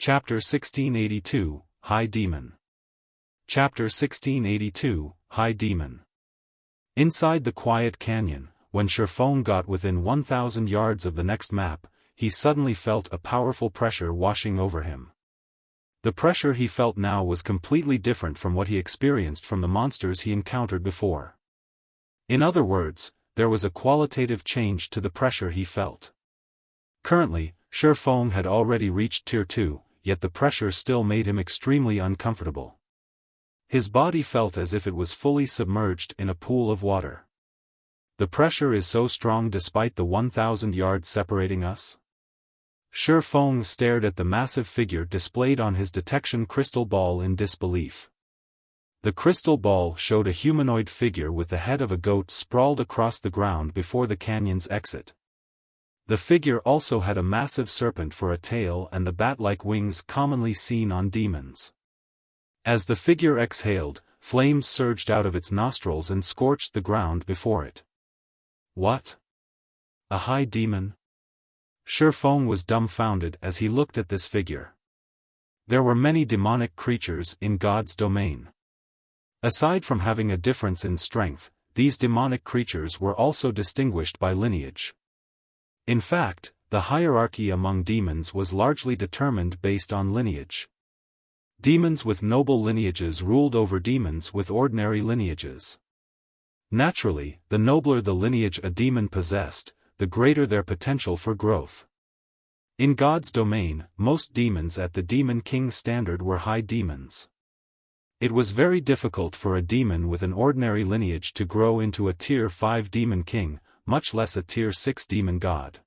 Chapter 1682, High Demon. Chapter 1682, High Demon. Inside the quiet canyon, when Xiaofan got within 1,000 yards of the next map, he suddenly felt a powerful pressure washing over him. The pressure he felt now was completely different from what he experienced from the monsters he encountered before. In other words, there was a qualitative change to the pressure he felt. Currently, Xiaofan had already reached Tier 2, yet the pressure still made him extremely uncomfortable. His body felt as if it was fully submerged in a pool of water. The pressure is so strong despite the 1,000 yards separating us? Xiaofan stared at the massive figure displayed on his detection crystal ball in disbelief. The crystal ball showed a humanoid figure with the head of a goat sprawled across the ground before the canyon's exit. The figure also had a massive serpent for a tail and the bat-like wings commonly seen on demons. As the figure exhaled, flames surged out of its nostrils and scorched the ground before it. What? A high demon? Xiaofan was dumbfounded as he looked at this figure. There were many demonic creatures in God's domain. Aside from having a difference in strength, these demonic creatures were also distinguished by lineage. In fact, the hierarchy among demons was largely determined based on lineage. Demons with noble lineages ruled over demons with ordinary lineages. Naturally, the nobler the lineage a demon possessed, the greater their potential for growth. In God's domain, most demons at the Demon King standard were high demons. It was very difficult for a demon with an ordinary lineage to grow into a Tier 5 Demon King, much less a Tier 6 Demon God.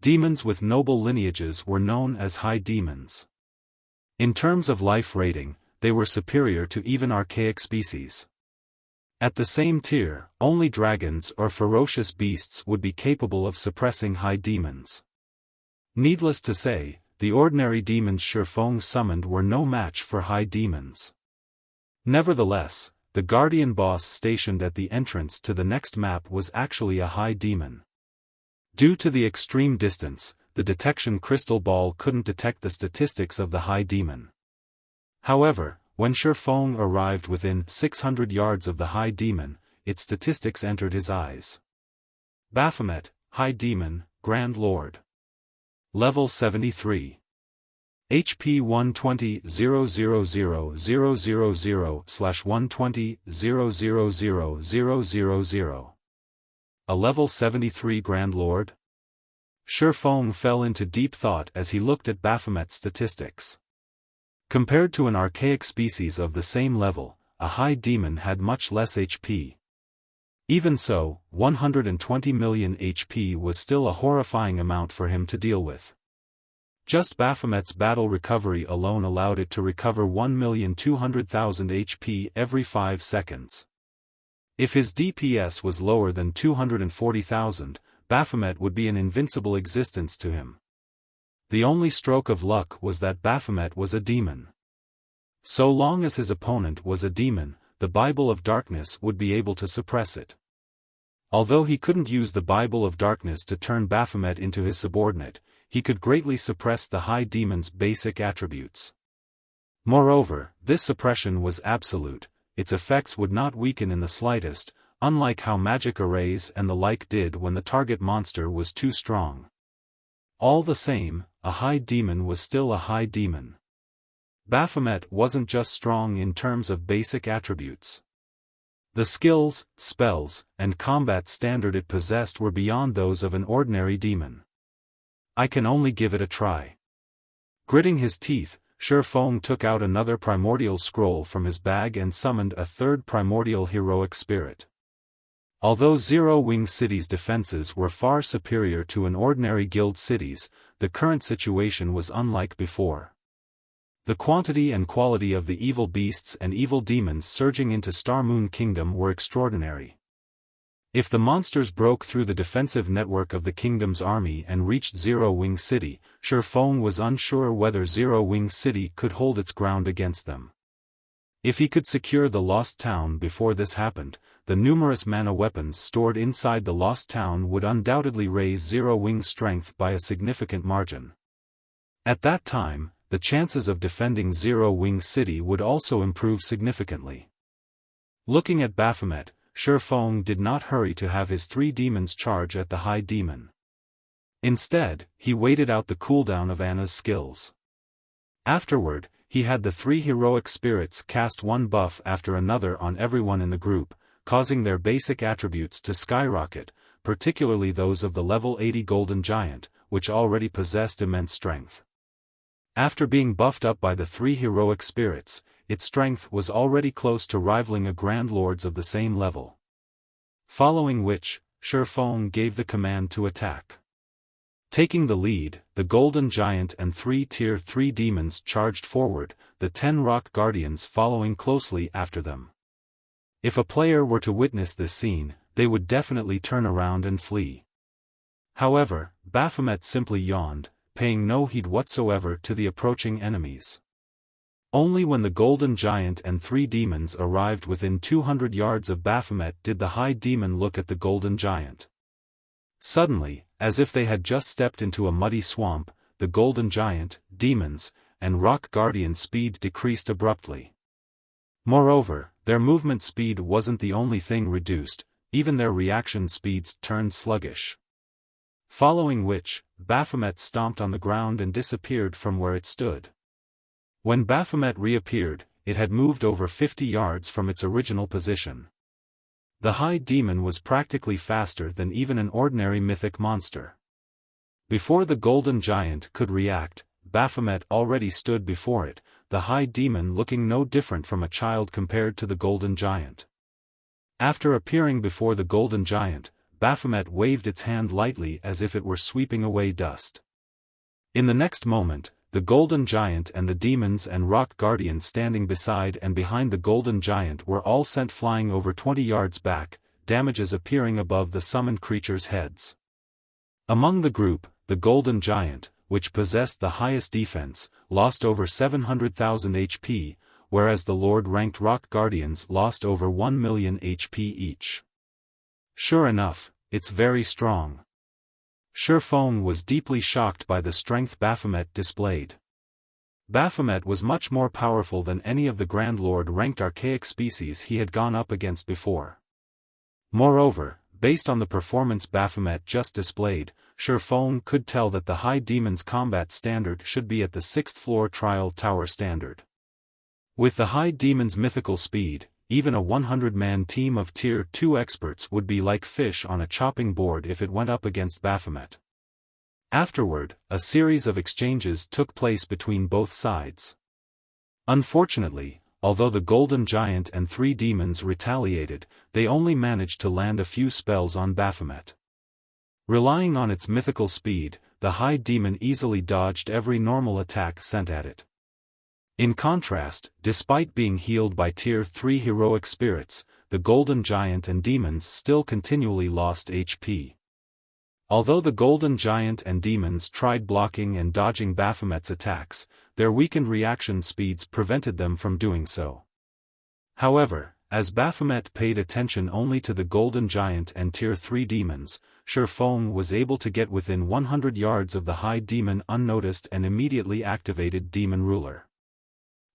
Demons with noble lineages were known as high demons. In terms of life rating, they were superior to even archaic species. At the same tier, only dragons or ferocious beasts would be capable of suppressing high demons. Needless to say, the ordinary demons Xiaofan summoned were no match for high demons. Nevertheless, the guardian boss stationed at the entrance to the next map was actually a high demon. Due to the extreme distance, the detection crystal ball couldn't detect the statistics of the high demon. However, when Xiaofan arrived within 600 yards of the high demon, its statistics entered his eyes. Baphomet, High Demon, Grand Lord. Level 73. HP 120,000/120,000,000. A level 73 Grand Lord? Xiaofan fell into deep thought as he looked at Baphomet's statistics. Compared to an archaic species of the same level, a high demon had much less HP. Even so, 120 million HP was still a horrifying amount for him to deal with. Just Baphomet's battle recovery alone allowed it to recover 1,200,000 HP every 5 seconds. If his DPS was lower than 240,000, Baphomet would be an invincible existence to him. The only stroke of luck was that Baphomet was a demon. So long as his opponent was a demon, the Bible of Darkness would be able to suppress it. Although he couldn't use the Bible of Darkness to turn Baphomet into his subordinate, he could greatly suppress the high demon's basic attributes. Moreover, this suppression was absolute. Its effects would not weaken in the slightest, unlike how magic arrays and the like did when the target monster was too strong. All the same, a high demon was still a high demon. Baphomet wasn't just strong in terms of basic attributes. The skills, spells, and combat standard it possessed were beyond those of an ordinary demon. I can only give it a try. Gritting his teeth, Xiaofan took out another primordial scroll from his bag and summoned a third primordial heroic spirit. Although Zero Wing City's defenses were far superior to an ordinary guild city's, the current situation was unlike before. The quantity and quality of the evil beasts and evil demons surging into Star Moon Kingdom were extraordinary. If the monsters broke through the defensive network of the kingdom's army and reached Zero Wing City, Xiaofan was unsure whether Zero Wing City could hold its ground against them. If he could secure the Lost Town before this happened, the numerous mana weapons stored inside the Lost Town would undoubtedly raise Zero Wing's strength by a significant margin. At that time, the chances of defending Zero-Wing City would also improve significantly. Looking at Baphomet, Xiaofan did not hurry to have his 3 demons charge at the High Demon. Instead, he waited out the cooldown of Anna's skills. Afterward, he had the 3 heroic spirits cast one buff after another on everyone in the group, causing their basic attributes to skyrocket, particularly those of the level 80 Golden Giant, which already possessed immense strength. After being buffed up by the 3 heroic spirits, its strength was already close to rivaling a Grand Lord's of the same level. Following which, Xiaofan gave the command to attack. Taking the lead, the Golden Giant and 3 Tier 3 demons charged forward, the 10 Rock Guardians following closely after them. If a player were to witness this scene, they would definitely turn around and flee. However, Baphomet simply yawned, paying no heed whatsoever to the approaching enemies. Only when the Golden Giant and 3 demons arrived within 200 yards of Baphomet did the High Demon look at the Golden Giant. Suddenly, as if they had just stepped into a muddy swamp, the Golden Giant, demons, and Rock Guardian speed decreased abruptly. Moreover, their movement speed wasn't the only thing reduced, even their reaction speeds turned sluggish. Following which, Baphomet stomped on the ground and disappeared from where it stood. When Baphomet reappeared, it had moved over 50 yards from its original position. The High Demon was practically faster than even an ordinary mythic monster. Before the Golden Giant could react, Baphomet already stood before it, the High Demon looking no different from a child compared to the Golden Giant. After appearing before the Golden Giant, Baphomet waved its hand lightly as if it were sweeping away dust. In the next moment, the Golden Giant and the demons and Rock Guardians standing beside and behind the Golden Giant were all sent flying over 20 yards back, damages appearing above the summoned creatures' heads. Among the group, the Golden Giant, which possessed the highest defense, lost over 700,000 HP, whereas the Lord-ranked Rock Guardians lost over 1 million HP each. Sure enough, it's very strong. Xiaofan was deeply shocked by the strength Baphomet displayed. Baphomet was much more powerful than any of the Grand Lord-ranked archaic species he had gone up against before. Moreover, based on the performance Baphomet just displayed, Xiaofan could tell that the High Demon's combat standard should be at the 6th floor trial tower standard. With the High Demon's mythical speed, even a 100-man team of Tier 2 experts would be like fish on a chopping board if it went up against Baphomet. Afterward, a series of exchanges took place between both sides. Unfortunately, although the Golden Giant and 3 demons retaliated, they only managed to land a few spells on Baphomet. Relying on its mythical speed, the High Demon easily dodged every normal attack sent at it. In contrast, despite being healed by Tier 3 heroic spirits, the Golden Giant and demons still continually lost HP. Although the Golden Giant and demons tried blocking and dodging Baphomet's attacks, their weakened reaction speeds prevented them from doing so. However, as Baphomet paid attention only to the Golden Giant and Tier 3 demons, Xiaofan was able to get within 100 yards of the High Demon unnoticed and immediately activated Demon Ruler.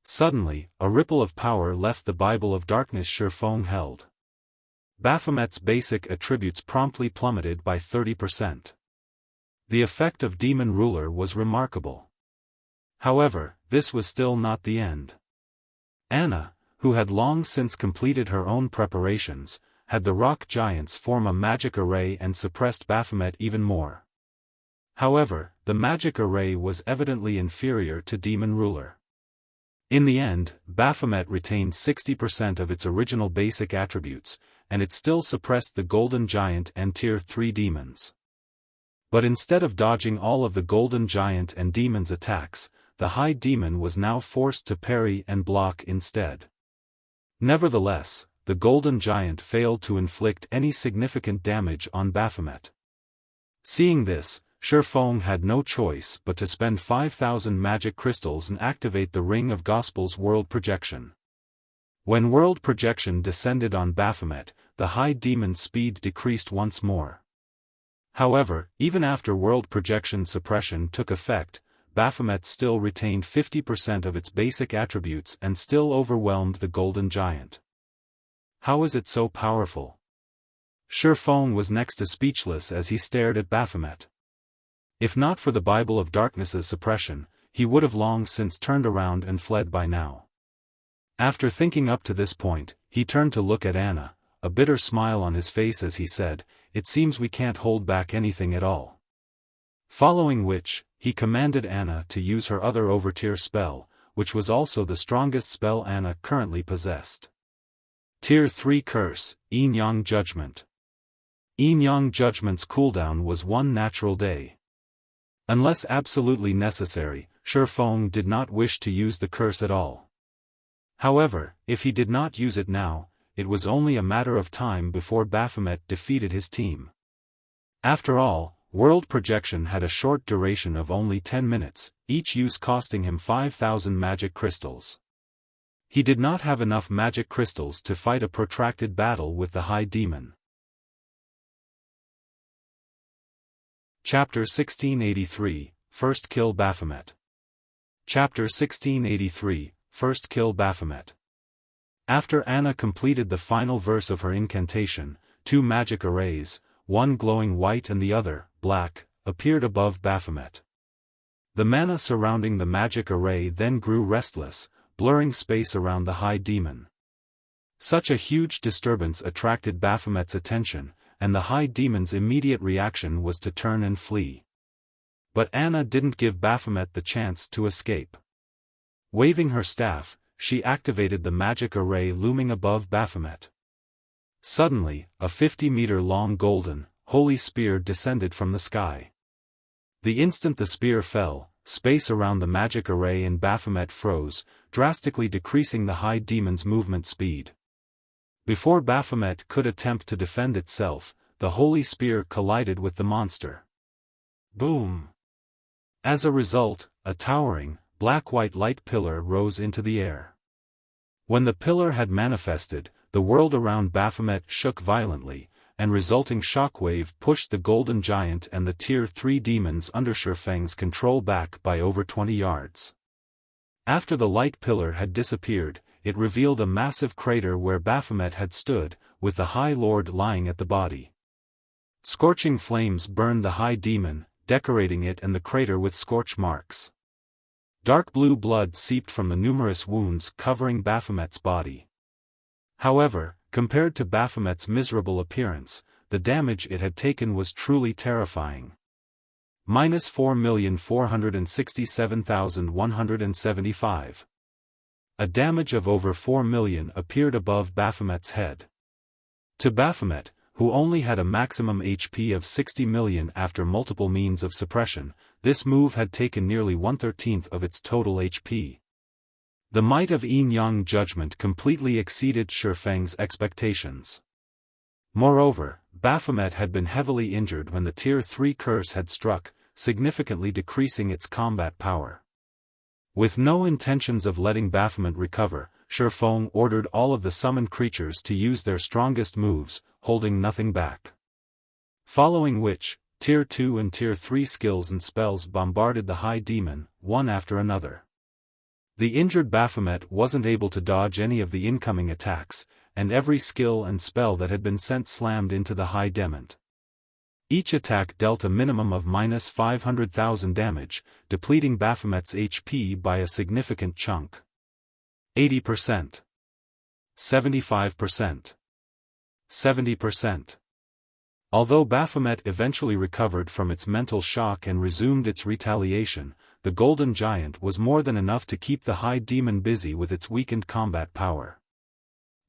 Suddenly, a ripple of power left the Bible of Darkness Xiaofan held. Baphomet's basic attributes promptly plummeted by 30%. The effect of Demon Ruler was remarkable. However, this was still not the end. Anna, who had long since completed her own preparations, had the Rock Giants form a magic array and suppressed Baphomet even more. However, the magic array was evidently inferior to Demon Ruler. In the end, Baphomet retained 60% of its original basic attributes, and it still suppressed the Golden Giant and Tier 3 demons. But instead of dodging all of the Golden Giant and demons' attacks, the High Demon was now forced to parry and block instead. Nevertheless, the Golden Giant failed to inflict any significant damage on Baphomet. Seeing this, Xiaofan had no choice but to spend 5,000 magic crystals and activate the Ring of Gospel's World Projection. When World Projection descended on Baphomet, the High Demon's speed decreased once more. However, even after World Projection suppression took effect, Baphomet still retained 50% of its basic attributes and still overwhelmed the Golden Giant. How is it so powerful? Xiaofan was next to speechless as he stared at Baphomet. If not for the Bible of Darkness's suppression, he would have long since turned around and fled by now. After thinking up to this point, he turned to look at Anna, a bitter smile on his face as he said, "It seems we can't hold back anything at all." Following which, he commanded Anna to use her other overtier spell, which was also the strongest spell Anna currently possessed. Tier 3 Curse, Yin Yang Judgment. Yin Yang Judgment's cooldown was 1 natural day. Unless absolutely necessary, Xiaofan did not wish to use the curse at all. However, if he did not use it now, it was only a matter of time before Baphomet defeated his team. After all, world projection had a short duration of only 10 minutes, each use costing him 5,000 magic crystals. He did not have enough magic crystals to fight a protracted battle with the High Demon. Chapter 1683, First Kill Baphomet. Chapter 1683, First Kill Baphomet. After Anna completed the final verse of her incantation, 2 magic arrays, one glowing white and the other, black, appeared above Baphomet. The mana surrounding the magic array then grew restless, blurring space around the High Demon. Such a huge disturbance attracted Baphomet's attention, and the High Demon's immediate reaction was to turn and flee. But Anna didn't give Baphomet the chance to escape. Waving her staff, she activated the magic array looming above Baphomet. Suddenly, a 50-meter-long golden, holy spear descended from the sky. The instant the spear fell, space around the magic array and Baphomet froze, drastically decreasing the High Demon's movement speed. Before Baphomet could attempt to defend itself, the holy spear collided with the monster. Boom! As a result, a towering, black-white light pillar rose into the air. When the pillar had manifested, the world around Baphomet shook violently, and resulting shockwave pushed the Golden Giant and the Tier 3 demons under Xiaofan's control back by over 20 yards. After the light pillar had disappeared, it revealed a massive crater where Baphomet had stood, with the High Lord lying at the body. Scorching flames burned the High Demon, decorating it and the crater with scorch marks. Dark blue blood seeped from the numerous wounds covering Baphomet's body. However, compared to Baphomet's miserable appearance, the damage it had taken was truly terrifying. -467,175. A damage of over 4 million appeared above Baphomet's head. To Baphomet, who only had a maximum HP of 60 million after multiple means of suppression, this move had taken nearly 1/13 of its total HP. The might of Yin Yang Judgment completely exceeded Xiaofan's expectations. Moreover, Baphomet had been heavily injured when the Tier 3 curse had struck, significantly decreasing its combat power. With no intentions of letting Baphomet recover, Xiaofan ordered all of the summoned creatures to use their strongest moves, holding nothing back. Following which, Tier 2 and Tier 3 skills and spells bombarded the High Demon, one after another. The injured Baphomet wasn't able to dodge any of the incoming attacks, and every skill and spell that had been sent slammed into the High Demon. Each attack dealt a minimum of -500,000 damage, depleting Baphomet's HP by a significant chunk. 80%. 75%. 70%. Although Baphomet eventually recovered from its mental shock and resumed its retaliation, the Golden Giant was more than enough to keep the High Demon busy with its weakened combat power.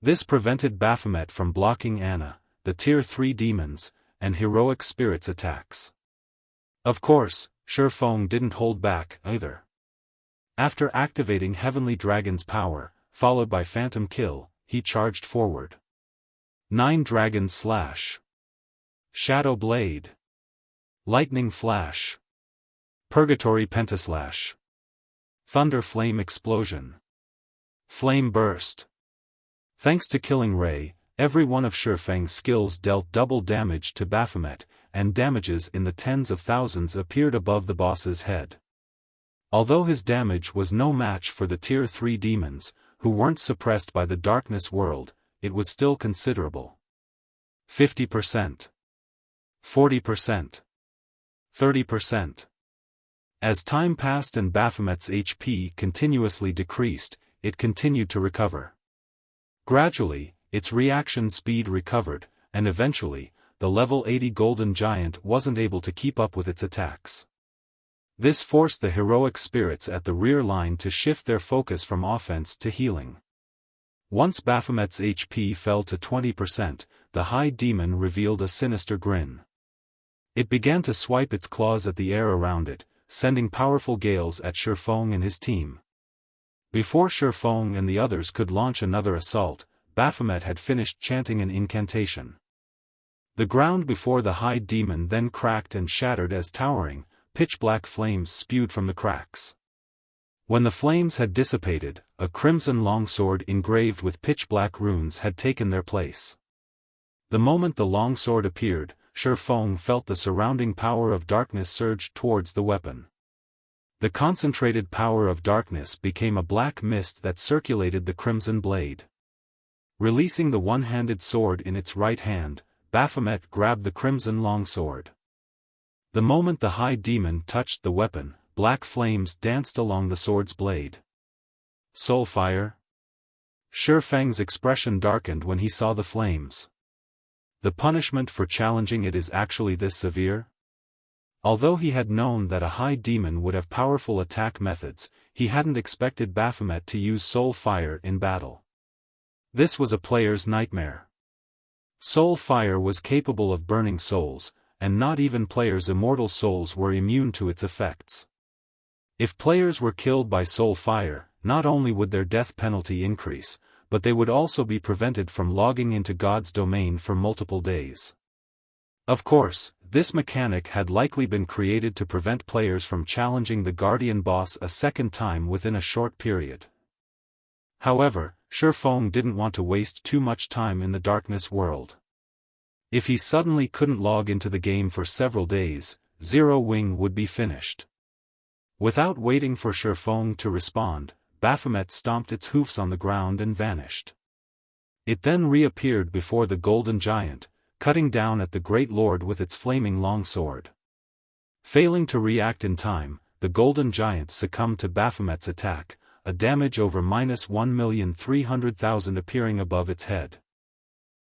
This prevented Baphomet from blocking Anna, the Tier 3 demons, and heroic spirits attacks. Of course, Xiaofan didn't hold back, either. After activating Heavenly Dragon's power, followed by Phantom Kill, he charged forward. 9 Dragon Slash. Shadow Blade. Lightning Flash. Purgatory Pentaslash. Thunder Flame Explosion. Flame Burst. Thanks to Killing Ray, every one of Xiaofan's skills dealt double damage to Baphomet, and damages in the tens of thousands appeared above the boss's head. Although his damage was no match for the Tier 3 demons, who weren't suppressed by the darkness world, it was still considerable. 50%. 40%. 30%. As time passed and Baphomet's HP continuously decreased, it continued to recover. Gradually, its reaction speed recovered, and eventually, the level 80 Golden Giant wasn't able to keep up with its attacks. This forced the heroic spirits at the rear line to shift their focus from offense to healing. Once Baphomet's HP fell to 20%, the High Demon revealed a sinister grin. It began to swipe its claws at the air around it, sending powerful gales at Xiaofan and his team. Before Xiaofan and the others could launch another assault, Baphomet had finished chanting an incantation. The ground before the High Demon then cracked and shattered as towering, pitch-black flames spewed from the cracks. When the flames had dissipated, a crimson longsword engraved with pitch-black runes had taken their place. The moment the longsword appeared, Xiaofan felt the surrounding power of darkness surge towards the weapon. The concentrated power of darkness became a black mist that circulated the crimson blade. Releasing the one-handed sword in its right hand, Baphomet grabbed the crimson longsword. The moment the High Demon touched the weapon, black flames danced along the sword's blade. Soul fire? Xiaofang's expression darkened when he saw the flames. The punishment for challenging it is actually this severe? Although he had known that a High Demon would have powerful attack methods, he hadn't expected Baphomet to use soul fire in battle. This was a player's nightmare. Soul fire was capable of burning souls, and not even players' immortal souls were immune to its effects. If players were killed by soul fire, not only would their death penalty increase, but they would also be prevented from logging into God's domain for multiple days. Of course, this mechanic had likely been created to prevent players from challenging the Guardian boss a second time within a short period. However, Xiaofan didn't want to waste too much time in the darkness world. If he suddenly couldn't log into the game for several days, Zero Wing would be finished. Without waiting for Xiaofan to respond, Baphomet stomped its hoofs on the ground and vanished. It then reappeared before the Golden Giant, cutting down at the Great Lord with its flaming longsword. Failing to react in time, the Golden Giant succumbed to Baphomet's attack, a damage over -1,300,000 appearing above its head.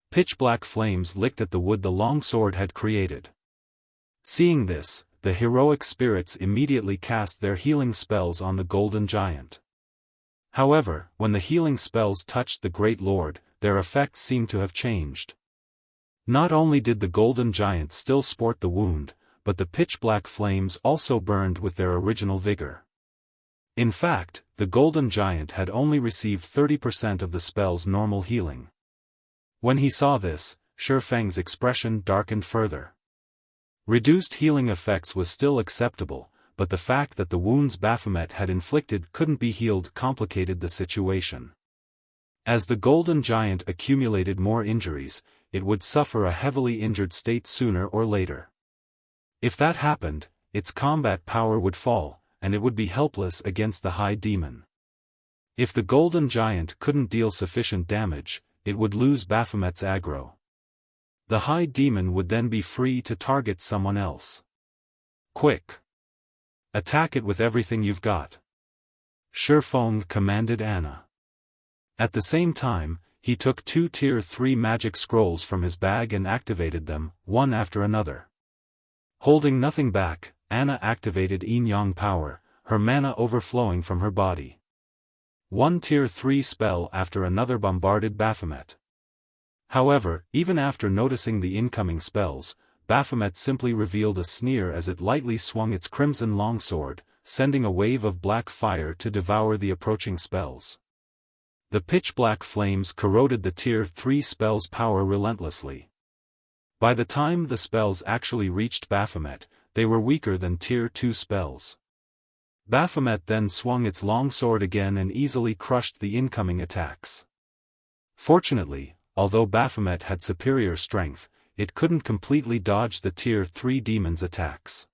Pitch-black flames licked at the wood the longsword had created. Seeing this, the heroic spirits immediately cast their healing spells on the Golden Giant. However, when the healing spells touched the Great Lord, their effects seemed to have changed. Not only did the Golden Giant still sport the wound, but the pitch-black flames also burned with their original vigor. In fact, the Golden Giant had only received 30% of the spell's normal healing. When he saw this, Xiaofang's expression darkened further. Reduced healing effects was still acceptable, but the fact that the wounds Baphomet had inflicted couldn't be healed complicated the situation. As the Golden Giant accumulated more injuries, it would suffer a heavily injured state sooner or later. If that happened, its combat power would fall, and it would be helpless against the High Demon. If the Golden Giant couldn't deal sufficient damage, it would lose Baphomet's aggro. The High Demon would then be free to target someone else. Quick! Attack it with everything you've got. Xiaofan commanded Anna. At the same time, he took 2 Tier 3 magic scrolls from his bag and activated them, one after another. Holding nothing back, Anna activated Yin-Yang power, her mana overflowing from her body. One Tier 3 spell after another bombarded Baphomet. However, even after noticing the incoming spells, Baphomet simply revealed a sneer as it lightly swung its crimson longsword, sending a wave of black fire to devour the approaching spells. The pitch-black flames corroded the Tier 3 spell's power relentlessly. By the time the spells actually reached Baphomet, they were weaker than Tier 2 spells. Baphomet then swung its longsword again and easily crushed the incoming attacks. Fortunately, although Baphomet had superior strength, it couldn't completely dodge the Tier 3 demon's attacks.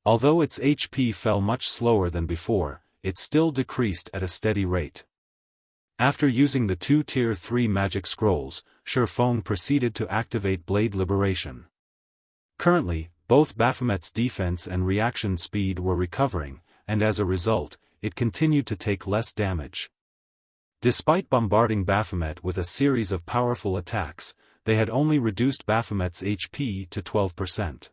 Although its HP fell much slower than before, it still decreased at a steady rate. After using the 2 Tier 3 magic scrolls, Xiaofan proceeded to activate Blade Liberation. Currently, both Baphomet's defense and reaction speed were recovering, and as a result, it continued to take less damage. Despite bombarding Baphomet with a series of powerful attacks, they had only reduced Baphomet's HP to 12%.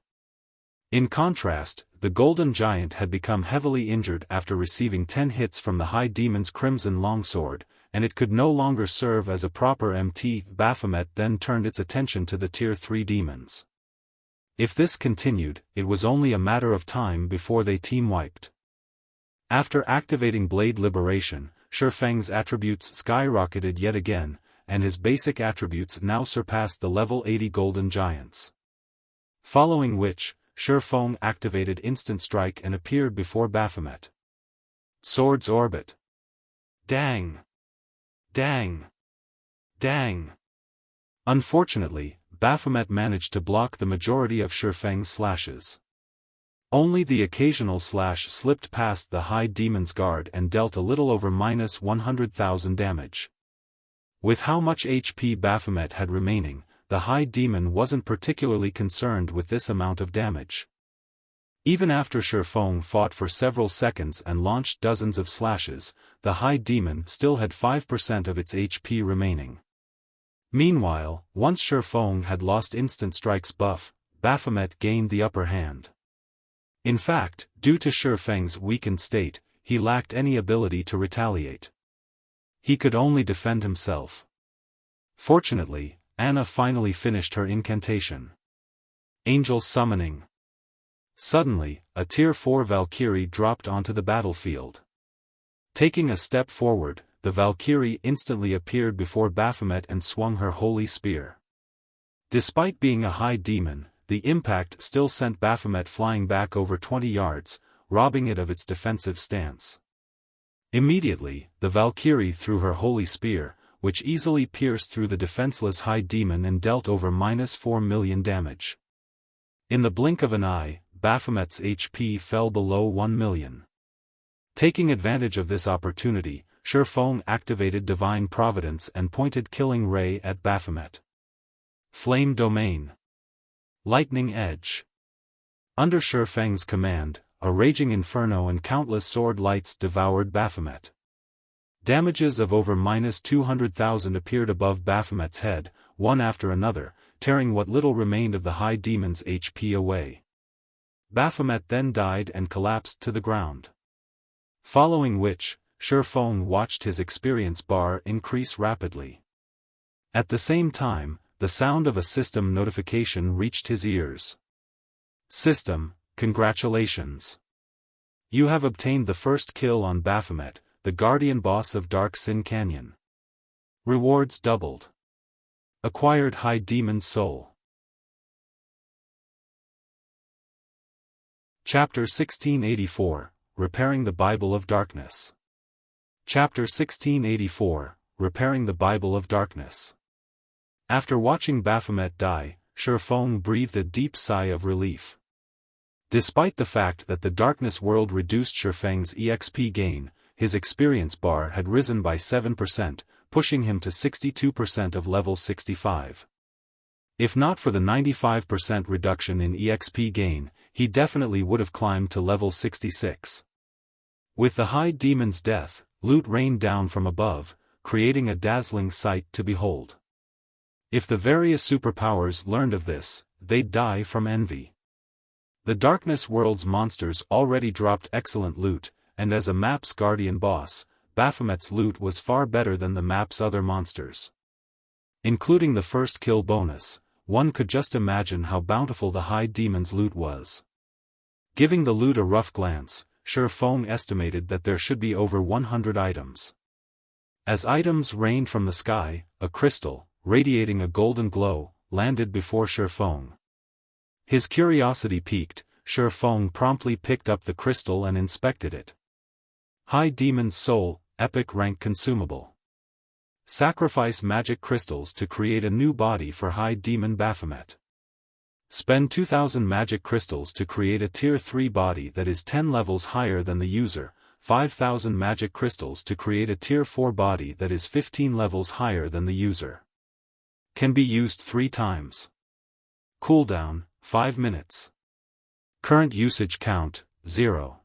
In contrast, the Golden Giant had become heavily injured after receiving 10 hits from the High Demon's Crimson Longsword, and it could no longer serve as a proper MT. Baphomet then turned its attention to the Tier 3 demons. If this continued, it was only a matter of time before they team-wiped. After activating Blade Liberation, Xiaofan's attributes skyrocketed yet again, and his basic attributes now surpassed the level 80 Golden Giants. Following which, Xiaofan activated Instant Strike and appeared before Baphomet. Sword's Orbit. Dang! Dang! Dang! Unfortunately, Baphomet managed to block the majority of Xiaofan's slashes. Only the occasional slash slipped past the High Demon's guard and dealt a little over -100,000 damage. With how much HP Baphomet had remaining, the High Demon wasn't particularly concerned with this amount of damage. Even after Xiaofan fought for several seconds and launched dozens of slashes, the High Demon still had 5% of its HP remaining. Meanwhile, once Xiaofan had lost Instant Strike's buff, Baphomet gained the upper hand. In fact, due to Xiaofan's weakened state, he lacked any ability to retaliate. He could only defend himself. Fortunately, Anna finally finished her incantation. Angel Summoning. Suddenly, a Tier 4 Valkyrie dropped onto the battlefield. Taking a step forward, the Valkyrie instantly appeared before Baphomet and swung her holy spear. Despite being a high demon, the impact still sent Baphomet flying back over 20 yards, robbing it of its defensive stance. Immediately, the Valkyrie threw her holy spear, which easily pierced through the defenseless high demon and dealt over -4 million damage. In the blink of an eye, Baphomet's HP fell below 1 million. Taking advantage of this opportunity, Xiaofan activated Divine Providence and pointed Killing Ray at Baphomet. Flame Domain. Lightning Edge. Under Xiaofan's command, a raging inferno and countless sword lights devoured Baphomet. Damages of over -200,000 appeared above Baphomet's head, one after another, tearing what little remained of the High Demon's HP away. Baphomet then died and collapsed to the ground. Following which, Xiaofan watched his experience bar increase rapidly. At the same time, the sound of a system notification reached his ears. System, congratulations. You have obtained the first kill on Baphomet, the guardian boss of Dark Sin Canyon. Rewards doubled. Acquired High Demon's Soul. Chapter 1684, Repairing the Bible of Darkness. Chapter 1684, Repairing the Bible of Darkness. After watching Baphomet die, Xiaofan breathed a deep sigh of relief. Despite the fact that the Darkness World reduced Xiaofan's EXP gain, his experience bar had risen by 7%, pushing him to 62% of level 65. If not for the 95% reduction in EXP gain, he definitely would have climbed to level 66. With the High Demon's death, loot rained down from above, creating a dazzling sight to behold. If the various superpowers learned of this, they'd die from envy. The Darkness World's monsters already dropped excellent loot, and as a map's guardian boss, Baphomet's loot was far better than the map's other monsters. Including the first kill bonus, one could just imagine how bountiful the High Demon's loot was. Giving the loot a rough glance, Xiaofan estimated that there should be over 100 items. As items rained from the sky, a crystal, radiating a golden glow, landed before Xiaofan. His curiosity piqued, Xiaofan promptly picked up the crystal and inspected it. High Demon's Soul, Epic Rank Consumable. Sacrifice magic crystals to create a new body for High Demon Baphomet. Spend 2000 magic crystals to create a tier 3 body that is 10 levels higher than the user, 5000 magic crystals to create a tier 4 body that is 15 levels higher than the user. Can be used 3 times. Cooldown, 5 minutes. Current usage count, 0.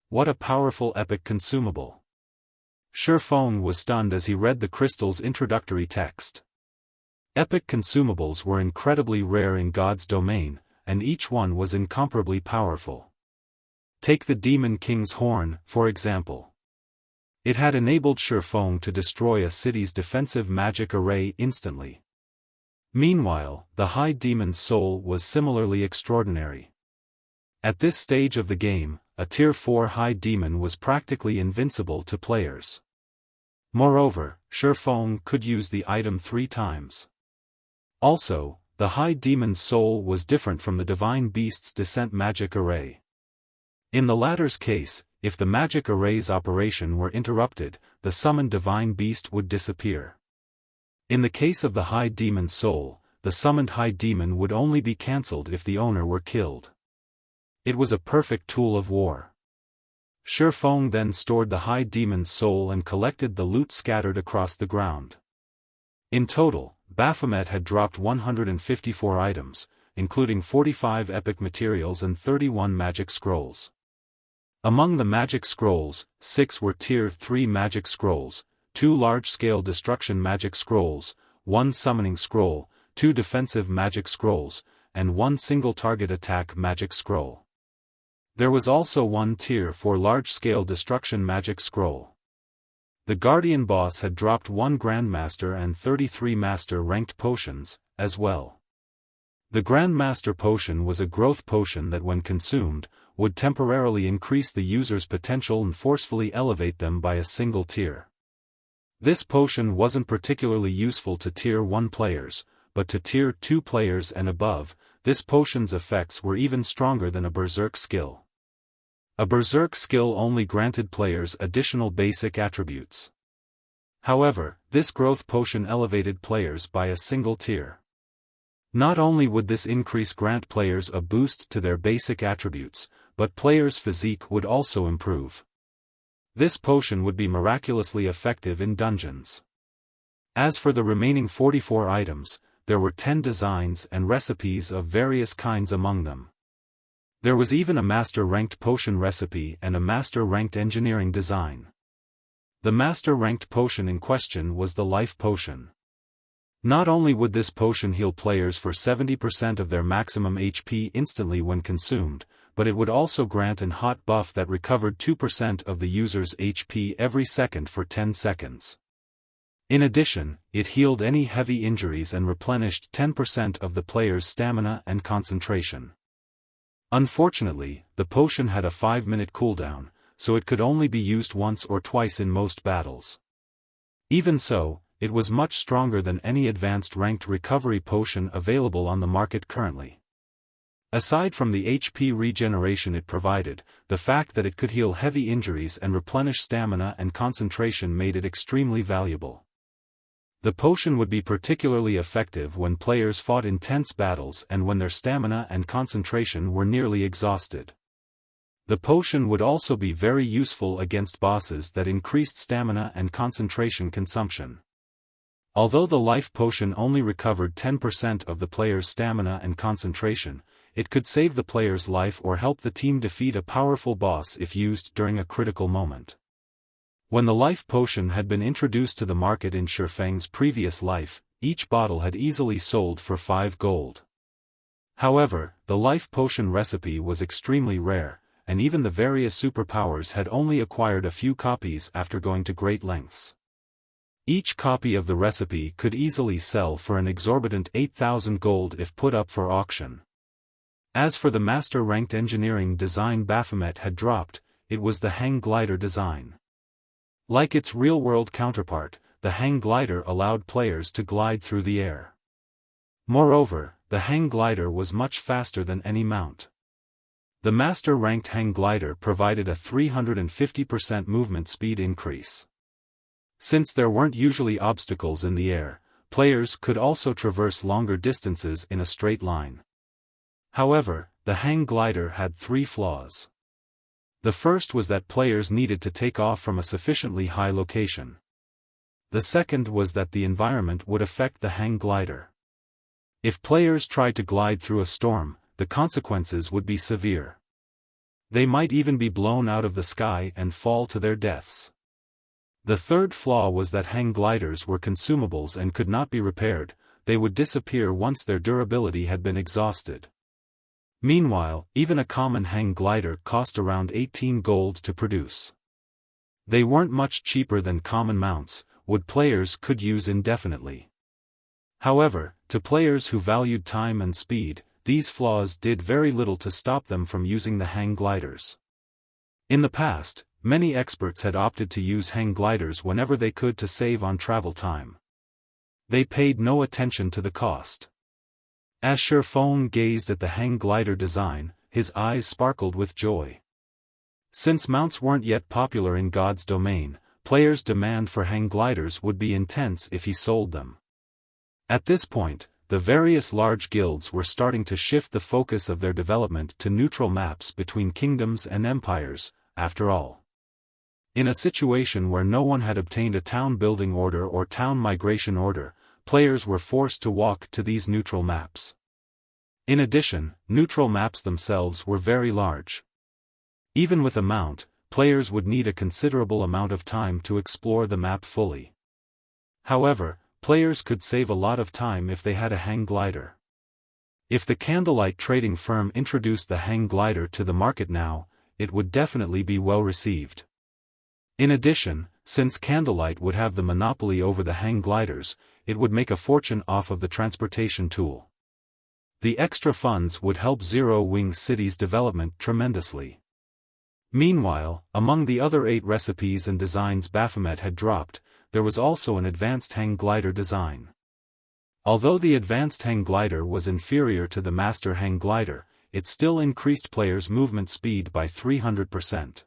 What a powerful epic consumable. Xiaofan was stunned as he read the crystal's introductory text. Epic consumables were incredibly rare in God's domain, and each one was incomparably powerful. Take the Demon King's Horn, for example. It had enabled Xiaofan to destroy a city's defensive magic array instantly. Meanwhile, the High Demon's Soul was similarly extraordinary. At this stage of the game, a Tier 4 High Demon was practically invincible to players. Moreover, Xiaofan could use the item 3 times. Also, the High Demon's Soul was different from the Divine Beast's Descent magic array. In the latter's case, if the magic array's operation were interrupted, the summoned Divine Beast would disappear. In the case of the High Demon's Soul, the summoned High Demon would only be cancelled if the owner were killed. It was a perfect tool of war. Xiaofan then stored the High Demon's Soul and collected the loot scattered across the ground. In total, Baphomet had dropped 154 items, including 45 epic materials and 31 magic scrolls. Among the magic scrolls, 6 were Tier 3 magic scrolls, 2 large-scale destruction magic scrolls, 1 summoning scroll, 2 defensive magic scrolls, and 1 single-target attack magic scroll. There was also 1 Tier 4 large-scale destruction magic scroll. The Guardian boss had dropped 1 Grandmaster and 33 Master-ranked potions, as well. The Grandmaster potion was a growth potion that when consumed, would temporarily increase the user's potential and forcefully elevate them by a single tier. This potion wasn't particularly useful to Tier 1 players, but to Tier 2 players and above, this potion's effects were even stronger than a Berserk skill. A Berserk skill only granted players additional basic attributes. However, this growth potion elevated players by a single tier. Not only would this increase grant players a boost to their basic attributes, but players' physique would also improve. This potion would be miraculously effective in dungeons. As for the remaining 44 items, there were 10 designs and recipes of various kinds among them. There was even a Master-ranked potion recipe and a Master-ranked engineering design. The Master-ranked potion in question was the Life Potion. Not only would this potion heal players for 70% of their maximum HP instantly when consumed, but it would also grant an hot buff that recovered 2% of the user's HP every second for 10 seconds. In addition, it healed any heavy injuries and replenished 10% of the player's stamina and concentration. Unfortunately, the potion had a 5-minute cooldown, so it could only be used once or twice in most battles. Even so, it was much stronger than any advanced ranked recovery potion available on the market currently. Aside from the HP regeneration it provided, the fact that it could heal heavy injuries and replenish stamina and concentration made it extremely valuable. The potion would be particularly effective when players fought intense battles and when their stamina and concentration were nearly exhausted. The potion would also be very useful against bosses that increased stamina and concentration consumption. Although the life potion only recovered 10% of the player's stamina and concentration, it could save the player's life or help the team defeat a powerful boss if used during a critical moment. When the life potion had been introduced to the market in Xiaofan's previous life, each bottle had easily sold for 5 gold. However, the life potion recipe was extremely rare, and even the various superpowers had only acquired a few copies after going to great lengths. Each copy of the recipe could easily sell for an exorbitant 8,000 gold if put up for auction. As for the Master-ranked engineering design Baphomet had dropped, it was the hang glider design. Like its real-world counterpart, the hang glider allowed players to glide through the air. Moreover, the hang glider was much faster than any mount. The Master-ranked hang glider provided a 350% movement speed increase. Since there weren't usually obstacles in the air, players could also traverse longer distances in a straight line. However, the hang glider had 3 flaws. The first was that players needed to take off from a sufficiently high location. The second was that the environment would affect the hang glider. If players tried to glide through a storm, the consequences would be severe. They might even be blown out of the sky and fall to their deaths. The third flaw was that hang gliders were consumables and could not be repaired. They would disappear once their durability had been exhausted. Meanwhile, even a common hang glider cost around 18 gold to produce. They weren't much cheaper than common mounts, which players could use indefinitely. However, to players who valued time and speed, these flaws did very little to stop them from using the hang gliders. In the past, many experts had opted to use hang gliders whenever they could to save on travel time. They paid no attention to the cost. As Xiaofan gazed at the hang glider design, his eyes sparkled with joy. Since mounts weren't yet popular in God's domain, players' demand for hang gliders would be intense if he sold them. At this point, the various large guilds were starting to shift the focus of their development to neutral maps between kingdoms and empires, after all. In a situation where no one had obtained a town building order or town migration order, players were forced to walk to these neutral maps. In addition, neutral maps themselves were very large. Even with a mount, players would need a considerable amount of time to explore the map fully. However, players could save a lot of time if they had a hang glider. If the candlelight trading firm introduced the hang glider to the market now, it would definitely be well received. In addition, since Candlelight would have the monopoly over the hang gliders, it would make a fortune off of the transportation tool. The extra funds would help Zero Wing City's development tremendously. Meanwhile, among the other 8 recipes and designs Baphomet had dropped, there was also an advanced hang glider design. Although the advanced hang glider was inferior to the master hang glider, it still increased players' movement speed by 300%.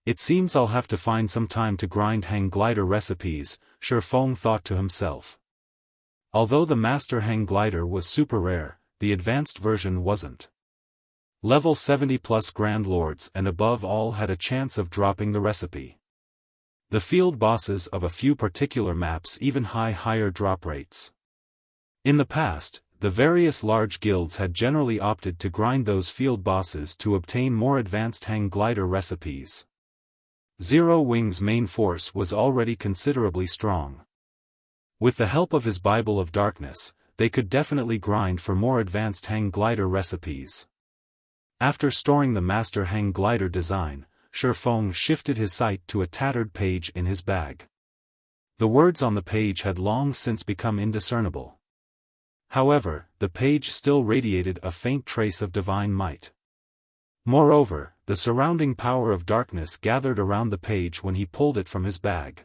It seems I'll have to find some time to grind hang glider recipes, Xiaofan thought to himself. Although the master hang glider was super rare, the advanced version wasn't. Level 70 plus Grand Lords and above all had a chance of dropping the recipe. The field bosses of a few particular maps even higher drop rates. In the past, the various large guilds had generally opted to grind those field bosses to obtain more advanced hang glider recipes. Zero Wing's main force was already considerably strong. With the help of his Bible of Darkness, they could definitely grind for more advanced hang glider recipes. After storing the master hang glider design, Xiaofan shifted his sight to a tattered page in his bag. The words on the page had long since become indiscernible. However, the page still radiated a faint trace of divine might. Moreover, the surrounding power of darkness gathered around the page when he pulled it from his bag.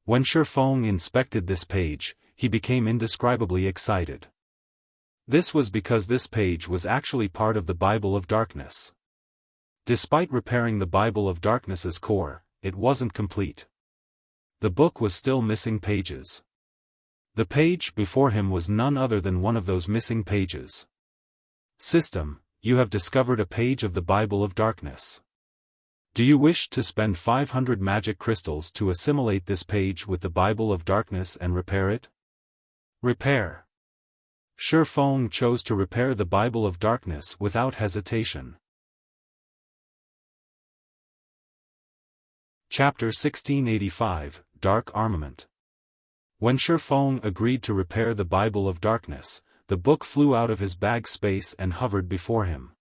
When Xiaofan inspected this page, he became indescribably excited. This was because this page was actually part of the Bible of Darkness. Despite repairing the Bible of Darkness's core, it wasn't complete. The book was still missing pages. The page before him was none other than one of those missing pages. System, you have discovered a page of the Bible of Darkness. Do you wish to spend 500 magic crystals to assimilate this page with the Bible of Darkness and repair it? Repair. Xiaofan chose to repair the Bible of Darkness without hesitation. Chapter 1685, Dark Armament. When Xiaofan agreed to repair the Bible of Darkness, the book flew out of his bag space and hovered before him.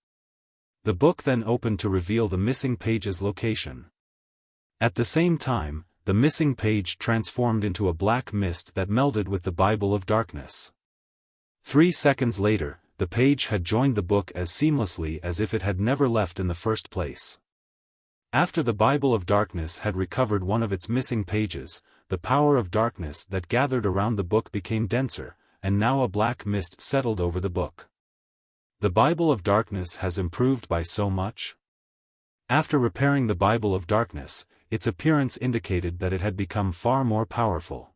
The book then opened to reveal the missing page's location. At the same time, the missing page transformed into a black mist that melded with the Bible of Darkness. 3 seconds later, the page had joined the book as seamlessly as if it had never left in the first place. After the Bible of Darkness had recovered one of its missing pages, the power of darkness that gathered around the book became denser, and now a black mist settled over the book. The Bible of Darkness has improved by so much? After repairing the Bible of Darkness, its appearance indicated that it had become far more powerful.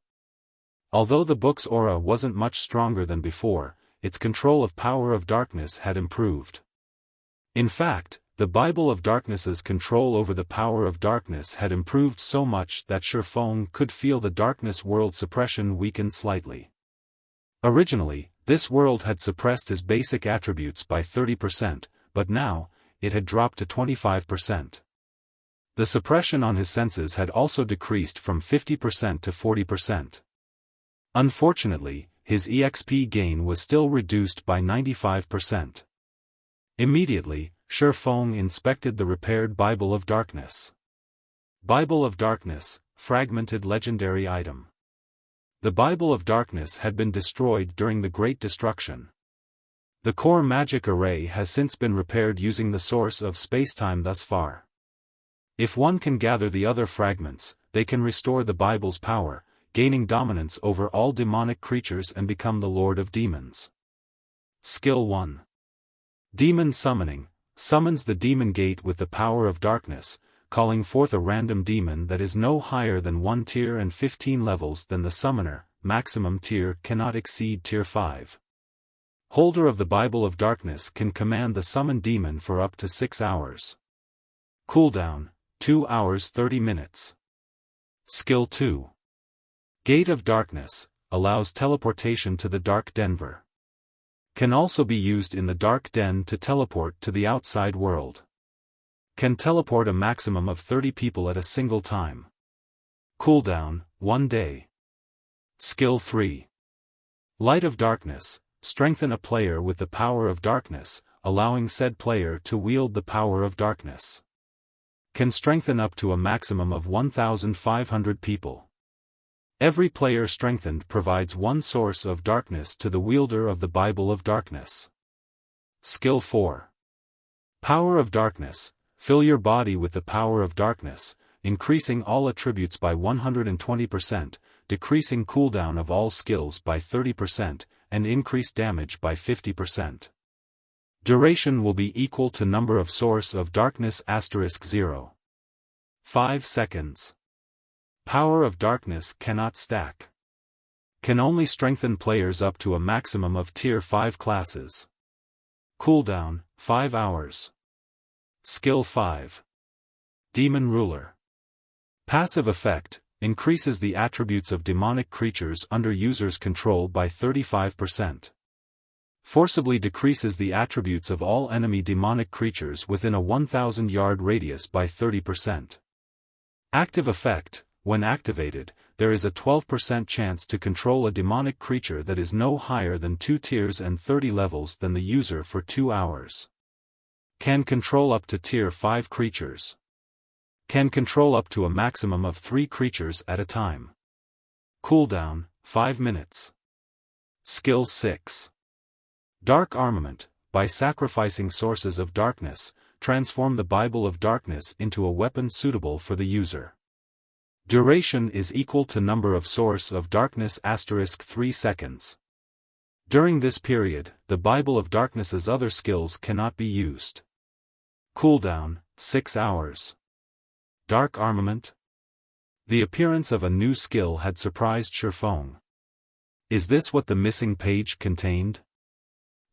Although the book's aura wasn't much stronger than before, its control of power of darkness had improved. In fact, the Bible of Darkness's control over the power of darkness had improved so much that Xiaofan could feel the darkness world suppression weaken slightly. Originally, this world had suppressed his basic attributes by 30%, but now, it had dropped to 25%. The suppression on his senses had also decreased from 50% to 40%. Unfortunately, his EXP gain was still reduced by 95%. Immediately, Xiaofan inspected the repaired Bible of Darkness. Bible of Darkness, fragmented legendary item. The Bible of Darkness had been destroyed during the Great Destruction. The core magic array has since been repaired using the source of spacetime thus far. If one can gather the other fragments, they can restore the Bible's power, gaining dominance over all demonic creatures and become the Lord of Demons. Skill 1. Demon Summoning. Summons the demon gate with the power of darkness, calling forth a random demon that is no higher than 1 tier and 15 levels than the summoner. Maximum tier cannot exceed tier 5. Holder of the Bible of Darkness can command the summoned demon for up to 6 hours. Cooldown, 2 hours 30 minutes. Skill 2. Gate of Darkness, allows teleportation to the Dark Denver. Can also be used in the Dark Den to teleport to the outside world. Can teleport a maximum of 30 people at a single time. Cooldown, 1 day. Skill 3. Light of Darkness, strengthen a player with the power of darkness, allowing said player to wield the power of darkness. Can strengthen up to a maximum of 1,500 people. Every player strengthened provides one source of darkness to the wielder of the Bible of Darkness. Skill 4. Power of Darkness, fill your body with the power of darkness, increasing all attributes by 120%, decreasing cooldown of all skills by 30%, and increase damage by 50%. Duration will be equal to number of source of darkness *0. 5 seconds. Power of Darkness cannot stack. Can only strengthen players up to a maximum of tier 5 classes. Cooldown, 5 hours. Skill 5. Demon Ruler. Passive effect, increases the attributes of demonic creatures under user's control by 35%. Forcibly decreases the attributes of all enemy demonic creatures within a 1,000-yard radius by 30%. Active effect, when activated, there is a 12% chance to control a demonic creature that is no higher than 2 tiers and 30 levels than the user for 2 hours. Can control up to tier 5 creatures. Can control up to a maximum of 3 creatures at a time. Cooldown, 5 minutes. Skill 6. Dark Armament, by sacrificing sources of darkness, transform the Bible of Darkness into a weapon suitable for the user. Duration is equal to number of source of darkness *3 seconds. During this period, the Bible of Darkness's other skills cannot be used. Cooldown, 6 hours. Dark Armament. The appearance of a new skill had surprised Xiaofan. Is this what the missing page contained?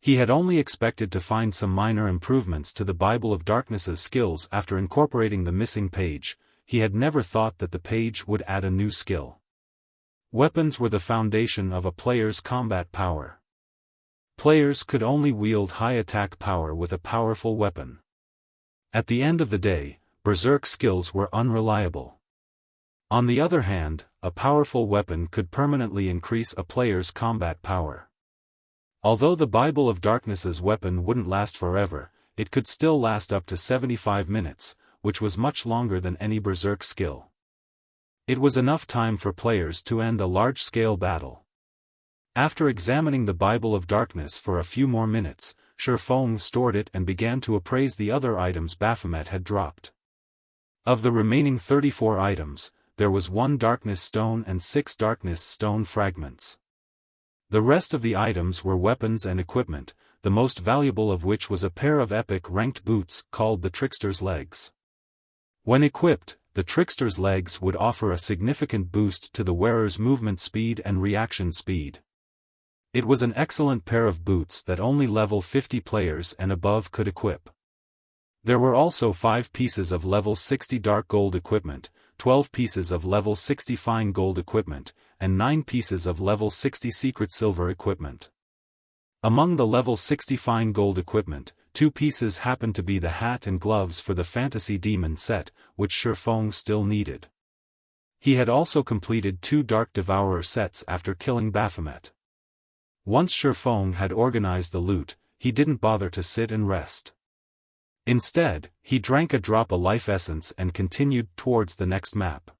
He had only expected to find some minor improvements to the Bible of Darkness's skills after incorporating the missing page. He had never thought that the page would add a new skill. Weapons were the foundation of a player's combat power. Players could only wield high attack power with a powerful weapon. At the end of the day, berserk skills were unreliable. On the other hand, a powerful weapon could permanently increase a player's combat power. Although the Bible of Darkness's weapon wouldn't last forever, it could still last up to 75 minutes, which was much longer than any berserk skill. It was enough time for players to end a large-scale battle. After examining the Bible of Darkness for a few more minutes, Xiaofan stored it and began to appraise the other items Baphomet had dropped. Of the remaining 34 items, there was 1 darkness stone and 6 darkness stone fragments. The rest of the items were weapons and equipment, the most valuable of which was a pair of epic ranked boots called the Trickster's Legs. When equipped, the Trickster's Legs would offer a significant boost to the wearer's movement speed and reaction speed. It was an excellent pair of boots that only level 50 players and above could equip. There were also 5 pieces of level 60 dark gold equipment, 12 pieces of level 60 fine gold equipment, and 9 pieces of level 60 secret silver equipment. Among the level 60 fine gold equipment, 2 pieces happened to be the hat and gloves for the Fantasy Demon set, which Xiaofan still needed. He had also completed 2 Dark Devourer sets after killing Baphomet. Once Xiaofan had organized the loot, he didn't bother to sit and rest. Instead, he drank a drop of life essence and continued towards the next map.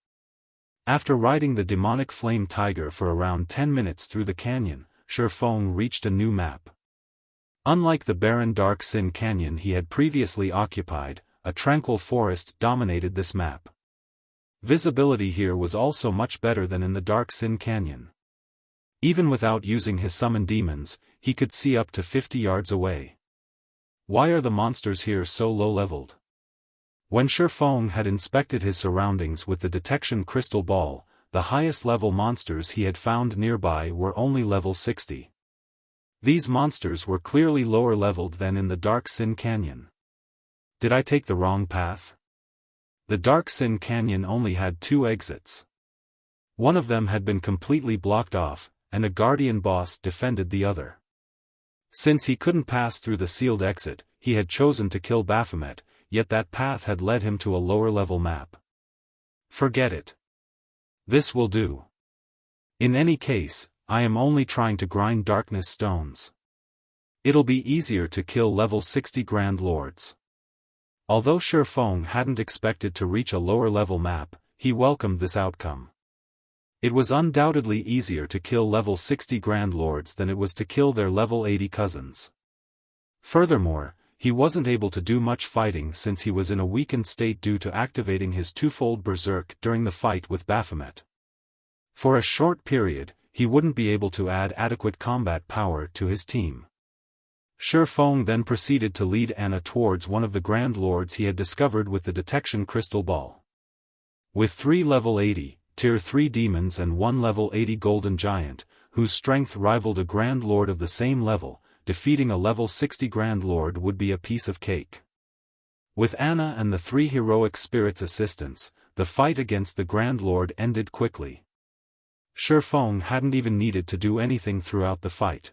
After riding the demonic flame tiger for around 10 minutes through the canyon, Xiaofan reached a new map. Unlike the barren Dark Sin Canyon he had previously occupied, a tranquil forest dominated this map. Visibility here was also much better than in the Dark Sin Canyon. Even without using his summon demons, he could see up to 50 yards away. Why are the monsters here so low-leveled? When Xiaofan had inspected his surroundings with the detection crystal ball, the highest level monsters he had found nearby were only level 60. These monsters were clearly lower leveled than in the Dark Sin Canyon. Did I take the wrong path? The Dark Sin Canyon only had 2 exits. One of them had been completely blocked off, and a guardian boss defended the other. Since he couldn't pass through the sealed exit, he had chosen to kill Baphomet, yet that path had led him to a lower-level map. Forget it. This will do. In any case, I am only trying to grind darkness stones. It'll be easier to kill level 60 Grand Lords. Although Xiaofan hadn't expected to reach a lower-level map, he welcomed this outcome. It was undoubtedly easier to kill level 60 Grand Lords than it was to kill their level 80 cousins. Furthermore, he wasn't able to do much fighting since he was in a weakened state due to activating his twofold berserk during the fight with Baphomet. For a short period, he wouldn't be able to add adequate combat power to his team. Xiaofan then proceeded to lead Anna towards one of the Grand Lords he had discovered with the detection crystal ball. With 3 level 80, Tier 3 demons and 1 level 80 golden giant, whose strength rivaled a Grand Lord of the same level, defeating a level 60 Grand Lord would be a piece of cake. With Anna and the 3 heroic spirits' assistance, the fight against the Grand Lord ended quickly. Xiaofan hadn't even needed to do anything throughout the fight.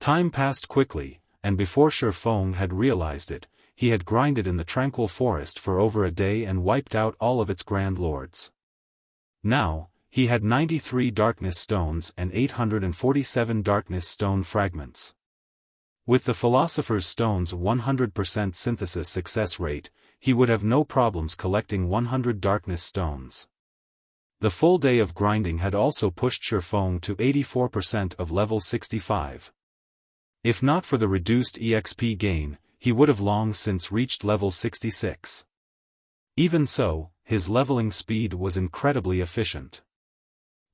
Time passed quickly, and before Xiaofan had realized it, he had grinded in the tranquil forest for over a day and wiped out all of its Grand Lords. Now, he had 93 darkness stones and 847 darkness stone fragments. With the Philosopher's Stone's 100% synthesis success rate, he would have no problems collecting 100 darkness stones. The full day of grinding had also pushed Xiaofan to 84% of level 65. If not for the reduced EXP gain, he would have long since reached level 66. Even so, his leveling speed was incredibly efficient.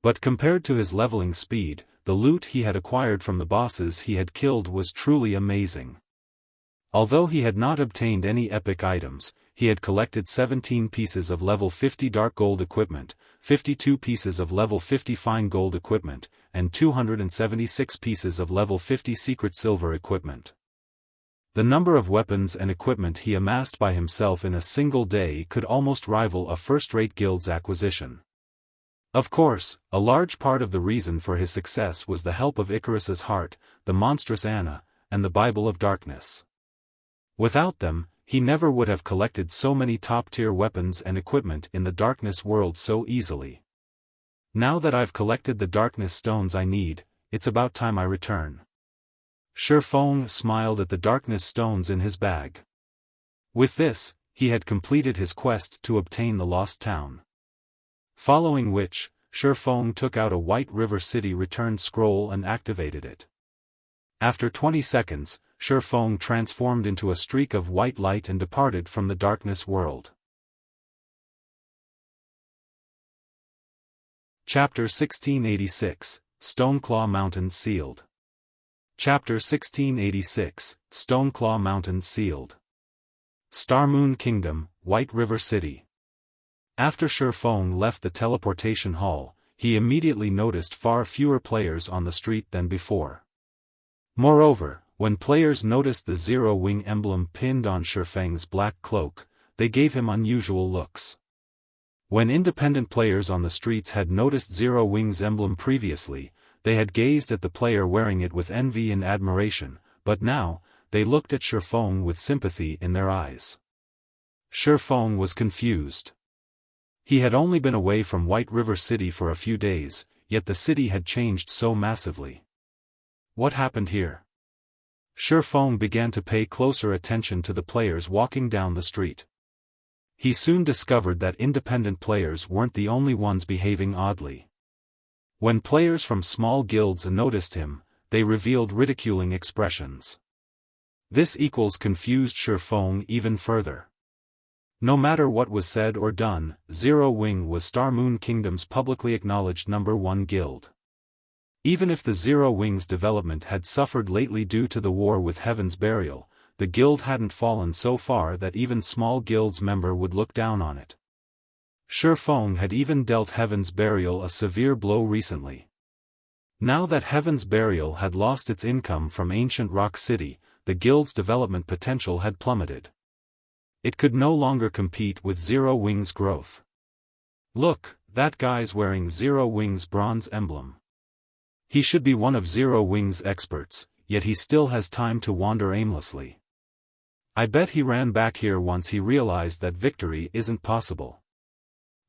But compared to his leveling speed, the loot he had acquired from the bosses he had killed was truly amazing. Although he had not obtained any epic items, he had collected 17 pieces of level 50 dark gold equipment, 52 pieces of level 50 fine gold equipment, and 276 pieces of level 50 secret silver equipment. The number of weapons and equipment he amassed by himself in a single day could almost rival a first-rate guild's acquisition. Of course, a large part of the reason for his success was the help of Icarus's heart, the monstrous Anna, and the Bible of Darkness. Without them, he never would have collected so many top-tier weapons and equipment in the darkness world so easily. Now that I've collected the darkness stones I need, it's about time I return. Xiaofan smiled at the darkness stones in his bag. With this, he had completed his quest to obtain the lost town. Following which, Xiaofan took out a White River City return scroll and activated it. After 20 seconds, Xiaofan transformed into a streak of white light and departed from the darkness world. Chapter 1686, Stoneclaw Mountains Sealed. Chapter 1686, Stoneclaw Mountains Sealed. Starmoon Kingdom, White River City. After Xiaofan left the teleportation hall, he immediately noticed far fewer players on the street than before. Moreover, when players noticed the zero-wing emblem pinned on Xiaofan's black cloak, they gave him unusual looks. When independent players on the streets had noticed Zero-Wing's emblem previously, they had gazed at the player wearing it with envy and admiration, but now, they looked at Xiaofan with sympathy in their eyes. Xiaofan was confused. He had only been away from White River City for a few days, yet the city had changed so massively. What happened here? Xiaofan began to pay closer attention to the players walking down the street. He soon discovered that independent players weren't the only ones behaving oddly. When players from small guilds noticed him, they revealed ridiculing expressions. This confused Xiaofan even further. No matter what was said or done, Zero Wing was Star Moon Kingdom's publicly acknowledged #1 guild. Even if the Zero Wing's development had suffered lately due to the war with Heaven's Burial, the guild hadn't fallen so far that even small guild's member would look down on it. Xiaofan had even dealt Heaven's Burial a severe blow recently. Now that Heaven's Burial had lost its income from ancient Rock City, the guild's development potential had plummeted. It could no longer compete with Zero Wing's growth. Look, that guy's wearing Zero Wing's bronze emblem. He should be one of Zero Wing's experts, yet he still has time to wander aimlessly. I bet he ran back here once he realized that victory isn't possible.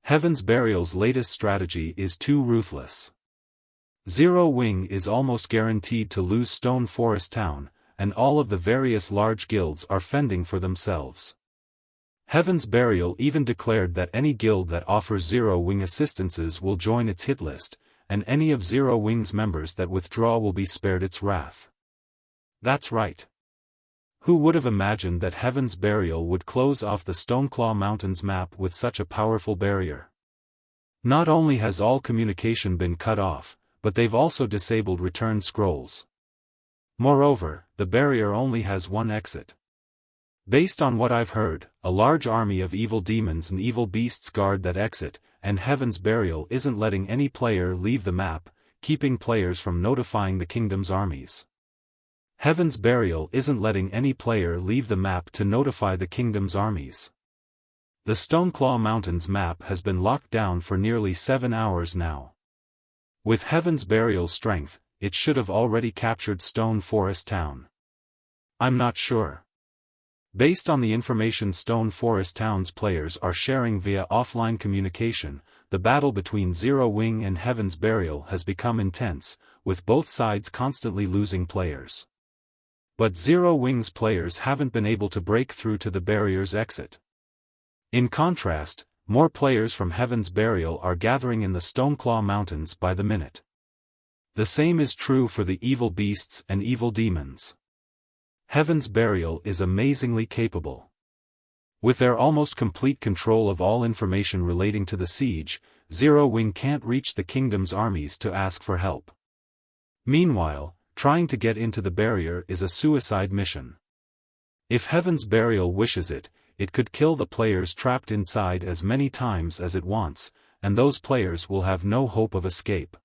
Heaven's Burial's latest strategy is too ruthless. Zero Wing is almost guaranteed to lose Stone Forest Town, and all of the various large guilds are fending for themselves. Heaven's Burial even declared that any guild that offers Zero Wing assistances will join its hit list, and any of Zero Wing's members that withdraw will be spared its wrath. That's right. Who would have imagined that Heaven's Burial would close off the Stoneclaw Mountains map with such a powerful barrier? Not only has all communication been cut off, but they've also disabled return scrolls. Moreover, the barrier only has one exit. Based on what I've heard, a large army of evil demons and evil beasts guard that exit, and Heaven's Burial isn't letting any player leave the map, keeping players from notifying the kingdom's armies. Heaven's Burial isn't letting any player leave the map to notify the kingdom's armies. The Stoneclaw Mountains map has been locked down for nearly 7 hours now. With Heaven's Burial's strength, it should have already captured Stone Forest Town. I'm not sure. Based on the information Stone Forest Town's players are sharing via offline communication, the battle between Zero Wing and Heaven's Burial has become intense, with both sides constantly losing players. But Zero Wing's players haven't been able to break through to the barrier's exit. In contrast, more players from Heaven's Burial are gathering in the Stoneclaw Mountains by the minute. The same is true for the evil beasts and evil demons. Heaven's Burial is amazingly capable. With their almost complete control of all information relating to the siege, Zero Wing can't reach the kingdom's armies to ask for help. Meanwhile, trying to get into the barrier is a suicide mission. If Heaven's Burial wishes it, it could kill the players trapped inside as many times as it wants, and those players will have no hope of escape.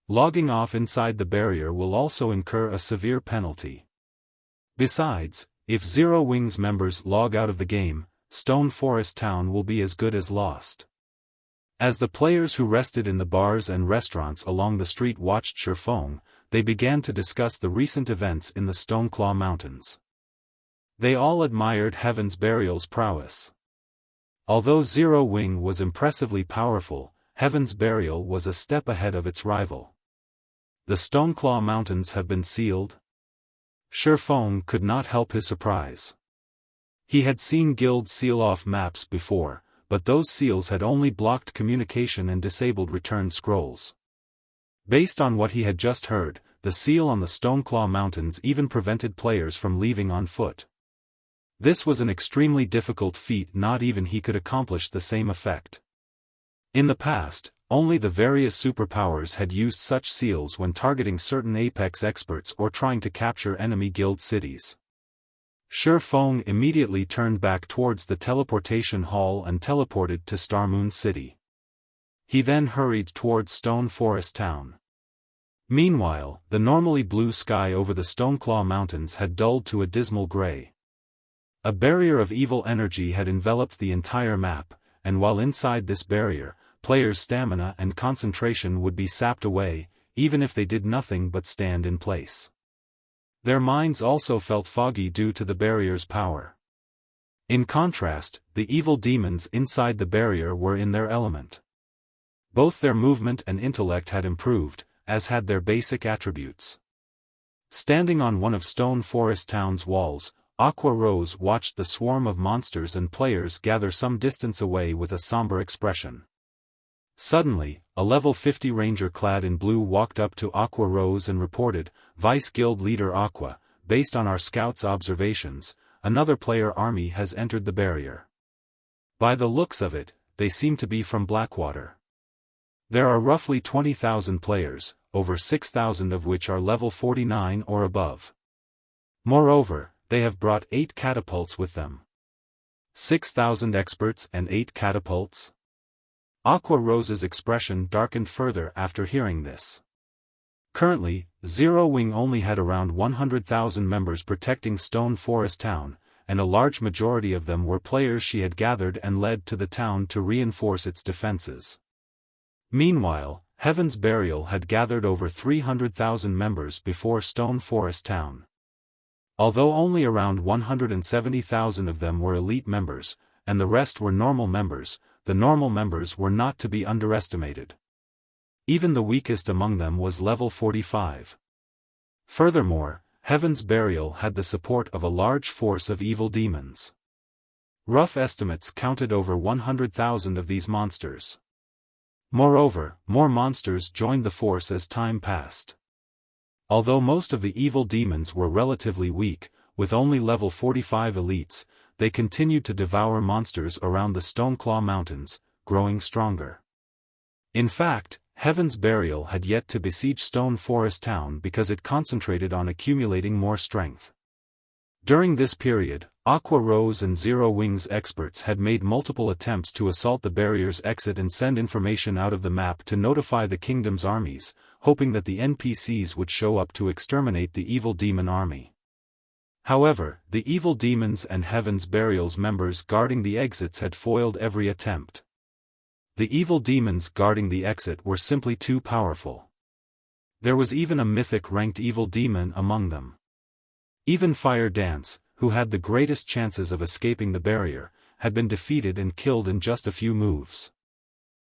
Logging off inside the barrier will also incur a severe penalty. Besides, if Zero Wing's members log out of the game, Stone Forest Town will be as good as lost. As the players who rested in the bars and restaurants along the street watched Xiaofan, they began to discuss the recent events in the Stoneclaw Mountains. They all admired Heaven's Burial's prowess. Although Zero Wing was impressively powerful, Heaven's Burial was a step ahead of its rival. The Stoneclaw Mountains have been sealed? Xiaofan could not help his surprise. He had seen guilds seal off maps before, but those seals had only blocked communication and disabled return scrolls. Based on what he had just heard, the seal on the Stoneclaw Mountains even prevented players from leaving on foot. This was an extremely difficult feat, not even he could accomplish the same effect. In the past, only the various superpowers had used such seals when targeting certain apex experts or trying to capture enemy guild cities. Xiaofan immediately turned back towards the teleportation hall and teleported to Star Moon City. He then hurried towards Stone Forest Town. Meanwhile, the normally blue sky over the Stoneclaw Mountains had dulled to a dismal gray. A barrier of evil energy had enveloped the entire map, and while inside this barrier, players' stamina and concentration would be sapped away, even if they did nothing but stand in place. Their minds also felt foggy due to the barrier's power. In contrast, the evil demons inside the barrier were in their element. Both their movement and intellect had improved, as had their basic attributes. Standing on one of Stone Forest Town's walls, Aqua Rose watched the swarm of monsters and players gather some distance away with a somber expression. Suddenly, a level 50 ranger clad in blue walked up to Aqua Rose and reported, "Vice Guild Leader Aqua, based on our scouts' observations, another player army has entered the barrier. By the looks of it, they seem to be from Blackwater. There are roughly 20,000 players, over 6,000 of which are level 49 or above. Moreover, they have brought 8 catapults with them. 6,000 experts and 8 catapults?" Aqua Rose's expression darkened further after hearing this. Currently, Zero Wing only had around 100,000 members protecting Stone Forest Town, and a large majority of them were players she had gathered and led to the town to reinforce its defenses. Meanwhile, Heaven's Burial had gathered over 300,000 members before Stone Forest Town. Although only around 170,000 of them were elite members, and the rest were normal members, the normal members were not to be underestimated. Even the weakest among them was level 45. Furthermore, Heaven's Burial had the support of a large force of evil demons. Rough estimates counted over 100,000 of these monsters. Moreover, more monsters joined the force as time passed. Although most of the evil demons were relatively weak, with only level 45 elites, they continued to devour monsters around the Stoneclaw Mountains, growing stronger. In fact, Heaven's Burial had yet to besiege Stone Forest Town because it concentrated on accumulating more strength. During this period, Aqua Rose and Zero Wing's experts had made multiple attempts to assault the barrier's exit and send information out of the map to notify the kingdom's armies, hoping that the NPCs would show up to exterminate the evil demon army. However, the evil demons and Heaven's Burial's members guarding the exits had foiled every attempt. The evil demons guarding the exit were simply too powerful. There was even a mythic-ranked evil demon among them. Even Fire Dance, who had the greatest chances of escaping the barrier, had been defeated and killed in just a few moves.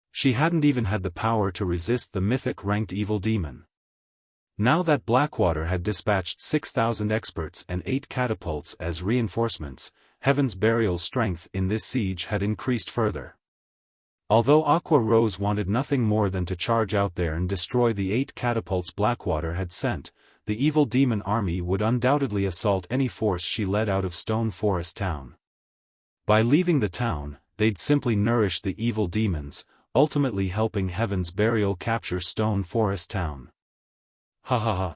She hadn't even had the power to resist the mythic-ranked evil demon. Now that Blackwater had dispatched 6,000 experts and 8 catapults as reinforcements, Heaven's Burial's strength in this siege had increased further. Although Aqua Rose wanted nothing more than to charge out there and destroy the 8 catapults Blackwater had sent, the evil demon army would undoubtedly assault any force she led out of Stone Forest Town. By leaving the town, they'd simply nourish the evil demons, ultimately helping Heaven's Burial capture Stone Forest Town. Ha ha ha.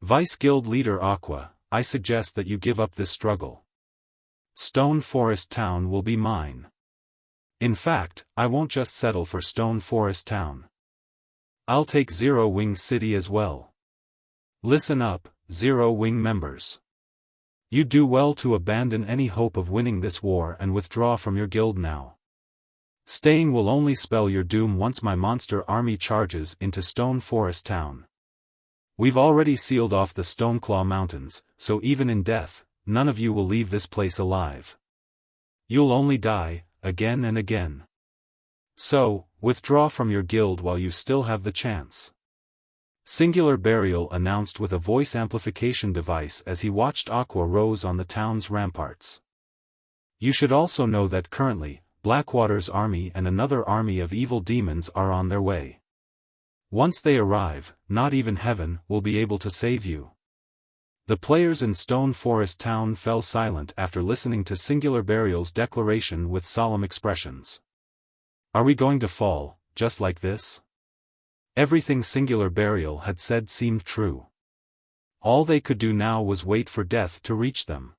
Vice Guild Leader Aqua, I suggest that you give up this struggle. Stone Forest Town will be mine. In fact, I won't just settle for Stone Forest Town. I'll take Zero Wing City as well. Listen up, Zero Wing members. You do well to abandon any hope of winning this war and withdraw from your guild now. Staying will only spell your doom once my monster army charges into Stone Forest Town. We've already sealed off the Stoneclaw Mountains, so even in death, none of you will leave this place alive. You'll only die, again and again. So, withdraw from your guild while you still have the chance. Singular Burial announced with a voice amplification device as he watched Aqua Rose on the town's ramparts. You should also know that currently, Blackwater's army and another army of evil demons are on their way. Once they arrive, not even Heaven will be able to save you. The players in Stone Forest Town fell silent after listening to Singular Burial's declaration with solemn expressions. Are we going to fall, just like this? Everything Singular Burial had said seemed true. All they could do now was wait for death to reach them.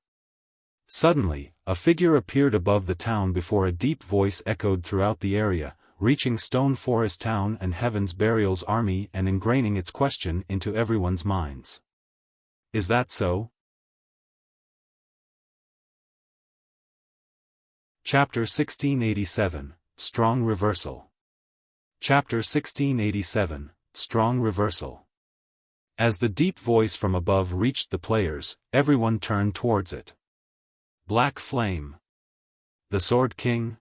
Suddenly, a figure appeared above the town before a deep voice echoed throughout the area, reaching Stone Forest Town and Heaven's Burial's army and ingraining its question into everyone's minds. Is that so? Chapter 1687, Strong Reversal. Chapter 1687, Strong Reversal. As the deep voice from above reached the players, everyone turned towards it. Black Flame. The Sword King?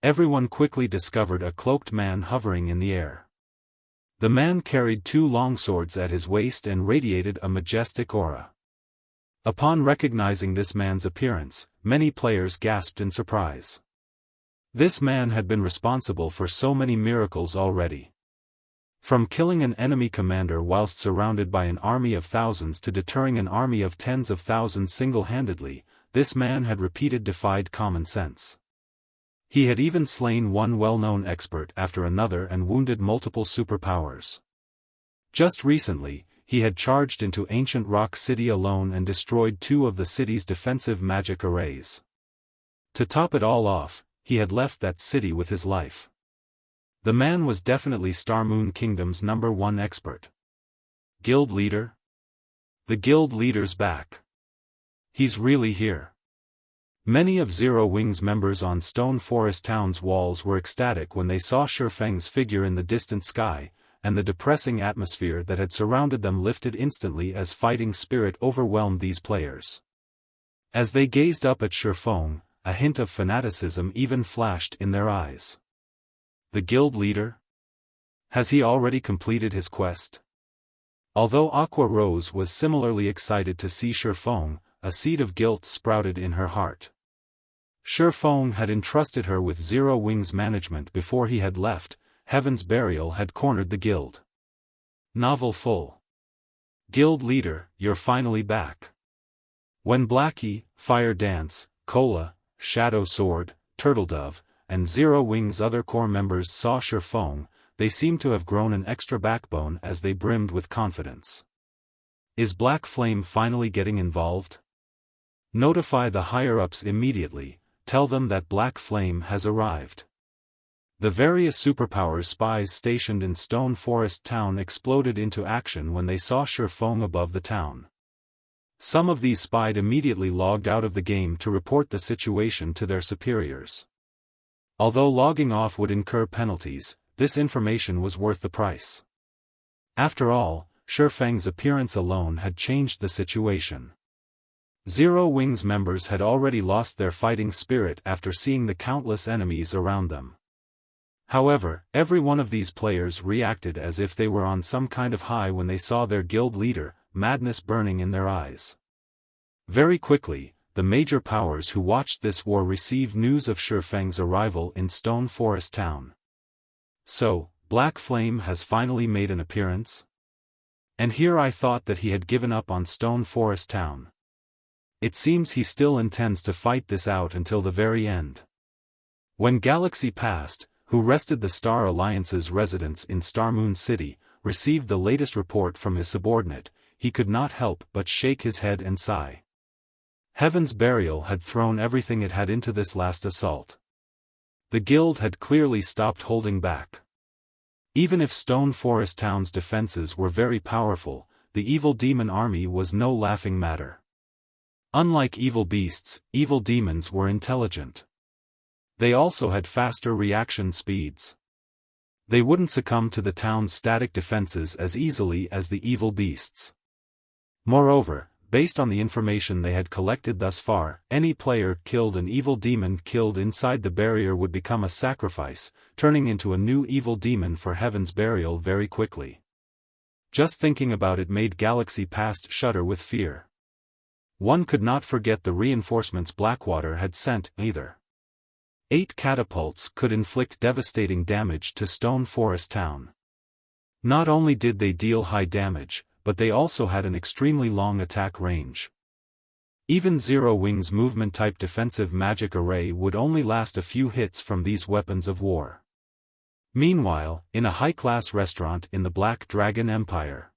Everyone quickly discovered a cloaked man hovering in the air. The man carried 2 long swords at his waist and radiated a majestic aura. Upon recognizing this man's appearance, many players gasped in surprise. This man had been responsible for so many miracles already. From killing an enemy commander whilst surrounded by an army of thousands to deterring an army of tens of thousands single-handedly, this man had defied common sense. He had even slain one well-known expert after another and wounded multiple superpowers. Just recently, he had charged into Ancient Rock City alone and destroyed 2 of the city's defensive magic arrays. To top it all off, he had left that city with his life. The man was definitely Star Moon Kingdom's #1 expert. Guild leader? The guild leader's back. He's really here. Many of Zero Wing's members on Stone Forest Town's walls were ecstatic when they saw Shifeng's figure in the distant sky, and the depressing atmosphere that had surrounded them lifted instantly as fighting spirit overwhelmed these players. As they gazed up at Shifeng, a hint of fanaticism even flashed in their eyes. The guild leader? Has he already completed his quest? Although Aqua Rose was similarly excited to see Shifeng, a seed of guilt sprouted in her heart. Shifeng had entrusted her with Zero Wing's management before he had left. Heaven's Burial had cornered the guild. Novel full. Guild leader, you're finally back. When Blackie, Fire Dance, Cola, Shadow Sword, Turtledove, and Zero Wing's other core members saw Shifeng, they seemed to have grown an extra backbone as they brimmed with confidence. Is Black Flame finally getting involved? Notify the higher-ups immediately, tell them that Black Flame has arrived. The various superpowers spies stationed in Stone Forest Town exploded into action when they saw Shifeng above the town. Some of these spies immediately logged out of the game to report the situation to their superiors. Although logging off would incur penalties, this information was worth the price. After all, Shifeng's appearance alone had changed the situation. Zero Wing's members had already lost their fighting spirit after seeing the countless enemies around them. However, every one of these players reacted as if they were on some kind of high when they saw their guild leader, madness burning in their eyes. Very quickly, the major powers who watched this war received news of Shifeng's arrival in Stone Forest Town. So, Black Flame has finally made an appearance? And here I thought that he had given up on Stone Forest Town. It seems he still intends to fight this out until the very end. When Galaxy Past, who rested the Star Alliance's residence in Star Moon City, received the latest report from his subordinate, he could not help but shake his head and sigh. Heaven's Burial had thrown everything it had into this last assault. The guild had clearly stopped holding back. Even if Stone Forest Town's defenses were very powerful, the evil demon army was no laughing matter. Unlike evil beasts, evil demons were intelligent. They also had faster reaction speeds. They wouldn't succumb to the town's static defenses as easily as the evil beasts. Moreover, based on the information they had collected thus far, any player killed an evil demon killed inside the barrier would become a sacrifice, turning into a new evil demon for Heaven's Burial very quickly. Just thinking about it made Galaxy Past shudder with fear. One could not forget the reinforcements Blackwater had sent, either. 8 catapults could inflict devastating damage to Stone Forest Town. Not only did they deal high damage, but they also had an extremely long attack range. Even Zero Wing's movement-type defensive magic array would only last a few hits from these weapons of war. Meanwhile, in a high-class restaurant in the Black Dragon Empire.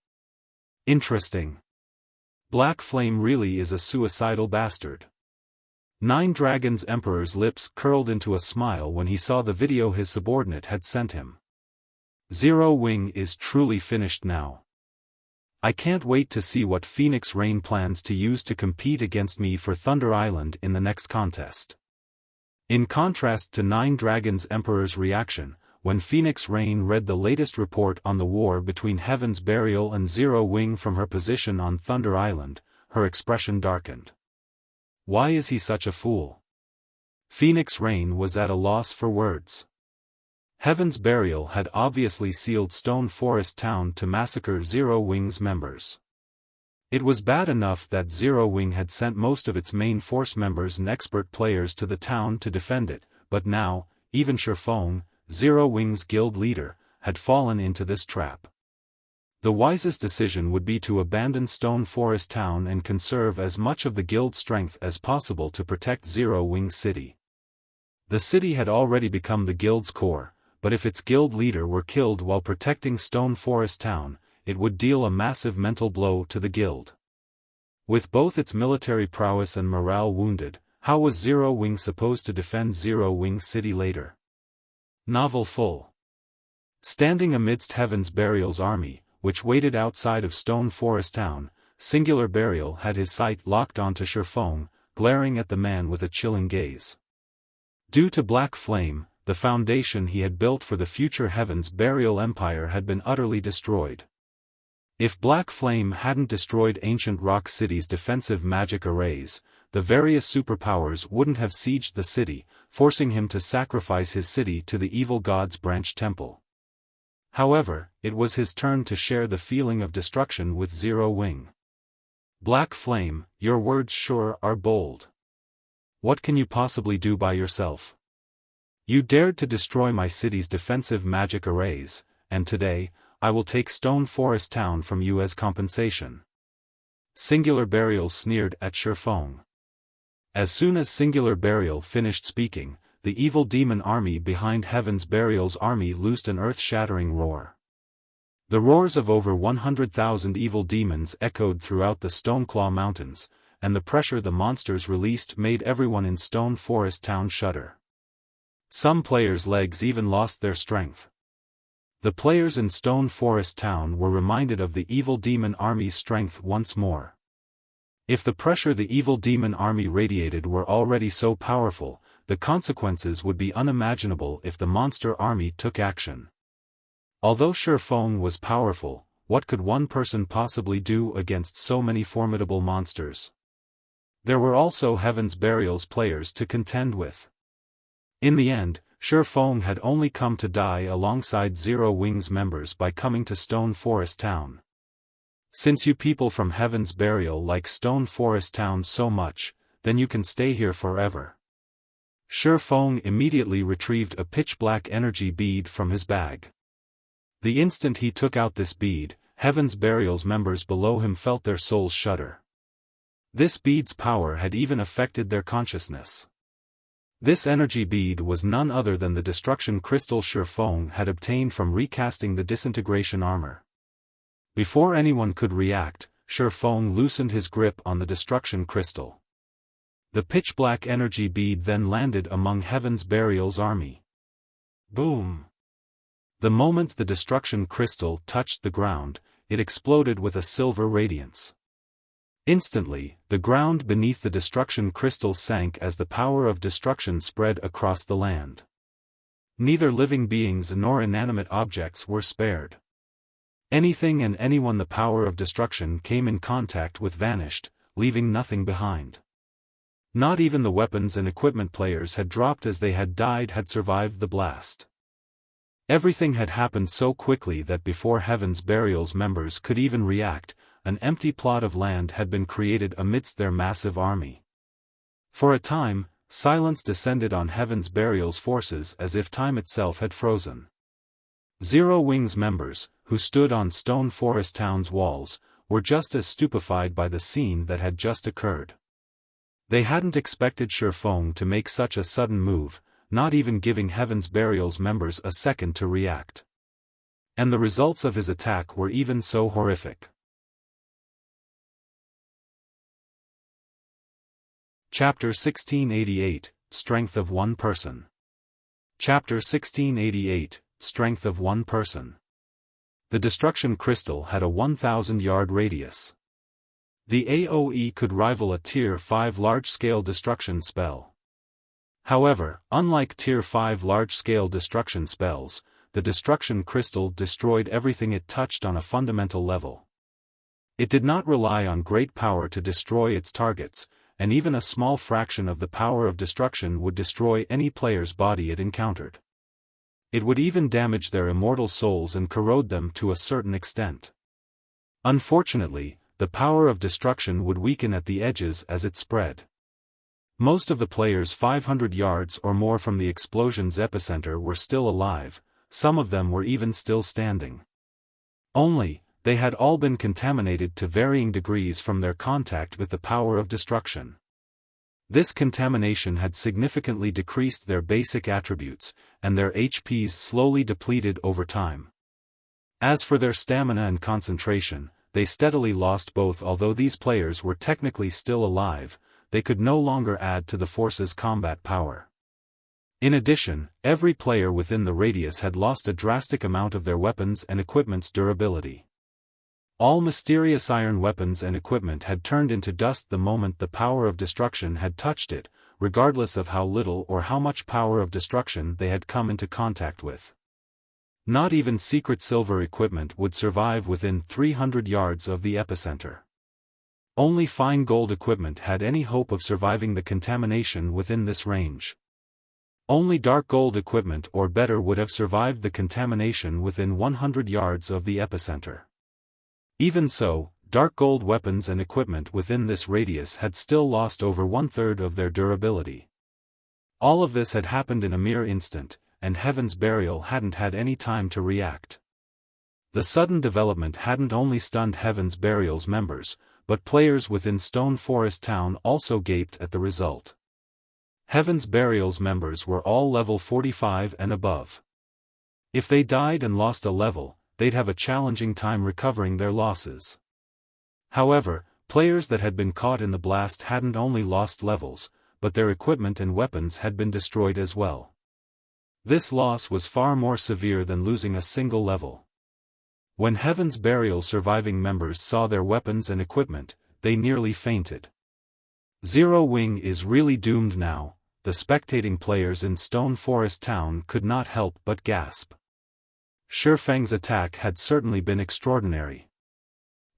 Interesting. Black Flame really is a suicidal bastard. Nine Dragons Emperor's lips curled into a smile when he saw the video his subordinate had sent him. Zero Wing is truly finished now. I can't wait to see what Phoenix Rain plans to use to compete against me for Thunder Island in the next contest. In contrast to Nine Dragons Emperor's reaction, when Phoenix Rain read the latest report on the war between Heaven's Burial and Zero Wing from her position on Thunder Island, her expression darkened. Why is he such a fool? Phoenix Rain was at a loss for words. Heaven's Burial had obviously sealed Stone Forest Town to massacre Zero Wing's members. It was bad enough that Zero Wing had sent most of its main force members and expert players to the town to defend it, but now, even Xiaofan, Zero Wing's guild leader, had fallen into this trap. The wisest decision would be to abandon Stone Forest Town and conserve as much of the guild strength as possible to protect Zero Wing City. The city had already become the guild's core, but if its guild leader were killed while protecting Stone Forest Town, it would deal a massive mental blow to the guild. With both its military prowess and morale wounded, how was Zero Wing supposed to defend Zero Wing City later? Novel full. Standing amidst Heaven's Burial's army, which waited outside of Stone Forest Town, Singular Burial had his sight locked onto Xiaofan, glaring at the man with a chilling gaze. Due to Black Flame, the foundation he had built for the future Heaven's Burial Empire had been utterly destroyed. If Black Flame hadn't destroyed Ancient Rock City's defensive magic arrays, the various superpowers wouldn't have sieged the city, forcing him to sacrifice his city to the evil god's branch temple. However, it was his turn to share the feeling of destruction with Zero Wing. Black Flame, your words sure are bold. What can you possibly do by yourself? You dared to destroy my city's defensive magic arrays, and today, I will take Stone Forest Town from you as compensation. Singular Burial sneered at Xiaofan. As soon as Singular Burial finished speaking, the evil demon army behind Heaven's Burial's army loosed an earth-shattering roar. The roars of over 100,000 evil demons echoed throughout the Stoneclaw Mountains, and the pressure the monsters released made everyone in Stone Forest Town shudder. Some players' legs even lost their strength. The players in Stone Forest Town were reminded of the evil demon army's strength once more. If the pressure the evil demon army radiated were already so powerful, the consequences would be unimaginable if the monster army took action. Although Xiaofan was powerful, what could one person possibly do against so many formidable monsters? There were also Heaven's Burial's players to contend with. In the end, Xiaofan had only come to die alongside Zero Wing's members by coming to Stone Forest Town. Since you people from Heaven's Burial like Stone Forest Town so much, then you can stay here forever. Xiaofan immediately retrieved a pitch-black energy bead from his bag. The instant he took out this bead, Heaven's Burial's members below him felt their souls shudder. This bead's power had even affected their consciousness. This energy bead was none other than the destruction crystal Xiaofan had obtained from recasting the disintegration armor. Before anyone could react, Xiaofan loosened his grip on the destruction crystal. The pitch-black energy bead then landed among Heaven's Burial's army. Boom! The moment the destruction crystal touched the ground, it exploded with a silver radiance. Instantly, the ground beneath the destruction crystal sank as the power of destruction spread across the land. Neither living beings nor inanimate objects were spared. Anything and anyone the power of destruction came in contact with vanished, leaving nothing behind. Not even the weapons and equipment players had dropped as they had died had survived the blast. Everything had happened so quickly that before Heaven's Burial's members could even react, an empty plot of land had been created amidst their massive army. For a time, silence descended on Heaven's Burial's forces as if time itself had frozen. Zero Wing's members, who stood on Stone Forest Town's walls, were just as stupefied by the scene that had just occurred. They hadn't expected Xiaofan to make such a sudden move, not even giving Heaven's Burial's members a second to react. And the results of his attack were even so horrific. Chapter 1688, Strength of One Person. Chapter 1688, Strength of One Person. The destruction crystal had a 1,000-yard radius. The AoE could rival a Tier 5 large-scale destruction spell. However, unlike Tier 5 large-scale destruction spells, the destruction crystal destroyed everything it touched on a fundamental level. It did not rely on great power to destroy its targets, and even a small fraction of the power of destruction would destroy any player's body it encountered. It would even damage their immortal souls and corrode them to a certain extent. Unfortunately, the power of destruction would weaken at the edges as it spread. Most of the players 500 yards or more from the explosion's epicenter were still alive, some of them were even still standing. Only, they had all been contaminated to varying degrees from their contact with the power of destruction. This contamination had significantly decreased their basic attributes, and their HPs slowly depleted over time. As for their stamina and concentration, they steadily lost both. Although these players were technically still alive, they could no longer add to the force's combat power. In addition, every player within the radius had lost a drastic amount of their weapons and equipment's durability. All mysterious iron weapons and equipment had turned into dust the moment the power of destruction had touched it, regardless of how little or how much power of destruction they had come into contact with. Not even secret silver equipment would survive within 300 yards of the epicenter. Only fine gold equipment had any hope of surviving the contamination within this range. Only dark gold equipment or better would have survived the contamination within 100 yards of the epicenter. Even so, dark gold weapons and equipment within this radius had still lost over 1/3 of their durability. All of this had happened in a mere instant, and Heaven's Burial hadn't had any time to react. The sudden development hadn't only stunned Heaven's Burial's members, but players within Stone Forest Town also gaped at the result. Heaven's Burial's members were all level 45 and above. If they died and lost a level, they'd have a challenging time recovering their losses. However, players that had been caught in the blast hadn't only lost levels, but their equipment and weapons had been destroyed as well. This loss was far more severe than losing a single level. When Heaven's Burial surviving members saw their weapons and equipment, they nearly fainted. Zero Wing is really doomed now, the spectating players in Stone Forest Town could not help but gasp. Shifang's attack had certainly been extraordinary.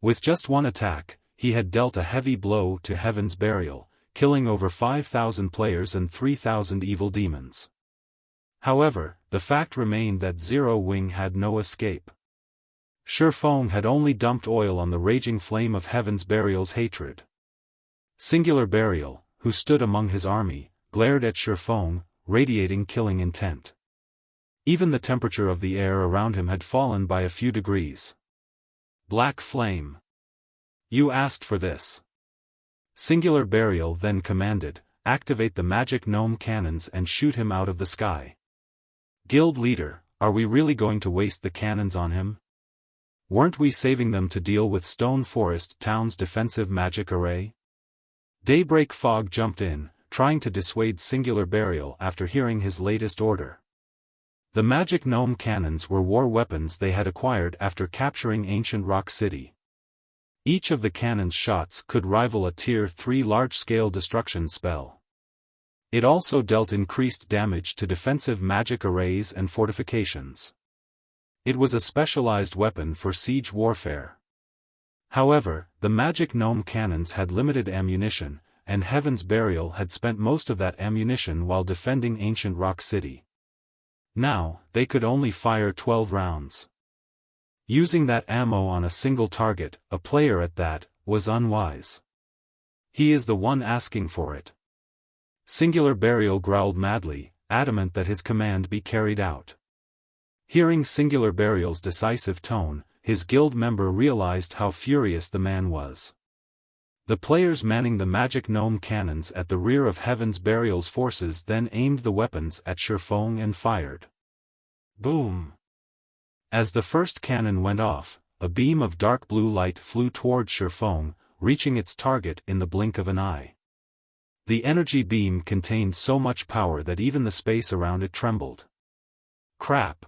With just one attack, he had dealt a heavy blow to Heaven's Burial, killing over 5,000 players and 3,000 evil demons. However, the fact remained that Zero Wing had no escape. Shifang had only dumped oil on the raging flame of Heaven's Burial's hatred. Singular Burial, who stood among his army, glared at Shifang, radiating killing intent. Even the temperature of the air around him had fallen by a few degrees. Black Flame. You asked for this. Singular Burial then commanded, activate the magic gnome cannons and shoot him out of the sky. Guild leader, are we really going to waste the cannons on him? Weren't we saving them to deal with Stone Forest Town's defensive magic array? Daybreak Fog jumped in, trying to dissuade Singular Burial after hearing his latest order. The magic gnome cannons were war weapons they had acquired after capturing Ancient Rock City. Each of the cannon's shots could rival a Tier 3 large-scale destruction spell. It also dealt increased damage to defensive magic arrays and fortifications. It was a specialized weapon for siege warfare. However, the magic gnome cannons had limited ammunition, and Heaven's Burial had spent most of that ammunition while defending Ancient Rock City. Now, they could only fire 12 rounds. Using that ammo on a single target, a player at that, was unwise. He is the one asking for it. Singular Burial growled madly, adamant that his command be carried out. Hearing Singular Burial's decisive tone, his guild member realized how furious the man was. The players manning the magic gnome cannons at the rear of Heaven's Burial's forces then aimed the weapons at Shifang and fired. Boom! As the first cannon went off, a beam of dark blue light flew toward Shifang, reaching its target in the blink of an eye. The energy beam contained so much power that even the space around it trembled. Crap.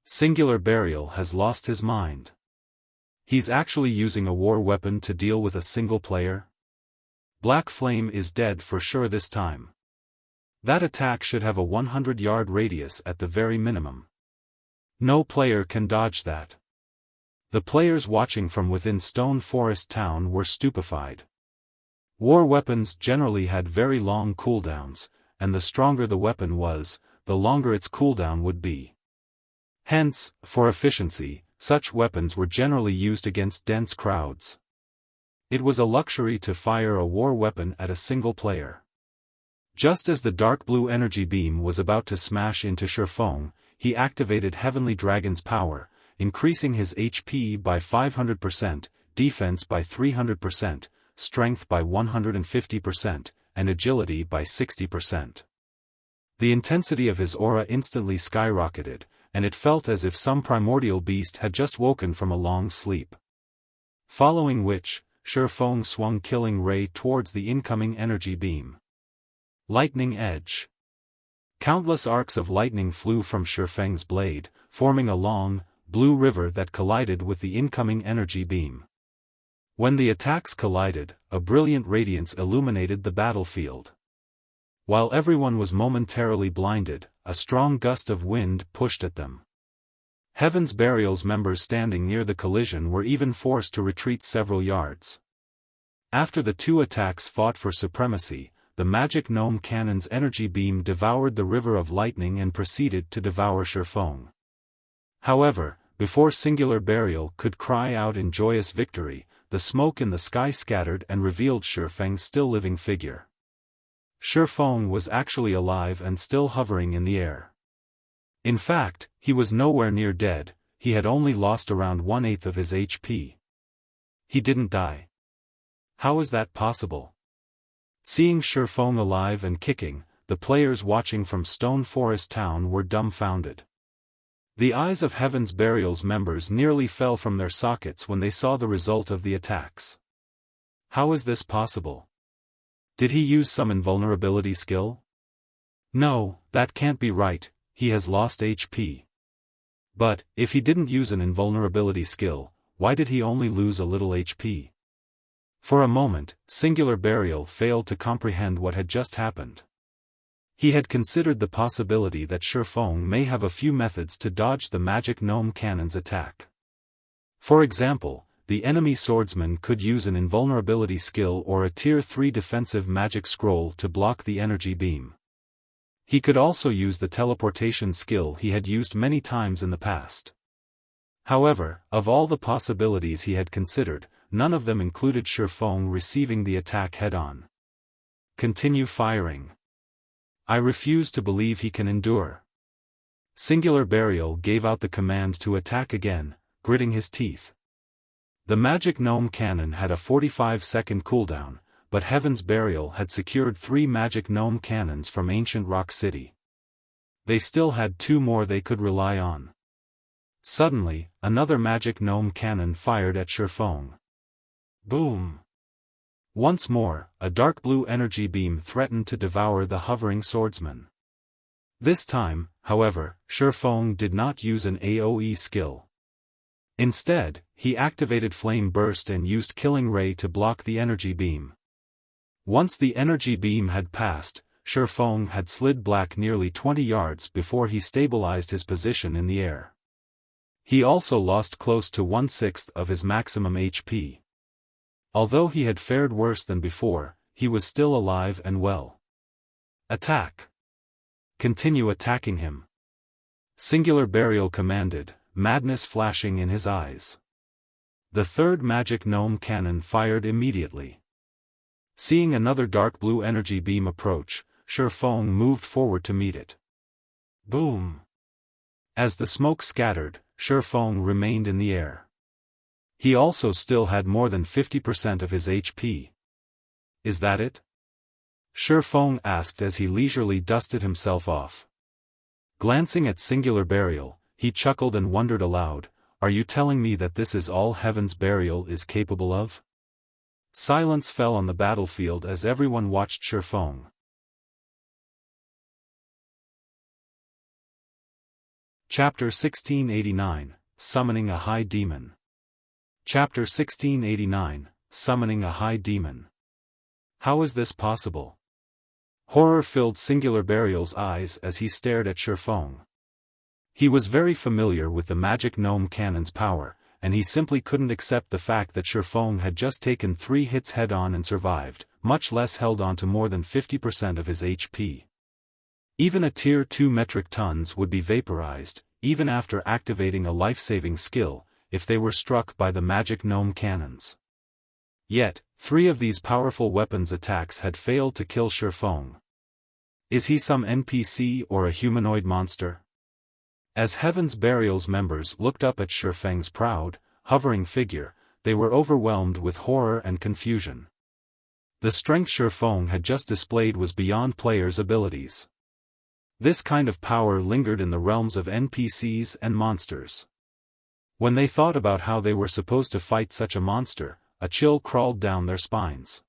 Singular Burial has lost his mind. He's actually using a war weapon to deal with a single player? Black Flame is dead for sure this time. That attack should have a 100-yard radius at the very minimum. No player can dodge that. The players watching from within Stone Forest Town were stupefied. War weapons generally had very long cooldowns, and the stronger the weapon was, the longer its cooldown would be. Hence, for efficiency, such weapons were generally used against dense crowds. It was a luxury to fire a war weapon at a single player. Just as the dark blue energy beam was about to smash into Xiaofan, he activated Heavenly Dragon's power, increasing his HP by 500%, defense by 300%, strength by 150%, and agility by 60%. The intensity of his aura instantly skyrocketed, and it felt as if some primordial beast had just woken from a long sleep. Following which, Xiaofan swung Killing Ray towards the incoming energy beam. Lightning Edge. Countless arcs of lightning flew from Xiaofan's blade, forming a long, blue river that collided with the incoming energy beam. When the attacks collided, a brilliant radiance illuminated the battlefield. While everyone was momentarily blinded, a strong gust of wind pushed at them. Heaven's Burial's members standing near the collision were even forced to retreat several yards. After the two attacks fought for supremacy, the magic gnome cannon's energy beam devoured the river of lightning and proceeded to devour Xiaofan. However, before Singular Burial could cry out in joyous victory, the smoke in the sky scattered and revealed Xiaofan's still living figure. Xiaofan was actually alive and still hovering in the air. In fact, he was nowhere near dead, he had only lost around 1/8 of his HP. He didn't die. How is that possible? Seeing Xiaofan alive and kicking, the players watching from Stone Forest Town were dumbfounded. The eyes of Heaven's Burial's members nearly fell from their sockets when they saw the result of the attacks. How is this possible? Did he use some invulnerability skill? No, that can't be right, he has lost HP. But, if he didn't use an invulnerability skill, why did he only lose a little HP? For a moment, Singular Burial failed to comprehend what had just happened. He had considered the possibility that Xiaofan may have a few methods to dodge the magic gnome cannon's attack. For example, the enemy swordsman could use an invulnerability skill or a Tier 3 defensive magic scroll to block the energy beam. He could also use the teleportation skill he had used many times in the past. However, of all the possibilities he had considered, none of them included Xiaofan receiving the attack head-on. Continue firing. I refuse to believe he can endure. Singular Burial gave out the command to attack again, gritting his teeth. The magic gnome cannon had a 45-second cooldown, but Heaven's Burial had secured 3 magic gnome cannons from Ancient Rock City. They still had 2 more they could rely on. Suddenly, another magic gnome cannon fired at Xiaofan. Boom! Once more, a dark blue energy beam threatened to devour the hovering swordsman. This time, however, Xiaofan did not use an AoE skill. Instead, he activated Flame Burst and used Killing Ray to block the energy beam. Once the energy beam had passed, Xiaofan had slid back nearly 20 yards before he stabilized his position in the air. He also lost close to 1/6 of his maximum HP. Although he had fared worse than before, he was still alive and well. Attack! Continue attacking him. Singular Burial commanded, madness flashing in his eyes. The third magic gnome cannon fired immediately. Seeing another dark blue energy beam approach, Xiaofan moved forward to meet it. Boom! As the smoke scattered, Xiaofan remained in the air. He also still had more than 50% of his HP. Is that it? Xiaofan asked as he leisurely dusted himself off. Glancing at Singular Burial, he chuckled and wondered aloud, "Are you telling me that this is all Heaven's Burial is capable of?" Silence fell on the battlefield as everyone watched Xiaofan. Chapter 1689, Summoning a High Demon. Chapter 1689, Summoning a High Demon. How is this possible? Horror filled Singular Burial's eyes as he stared at Xiaofan. He was very familiar with the magic gnome cannon's power, and he simply couldn't accept the fact that Xiaofan had just taken 3 hits head-on and survived, much less held on to more than 50% of his HP. Even a Tier 2 metric tons would be vaporized, even after activating a life-saving skill, if they were struck by the magic gnome cannons. Yet, 3 of these powerful weapons' attacks had failed to kill Xiaofan. Is he some NPC or a humanoid monster? As Heaven's Burial's members looked up at Xiaofan's proud, hovering figure, they were overwhelmed with horror and confusion. The strength Xiaofan had just displayed was beyond players' abilities. This kind of power lingered in the realms of NPCs and monsters. When they thought about how they were supposed to fight such a monster, a chill crawled down their spines.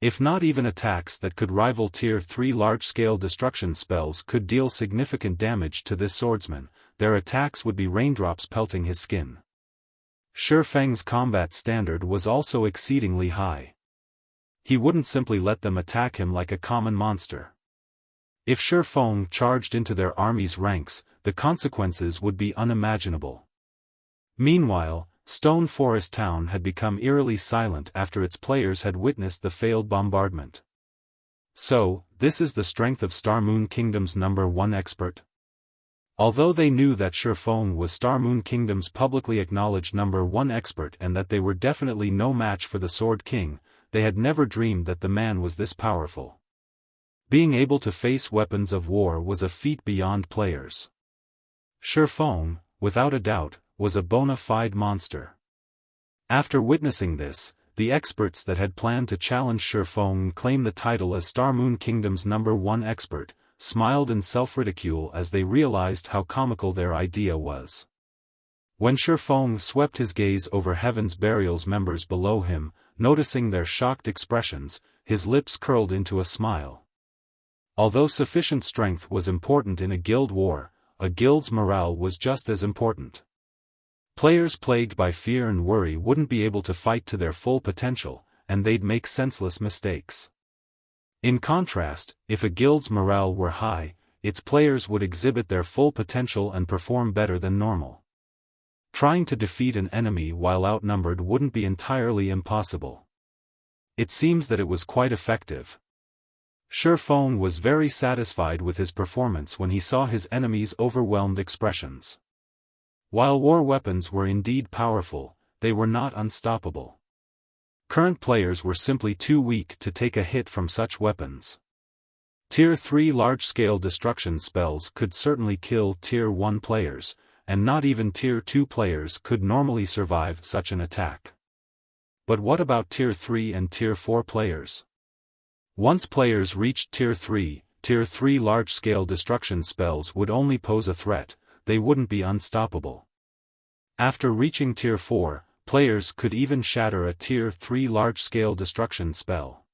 If not even attacks that could rival Tier 3 large-scale destruction spells could deal significant damage to this swordsman, their attacks would be raindrops pelting his skin. Xiaofang's combat standard was also exceedingly high. He wouldn't simply let them attack him like a common monster. If Xiaofan charged into their army's ranks, the consequences would be unimaginable. Meanwhile, Stone Forest Town had become eerily silent after its players had witnessed the failed bombardment. So, this is the strength of Star Moon Kingdom's #1 expert? Although they knew that Xiaofan was Star Moon Kingdom's publicly acknowledged #1 expert and that they were definitely no match for the Sword King, they had never dreamed that the man was this powerful. Being able to face weapons of war was a feat beyond players. Xiaofan, without a doubt, was a bona fide monster. After witnessing this, the experts that had planned to challenge Xiaofan and claim the title as Star Moon Kingdom's #1 expert, smiled in self-ridicule as they realized how comical their idea was. When Xiaofan swept his gaze over Heaven's Burial's members below him, noticing their shocked expressions, his lips curled into a smile. Although sufficient strength was important in a guild war, a guild's morale was just as important. Players plagued by fear and worry wouldn't be able to fight to their full potential, and they'd make senseless mistakes. In contrast, if a guild's morale were high, its players would exhibit their full potential and perform better than normal. Trying to defeat an enemy while outnumbered wouldn't be entirely impossible. It seems that it was quite effective. Xiaofan was very satisfied with his performance when he saw his enemies' overwhelmed expressions. While war weapons were indeed powerful, they were not unstoppable. Current players were simply too weak to take a hit from such weapons. Tier 3 large-scale destruction spells could certainly kill Tier 1 players, and not even Tier 2 players could normally survive such an attack. But what about Tier 3 and Tier 4 players? Once players reached Tier 3 large-scale destruction spells would only pose a threat, they wouldn't be unstoppable. After reaching Tier 4, players could even shatter a Tier 3 large-scale destruction spell.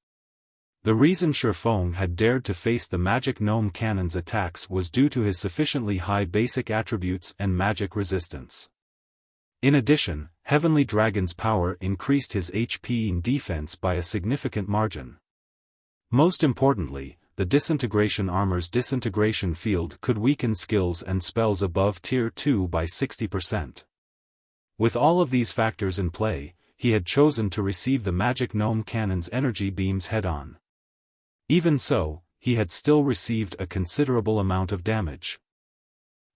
The reason Xiaofan had dared to face the magic gnome cannon's attacks was due to his sufficiently high basic attributes and magic resistance. In addition, Heavenly Dragon's power increased his HP and defense by a significant margin. Most importantly, the disintegration armor's disintegration field could weaken skills and spells above Tier 2 by 60%. With all of these factors in play, he had chosen to receive the magic gnome cannon's energy beams head-on. Even so, he had still received a considerable amount of damage.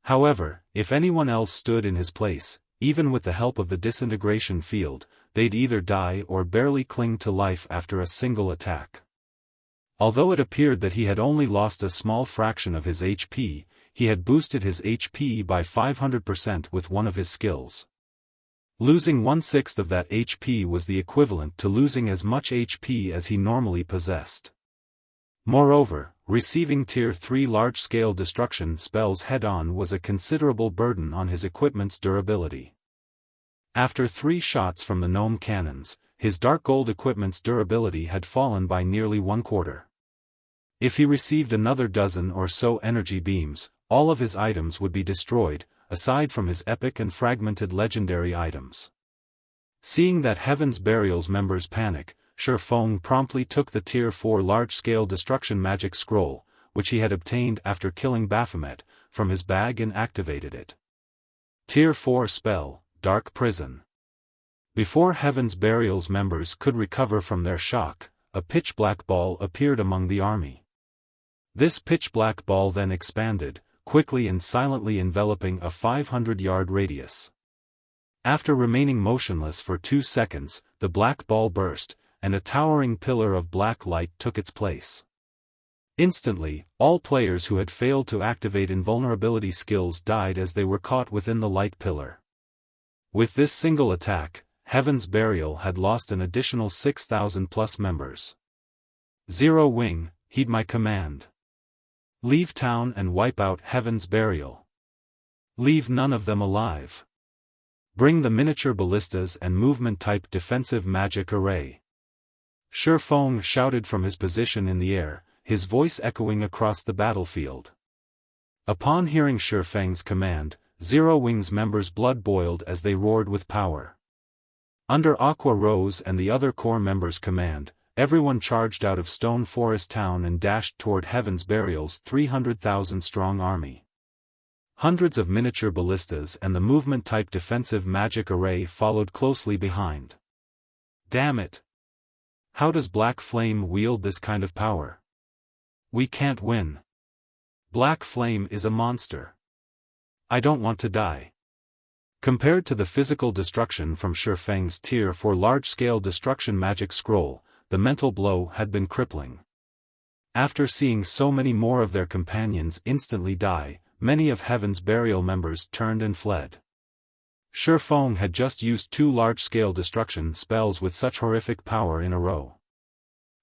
However, if anyone else stood in his place, even with the help of the disintegration field, they'd either die or barely cling to life after a single attack. Although it appeared that he had only lost a small fraction of his HP, he had boosted his HP by 500% with one of his skills. Losing 1/6 of that HP was the equivalent to losing as much HP as he normally possessed. Moreover, receiving Tier 3 large-scale destruction spells head-on was a considerable burden on his equipment's durability. After 3 shots from the gnome cannons, his dark gold equipment's durability had fallen by nearly 1/4. If he received another dozen or so energy beams, all of his items would be destroyed, aside from his epic and fragmented legendary items. Seeing that Heaven's Burial's members panic, Xiaofan promptly took the Tier 4 large-scale destruction magic scroll, which he had obtained after killing Baphomet, from his bag and activated it. Tier 4 spell, Dark Prison. Before Heaven's Burial's members could recover from their shock, a pitch-black ball appeared among the army. This pitch-black ball then expanded, quickly and silently enveloping a 500-yard radius. After remaining motionless for 2 seconds, the black ball burst, and a towering pillar of black light took its place. Instantly, all players who had failed to activate invulnerability skills died as they were caught within the light pillar. With this single attack, Heaven's Burial had lost an additional 6,000+ members. Zero Wing, heed my command. Leave town and wipe out Heaven's Burial. Leave none of them alive. Bring the miniature ballistas and movement-type defensive magic array. Xiaofan shouted from his position in the air, his voice echoing across the battlefield. Upon hearing Xiaofan's command, Zero Wing's members' blood boiled as they roared with power. Under Aqua Rose and the other core members' command, everyone charged out of Stone Forest Town and dashed toward Heaven's Burial's 300,000-strong army. Hundreds of miniature ballistas and the movement-type defensive magic array followed closely behind. Damn it! How does Black Flame wield this kind of power? We can't win. Black Flame is a monster. I don't want to die. Compared to the physical destruction from Xiaofan's Tier 4 large-scale destruction magic scroll, the mental blow had been crippling. After seeing so many more of their companions instantly die, many of Heaven's Burial members turned and fled. Xiaofan had just used 2 large-scale destruction spells with such horrific power in a row.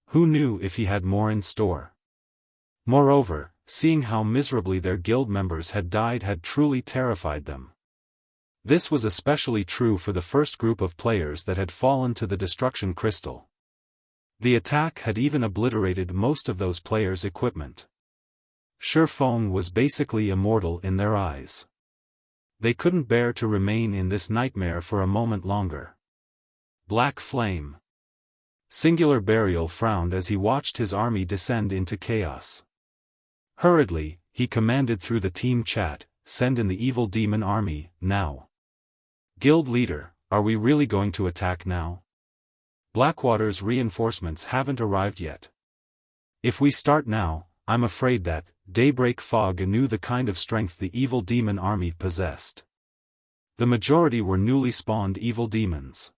Who knew if he had more in store? Moreover, seeing how miserably their guild members had died had truly terrified them. This was especially true for the first group of players that had fallen to the destruction crystal. The attack had even obliterated most of those players' equipment. Xiaofan was basically immortal in their eyes. They couldn't bear to remain in this nightmare for a moment longer. Black Flame. Singular Burial frowned as he watched his army descend into chaos. Hurriedly, he commanded through the team chat, "Send in the evil demon army, now." Guild leader, are we really going to attack now? Blackwater's reinforcements haven't arrived yet. If we start now, I'm afraid that Daybreak Fog knew the kind of strength the evil demon army possessed. The majority were newly spawned evil demons.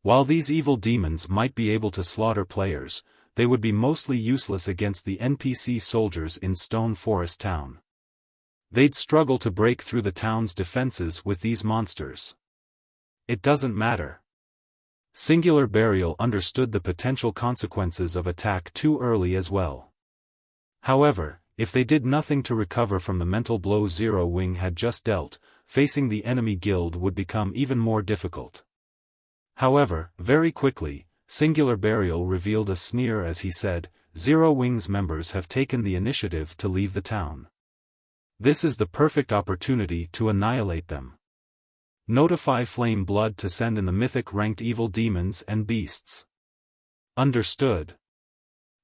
While these evil demons might be able to slaughter players, they would be mostly useless against the NPC soldiers in Stone Forest Town. They'd struggle to break through the town's defenses with these monsters. It doesn't matter. Singular Burial understood the potential consequences of attack too early as well. However, if they did nothing to recover from the mental blow Zero Wing had just dealt, facing the enemy guild would become even more difficult. However, very quickly, Singular Burial revealed a sneer as he said, "Zero Wing's members have taken the initiative to leave the town. This is the perfect opportunity to annihilate them. Notify Flame Blood to send in the mythic-ranked evil demons and beasts." Understood.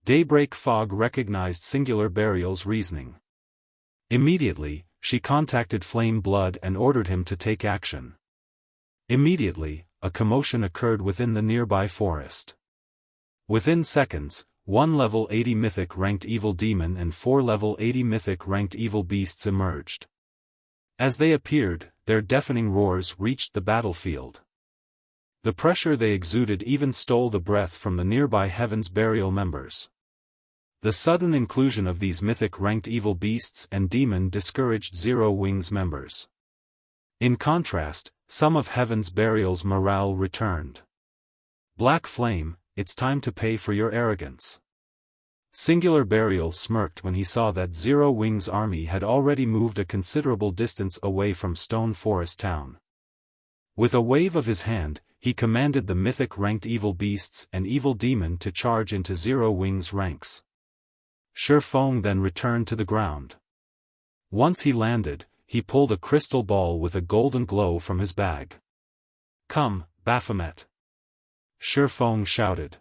Daybreak Fog recognized Singular Burial's reasoning. Immediately, she contacted Flame Blood and ordered him to take action. Immediately, a commotion occurred within the nearby forest. Within seconds, 1 level 80 mythic-ranked evil demon and 4 level 80 mythic-ranked evil beasts emerged. As they appeared, their deafening roars reached the battlefield. The pressure they exuded even stole the breath from the nearby Heaven's Burial members. The sudden inclusion of these mythic-ranked evil beasts and demon discouraged Zero Wing's members. In contrast, some of Heaven's Burial's morale returned. Black Flame, it's time to pay for your arrogance. Singular Burial smirked when he saw that Zero Wing's army had already moved a considerable distance away from Stone Forest Town. With a wave of his hand, he commanded the mythic ranked evil beasts and evil demon to charge into Zero Wing's ranks. Xiaofan then returned to the ground. Once he landed, he pulled a crystal ball with a golden glow from his bag. "Come, Baphomet!" Xiaofan shouted.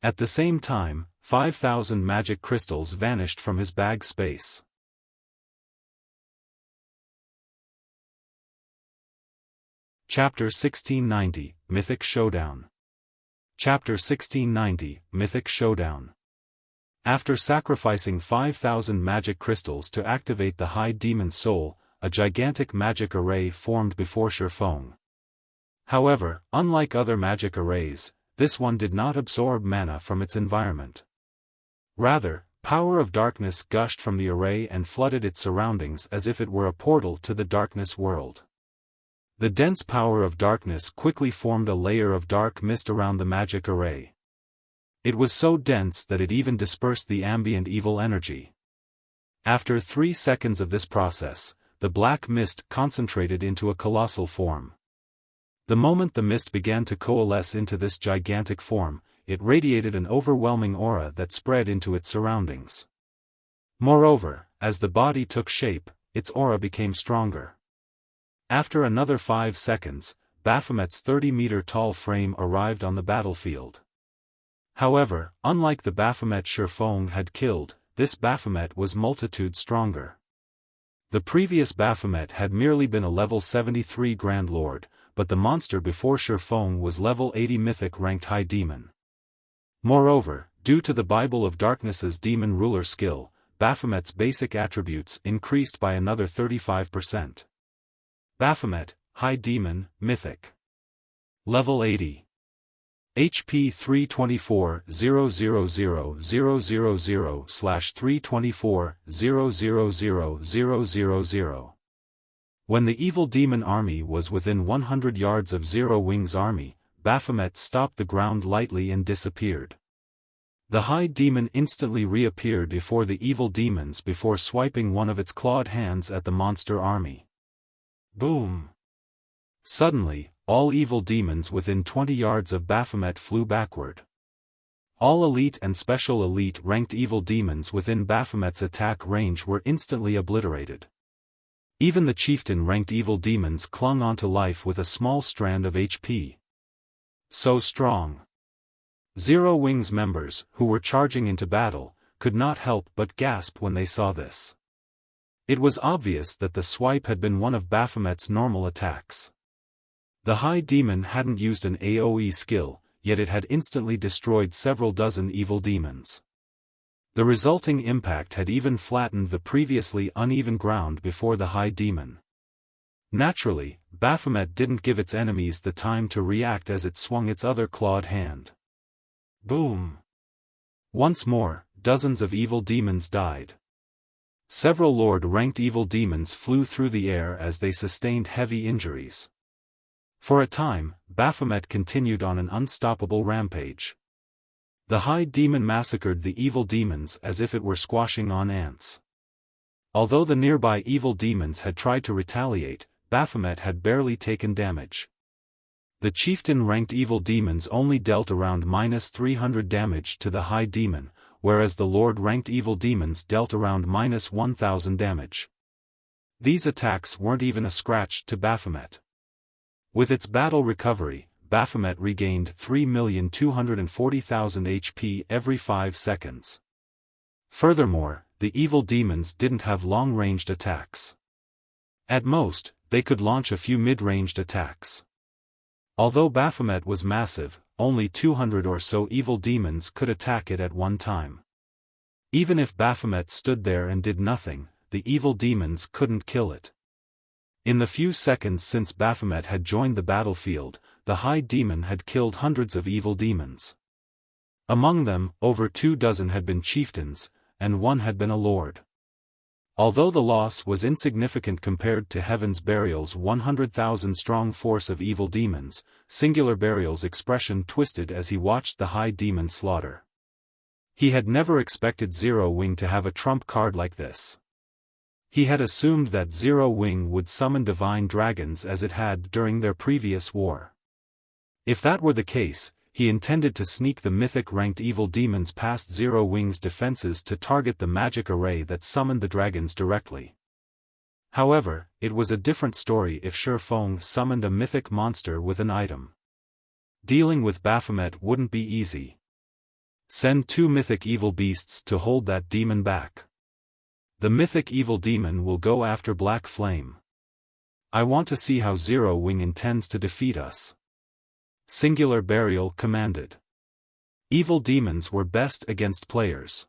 At the same time, 5,000 magic crystals vanished from his bag space. Chapter 1690, Mythic Showdown. Chapter 1690, Mythic Showdown. After sacrificing 5,000 magic crystals to activate the High Demon's soul, a gigantic magic array formed before Xiaofan. However, unlike other magic arrays, this one did not absorb mana from its environment. Rather, power of darkness gushed from the array and flooded its surroundings as if it were a portal to the darkness world. The dense power of darkness quickly formed a layer of dark mist around the magic array. It was so dense that it even dispersed the ambient evil energy. After 3 seconds of this process, the black mist concentrated into a colossal form. The moment the mist began to coalesce into this gigantic form, it radiated an overwhelming aura that spread into its surroundings. Moreover, as the body took shape, its aura became stronger. After another 5 seconds, Baphomet's 30-meter-tall frame arrived on the battlefield. However, unlike the Baphomet Xiaofan had killed, this Baphomet was multitude stronger. The previous Baphomet had merely been a level 73 Grand Lord, but the monster before Xiaofan was level 80 Mythic ranked High Demon. Moreover, due to the Bible of Darkness's demon ruler skill, Baphomet's basic attributes increased by another 35%. Baphomet, High Demon, Mythic. Level 80. HP 324,000,000/324,000,000. When the evil demon army was within 100 yards of Zero Wing's army, Baphomet stopped the ground lightly and disappeared. The High Demon instantly reappeared before the evil demons before swiping one of its clawed hands at the monster army. Boom! Suddenly, all evil demons within 20 yards of Baphomet flew backward. All elite and special elite ranked evil demons within Baphomet's attack range were instantly obliterated. Even the chieftain ranked evil demons clung onto life with a small strand of HP. So strong. Zero Wing's members, who were charging into battle, could not help but gasp when they saw this. It was obvious that the swipe had been one of Baphomet's normal attacks. The High Demon hadn't used an AoE skill, yet it had instantly destroyed several dozen evil demons. The resulting impact had even flattened the previously uneven ground before the High Demon. Naturally, Baphomet didn't give its enemies the time to react as it swung its other clawed hand. Boom! Once more, dozens of evil demons died. Several Lord-ranked evil demons flew through the air as they sustained heavy injuries. For a time, Baphomet continued on an unstoppable rampage. The High Demon massacred the evil demons as if it were squashing on ants. Although the nearby evil demons had tried to retaliate, Baphomet had barely taken damage. The chieftain-ranked evil demons only dealt around -300 damage to the High Demon, whereas the Lord-ranked evil demons dealt around -1000 damage. These attacks weren't even a scratch to Baphomet. With its battle recovery, Baphomet regained 3,240,000 HP every 5 seconds. Furthermore, the evil demons didn't have long-ranged attacks. At most, they could launch a few mid-ranged attacks. Although Baphomet was massive, only 200 or so evil demons could attack it at one time. Even if Baphomet stood there and did nothing, the evil demons couldn't kill it. In the few seconds since Baphomet had joined the battlefield, the High Demon had killed hundreds of evil demons. Among them, over 24 had been chieftains, and 1 had been a lord. Although the loss was insignificant compared to Heaven's Burial's 100,000-strong force of evil demons, Singular Burial's expression twisted as he watched the High Demon slaughter. He had never expected Zero Wing to have a trump card like this. He had assumed that Zero Wing would summon divine dragons as it had during their previous war. If that were the case, he intended to sneak the mythic-ranked evil demons past Zero Wing's defenses to target the magic array that summoned the dragons directly. However, it was a different story if Shifeng summoned a mythic monster with an item. Dealing with Baphomet wouldn't be easy. Send 2 mythic evil beasts to hold that demon back. The mythic evil demon will go after Black Flame. I want to see how Zero Wing intends to defeat us. Singular Burial commanded. Evil demons were best against players.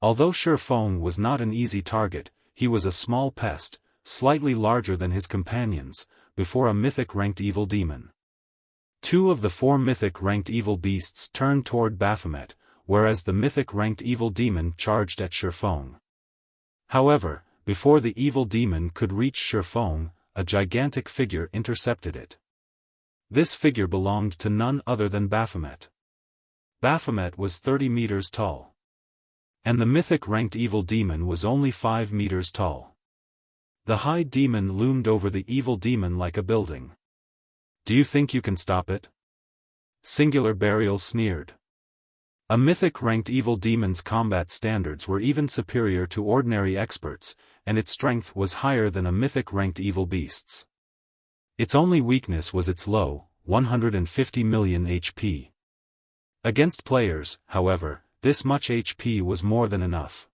Although Shifeng was not an easy target, he was a small pest, slightly larger than his companions, before a mythic-ranked evil demon. 2 of the 4 mythic-ranked evil beasts turned toward Baphomet, whereas the mythic-ranked evil demon charged at Shifeng. However, before the evil demon could reach Shifeng, a gigantic figure intercepted it. This figure belonged to none other than Baphomet. Baphomet was 30 meters tall. And the mythic-ranked evil demon was only 5 meters tall. The high demon loomed over the evil demon like a building. Do you think you can stop it? Singular Burial sneered. A mythic-ranked evil demon's combat standards were even superior to ordinary experts, and its strength was higher than a mythic-ranked evil beast's. Its only weakness was its low, 150 million HP. Against players, however, this much HP was more than enough.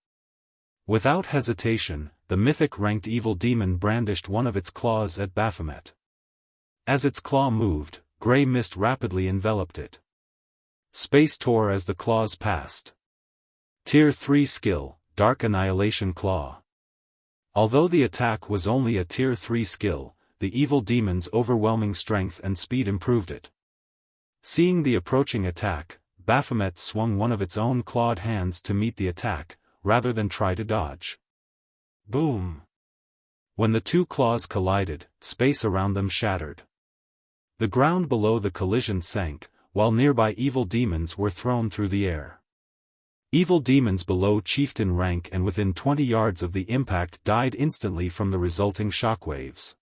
Without hesitation, the mythic-ranked evil demon brandished one of its claws at Baphomet. As its claw moved, grey mist rapidly enveloped it. Space tore as the claws passed. Tier 3 skill, Dark Annihilation Claw. Although the attack was only a Tier 3 skill, the evil demon's overwhelming strength and speed improved it. Seeing the approaching attack, Baphomet swung one of its own clawed hands to meet the attack, rather than try to dodge. Boom! When the 2 claws collided, space around them shattered. The ground below the collision sank, while nearby evil demons were thrown through the air. Evil demons below chieftain rank and within 20 yards of the impact died instantly from the resulting shockwaves.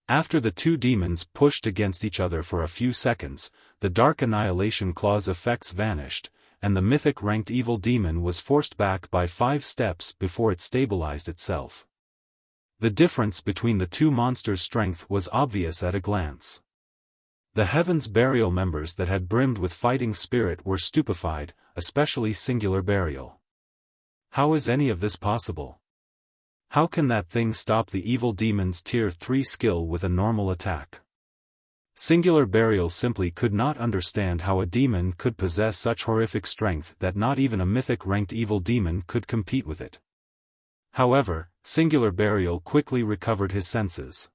After the 2 demons pushed against each other for a few seconds, the Dark Annihilation Claw's effects vanished, and the mythic-ranked evil demon was forced back by 5 steps before it stabilized itself. The difference between the 2 monsters' strength was obvious at a glance. The Heaven's Burial members that had brimmed with fighting spirit were stupefied, especially Singular Burial. How is any of this possible? How can that thing stop the evil demon's Tier 3 skill with a normal attack? Singular Burial simply could not understand how a demon could possess such horrific strength that not even a mythic-ranked evil demon could compete with it. However, Singular Burial quickly recovered his senses.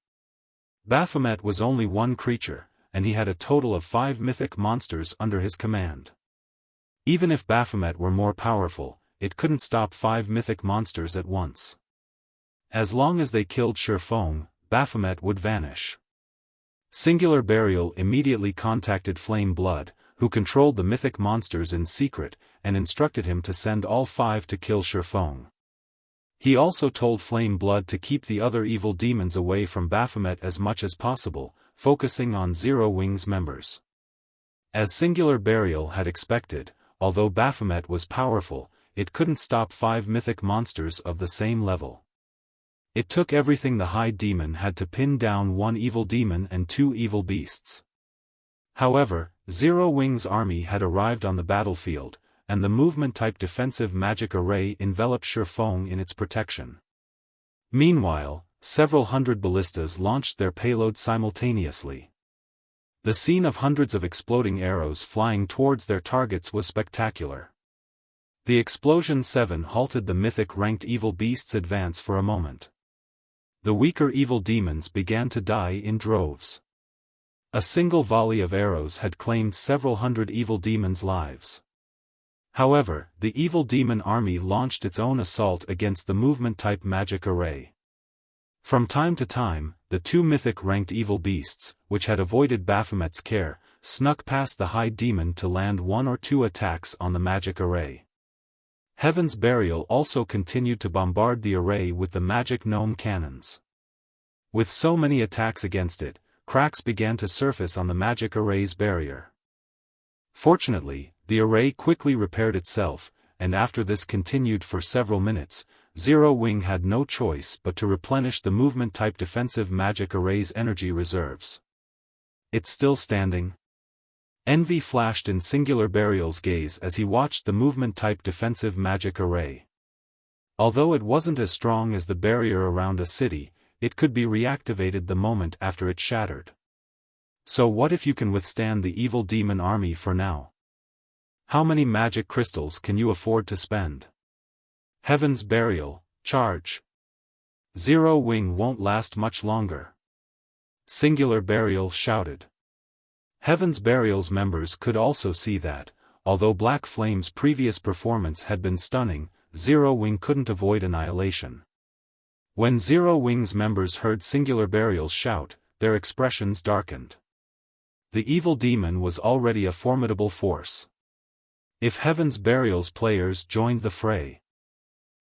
Baphomet was only one creature, and he had a total of 5 mythic monsters under his command. Even if Baphomet were more powerful, it couldn't stop 5 mythic monsters at once. As long as they killed Shifeng, Baphomet would vanish. Singular Burial immediately contacted Flame Blood, who controlled the mythic monsters in secret, and instructed him to send all 5 to kill Shifeng. He also told Flame Blood to keep the other evil demons away from Baphomet as much as possible, focusing on Zero Wing's members. As Singular Burial had expected, although Baphomet was powerful, it couldn't stop 5 mythic monsters of the same level. It took everything the High Demon had to pin down 1 evil demon and 2 evil beasts. However, Zero Wing's army had arrived on the battlefield, and the movement-type defensive magic array enveloped Shifeng in its protection. Meanwhile, several hundred ballistas launched their payload simultaneously. The scene of hundreds of exploding arrows flying towards their targets was spectacular. The Explosion 7 halted the mythic-ranked evil beasts' advance for a moment. The weaker evil demons began to die in droves. A single volley of arrows had claimed several hundred evil demons' lives. However, the evil demon army launched its own assault against the movement-type magic array. From time to time, the 2 mythic-ranked evil beasts, which had avoided Baphomet's care, snuck past the High Demon to land 1 or 2 attacks on the magic array. Heaven's Burial also continued to bombard the array with the magic gnome cannons. With so many attacks against it, cracks began to surface on the magic array's barrier. Fortunately, the array quickly repaired itself, and after this continued for several minutes, Zero Wing had no choice but to replenish the movement-type defensive magic array's energy reserves. It's still standing? Envy flashed in Singular Burial's gaze as he watched the movement-type defensive magic array. Although it wasn't as strong as the barrier around a city, it could be reactivated the moment after it shattered. So what if you can withstand the evil demon army for now? How many magic crystals can you afford to spend? Heaven's Burial, charge! Zero Wing won't last much longer. Singular Burial shouted. Heaven's Burial's members could also see that, although Black Flame's previous performance had been stunning, Zero Wing couldn't avoid annihilation. When Zero Wing's members heard Singular Burial's shout, their expressions darkened. The evil demon was already a formidable force. If Heaven's Burial's players joined the fray.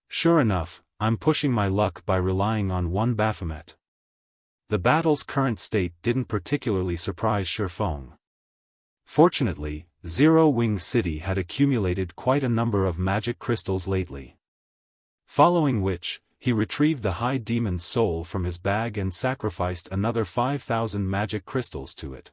Sure enough, I'm pushing my luck by relying on one Baphomet. The battle's current state didn't particularly surprise Xiaofan. Fortunately, Zero Wing City had accumulated quite a number of magic crystals lately. Following which, he retrieved the High Demon's soul from his bag and sacrificed another 5,000 magic crystals to it.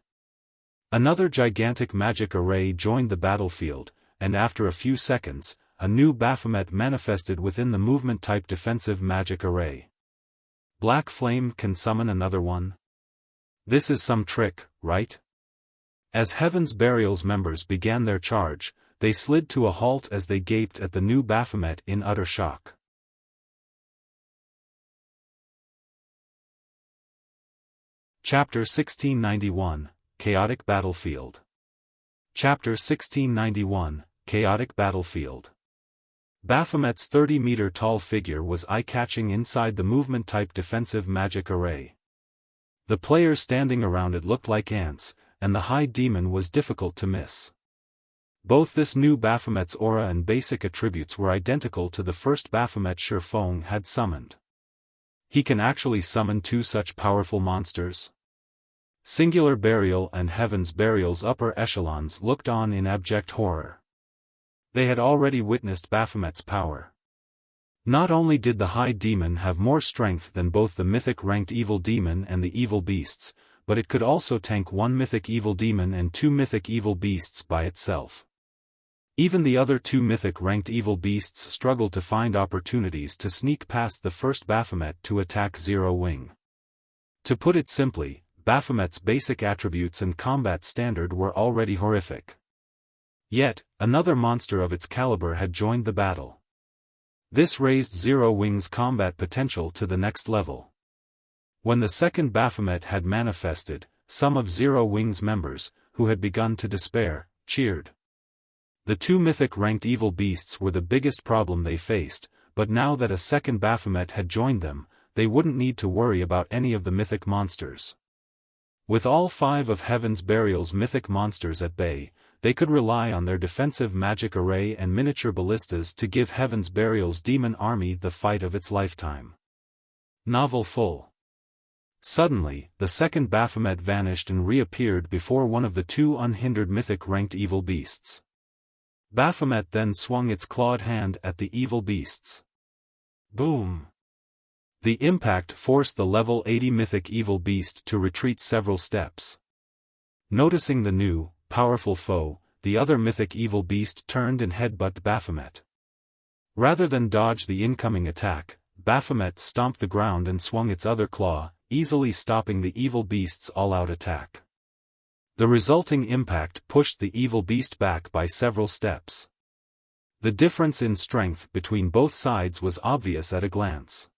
Another gigantic magic array joined the battlefield, and after a few seconds, a new Baphomet manifested within the movement-type defensive magic array. Black Flame can summon another one? This is some trick, right? As Heaven's Burial's members began their charge, they slid to a halt as they gaped at the new Baphomet in utter shock. Chapter 1691, Chaotic Battlefield. Chapter 1691, Chaotic Battlefield. Baphomet's 30-meter-tall figure was eye-catching inside the movement-type defensive magic array. The players standing around it looked like ants, and the High Demon was difficult to miss. Both this new Baphomet's aura and basic attributes were identical to the first Baphomet Xiaofan had summoned. He can actually summon two such powerful monsters? Singular Burial and Heaven's Burial's upper echelons looked on in abject horror. They had already witnessed Baphomet's power. Not only did the High Demon have more strength than both the Mythic-ranked Evil Demon and the Evil Beasts, but it could also tank one Mythic Evil Demon and two Mythic Evil Beasts by itself. Even the other two Mythic-ranked Evil Beasts struggled to find opportunities to sneak past the first Baphomet to attack Zero Wing. To put it simply, Baphomet's basic attributes and combat standard were already horrific. Yet, another monster of its caliber had joined the battle. This raised Zero Wing's combat potential to the next level. When the second Baphomet had manifested, some of Zero Wing's members, who had begun to despair, cheered. The two Mythic-ranked Evil Beasts were the biggest problem they faced, but now that a second Baphomet had joined them, they wouldn't need to worry about any of the Mythic monsters. With all 5 of Heaven's Burial's Mythic monsters at bay, they could rely on their defensive magic array and miniature ballistas to give Heaven's Burial's demon army the fight of its lifetime. Novel full. Suddenly, the second Baphomet vanished and reappeared before one of the two unhindered Mythic-ranked Evil Beasts. Baphomet then swung its clawed hand at the Evil Beasts. Boom! The impact forced the level 80 Mythic Evil Beast to retreat several steps. Noticing the new, powerful foe, the other Mythic Evil Beast turned and headbutted Baphomet. Rather than dodge the incoming attack, Baphomet stomped the ground and swung its other claw, easily stopping the Evil Beast's all-out attack. The resulting impact pushed the Evil Beast back by several steps. The difference in strength between both sides was obvious at a glance.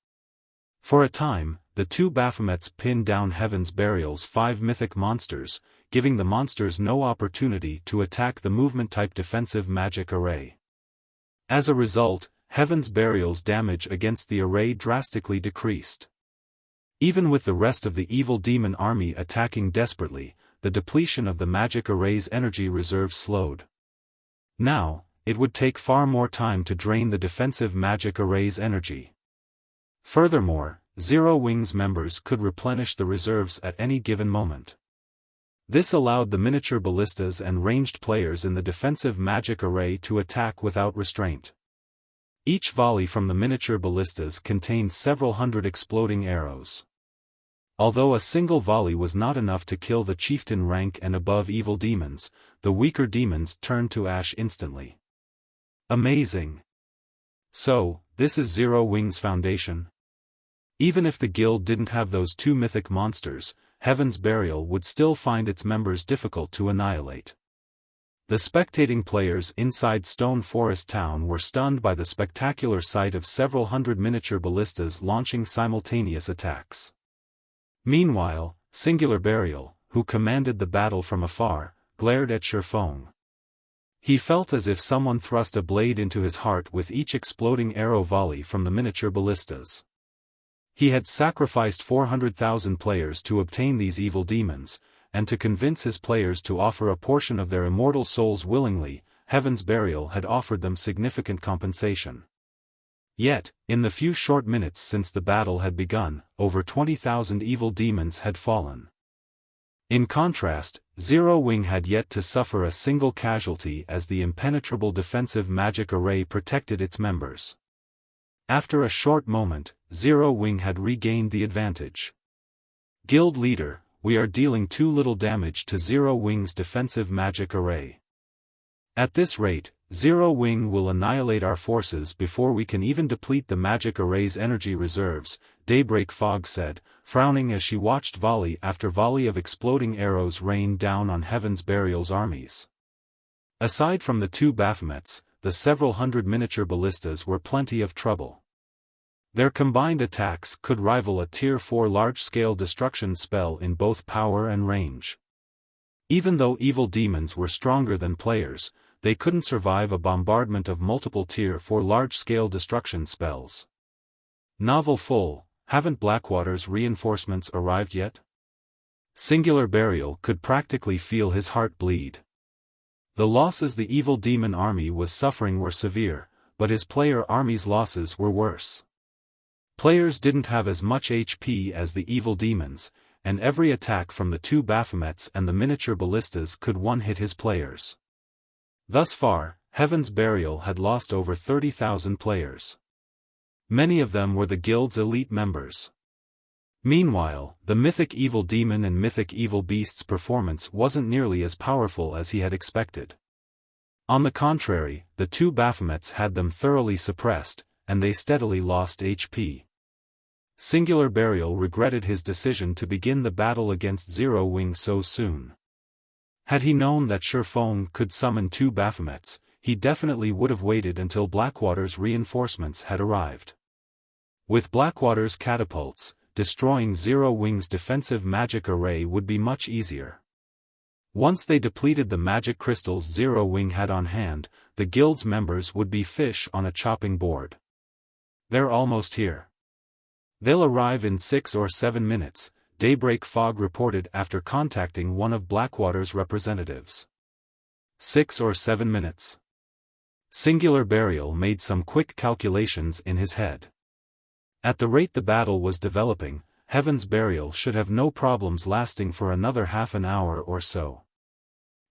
For a time, the two Baphomets pinned down Heaven's Burial's 5 mythic monsters, giving the monsters no opportunity to attack the movement-type defensive magic array. As a result, Heaven's Burial's damage against the array drastically decreased. Even with the rest of the evil demon army attacking desperately, the depletion of the magic array's energy reserves slowed. Now, it would take far more time to drain the defensive magic array's energy. Furthermore, Zero Wing's members could replenish the reserves at any given moment. This allowed the miniature ballistas and ranged players in the defensive magic array to attack without restraint. Each volley from the miniature ballistas contained several hundred exploding arrows. Although a single volley was not enough to kill the chieftain rank and above evil demons, the weaker demons turned to ash instantly. Amazing! So, this is Zero Wing's foundation? Even if the guild didn't have those two mythic monsters, Heaven's Burial would still find its members difficult to annihilate. The spectating players inside Stone Forest Town were stunned by the spectacular sight of several hundred miniature ballistas launching simultaneous attacks. Meanwhile, Singular Burial, who commanded the battle from afar, glared at Xiaofan. He felt as if someone thrust a blade into his heart with each exploding arrow volley from the miniature ballistas. He had sacrificed 400,000 players to obtain these evil demons, and to convince his players to offer a portion of their immortal souls willingly, Heaven's Burial had offered them significant compensation. Yet, in the few short minutes since the battle had begun, over 20,000 evil demons had fallen. In contrast, Zero Wing had yet to suffer a single casualty as the impenetrable defensive magic array protected its members. After a short moment, Zero Wing had regained the advantage. Guild leader, we are dealing too little damage to Zero Wing's defensive magic array. At this rate, Zero Wing will annihilate our forces before we can even deplete the magic array's energy reserves, Daybreak Fog said, frowning as she watched volley after volley of exploding arrows rain down on Heaven's Burial's armies. Aside from the two Baphomets, the several hundred miniature ballistas were plenty of trouble. Their combined attacks could rival a Tier 4 large-scale destruction spell in both power and range. Even though evil demons were stronger than players, they couldn't survive a bombardment of multiple Tier 4 large-scale destruction spells. Novel full, haven't Blackwater's reinforcements arrived yet? Singular Burial could practically feel his heart bleed. The losses the evil demon army was suffering were severe, but his player army's losses were worse. Players didn't have as much HP as the evil demons, and every attack from the two Baphomets and the miniature ballistas could one-hit his players. Thus far, Heaven's Burial had lost over 30,000 players. Many of them were the guild's elite members. Meanwhile, the Mythic Evil Demon and Mythic Evil Beast's performance wasn't nearly as powerful as he had expected. On the contrary, the two Baphomets had them thoroughly suppressed, and they steadily lost HP. Singular Burial regretted his decision to begin the battle against Zero Wing so soon. Had he known that Xiaofan could summon two Baphomets, he definitely would have waited until Blackwater's reinforcements had arrived. With Blackwater's catapults, destroying Zero Wing's defensive magic array would be much easier. Once they depleted the magic crystals Zero Wing had on hand, the guild's members would be fish on a chopping board. They're almost here. They'll arrive in 6 or 7 minutes, Daybreak Fog reported after contacting one of Blackwater's representatives. 6 or 7 minutes. Singular Burial made some quick calculations in his head. At the rate the battle was developing, Heaven's Burial should have no problems lasting for another half an hour or so.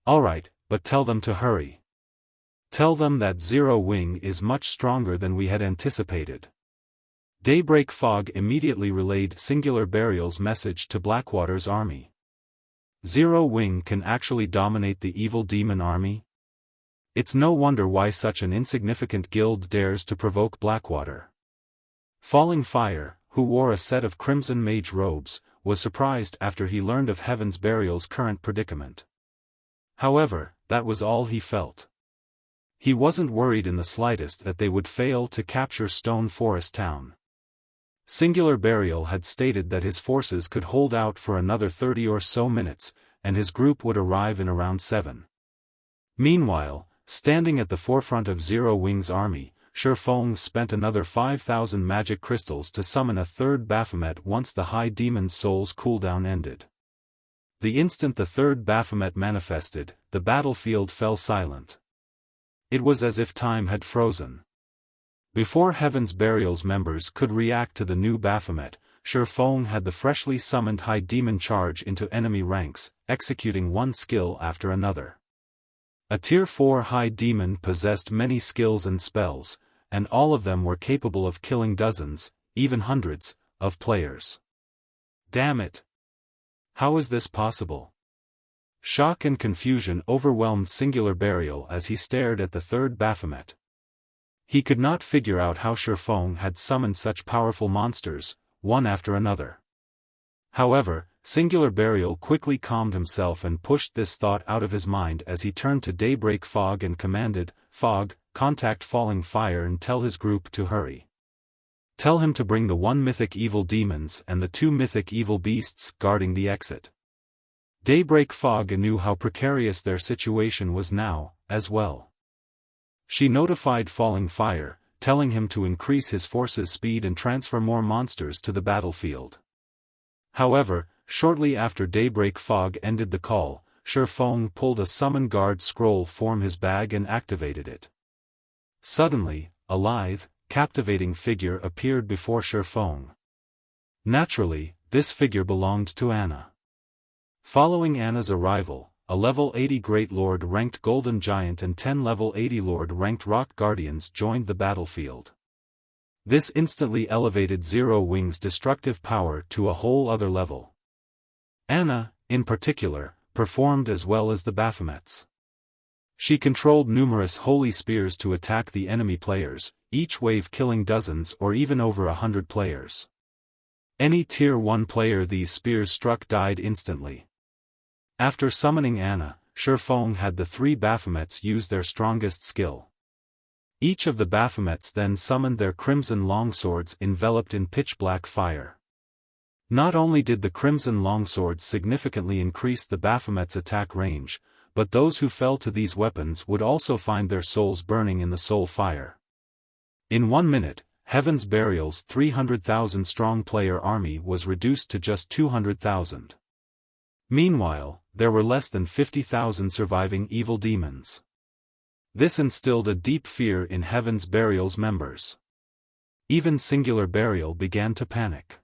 Alright, but tell them to hurry. Tell them that Zero Wing is much stronger than we had anticipated. Daybreak Fog immediately relayed Singular Burial's message to Blackwater's army. Zero Wing can actually dominate the evil demon army? It's no wonder why such an insignificant guild dares to provoke Blackwater. Falling Fire, who wore a set of crimson mage robes, was surprised after he learned of Heaven's Burial's current predicament. However, that was all he felt. He wasn't worried in the slightest that they would fail to capture Stone Forest Town. Singular Burial had stated that his forces could hold out for another 30 or so minutes, and his group would arrive in around 7. Meanwhile, standing at the forefront of Zero Wing's army, Xiaofan spent another 5,000 magic crystals to summon a third Baphomet once the High Demon's soul's cooldown ended. The instant the third Baphomet manifested, the battlefield fell silent. It was as if time had frozen. Before Heaven's Burial's members could react to the new Baphomet, Xiaofan had the freshly summoned High Demon charge into enemy ranks, executing one skill after another. A Tier 4 High Demon possessed many skills and spells, and all of them were capable of killing dozens, even hundreds, of players. Damn it! How is this possible? Shock and confusion overwhelmed Singular Burial as he stared at the third Baphomet. He could not figure out how Xiaofan had summoned such powerful monsters, one after another. However, Singular Burial quickly calmed himself and pushed this thought out of his mind as he turned to Daybreak Fog and commanded, "Fog, contact Falling Fire and tell his group to hurry. Tell him to bring the 1 mythic evil demons and the 2 mythic evil beasts guarding the exit." Daybreak Fog knew how precarious their situation was now, as well. She notified Falling Fire, telling him to increase his force's speed and transfer more monsters to the battlefield. However, shortly after Daybreak Fog ended the call, Xiaofan pulled a Summon Guard scroll from his bag and activated it. Suddenly, a lithe, captivating figure appeared before Xiaofan. Naturally, this figure belonged to Anna. Following Anna's arrival, a level 80 Great Lord ranked Golden Giant and 10 level 80 Lord ranked Rock Guardians joined the battlefield. This instantly elevated Zero Wing's destructive power to a whole other level. Anna, in particular, performed as well as the Baphomets. She controlled numerous holy spears to attack the enemy players, each wave killing dozens or even over 100 players. Any Tier 1 player these spears struck died instantly. After summoning Anna, Xiaofan had the 3 Baphomets use their strongest skill. Each of the Baphomets then summoned their crimson longswords enveloped in pitch-black fire. Not only did the crimson longswords significantly increase the Baphomet's attack range, but those who fell to these weapons would also find their souls burning in the soul fire. In 1 minute, Heaven's Burial's 300,000 strong player army was reduced to just 200,000. Meanwhile, there were less than 50,000 surviving evil demons. This instilled a deep fear in Heaven's Burial's members. Even Singular Burial began to panic.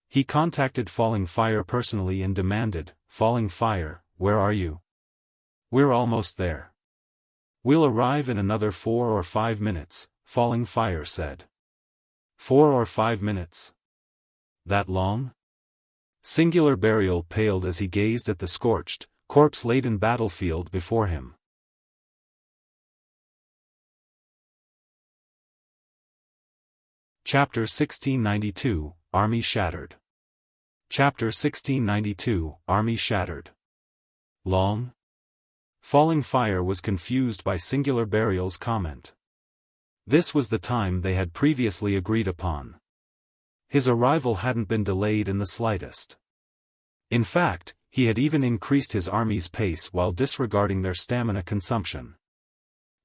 He contacted Falling Fire personally and demanded, "Falling Fire, where are you? We're almost there. We'll arrive in another 4 or 5 minutes, Falling Fire said. 4 or 5 minutes? That long? Singular Burial paled as he gazed at the scorched, corpse-laden battlefield before him. Chapter 1692, Army Shattered. Chapter 1692, Army Shattered. Long? Falling Fire was confused by Singular Burial's comment. This was the time they had previously agreed upon. His arrival hadn't been delayed in the slightest. In fact, he had even increased his army's pace while disregarding their stamina consumption.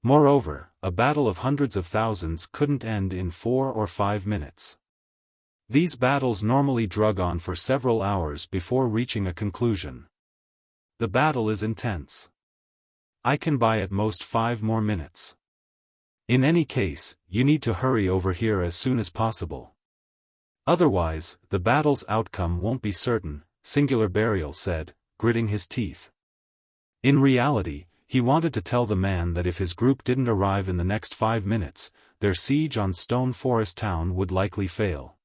Moreover, a battle of hundreds of thousands couldn't end in 4 or 5 minutes. These battles normally drug on for several hours before reaching a conclusion. The battle is intense. I can buy at most 5 more minutes. In any case, you need to hurry over here as soon as possible. Otherwise, the battle's outcome won't be certain, Singular Burial said, gritting his teeth. In reality, he wanted to tell the man that if his group didn't arrive in the next 5 minutes, their siege on Stone Forest Town would likely fail.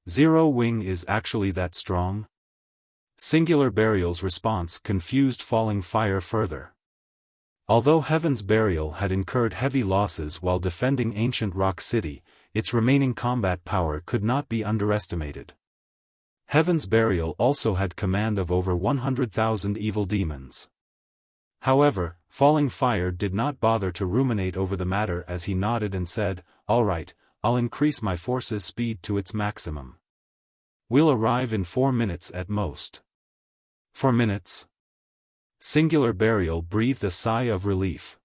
Zero Wing is actually that strong? Singular Burial's response confused Falling Fire further. Although Heaven's Burial had incurred heavy losses while defending ancient Rock City, its remaining combat power could not be underestimated. Heaven's Burial also had command of over 100,000 evil demons. However, Falling Fire did not bother to ruminate over the matter as he nodded and said, "All right, I'll increase my force's speed to its maximum. We'll arrive in 4 minutes at most." 4 minutes? Singular Burial breathed a sigh of relief.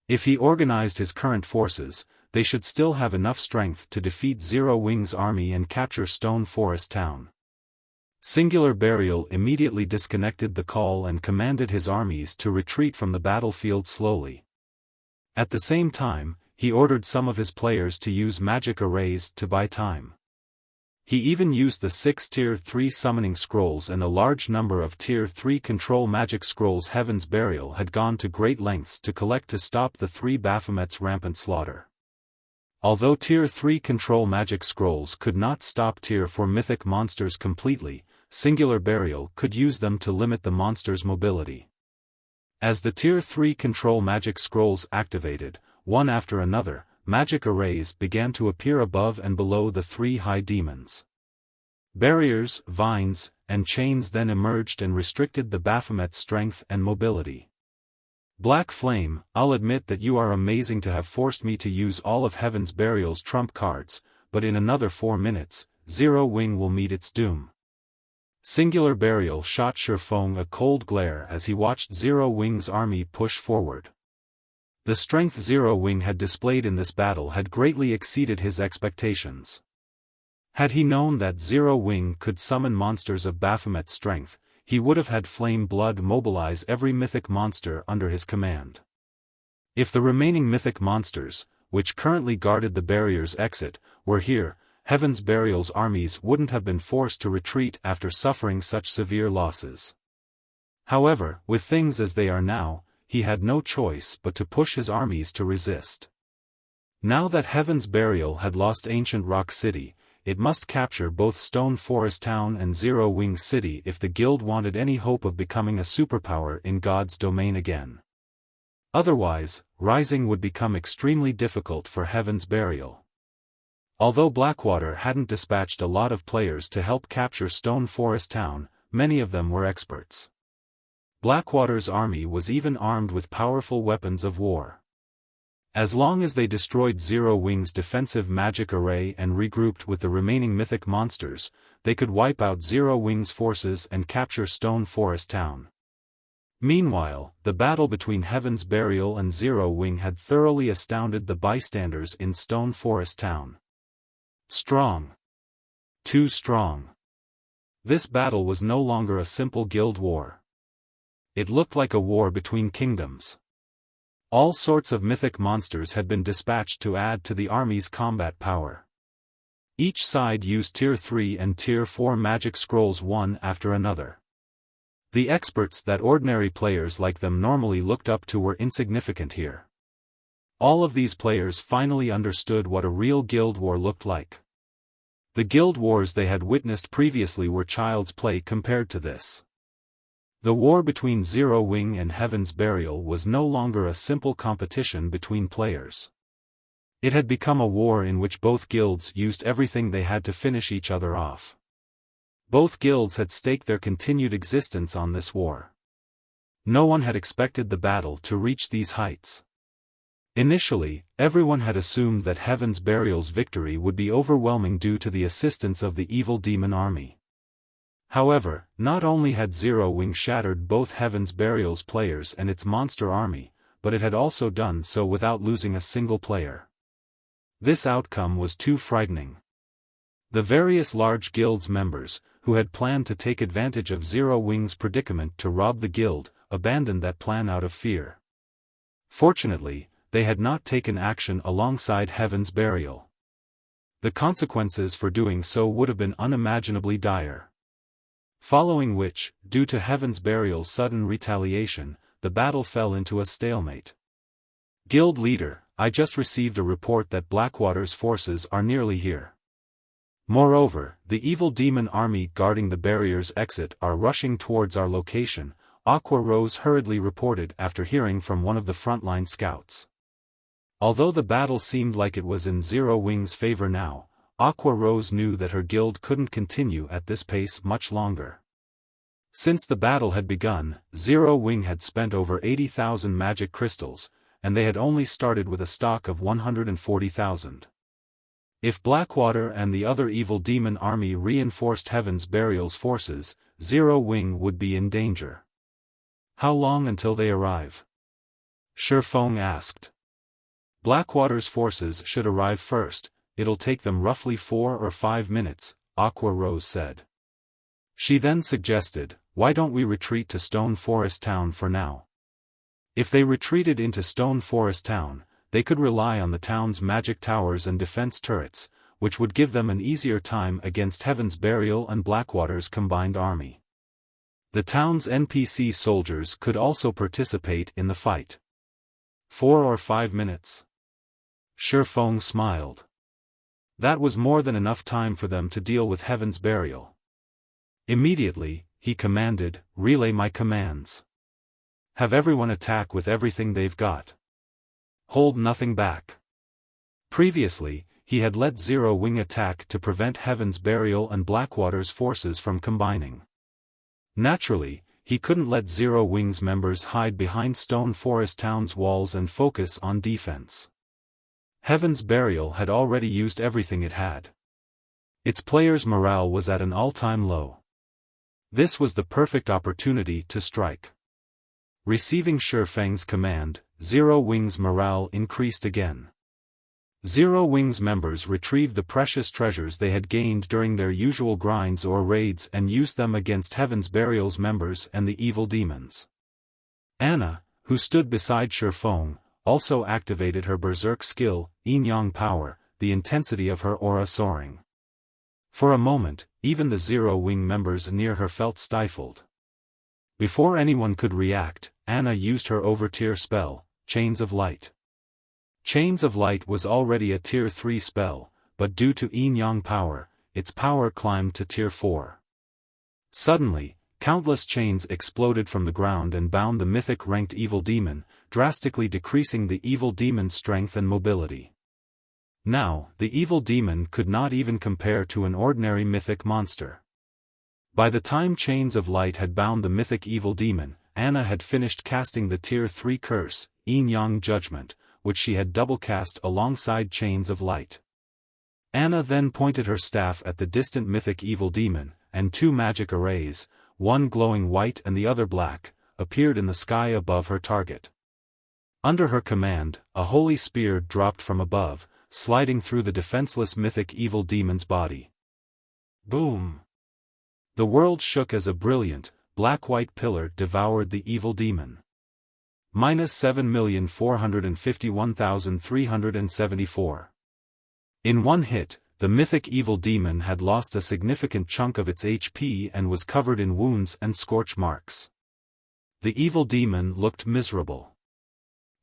If he organized his current forces, they should still have enough strength to defeat Zero Wing's army and capture Stone Forest Town. Singular Burial immediately disconnected the call and commanded his armies to retreat from the battlefield slowly. At the same time, he ordered some of his players to use magic arrays to buy time. He even used the 6 Tier 3 summoning scrolls and a large number of Tier 3 control magic scrolls. Heaven's Burial had gone to great lengths to collect to stop the 3 Baphomet's rampant slaughter. Although Tier 3 control magic scrolls could not stop Tier 4 mythic monsters completely, Singular Burial could use them to limit the monster's mobility. As the Tier 3 control magic scrolls activated, one after another, magic arrays began to appear above and below the 3 high demons. Barriers, vines, and chains then emerged and restricted the Baphomet's strength and mobility. Black Flame, I'll admit that you are amazing to have forced me to use all of Heaven's Burial's trump cards, but in another 4 minutes, Zero Wing will meet its doom. Singular Burial shot Xiaofan a cold glare as he watched Zero Wing's army push forward. The strength Zero Wing had displayed in this battle had greatly exceeded his expectations. Had he known that Zero Wing could summon monsters of Baphomet's strength, he would have had Flame Blood mobilize every mythic monster under his command. If the remaining mythic monsters, which currently guarded the barrier's exit, were here, Heaven's Burial's armies wouldn't have been forced to retreat after suffering such severe losses. However, with things as they are now, he had no choice but to push his armies to resist. Now that Heaven's Burial had lost Ancient Rock City, it must capture both Stone Forest Town and Zero Wing City if the guild wanted any hope of becoming a superpower in God's domain again. Otherwise, rising would become extremely difficult for Heaven's Burial. Although Blackwater hadn't dispatched a lot of players to help capture Stone Forest Town, many of them were experts. Blackwater's army was even armed with powerful weapons of war. As long as they destroyed Zero Wing's defensive magic array and regrouped with the remaining mythic monsters, they could wipe out Zero Wing's forces and capture Stone Forest Town. Meanwhile, the battle between Heaven's Burial and Zero Wing had thoroughly astounded the bystanders in Stone Forest Town. Strong. Too strong. This battle was no longer a simple guild war. It looked like a war between kingdoms. All sorts of mythic monsters had been dispatched to add to the army's combat power. Each side used Tier 3 and Tier 4 magic scrolls one after another. The experts that ordinary players like them normally looked up to were insignificant here. All of these players finally understood what a real guild war looked like. The guild wars they had witnessed previously were child's play compared to this. The war between Zero Wing and Heaven's Burial was no longer a simple competition between players. It had become a war in which both guilds used everything they had to finish each other off. Both guilds had staked their continued existence on this war. No one had expected the battle to reach these heights. Initially, everyone had assumed that Heaven's Burial's victory would be overwhelming due to the assistance of the evil demon army. However, not only had Zero Wing shattered both Heaven's Burial's players and its monster army, but it had also done so without losing a single player. This outcome was too frightening. The various large guilds members, who had planned to take advantage of Zero Wing's predicament to rob the guild, abandoned that plan out of fear. Fortunately, they had not taken action alongside Heaven's Burial. The consequences for doing so would have been unimaginably dire. Following which, due to Heaven's Burial's sudden retaliation, the battle fell into a stalemate. Guild leader, I just received a report that Blackwater's forces are nearly here. Moreover, the evil demon army guarding the barrier's exit are rushing towards our location, Aqua Rose hurriedly reported after hearing from one of the frontline scouts. Although the battle seemed like it was in Zero Wing's favor now, Aqua Rose knew that her guild couldn't continue at this pace much longer. Since the battle had begun, Zero Wing had spent over 80,000 magic crystals, and they had only started with a stock of 140,000. If Blackwater and the other evil demon army reinforced Heaven's Burial's forces, Zero Wing would be in danger. How long until they arrive? Xiaofan asked. Blackwater's forces should arrive first. It'll take them roughly 4 or 5 minutes, Aqua Rose said. She then suggested, why don't we retreat to Stone Forest Town for now? If they retreated into Stone Forest Town, they could rely on the town's magic towers and defense turrets, which would give them an easier time against Heaven's Burial and Blackwater's combined army. The town's NPC soldiers could also participate in the fight. 4 or 5 minutes. Shifeng smiled. That was more than enough time for them to deal with Heaven's Burial. Immediately, he commanded, "Relay my commands. Have everyone attack with everything they've got. Hold nothing back." Previously, he had let Zero Wing attack to prevent Heaven's Burial and Blackwater's forces from combining. Naturally, he couldn't let Zero Wing's members hide behind Stone Forest Town's walls and focus on defense. Heaven's Burial had already used everything it had. Its players' morale was at an all-time low. This was the perfect opportunity to strike. Receiving Shifeng's command, Zero Wing's morale increased again. Zero Wing's members retrieved the precious treasures they had gained during their usual grinds or raids and used them against Heaven's Burial's members and the evil demons. Anna, who stood beside Shifeng, also activated her berserk skill, Yin-Yang power, the intensity of her aura soaring. For a moment, even the Zero Wing members near her felt stifled. Before anyone could react, Anna used her over-tier spell, Chains of Light. Chains of Light was already a Tier 3 spell, but due to Yin-Yang power, its power climbed to Tier 4. Suddenly, countless chains exploded from the ground and bound the Mythic-ranked evil demon, drastically decreasing the evil demon's strength and mobility. Now, the evil demon could not even compare to an ordinary Mythic monster. By the time Chains of Light had bound the Mythic evil demon, Anna had finished casting the Tier 3 curse, Yin-Yang Judgment, which she had double-cast alongside Chains of Light. Anna then pointed her staff at the distant Mythic evil demon, and 2 magic arrays, one glowing white and the other black, appeared in the sky above her target. Under her command, a holy spear dropped from above, sliding through the defenseless Mythic evil demon's body. Boom! The world shook as a brilliant, black-white pillar devoured the evil demon. -7,451,374. In one hit, the Mythic evil demon had lost a significant chunk of its HP and was covered in wounds and scorch marks. The evil demon looked miserable.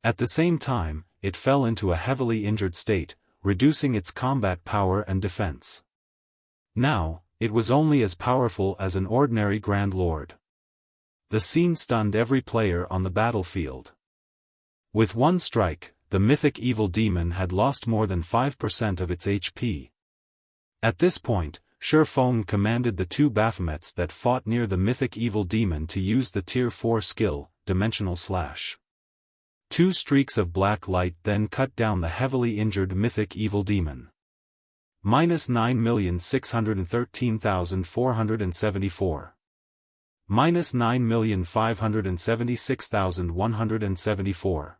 At the same time, it fell into a heavily injured state, reducing its combat power and defense. Now, it was only as powerful as an ordinary Grand Lord. The scene stunned every player on the battlefield. With one strike, the Mythic evil demon had lost more than 5% of its HP. At this point, Shifeng commanded the 2 Baphomets that fought near the Mythic evil demon to use the Tier 4 skill, Dimensional Slash. 2 streaks of black light then cut down the heavily injured Mythic evil demon. -9,613,474. -9,576,174.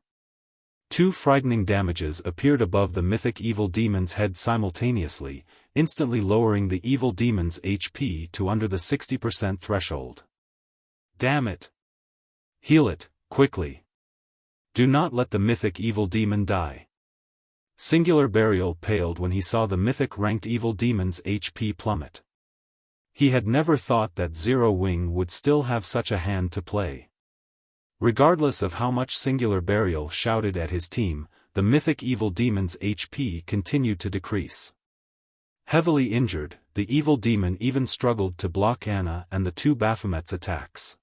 2 frightening damages appeared above the Mythic evil demon's head simultaneously, instantly lowering the evil demon's HP to under the 60% threshold. Damn it! Heal it, quickly. Do not let the Mythic evil demon die. Singular Burial paled when he saw the Mythic-ranked evil demon's HP plummet. He had never thought that Zero Wing would still have such a hand to play. Regardless of how much Singular Burial shouted at his team, the Mythic evil demon's HP continued to decrease. Heavily injured, the evil demon even struggled to block Anna and the 2 Baphomet's attacks.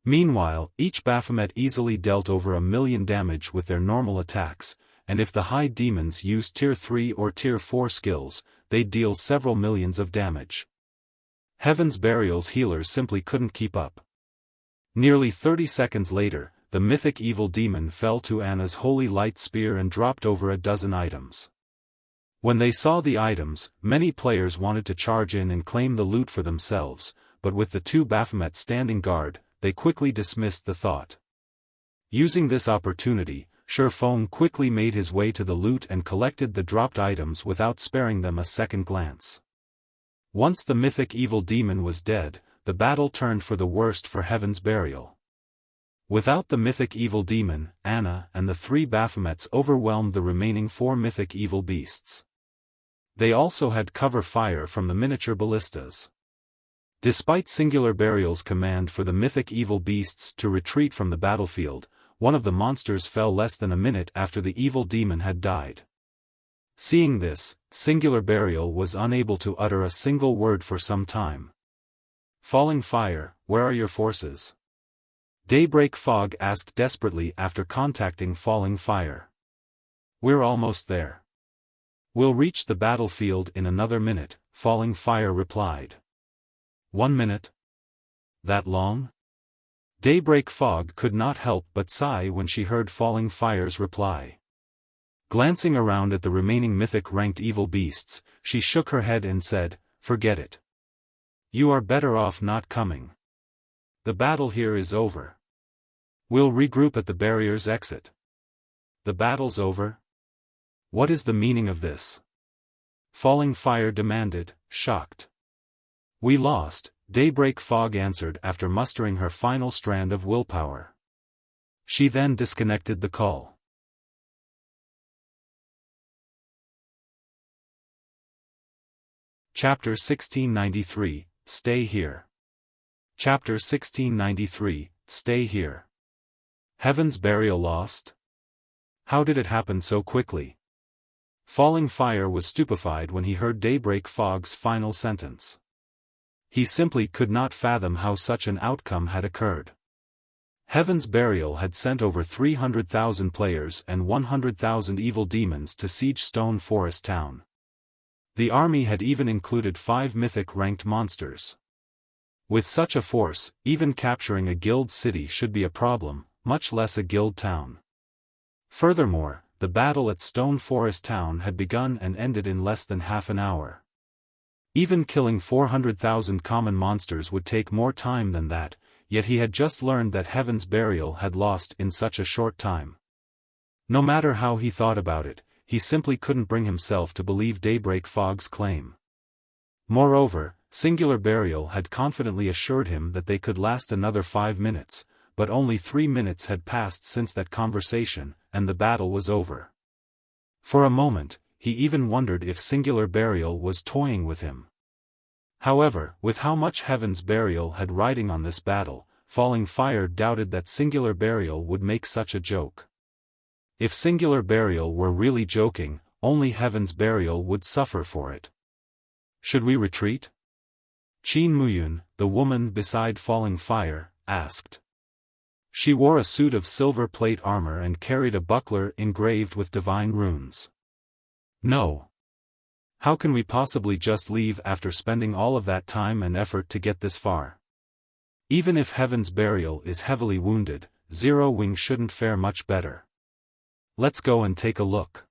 Meanwhile, each Baphomet easily dealt over 1,000,000 damage with their normal attacks, and if the high demons used Tier 3 or Tier 4 skills, they'd deal several millions of damage. Heaven's Burial's healers simply couldn't keep up. Nearly 30 seconds later, the Mythic evil demon fell to Anna's holy light spear and dropped over a dozen items. When they saw the items, many players wanted to charge in and claim the loot for themselves, but with the 2 Baphomet standing guard, they quickly dismissed the thought. Using this opportunity, Shifeng quickly made his way to the loot and collected the dropped items without sparing them a second glance. Once the Mythic evil demon was dead, the battle turned for the worst for Heaven's Burial. Without the Mythic evil demon, Anna and the 3 Baphomets overwhelmed the remaining 4 Mythic evil beasts. They also had cover fire from the miniature ballistas. Despite Singular Burial's command for the mythic evil beasts to retreat from the battlefield, one of the monsters fell less than a minute after the evil demon had died. Seeing this, Singular Burial was unable to utter a single word for some time. "Falling Fire, where are your forces?" Daybreak Fog asked desperately after contacting Falling Fire. "We're almost there. We'll reach the battlefield in another minute," Falling Fire replied. 1 minute? That long? Daybreak Fog could not help but sigh when she heard Falling Fire's reply. Glancing around at the remaining mythic-ranked evil beasts, she shook her head and said, "Forget it. You are better off not coming. The battle here is over. We'll regroup at the barrier's exit." "The battle's over? What is the meaning of this?" Falling Fire demanded, shocked. "We lost," Daybreak Fog answered after mustering her final strand of willpower. She then disconnected the call. Chapter 1693, Stay Here. Chapter 1693, Stay Here. Heaven's Burial lost? How did it happen so quickly? Falling Fire was stupefied when he heard Daybreak Fog's final sentence. He simply could not fathom how such an outcome had occurred. Heaven's Burial had sent over 300,000 players and 100,000 evil demons to siege Stone Forest Town. The army had even included 5 mythic-ranked monsters. With such a force, even capturing a guild city should be a problem, much less a guild town. Furthermore, the battle at Stone Forest Town had begun and ended in less than half an hour. Even killing 400,000 common monsters would take more time than that, yet he had just learned that Heaven's Burial had lost in such a short time. No matter how he thought about it, he simply couldn't bring himself to believe Daybreak Fog's claim. Moreover, Singular Burial had confidently assured him that they could last another 5 minutes, but only 3 minutes had passed since that conversation, and the battle was over. For a moment, he even wondered if Singular Burial was toying with him. However, with how much Heaven's Burial had riding on this battle, Falling Fire doubted that Singular Burial would make such a joke. If Singular Burial were really joking, only Heaven's Burial would suffer for it. "Should we retreat?" Qin Muyun, the woman beside Falling Fire, asked. She wore a suit of silver plate armor and carried a buckler engraved with divine runes. "No. How can we possibly just leave after spending all of that time and effort to get this far? Even if Heaven's Burial is heavily wounded, Zero Wing shouldn't fare much better. Let's go and take a look.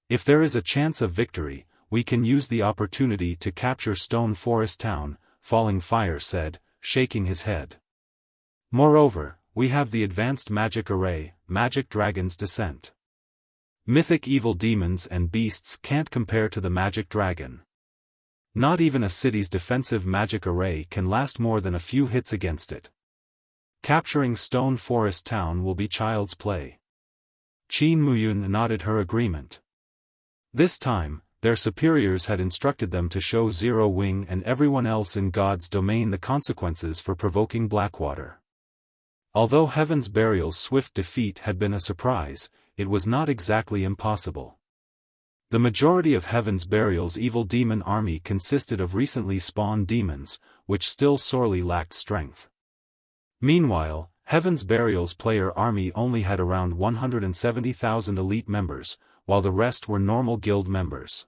If there is a chance of victory, we can use the opportunity to capture Stone Forest Town," Falling Fire said, shaking his head. "Moreover, we have the advanced magic array, Magic Dragon's Descent. Mythic evil demons and beasts can't compare to the Magic Dragon. Not even a city's defensive magic array can last more than a few hits against it. Capturing Stone Forest Town will be child's play." Qin Muyun nodded her agreement. This time, their superiors had instructed them to show Zero Wing and everyone else in God's domain the consequences for provoking Blackwater. Although Heaven's Burial's swift defeat had been a surprise, it was not exactly impossible. The majority of Heaven's Burial's evil demon army consisted of recently spawned demons, which still sorely lacked strength. Meanwhile, Heaven's Burial's player army only had around 170,000 elite members, while the rest were normal guild members.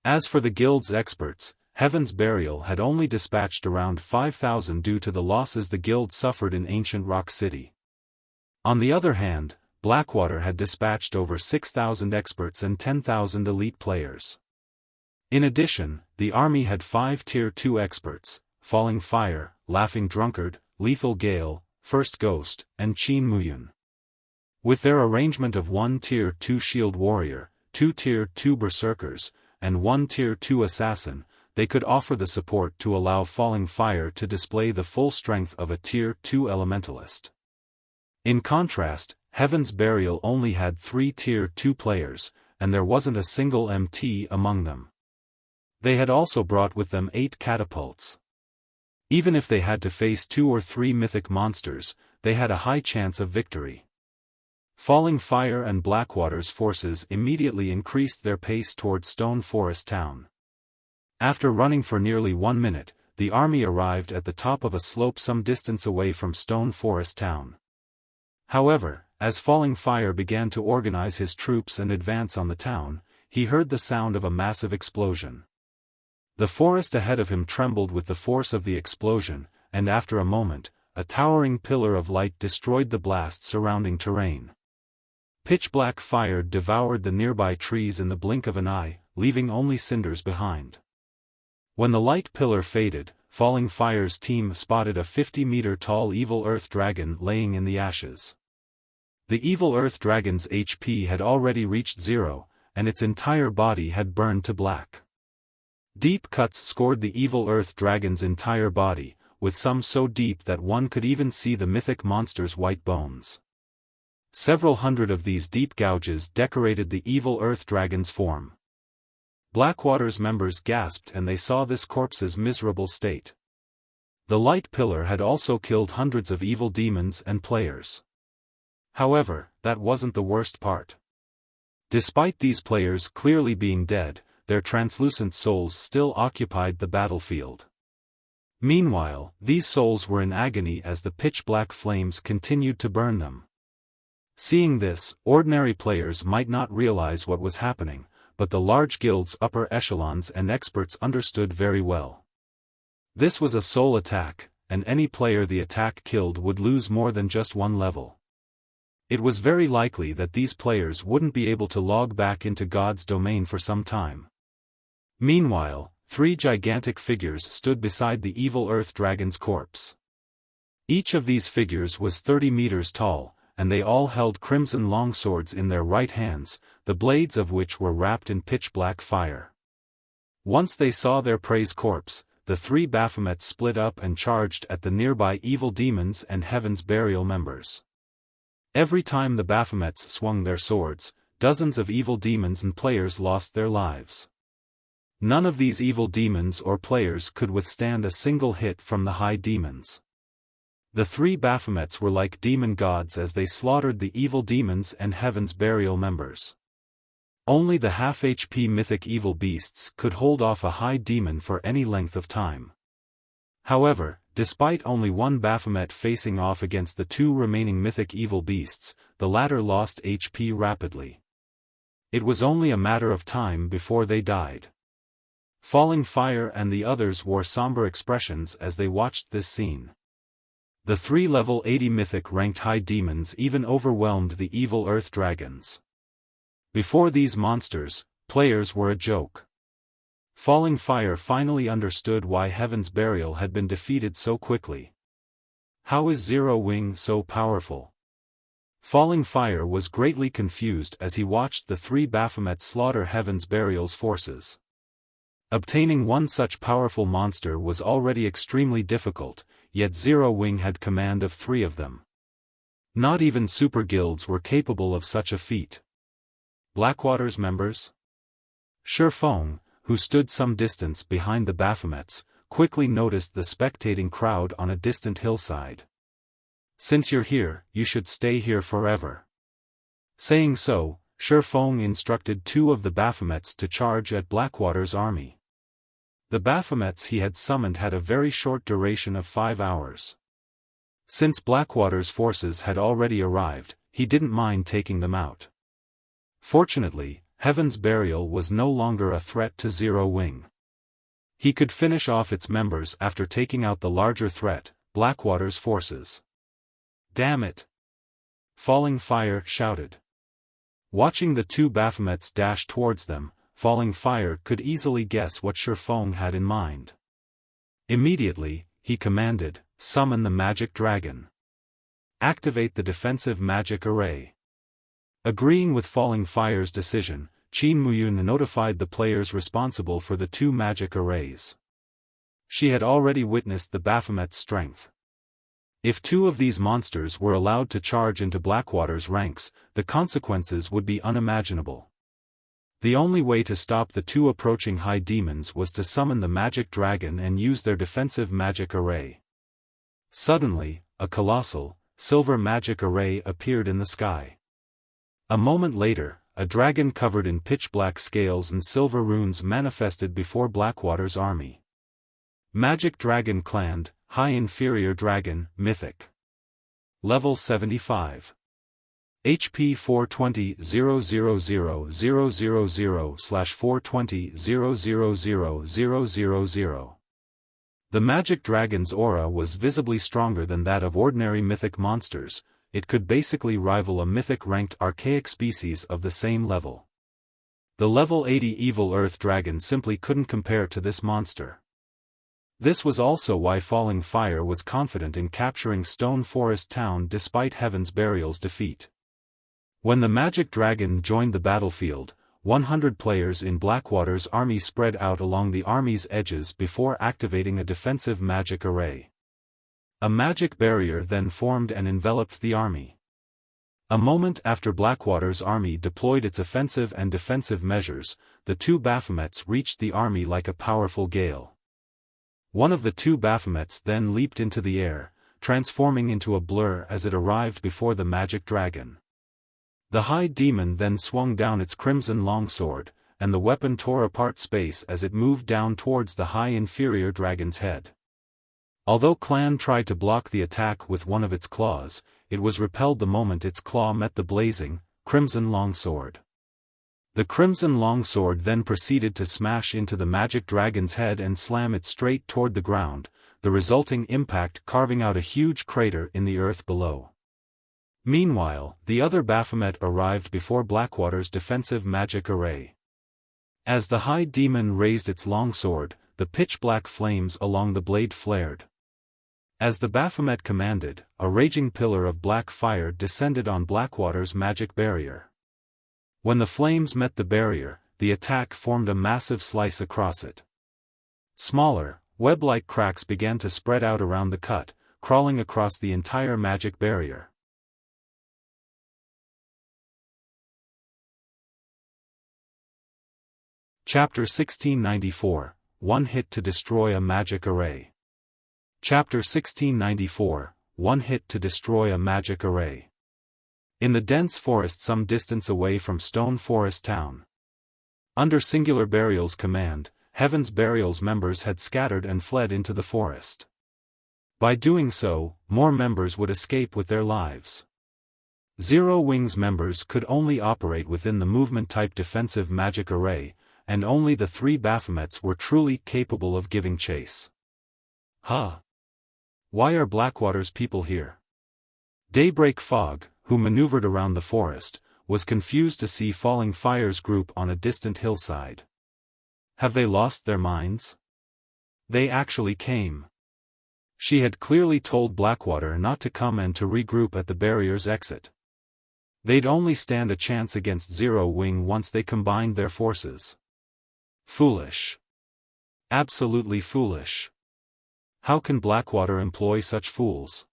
As for the guild's experts, Heaven's Burial had only dispatched around 5,000 due to the losses the guild suffered in Ancient Rock City. On the other hand, Blackwater had dispatched over 6,000 experts and 10,000 elite players. In addition, the army had 5 Tier 2 experts, Falling Fire, Laughing Drunkard, Lethal Gale, First Ghost, and Qin Muyun. With their arrangement of 1 Tier 2 Shield Warrior, 2 Tier 2 Berserkers, and 1 Tier 2 Assassin, they could offer the support to allow Falling Fire to display the full strength of a Tier 2 Elementalist. In contrast, Heaven's Burial only had 3 Tier 2 players, and there wasn't a single MT among them. They had also brought with them 8 catapults. Even if they had to face 2 or 3 mythic monsters, they had a high chance of victory. Falling Fire and Blackwater's forces immediately increased their pace toward Stone Forest Town. After running for nearly 1 minute, the army arrived at the top of a slope some distance away from Stone Forest Town. However, as Falling Fire began to organize his troops and advance on the town, he heard the sound of a massive explosion. The forest ahead of him trembled with the force of the explosion, and after a moment, a towering pillar of light destroyed the blast surrounding terrain. Pitch-black fire devoured the nearby trees in the blink of an eye, leaving only cinders behind. When the light pillar faded, Falling Fire's team spotted a 50-meter-tall evil earth dragon laying in the ashes. The evil earth dragon's HP had already reached 0, and its entire body had burned to black. Deep cuts scored the evil earth dragon's entire body, with some so deep that one could even see the mythic monster's white bones. Several hundred of these deep gouges decorated the evil earth dragon's form. Blackwater's members gasped and they saw this corpse's miserable state. The light pillar had also killed hundreds of evil demons and players. However, that wasn't the worst part. Despite these players clearly being dead, their translucent souls still occupied the battlefield. Meanwhile, these souls were in agony as the pitch-black flames continued to burn them. Seeing this, ordinary players might not realize what was happening, but the large guild's upper echelons and experts understood very well. This was a soul attack, and any player the attack killed would lose more than just 1 level. It was very likely that these players wouldn't be able to log back into God's domain for some time. Meanwhile, 3 gigantic figures stood beside the evil earth dragon's corpse. Each of these figures was 30 meters tall, and they all held crimson longswords in their right hands, the blades of which were wrapped in pitch-black fire. Once they saw their prey's corpse, the 3 Baphomets split up and charged at the nearby evil demons and Heaven's Burial members. Every time the Baphomets swung their swords, dozens of evil demons and players lost their lives. None of these evil demons or players could withstand a single hit from the high demons. The 3 Baphomets were like demon gods as they slaughtered the evil demons and Heaven's Burial members. Only the half-HP mythic evil beasts could hold off a high demon for any length of time. However, despite only 1 Baphomet facing off against the 2 remaining mythic evil beasts, the latter lost HP rapidly. It was only a matter of time before they died. Falling Fire and the others wore somber expressions as they watched this scene. The 3 level 80 mythic ranked high demons even overwhelmed the evil earth dragons. Before these monsters, players were a joke. Falling Fire finally understood why Heaven's Burial had been defeated so quickly. How is Zero Wing so powerful? Falling Fire was greatly confused as he watched the 3 Baphomet slaughter Heaven's Burial's forces. Obtaining one such powerful monster was already extremely difficult, yet Zero Wing had command of 3 of them. Not even super guilds were capable of such a feat. Blackwater's members? Xiaofan, who stood some distance behind the Baphomets, quickly noticed the spectating crowd on a distant hillside. "Since you're here, you should stay here forever." Saying so, Xiaofan instructed 2 of the Baphomets to charge at Blackwater's army. The Baphomets he had summoned had a very short duration of 5 hours. Since Blackwater's forces had already arrived, he didn't mind taking them out. Fortunately, Heaven's Burial was no longer a threat to Zero Wing. He could finish off its members after taking out the larger threat, Blackwater's forces. "Damn it!" Falling Fire shouted. Watching the 2 Baphomets dash towards them, Falling Fire could easily guess what Xiaofan had in mind. Immediately, he commanded, "Summon the magic dragon. Activate the defensive magic array." Agreeing with Falling Fire's decision, Qin Muyun notified the players responsible for the 2 magic arrays. She had already witnessed the Baphomet's strength. If 2 of these monsters were allowed to charge into Blackwater's ranks, the consequences would be unimaginable. The only way to stop the two approaching high demons was to summon the magic dragon and use their defensive magic array. Suddenly, a colossal, silver magic array appeared in the sky. A moment later, a dragon covered in pitch-black scales and silver runes manifested before Blackwater's army. Magic Dragon Clan, High Inferior Dragon, Mythic. Level 75. HP 420,000,000/420,000,000. The magic dragon's aura was visibly stronger than that of ordinary mythic monsters. It could basically rival a mythic-ranked archaic species of the same level. The level 80 evil earth dragon simply couldn't compare to this monster. This was also why Falling Fire was confident in capturing Stone Forest Town despite Heaven's Burial's defeat. When the magic dragon joined the battlefield, 100 players in Blackwater's army spread out along the army's edges before activating a defensive magic array. A magic barrier then formed and enveloped the army. A moment after Blackwater's army deployed its offensive and defensive measures, the two Baphomets reached the army like a powerful gale. One of the two Baphomets then leaped into the air, transforming into a blur as it arrived before the magic dragon. The high demon then swung down its crimson longsword, and the weapon tore apart space as it moved down towards the high inferior dragon's head. Although Clan tried to block the attack with one of its claws, it was repelled the moment its claw met the blazing, crimson longsword. The crimson longsword then proceeded to smash into the magic dragon's head and slam it straight toward the ground, the resulting impact carving out a huge crater in the earth below. Meanwhile, the other Baphomet arrived before Blackwater's defensive magic array. As the high demon raised its longsword, the pitch-black flames along the blade flared. As the Baphomet commanded, a raging pillar of black fire descended on Blackwater's magic barrier. When the flames met the barrier, the attack formed a massive slice across it. Smaller, web-like cracks began to spread out around the cut, crawling across the entire magic barrier. Chapter 1694, One Hit to Destroy a Magic Array. Chapter 1694, One Hit to Destroy a Magic Array. In the dense forest some distance away from Stone Forest Town. Under Singular Burial's command, Heaven's Burial's members had scattered and fled into the forest. By doing so, more members would escape with their lives. Zero Wings members could only operate within the movement-type defensive magic array, and only the three Baphomets were truly capable of giving chase. Huh! Why are Blackwater's people here? Daybreak Fog, who maneuvered around the forest, was confused to see Falling Fire's group on a distant hillside. Have they lost their minds? They actually came. She had clearly told Blackwater not to come and to regroup at the barrier's exit. They'd only stand a chance against Zero Wing once they combined their forces. Foolish. Absolutely foolish. How can Blackwater employ such fools?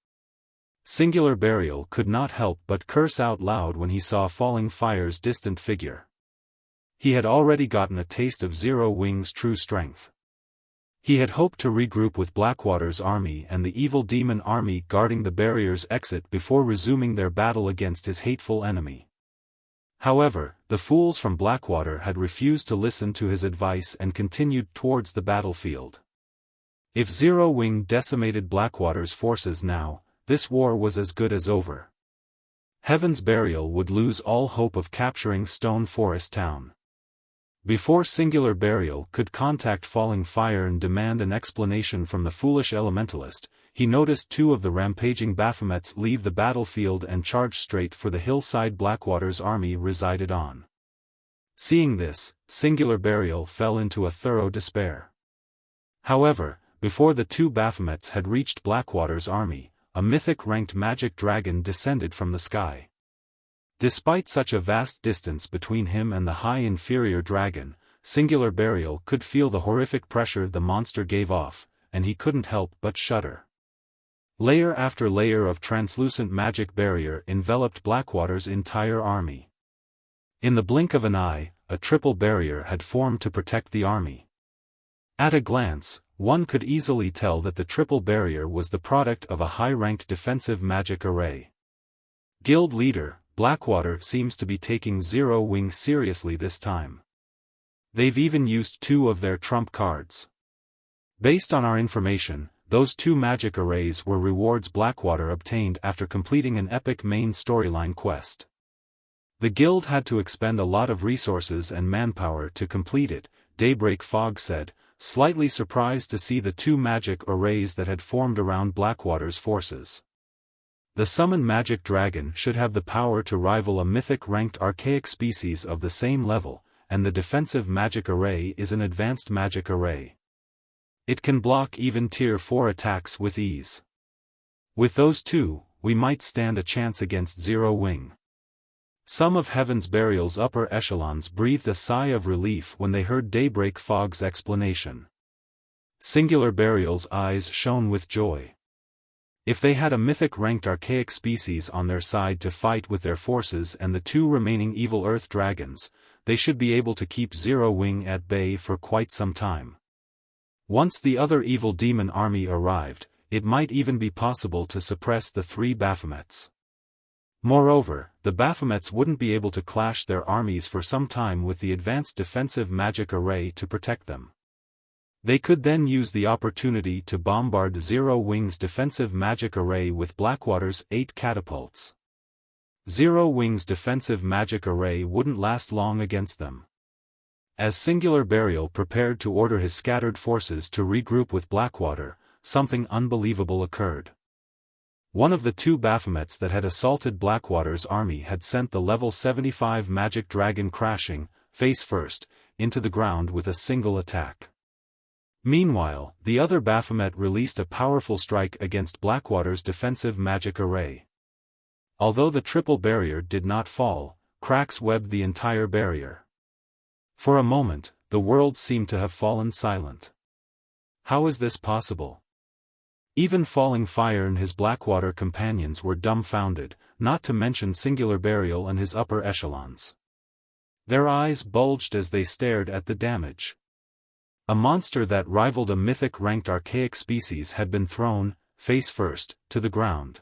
Singular Burial could not help but curse out loud when he saw Falling Fire's distant figure. He had already gotten a taste of Zero Wing's true strength. He had hoped to regroup with Blackwater's army and the evil demon army guarding the barrier's exit before resuming their battle against his hateful enemy. However, the fools from Blackwater had refused to listen to his advice and continued towards the battlefield. If Zero Wing decimated Blackwater's forces now, this war was as good as over. Heaven's Burial would lose all hope of capturing Stone Forest Town. Before Singular Burial could contact Falling Fire and demand an explanation from the foolish elementalist, he noticed two of the rampaging Baphomets leave the battlefield and charge straight for the hillside Blackwater's army resided on. Seeing this, Singular Burial fell into a thorough despair. However, before the two Baphomets had reached Blackwater's army, a mythic-ranked magic dragon descended from the sky. Despite such a vast distance between him and the high inferior dragon, Singular Burial could feel the horrific pressure the monster gave off, and he couldn't help but shudder. Layer after layer of translucent magic barrier enveloped Blackwater's entire army. In the blink of an eye, a triple barrier had formed to protect the army. At a glance, one could easily tell that the triple barrier was the product of a high-ranked defensive magic array. Guild leader, Blackwater seems to be taking Zero Wing seriously this time. They've even used 2 of their trump cards. Based on our information, those 2 magic arrays were rewards Blackwater obtained after completing an epic main storyline quest. The guild had to expend a lot of resources and manpower to complete it, Daybreak Fog said, slightly surprised to see the 2 magic arrays that had formed around Blackwater's forces. The summoned magic dragon should have the power to rival a mythic-ranked archaic species of the same level, and the defensive magic array is an advanced magic array. It can block even tier 4 attacks with ease. With those 2, we might stand a chance against Zero Wing. Some of Heaven's Burial's upper echelons breathed a sigh of relief when they heard Daybreak Fog's explanation. Singular Burial's eyes shone with joy. If they had a mythic-ranked archaic species on their side to fight with their forces and the 2 remaining evil earth dragons, they should be able to keep Zero Wing at bay for quite some time. Once the other evil demon army arrived, it might even be possible to suppress the 3 Baphomets. Moreover, the Baphomets wouldn't be able to clash their armies for some time with the advanced defensive magic array to protect them. They could then use the opportunity to bombard Zero Wing's defensive magic array with Blackwater's 8 catapults. Zero Wing's defensive magic array wouldn't last long against them. As Singular Burial prepared to order his scattered forces to regroup with Blackwater, something unbelievable occurred. One of the 2 Baphomets that had assaulted Blackwater's army had sent the level 75 magic dragon crashing, face first, into the ground with a single attack. Meanwhile, the other Baphomet released a powerful strike against Blackwater's defensive magic array. Although the triple barrier did not fall, cracks webbed the entire barrier. For a moment, the world seemed to have fallen silent. How is this possible? Even Falling Fire and his Blackwater companions were dumbfounded, not to mention Singular Burial and his upper echelons. Their eyes bulged as they stared at the damage. A monster that rivaled a mythic-ranked archaic species had been thrown, face first, to the ground.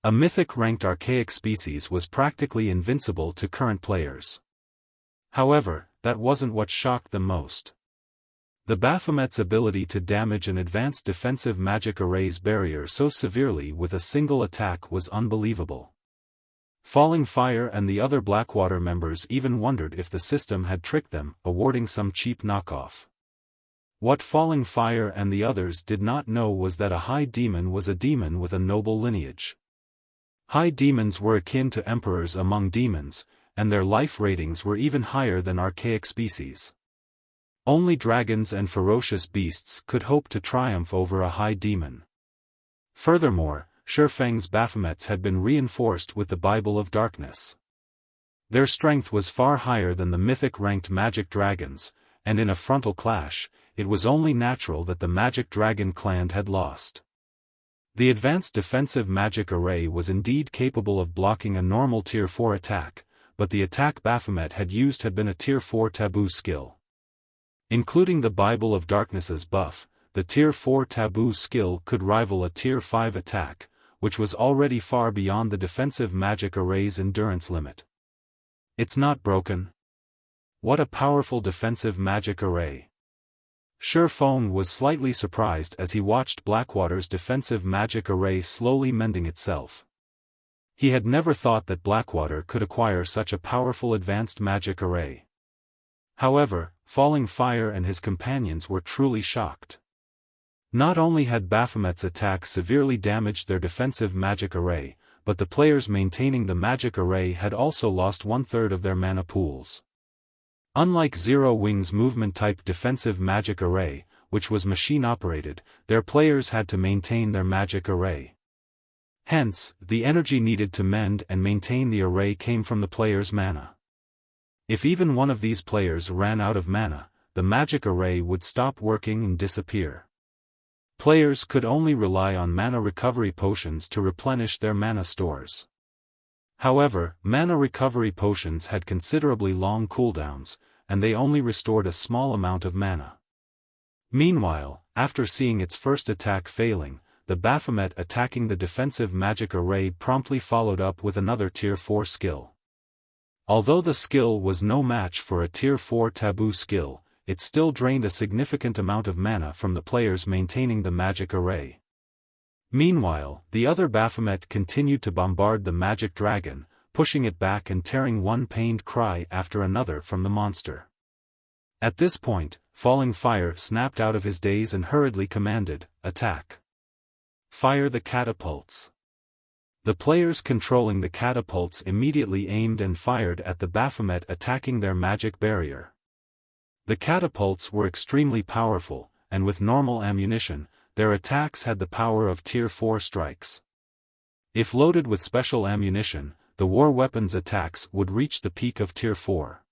A mythic-ranked archaic species was practically invincible to current players. However, that wasn't what shocked them most. The Baphomet's ability to damage an advanced defensive magic array's barrier so severely with a single attack was unbelievable. Falling Fire and the other Blackwater members even wondered if the system had tricked them, awarding some cheap knockoff. What Falling Fire and the others did not know was that a high demon was a demon with a noble lineage. High demons were akin to emperors among demons, and their life ratings were even higher than archaic species. Only dragons and ferocious beasts could hope to triumph over a high demon. Furthermore, Shifeng's Baphomets had been reinforced with the Bible of Darkness. Their strength was far higher than the mythic-ranked magic dragons, and in a frontal clash, it was only natural that the magic dragon clan had lost. The advanced defensive magic array was indeed capable of blocking a normal tier 4 attack, but the attack Baphomet had used had been a tier 4 taboo skill. Including the Bible of Darkness's buff, the tier 4 taboo skill could rival a tier 5 attack, which was already far beyond the defensive magic array's endurance limit. It's not broken. What a powerful defensive magic array. Xiaofan was slightly surprised as he watched Blackwater's defensive magic array slowly mending itself. He had never thought that Blackwater could acquire such a powerful advanced magic array. However, Falling Fire and his companions were truly shocked. Not only had Baphomet's attack severely damaged their defensive magic array, but the players maintaining the magic array had also lost 1/3 of their mana pools. Unlike Zero Wing's movement-type defensive magic array, which was machine-operated, their players had to maintain their magic array. Hence, the energy needed to mend and maintain the array came from the player's mana. If even one of these players ran out of mana, the magic array would stop working and disappear. Players could only rely on mana recovery potions to replenish their mana stores. However, mana recovery potions had considerably long cooldowns, and they only restored a small amount of mana. Meanwhile, after seeing its first attack failing, the Baphomet attacking the defensive magic array promptly followed up with another Tier 4 skill. Although the skill was no match for a Tier 4 taboo skill, it still drained a significant amount of mana from the players maintaining the magic array. Meanwhile, the other Baphomet continued to bombard the magic dragon, pushing it back and tearing one pained cry after another from the monster. At this point, Falling Fire snapped out of his daze and hurriedly commanded, "Attack! Fire the catapults!" The players controlling the catapults immediately aimed and fired at the Baphomet attacking their magic barrier. The catapults were extremely powerful, and with normal ammunition, their attacks had the power of Tier 4 strikes. If loaded with special ammunition, the war weapons attacks would reach the peak of Tier 4.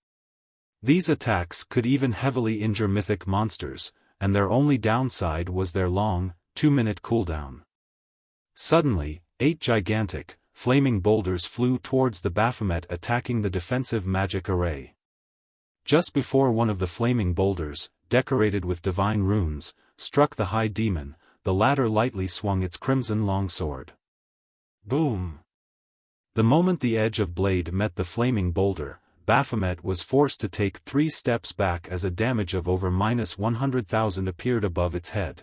These attacks could even heavily injure mythic monsters, and their only downside was their long, 2-minute cooldown. Suddenly, 8 gigantic, flaming boulders flew towards the Baphomet attacking the defensive magic array. Just before one of the flaming boulders, decorated with divine runes, struck the high demon, the latter lightly swung its crimson longsword. Boom! The moment the edge of blade met the flaming boulder, Baphomet was forced to take 3 steps back as a damage of over -100,000 appeared above its head.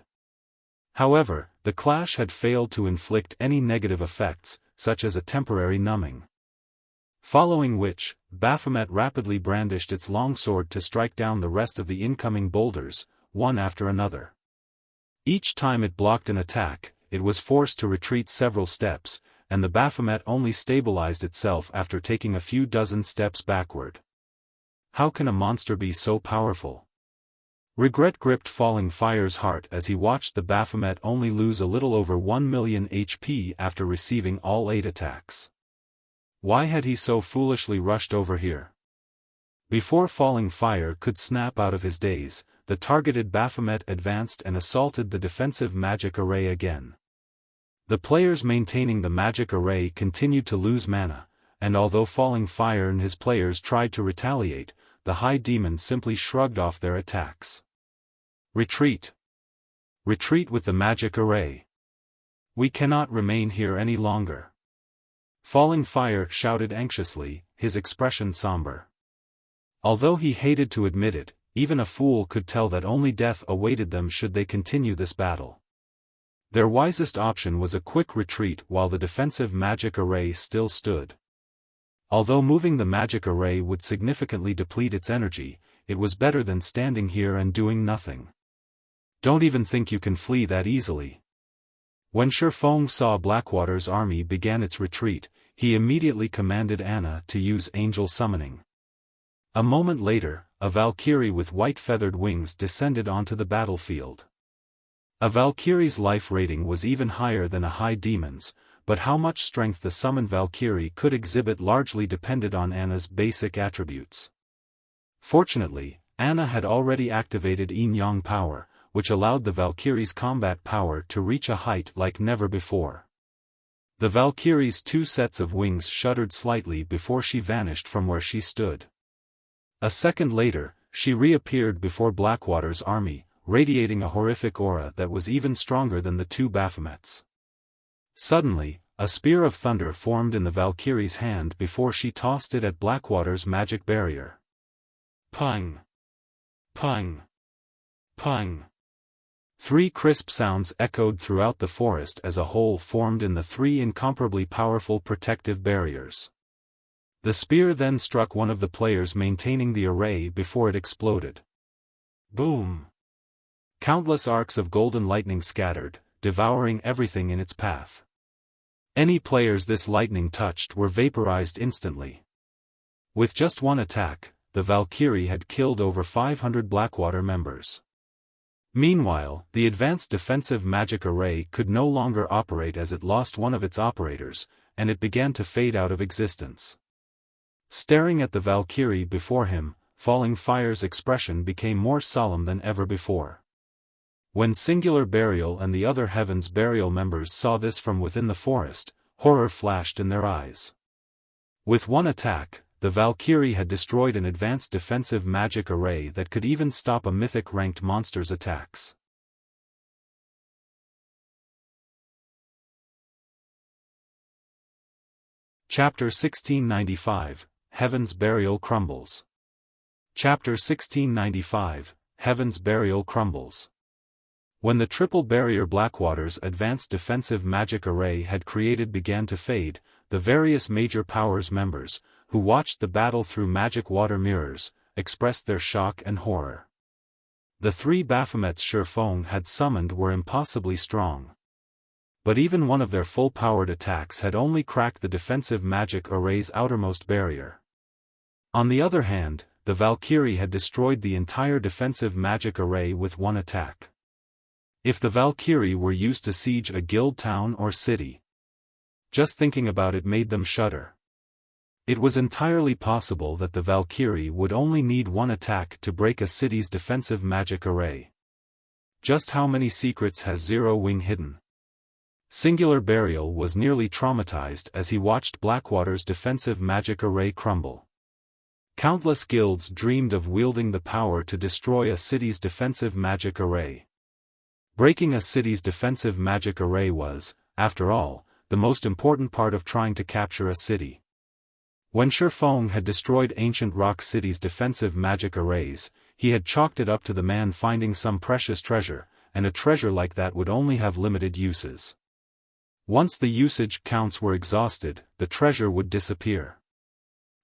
However, the clash had failed to inflict any negative effects, such as a temporary numbing. Following which, Baphomet rapidly brandished its longsword to strike down the rest of the incoming boulders, one after another. Each time it blocked an attack, it was forced to retreat several steps, and the Baphomet only stabilized itself after taking a few dozen steps backward. How can a monster be so powerful? Regret gripped Falling Fire's heart as he watched the Baphomet only lose a little over 1 million HP after receiving all 8 attacks. Why had he so foolishly rushed over here? Before Falling Fire could snap out of his daze, the targeted Baphomet advanced and assaulted the defensive magic array again. The players maintaining the magic array continued to lose mana, and although Falling Fire and his players tried to retaliate, the High Demon simply shrugged off their attacks. Retreat! Retreat with the magic array! We cannot remain here any longer. Falling Fire shouted anxiously, his expression somber. Although he hated to admit it, even a fool could tell that only death awaited them should they continue this battle. Their wisest option was a quick retreat while the defensive magic array still stood. Although moving the magic array would significantly deplete its energy, it was better than standing here and doing nothing. Don't even think you can flee that easily. When Xiaofan saw Blackwater's army began its retreat, he immediately commanded Anna to use angel summoning. A moment later, a Valkyrie with white feathered wings descended onto the battlefield. A Valkyrie's life rating was even higher than a High Demon's, but how much strength the summoned Valkyrie could exhibit largely depended on Anna's basic attributes. Fortunately, Anna had already activated Yin-Yang power, which allowed the Valkyrie's combat power to reach a height like never before. The Valkyrie's 2 sets of wings shuddered slightly before she vanished from where she stood. A second later, she reappeared before Blackwater's army, radiating a horrific aura that was even stronger than the 2 Baphomets. Suddenly, a spear of thunder formed in the Valkyrie's hand before she tossed it at Blackwater's magic barrier. Pung! Pung! Pung! 3 crisp sounds echoed throughout the forest as a hole formed in the 3 incomparably powerful protective barriers. The spear then struck one of the players maintaining the array before it exploded. Boom! Countless arcs of golden lightning scattered, devouring everything in its path. Any players this lightning touched were vaporized instantly. With just one attack, the Valkyrie had killed over 500 Blackwater members. Meanwhile, the advanced defensive magic array could no longer operate as it lost one of its operators, and it began to fade out of existence. Staring at the Valkyrie before him, Falling Fire's expression became more solemn than ever before. When Singular Burial and the other Heaven's Burial members saw this from within the forest, horror flashed in their eyes. With one attack, the Valkyrie had destroyed an advanced defensive magic array that could even stop a mythic-ranked monster's attacks. Chapter 1695, Heaven's Burial Crumbles. Chapter 1695, Heaven's Burial Crumbles. When the triple barrier Blackwater's advanced defensive magic array had created began to fade, the various major powers members, who watched the battle through magic water mirrors, expressed their shock and horror. The three Baphomets Xiaofan had summoned were impossibly strong. But even one of their full-powered attacks had only cracked the defensive magic array's outermost barrier. On the other hand, the Valkyrie had destroyed the entire defensive magic array with one attack. If the Valkyrie were used to siege a guild town or city, just thinking about it made them shudder. It was entirely possible that the Valkyrie would only need one attack to break a city's defensive magic array. Just how many secrets has Zero Wing hidden? Singular Burial was nearly traumatized as he watched Blackwater's defensive magic array crumble. Countless guilds dreamed of wielding the power to destroy a city's defensive magic array. Breaking a city's defensive magic array was, after all, the most important part of trying to capture a city. When Xiaofan had destroyed Ancient Rock City's defensive magic arrays, he had chalked it up to the man finding some precious treasure, and a treasure like that would only have limited uses. Once the usage counts were exhausted, the treasure would disappear.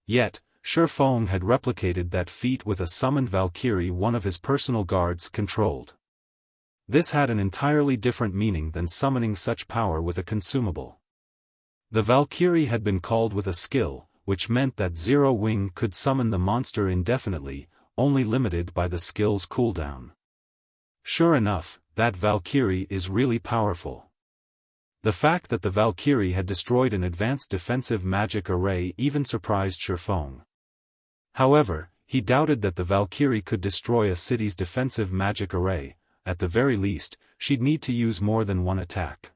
Yet, Xiaofan had replicated that feat with a summoned Valkyrie one of his personal guards controlled. This had an entirely different meaning than summoning such power with a consumable. The Valkyrie had been called with a skill, which meant that Zero Wing could summon the monster indefinitely, only limited by the skill's cooldown. Sure enough, that Valkyrie is really powerful. The fact that the Valkyrie had destroyed an advanced defensive magic array even surprised Xiaofan. However, he doubted that the Valkyrie could destroy a city's defensive magic array. At the very least, she'd need to use more than one attack.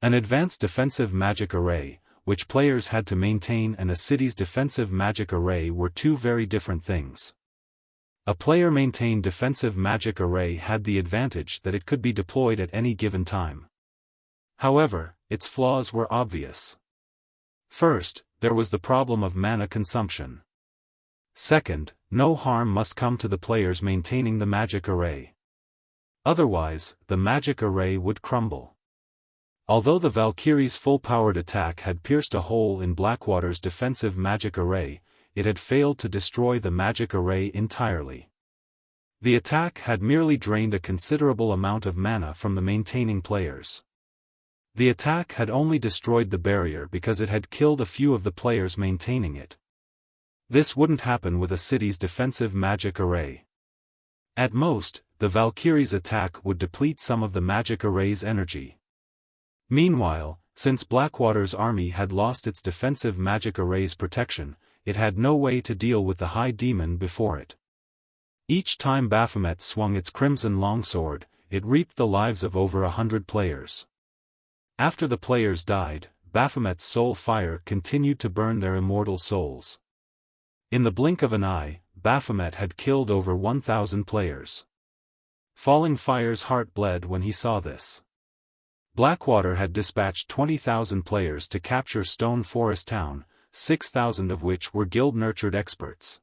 An advanced defensive magic array, which players had to maintain, and a city's defensive magic array were two very different things. A player-maintained defensive magic array had the advantage that it could be deployed at any given time. However, its flaws were obvious. First, there was the problem of mana consumption. Second, no harm must come to the players maintaining the magic array. Otherwise, the magic array would crumble. Although the Valkyrie's full-powered attack had pierced a hole in Blackwater's defensive magic array, it had failed to destroy the magic array entirely. The attack had merely drained a considerable amount of mana from the maintaining players. The attack had only destroyed the barrier because it had killed a few of the players maintaining it. This wouldn't happen with a city's defensive magic array. At most, the Valkyrie's attack would deplete some of the magic array's energy. Meanwhile, since Blackwater's army had lost its defensive magic array's protection, it had no way to deal with the High Demon before it. Each time Baphomet swung its crimson longsword, it reaped the lives of over 100 players. After the players died, Baphomet's soul fire continued to burn their immortal souls. In the blink of an eye, Baphomet had killed over 1,000 players. Falling Fire's heart bled when he saw this. Blackwater had dispatched 20,000 players to capture Stone Forest Town, 6,000 of which were guild-nurtured experts.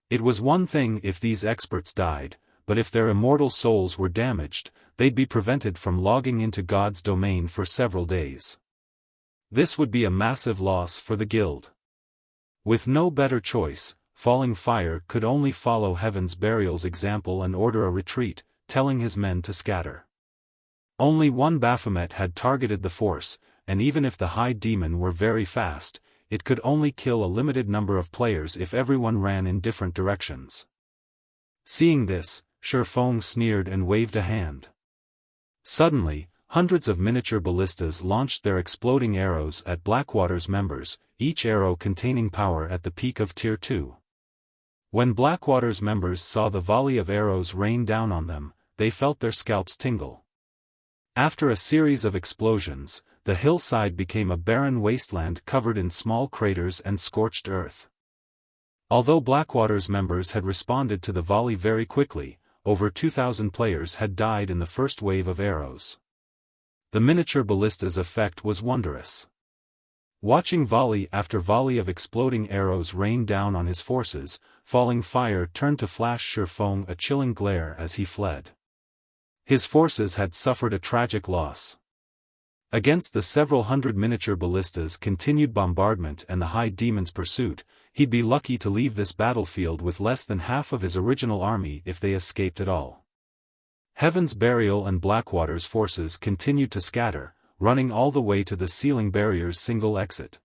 It was one thing if these experts died, but if their immortal souls were damaged, they'd be prevented from logging into God's domain for several days. This would be a massive loss for the guild. With no better choice, Falling Fire could only follow Heaven's Burial's example and order a retreat, telling his men to scatter. Only one Baphomet had targeted the force, and even if the High Demon were very fast, it could only kill a limited number of players if everyone ran in different directions. Seeing this, Xiaofan sneered and waved a hand. Suddenly, hundreds of miniature ballistas launched their exploding arrows at Blackwater's members, each arrow containing power at the peak of Tier 2. When Blackwater's members saw the volley of arrows rain down on them, they felt their scalps tingle. After a series of explosions, the hillside became a barren wasteland covered in small craters and scorched earth. Although Blackwater's members had responded to the volley very quickly, over 2,000 players had died in the first wave of arrows. The miniature ballista's effect was wondrous. Watching volley after volley of exploding arrows rain down on his forces, falling fire turned to flash Xiaofan a chilling glare as he fled. His forces had suffered a tragic loss. Against the several hundred miniature ballistas' continued bombardment and the High Demon's pursuit, he'd be lucky to leave this battlefield with less than half of his original army if they escaped at all. Heaven's Burial and Blackwater's forces continued to scatter, running all the way to the ceiling barrier's single exit.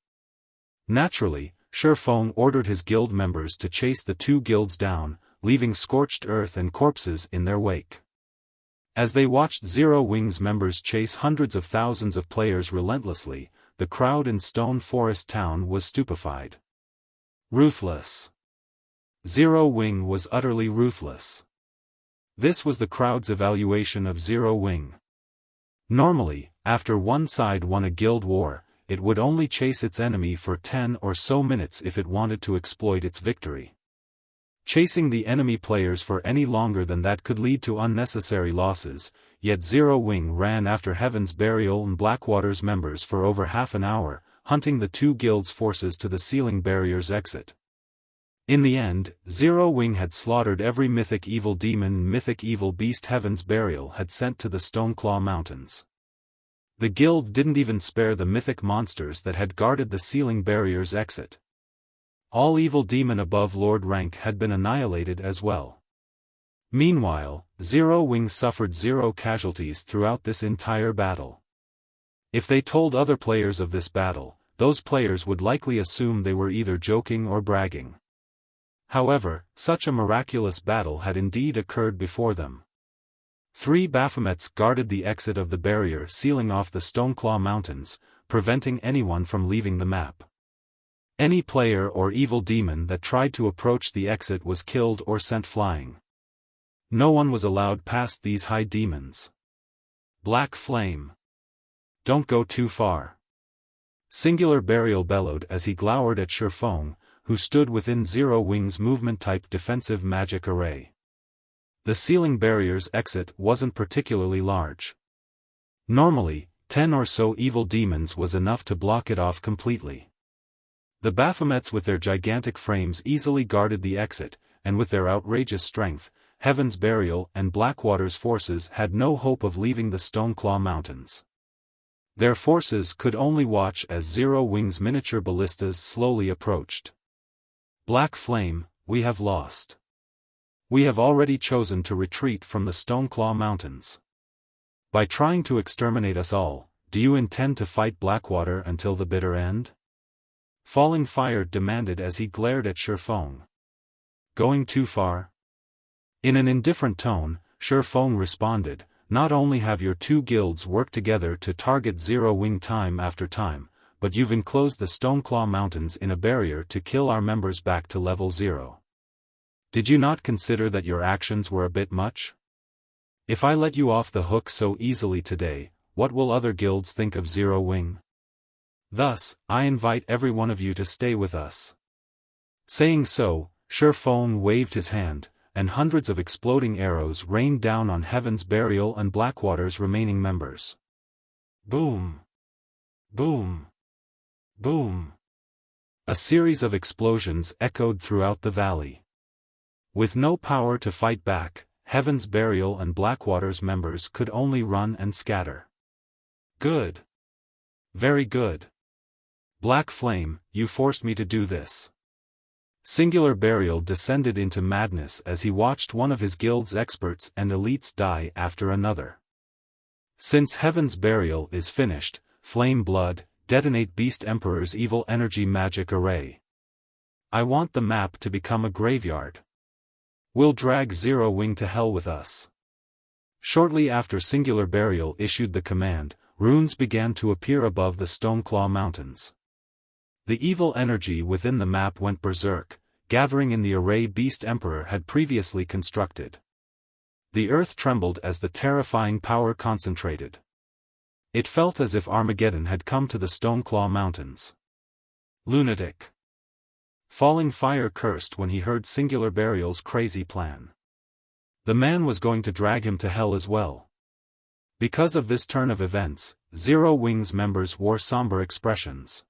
Naturally, Xiaofan ordered his guild members to chase the two guilds down, leaving scorched earth and corpses in their wake. As they watched Zero Wing's members chase hundreds of thousands of players relentlessly, the crowd in Stone Forest Town was stupefied. Ruthless. Zero Wing was utterly ruthless. This was the crowd's evaluation of Zero Wing. Normally, after one side won a guild war, it would only chase its enemy for 10 or so minutes if it wanted to exploit its victory. Chasing the enemy players for any longer than that could lead to unnecessary losses, yet Zero Wing ran after Heaven's Burial and Blackwater's members for over half an hour, hunting the two guilds' forces to the ceiling barrier's exit. In the end, Zero Wing had slaughtered every mythic evil demon and mythic evil beast Heaven's Burial had sent to the Stoneclaw Mountains. The guild didn't even spare the mythic monsters that had guarded the ceiling barrier's exit. All evil demon above Lord rank had been annihilated as well. Meanwhile, Zero Wing suffered 0 casualties throughout this entire battle. If they told other players of this battle, those players would likely assume they were either joking or bragging. However, such a miraculous battle had indeed occurred before them. 3 Baphomets guarded the exit of the barrier, sealing off the Stoneclaw Mountains, preventing anyone from leaving the map. Any player or evil demon that tried to approach the exit was killed or sent flying. No one was allowed past these high demons. Black Flame. Don't go too far. Singular Burial bellowed as he glowered at Xiaofan, who stood within Zero Wing's movement-type defensive magic array. The ceiling barrier's exit wasn't particularly large. Normally, 10 or so evil demons was enough to block it off completely. The Baphomets with their gigantic frames easily guarded the exit, and with their outrageous strength, Heaven's Burial and Blackwater's forces had no hope of leaving the Stoneclaw Mountains. Their forces could only watch as Zero Wing's miniature ballistas slowly approached. Black Flame, we have lost. We have already chosen to retreat from the Stoneclaw Mountains. By trying to exterminate us all, do you intend to fight Blackwater until the bitter end? Falling Fire demanded as he glared at Xiaofan. Going too far? In an indifferent tone, Xiaofan responded, not only have your two guilds worked together to target Zero Wing time after time, but you've enclosed the Stoneclaw Mountains in a barrier to kill our members back to level 0. Did you not consider that your actions were a bit much? If I let you off the hook so easily today, what will other guilds think of Zero Wing? Thus, I invite every one of you to stay with us. Saying so, Xiaofan waved his hand, and hundreds of exploding arrows rained down on Heaven's Burial and Blackwater's remaining members. Boom! Boom! Boom! A series of explosions echoed throughout the valley. With no power to fight back, Heaven's Burial and Blackwater's members could only run and scatter. Good. Very good. Black Flame, you forced me to do this. Singular Burial descended into madness as he watched one of his guild's experts and elites die after another. Since Heaven's Burial is finished, Flame Blood, detonate Beast Emperor's evil energy magic array. I want the map to become a graveyard. We'll drag Zero Wing to hell with us. Shortly after Singular Burial issued the command, runes began to appear above the Stoneclaw Mountains. The evil energy within the map went berserk, gathering in the array Beast Emperor had previously constructed. The earth trembled as the terrifying power concentrated. It felt as if Armageddon had come to the Stoneclaw Mountains. Lunatic. Falling Fire cursed when he heard Singular Burial's crazy plan. The man was going to drag him to hell as well. Because of this turn of events, Zero Wings members wore somber expressions.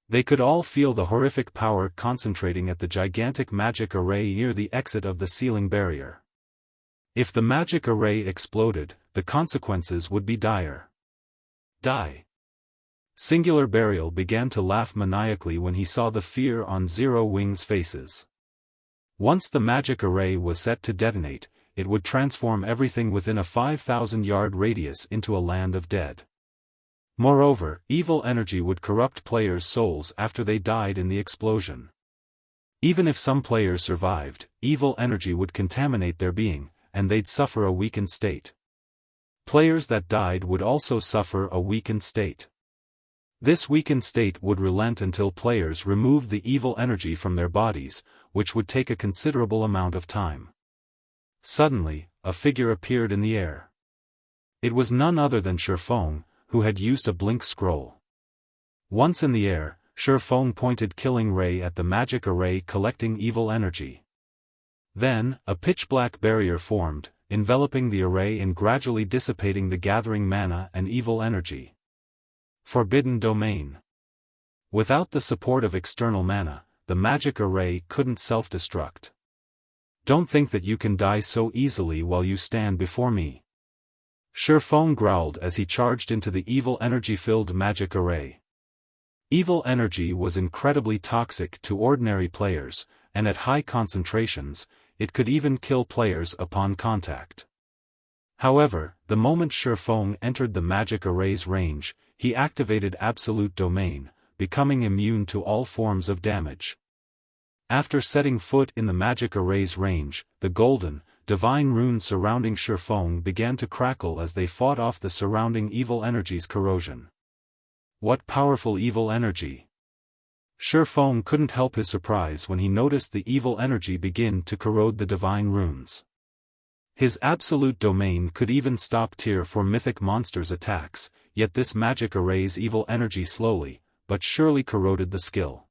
They could all feel the horrific power concentrating at the gigantic magic array near the exit of the ceiling barrier. If the magic array exploded, the consequences would be dire. Die. Singular Burial began to laugh maniacally when he saw the fear on Zero Wings' faces. Once the magic array was set to detonate, it would transform everything within a 5,000-yard radius into a land of dead. Moreover, evil energy would corrupt players' souls after they died in the explosion. Even if some players survived, evil energy would contaminate their being, and they'd suffer a weakened state. Players that died would also suffer a weakened state. This weakened state would relent until players removed the evil energy from their bodies, which would take a considerable amount of time. Suddenly, a figure appeared in the air. It was none other than Xiaofan, who had used a blink scroll. Once in the air, Xiaofan pointed Killing Ray at the magic array collecting evil energy. Then, a pitch-black barrier formed, enveloping the array and gradually dissipating the gathering mana and evil energy. Forbidden Domain. Without the support of external mana, the magic array couldn't self-destruct. Don't think that you can die so easily while you stand before me. Xiaofan growled as he charged into the evil energy-filled magic array. Evil energy was incredibly toxic to ordinary players, and at high concentrations, it could even kill players upon contact. However, the moment Xiaofan entered the magic array's range, he activated Absolute Domain, becoming immune to all forms of damage. After setting foot in the magic array's range, the golden, divine runes surrounding Xiaofan began to crackle as they fought off the surrounding evil energy's corrosion. What powerful evil energy! Xiaofan couldn't help his surprise when he noticed the evil energy begin to corrode the divine runes. His absolute domain could even stop tier for mythic monsters' attacks, yet this magic array's evil energy slowly, but surely corroded the skill.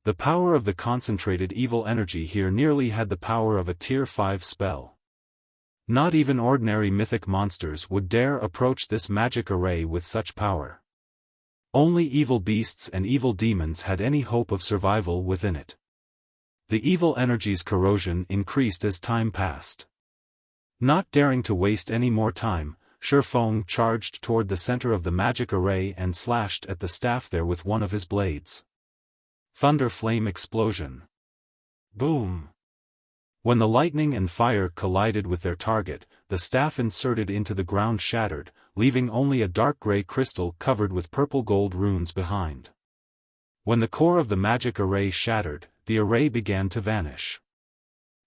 The power of the concentrated evil energy here nearly had the power of a tier 5 spell. Not even ordinary mythic monsters would dare approach this magic array with such power. Only evil beasts and evil demons had any hope of survival within it. The evil energy's corrosion increased as time passed. Not daring to waste any more time, Xiaofan charged toward the center of the magic array and slashed at the staff there with one of his blades. Thunder Flame Explosion. Boom! When the lightning and fire collided with their target, the staff inserted into the ground shattered, leaving only a dark gray crystal covered with purple-gold runes behind. When the core of the magic array shattered, the array began to vanish.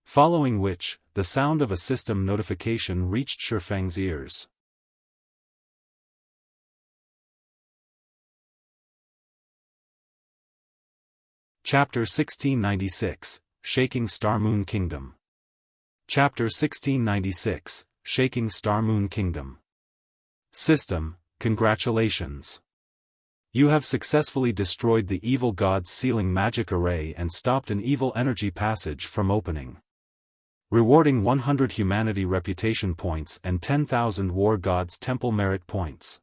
Following which, the sound of a system notification reached Xiaofan's ears. Chapter 1696, Shaking Star Moon Kingdom. Chapter 1696, Shaking Star Moon Kingdom. System, congratulations. You have successfully destroyed the evil god's sealing magic array and stopped an evil energy passage from opening. Rewarding 100 humanity reputation points and 10,000 war god's temple merit points.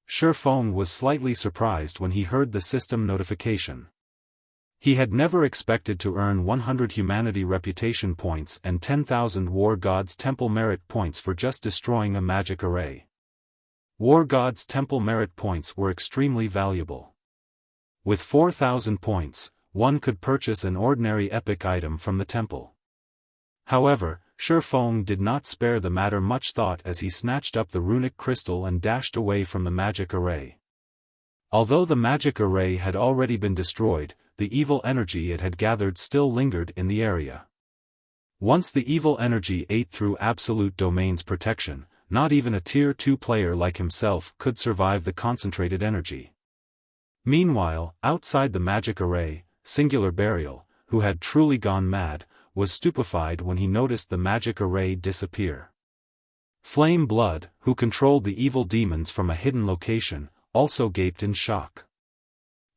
Xiaofan was slightly surprised when he heard the system notification. He had never expected to earn 100 humanity reputation points and 10,000 war god's temple merit points for just destroying a magic array. War god's temple merit points were extremely valuable. With 4,000 points, one could purchase an ordinary epic item from the temple. However, Xiaofan did not spare the matter much thought as he snatched up the runic crystal and dashed away from the magic array. Although the magic array had already been destroyed, the evil energy it had gathered still lingered in the area. Once the evil energy ate through Absolute Domain's protection, not even a Tier 2 player like himself could survive the concentrated energy. Meanwhile, outside the magic array, Singular Burial, who had truly gone mad, was stupefied when he noticed the magic array disappear. Flame Blood, who controlled the evil demons from a hidden location, also gaped in shock.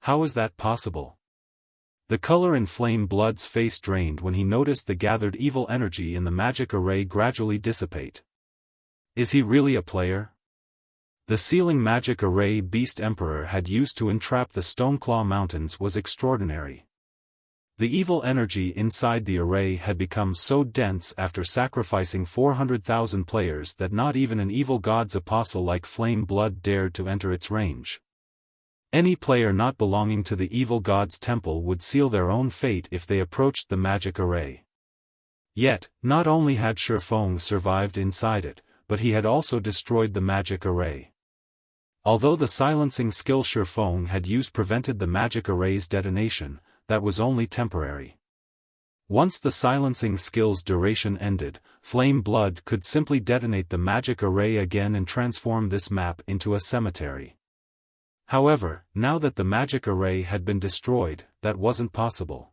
How is that possible? The color in Flame Blood's face drained when he noticed the gathered evil energy in the magic array gradually dissipate. Is he really a player? The sealing magic array Beast Emperor had used to entrap the Stoneclaw Mountains was extraordinary. The evil energy inside the array had become so dense after sacrificing 400,000 players that not even an evil god's apostle like Flame Blood dared to enter its range. Any player not belonging to the evil god's temple would seal their own fate if they approached the magic array. Yet, not only had Xiaofan survived inside it, but he had also destroyed the magic array. Although the silencing skill Xiaofan had used prevented the magic array's detonation, that was only temporary. Once the silencing skill's duration ended, Flame Blood could simply detonate the magic array again and transform this map into a cemetery. However, now that the magic array had been destroyed, that wasn't possible.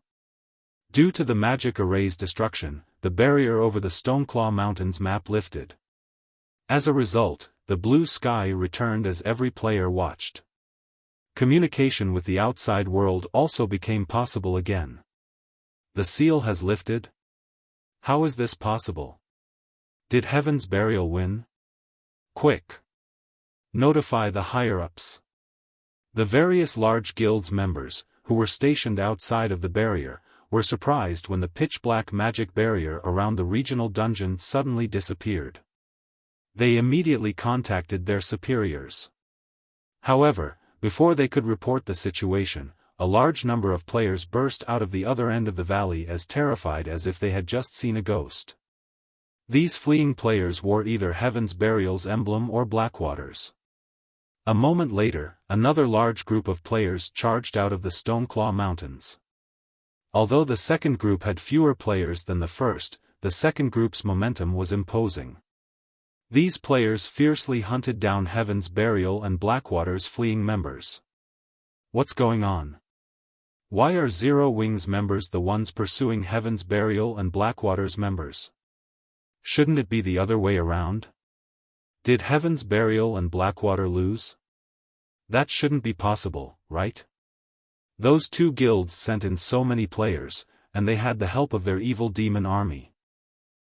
Due to the magic array's destruction, the barrier over the Stoneclaw Mountains map lifted. As a result, the blue sky returned as every player watched. Communication with the outside world also became possible again. The seal has lifted? How is this possible? Did Heaven's Burial win? Quick! Notify the higher-ups. The various large guilds members, who were stationed outside of the barrier, were surprised when the pitch-black magic barrier around the regional dungeon suddenly disappeared. They immediately contacted their superiors. However, before they could report the situation, a large number of players burst out of the other end of the valley as terrified as if they had just seen a ghost. These fleeing players wore either Heaven's Burial's emblem or Blackwater's. A moment later, another large group of players charged out of the Stoneclaw Mountains. Although the second group had fewer players than the first, the second group's momentum was imposing. These players fiercely hunted down Heaven's Burial and Blackwater's fleeing members. What's going on? Why are Zero Wings members the ones pursuing Heaven's Burial and Blackwater's members? Shouldn't it be the other way around? Did Heaven's Burial and Blackwater lose? That shouldn't be possible, right? Those two guilds sent in so many players, and they had the help of their evil demon army.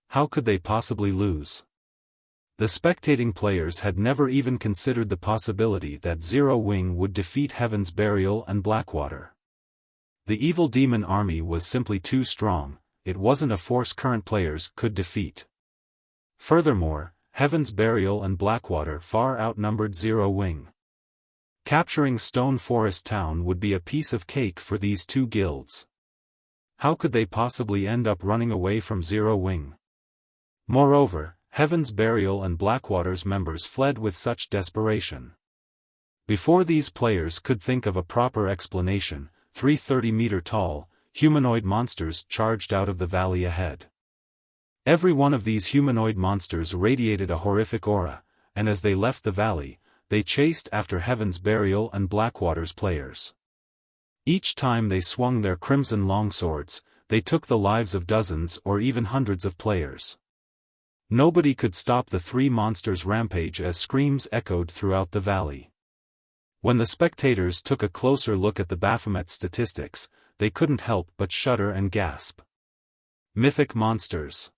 How could they possibly lose? The spectating players had never even considered the possibility that Zero Wing would defeat Heaven's Burial and Blackwater. The evil demon army was simply too strong, it wasn't a force current players could defeat. Furthermore, Heaven's Burial and Blackwater far outnumbered Zero Wing. Capturing Stone Forest Town would be a piece of cake for these two guilds. How could they possibly end up running away from Zero Wing? Moreover, Heaven's Burial and Blackwater's members fled with such desperation. Before these players could think of a proper explanation, 3 30-meter-tall, humanoid monsters charged out of the valley ahead. Every one of these humanoid monsters radiated a horrific aura, and as they left the valley, they chased after Heaven's Burial and Blackwater's players. Each time they swung their crimson longswords, they took the lives of dozens or even hundreds of players. Nobody could stop the three monsters' rampage as screams echoed throughout the valley. When the spectators took a closer look at the Baphomet statistics, they couldn't help but shudder and gasp. Mythic monsters.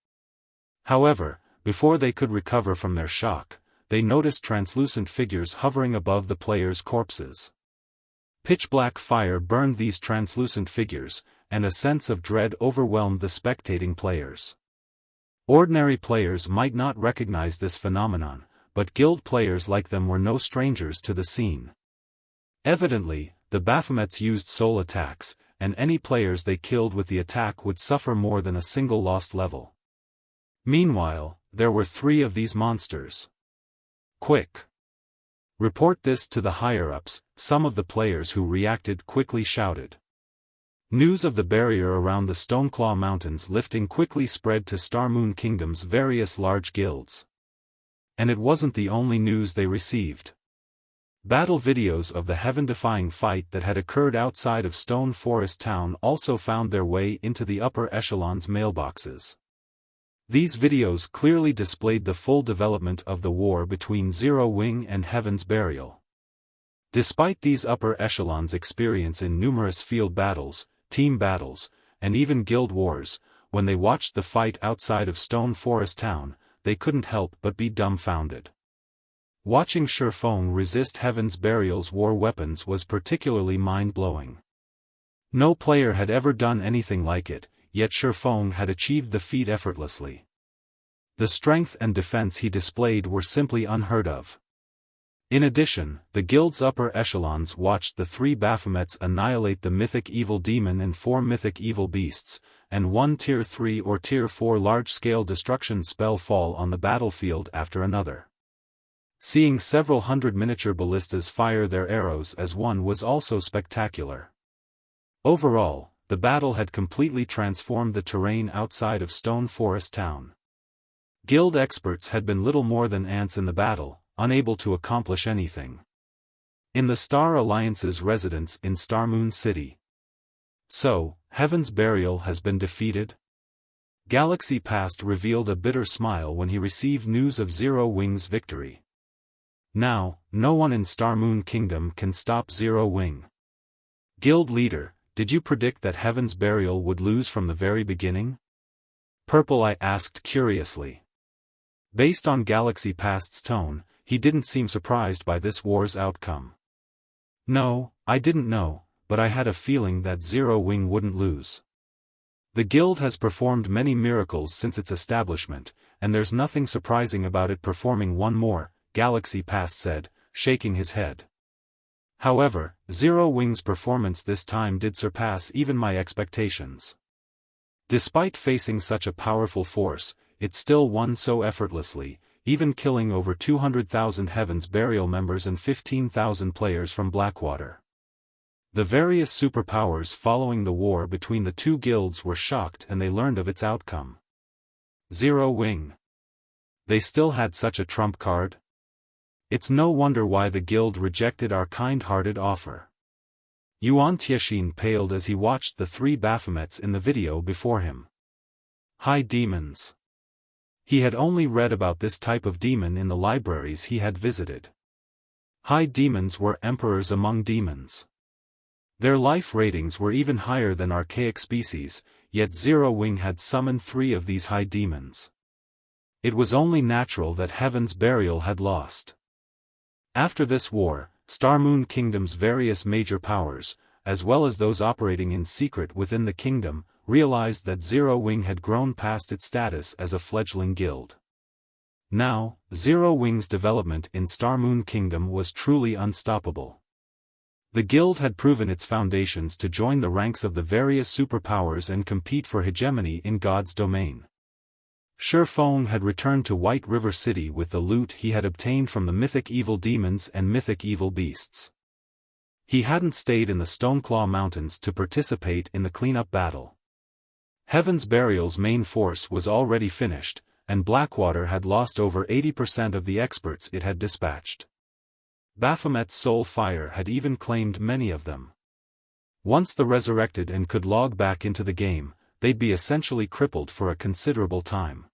However, before they could recover from their shock, they noticed translucent figures hovering above the players' corpses. Pitch-black fire burned these translucent figures, and a sense of dread overwhelmed the spectating players. Ordinary players might not recognize this phenomenon, but guild players like them were no strangers to the scene. Evidently, the Baphomets used soul attacks, and any players they killed with the attack would suffer more than a single lost level. Meanwhile, there were 3 of these monsters. Quick! Report this to the higher-ups, some of the players who reacted quickly shouted. News of the barrier around the Stoneclaw Mountains lifting quickly spread to Starmoon Kingdom's various large guilds. And it wasn't the only news they received. Battle videos of the heaven-defying fight that had occurred outside of Stone Forest Town also found their way into the upper echelons' mailboxes. These videos clearly displayed the full development of the war between Zero Wing and Heaven's Burial. Despite these upper echelons' experience in numerous field battles, team battles, and even guild wars, when they watched the fight outside of Stone Forest Town, they couldn't help but be dumbfounded. Watching Xiaofan resist Heaven's Burial's war weapons was particularly mind-blowing. No player had ever done anything like it, yet Xiaofan had achieved the feat effortlessly. The strength and defense he displayed were simply unheard of. In addition, the guild's upper echelons watched the 3 Baphomets annihilate the Mythic Evil Demon and 4 Mythic Evil Beasts, and 1 Tier 3 or Tier 4 large-scale destruction spell fall on the battlefield after another. Seeing several hundred miniature ballistas fire their arrows as one was also spectacular. Overall, the battle had completely transformed the terrain outside of Stone Forest Town. Guild experts had been little more than ants in the battle, unable to accomplish anything. In the Star Alliance's residence in Starmoon City. So, Heaven's Burial has been defeated? Galaxy Past revealed a bitter smile when he received news of Zero Wing's victory. Now, no one in Starmoon Kingdom can stop Zero Wing. Guild leader, did you predict that Heaven's Burial would lose from the very beginning? Purple Eye asked curiously. Based on Galaxy Past's tone, he didn't seem surprised by this war's outcome. No, I didn't know, but I had a feeling that Zero Wing wouldn't lose. The guild has performed many miracles since its establishment, and there's nothing surprising about it performing one more, Galaxy Past said, shaking his head. However, Zero Wing's performance this time did surpass even my expectations. Despite facing such a powerful force, it still won so effortlessly, even killing over 200,000 Heaven's Burial members and 15,000 players from Blackwater. The various superpowers following the war between the two guilds were shocked and they learned of its outcome. Zero Wing. They still had such a trump card? It's no wonder why the guild rejected our kind-hearted offer. Yuan Tiexin paled as he watched the 3 Baphomets in the video before him. High demons. He had only read about this type of demon in the libraries he had visited. High demons were emperors among demons. Their life ratings were even higher than archaic species, yet Zero Wing had summoned 3 of these high demons. It was only natural that Heaven's Burial had lost. After this war, Starmoon Kingdom's various major powers, as well as those operating in secret within the kingdom, realized that Zero Wing had grown past its status as a fledgling guild. Now, Zero Wing's development in Starmoon Kingdom was truly unstoppable. The guild had proven its foundations to join the ranks of the various superpowers and compete for hegemony in God's domain. Xiaofan had returned to White River City with the loot he had obtained from the Mythic Evil Demons and Mythic Evil Beasts. He hadn't stayed in the Stoneclaw Mountains to participate in the cleanup battle. Heaven's Burial's main force was already finished, and Blackwater had lost over 80% of the experts it had dispatched. Baphomet's soul fire had even claimed many of them. Once the resurrected and could log back into the game, they'd be essentially crippled for a considerable time.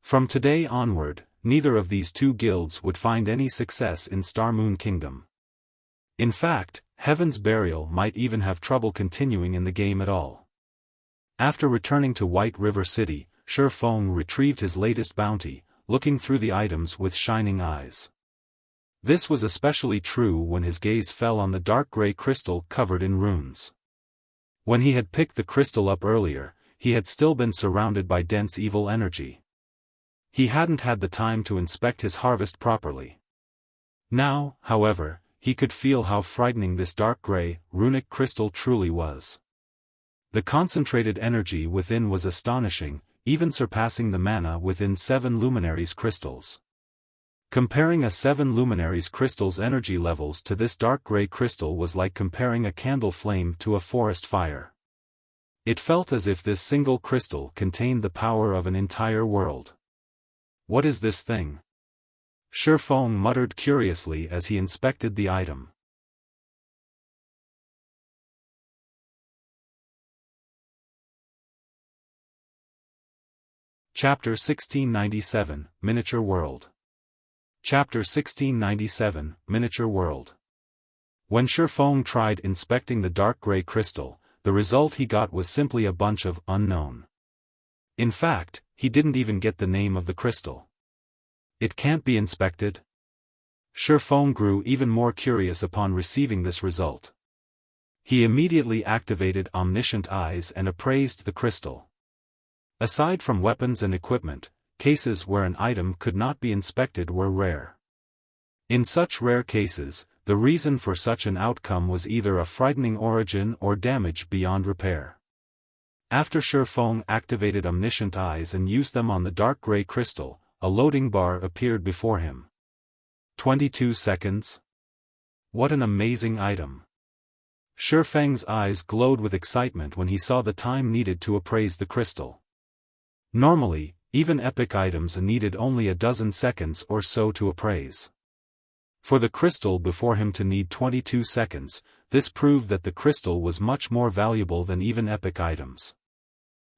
From today onward, neither of these two guilds would find any success in Starmoon Kingdom. In fact, Heaven's Burial might even have trouble continuing in the game at all. After returning to White River City, Xiaofan retrieved his latest bounty, looking through the items with shining eyes. This was especially true when his gaze fell on the dark gray crystal covered in runes. When he had picked the crystal up earlier, he had still been surrounded by dense evil energy. He hadn't had the time to inspect his harvest properly. Now, however, he could feel how frightening this dark gray, runic crystal truly was. The concentrated energy within was astonishing, even surpassing the mana within 7 luminaries crystals. Comparing a 7 luminaries crystal's energy levels to this dark gray crystal was like comparing a candle flame to a forest fire. It felt as if this single crystal contained the power of an entire world. What is this thing? Xiaofan muttered curiously as he inspected the item. Chapter 1697, Miniature World. Chapter 1697, Miniature World. When Xiaofan tried inspecting the dark gray crystal, the result he got was simply a bunch of unknown. In fact, he didn't even get the name of the crystal. It can't be inspected? Xiaofan grew even more curious upon receiving this result. He immediately activated omniscient eyes and appraised the crystal. Aside from weapons and equipment, cases where an item could not be inspected were rare. In such rare cases, the reason for such an outcome was either a frightening origin or damage beyond repair. After Xiaofan activated omniscient eyes and used them on the dark gray crystal, a loading bar appeared before him. 22 seconds? What an amazing item! Xiaofan's eyes glowed with excitement when he saw the time needed to appraise the crystal. Normally, even epic items needed only a dozen seconds or so to appraise. For the crystal before him to need 22 seconds, this proved that the crystal was much more valuable than even epic items.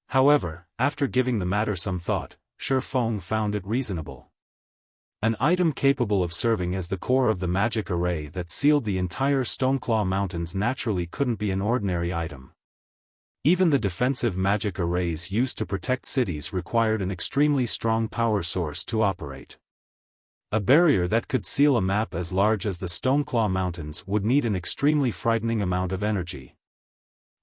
However, after giving the matter some thought, Xiaofan found it reasonable. An item capable of serving as the core of the magic array that sealed the entire Stoneclaw Mountains naturally couldn't be an ordinary item. Even the defensive magic arrays used to protect cities required an extremely strong power source to operate. A barrier that could seal a map as large as the Stoneclaw Mountains would need an extremely frightening amount of energy.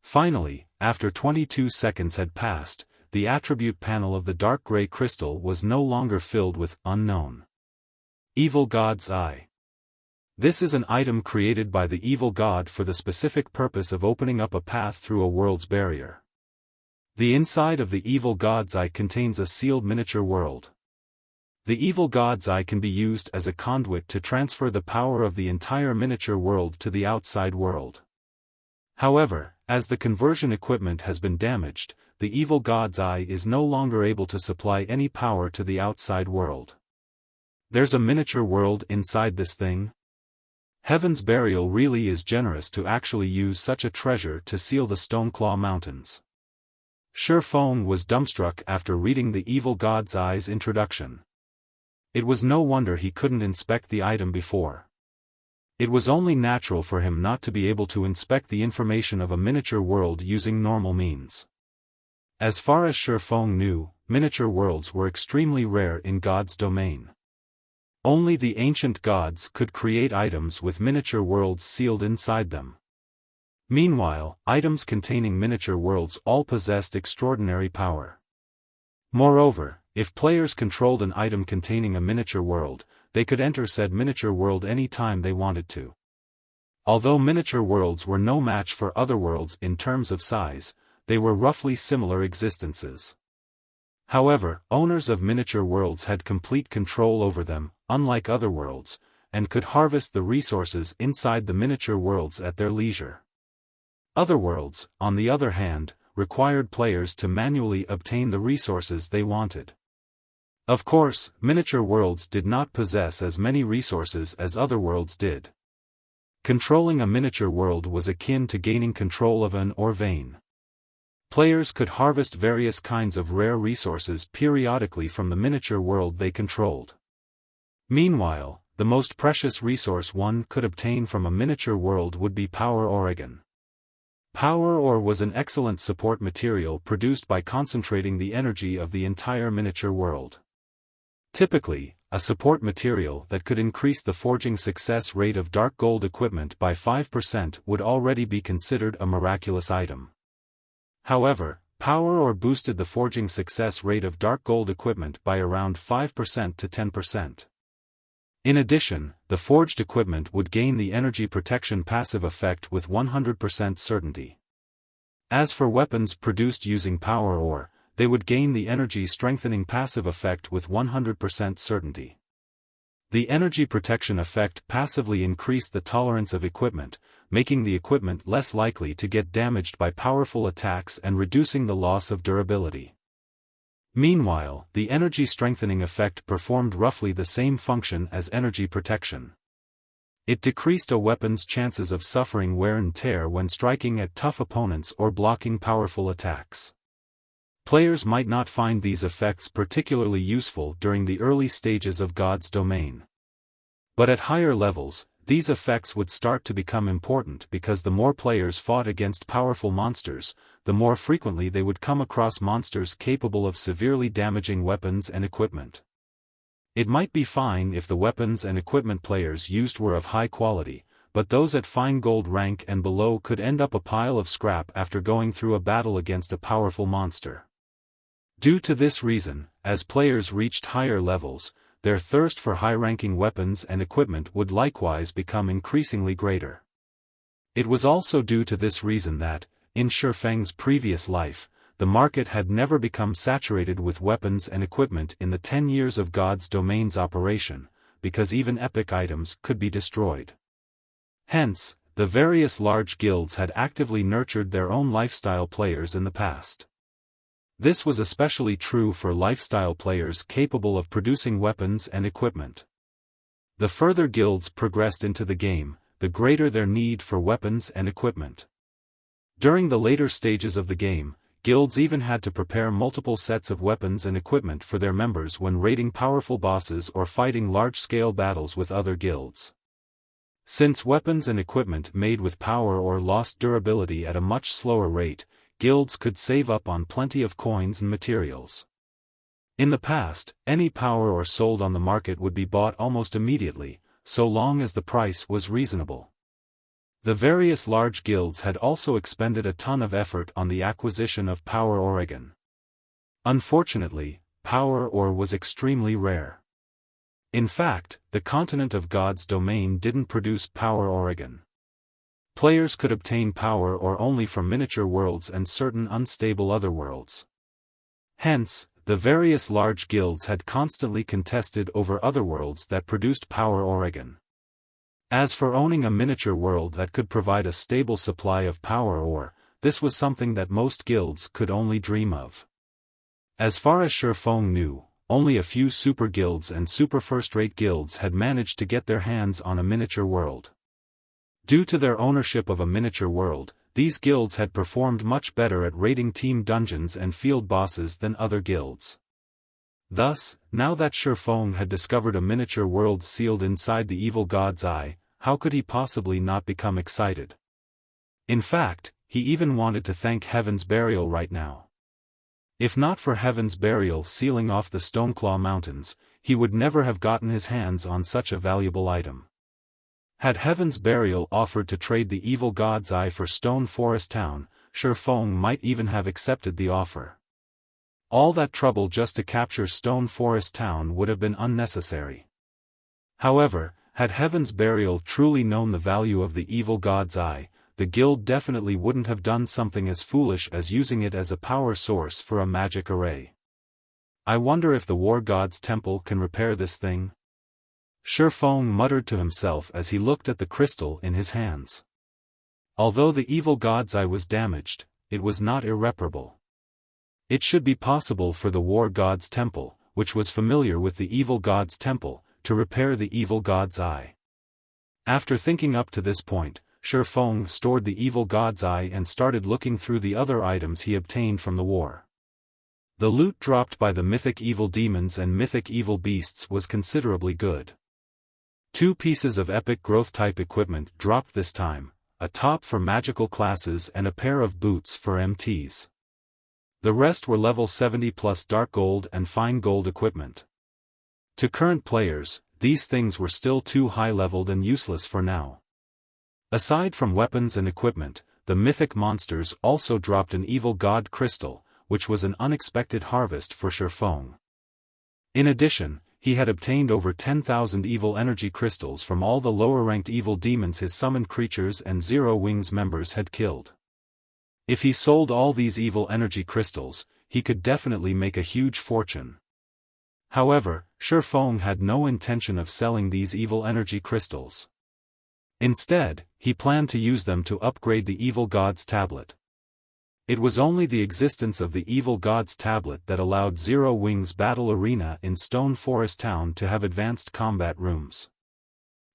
Finally, after 22 seconds had passed, the attribute panel of the dark gray crystal was no longer filled with unknown. Evil God's Eye. This is an item created by the evil god for the specific purpose of opening up a path through a world's barrier. The inside of the evil god's eye contains a sealed miniature world. The evil god's eye can be used as a conduit to transfer the power of the entire miniature world to the outside world. However, as the conversion equipment has been damaged, the evil god's eye is no longer able to supply any power to the outside world. There's a miniature world inside this thing? Heaven's Burial really is generous to actually use such a treasure to seal the Stoneclaw Mountains. Xiaofan was dumbstruck after reading the evil god's eye's introduction. It was no wonder he couldn't inspect the item before. It was only natural for him not to be able to inspect the information of a miniature world using normal means. As far as Xiaofan knew, miniature worlds were extremely rare in God's domain. Only the ancient gods could create items with miniature worlds sealed inside them. Meanwhile, items containing miniature worlds all possessed extraordinary power. Moreover, if players controlled an item containing a miniature world, they could enter said miniature world any time they wanted to. Although miniature worlds were no match for other worlds in terms of size, they were roughly similar existences. However, owners of miniature worlds had complete control over them, unlike other worlds, and could harvest the resources inside the miniature worlds at their leisure. Other worlds, on the other hand, required players to manually obtain the resources they wanted. Of course, miniature worlds did not possess as many resources as other worlds did. Controlling a miniature world was akin to gaining control of an or vein. Players could harvest various kinds of rare resources periodically from the miniature world they controlled. Meanwhile, the most precious resource one could obtain from a miniature world would be power organ. Power ore was an excellent support material produced by concentrating the energy of the entire miniature world. Typically, a support material that could increase the forging success rate of dark gold equipment by 5% would already be considered a miraculous item. However, power ore boosted the forging success rate of dark gold equipment by around 5% to 10%. In addition, the forged equipment would gain the energy protection passive effect with 100% certainty. As for weapons produced using power ore, they would gain the energy strengthening passive effect with 100% certainty. The energy protection effect passively increased the tolerance of equipment, making the equipment less likely to get damaged by powerful attacks and reducing the loss of durability. Meanwhile, the energy strengthening effect performed roughly the same function as energy protection. It decreased a weapon's chances of suffering wear and tear when striking at tough opponents or blocking powerful attacks. Players might not find these effects particularly useful during the early stages of God's domain. But at higher levels, these effects would start to become important because the more players fought against powerful monsters, the more frequently they would come across monsters capable of severely damaging weapons and equipment. It might be fine if the weapons and equipment players used were of high quality, but those at fine gold rank and below could end up a pile of scrap after going through a battle against a powerful monster. Due to this reason, as players reached higher levels, their thirst for high-ranking weapons and equipment would likewise become increasingly greater. It was also due to this reason that, in Xiaofang's previous life, the market had never become saturated with weapons and equipment in the 10 years of God's domain's operation, because even epic items could be destroyed. Hence, the various large guilds had actively nurtured their own lifestyle players in the past. This was especially true for lifestyle players capable of producing weapons and equipment. The further guilds progressed into the game, the greater their need for weapons and equipment. During the later stages of the game, guilds even had to prepare multiple sets of weapons and equipment for their members when raiding powerful bosses or fighting large-scale battles with other guilds. Since weapons and equipment made with power or lost durability at a much slower rate, guilds could save up on plenty of coins and materials. In the past, any power ore sold on the market would be bought almost immediately, so long as the price was reasonable. The various large guilds had also expended a ton of effort on the acquisition of power ore. Unfortunately, power ore was extremely rare. In fact, the continent of God's domain didn't produce power ore. Players could obtain power ore only from miniature worlds and certain unstable other worlds. Hence, the various large guilds had constantly contested over other worlds that produced power ore. As for owning a miniature world that could provide a stable supply of power ore, this was something that most guilds could only dream of. As far as Xiaofan knew, only a few super guilds and super first-rate guilds had managed to get their hands on a miniature world. Due to their ownership of a miniature world, these guilds had performed much better at raiding team dungeons and field bosses than other guilds. Thus, now that Xiaofan had discovered a miniature world sealed inside the evil god's eye, how could he possibly not become excited? In fact, he even wanted to thank Heaven's Burial right now. If not for Heaven's Burial sealing off the Stoneclaw Mountains, he would never have gotten his hands on such a valuable item. Had Heaven's Burial offered to trade the evil god's eye for Stone Forest Town, Xiaofan might even have accepted the offer. All that trouble just to capture Stone Forest Town would have been unnecessary. However, had Heaven's Burial truly known the value of the evil god's eye, the guild definitely wouldn't have done something as foolish as using it as a power source for a magic array. I wonder if the war god's temple can repair this thing? Xiaofan muttered to himself as he looked at the crystal in his hands. Although the evil god's eye was damaged, it was not irreparable. It should be possible for the war god's temple, which was familiar with the evil god's temple, to repair the evil god's eye. After thinking up to this point, Xiaofan stored the evil god's eye and started looking through the other items he obtained from the war. The loot dropped by the mythic evil demons and mythic evil beasts was considerably good. 2 pieces of epic growth type equipment dropped this time, a top for magical classes and a pair of boots for MTs. The rest were level 70 plus dark gold and fine gold equipment. To current players, these things were still too high-leveled and useless for now. Aside from weapons and equipment, the mythic monsters also dropped an evil god crystal, which was an unexpected harvest for Xiaofan. In addition, he had obtained over 10,000 evil energy crystals from all the lower-ranked evil demons his summoned creatures and Zero Wings members had killed. If he sold all these evil energy crystals, he could definitely make a huge fortune. However, Xiaofan had no intention of selling these evil energy crystals. Instead, he planned to use them to upgrade the evil god's tablet. It was only the existence of the evil god's tablet that allowed Zero Wings Battle Arena in Stone Forest Town to have advanced combat rooms.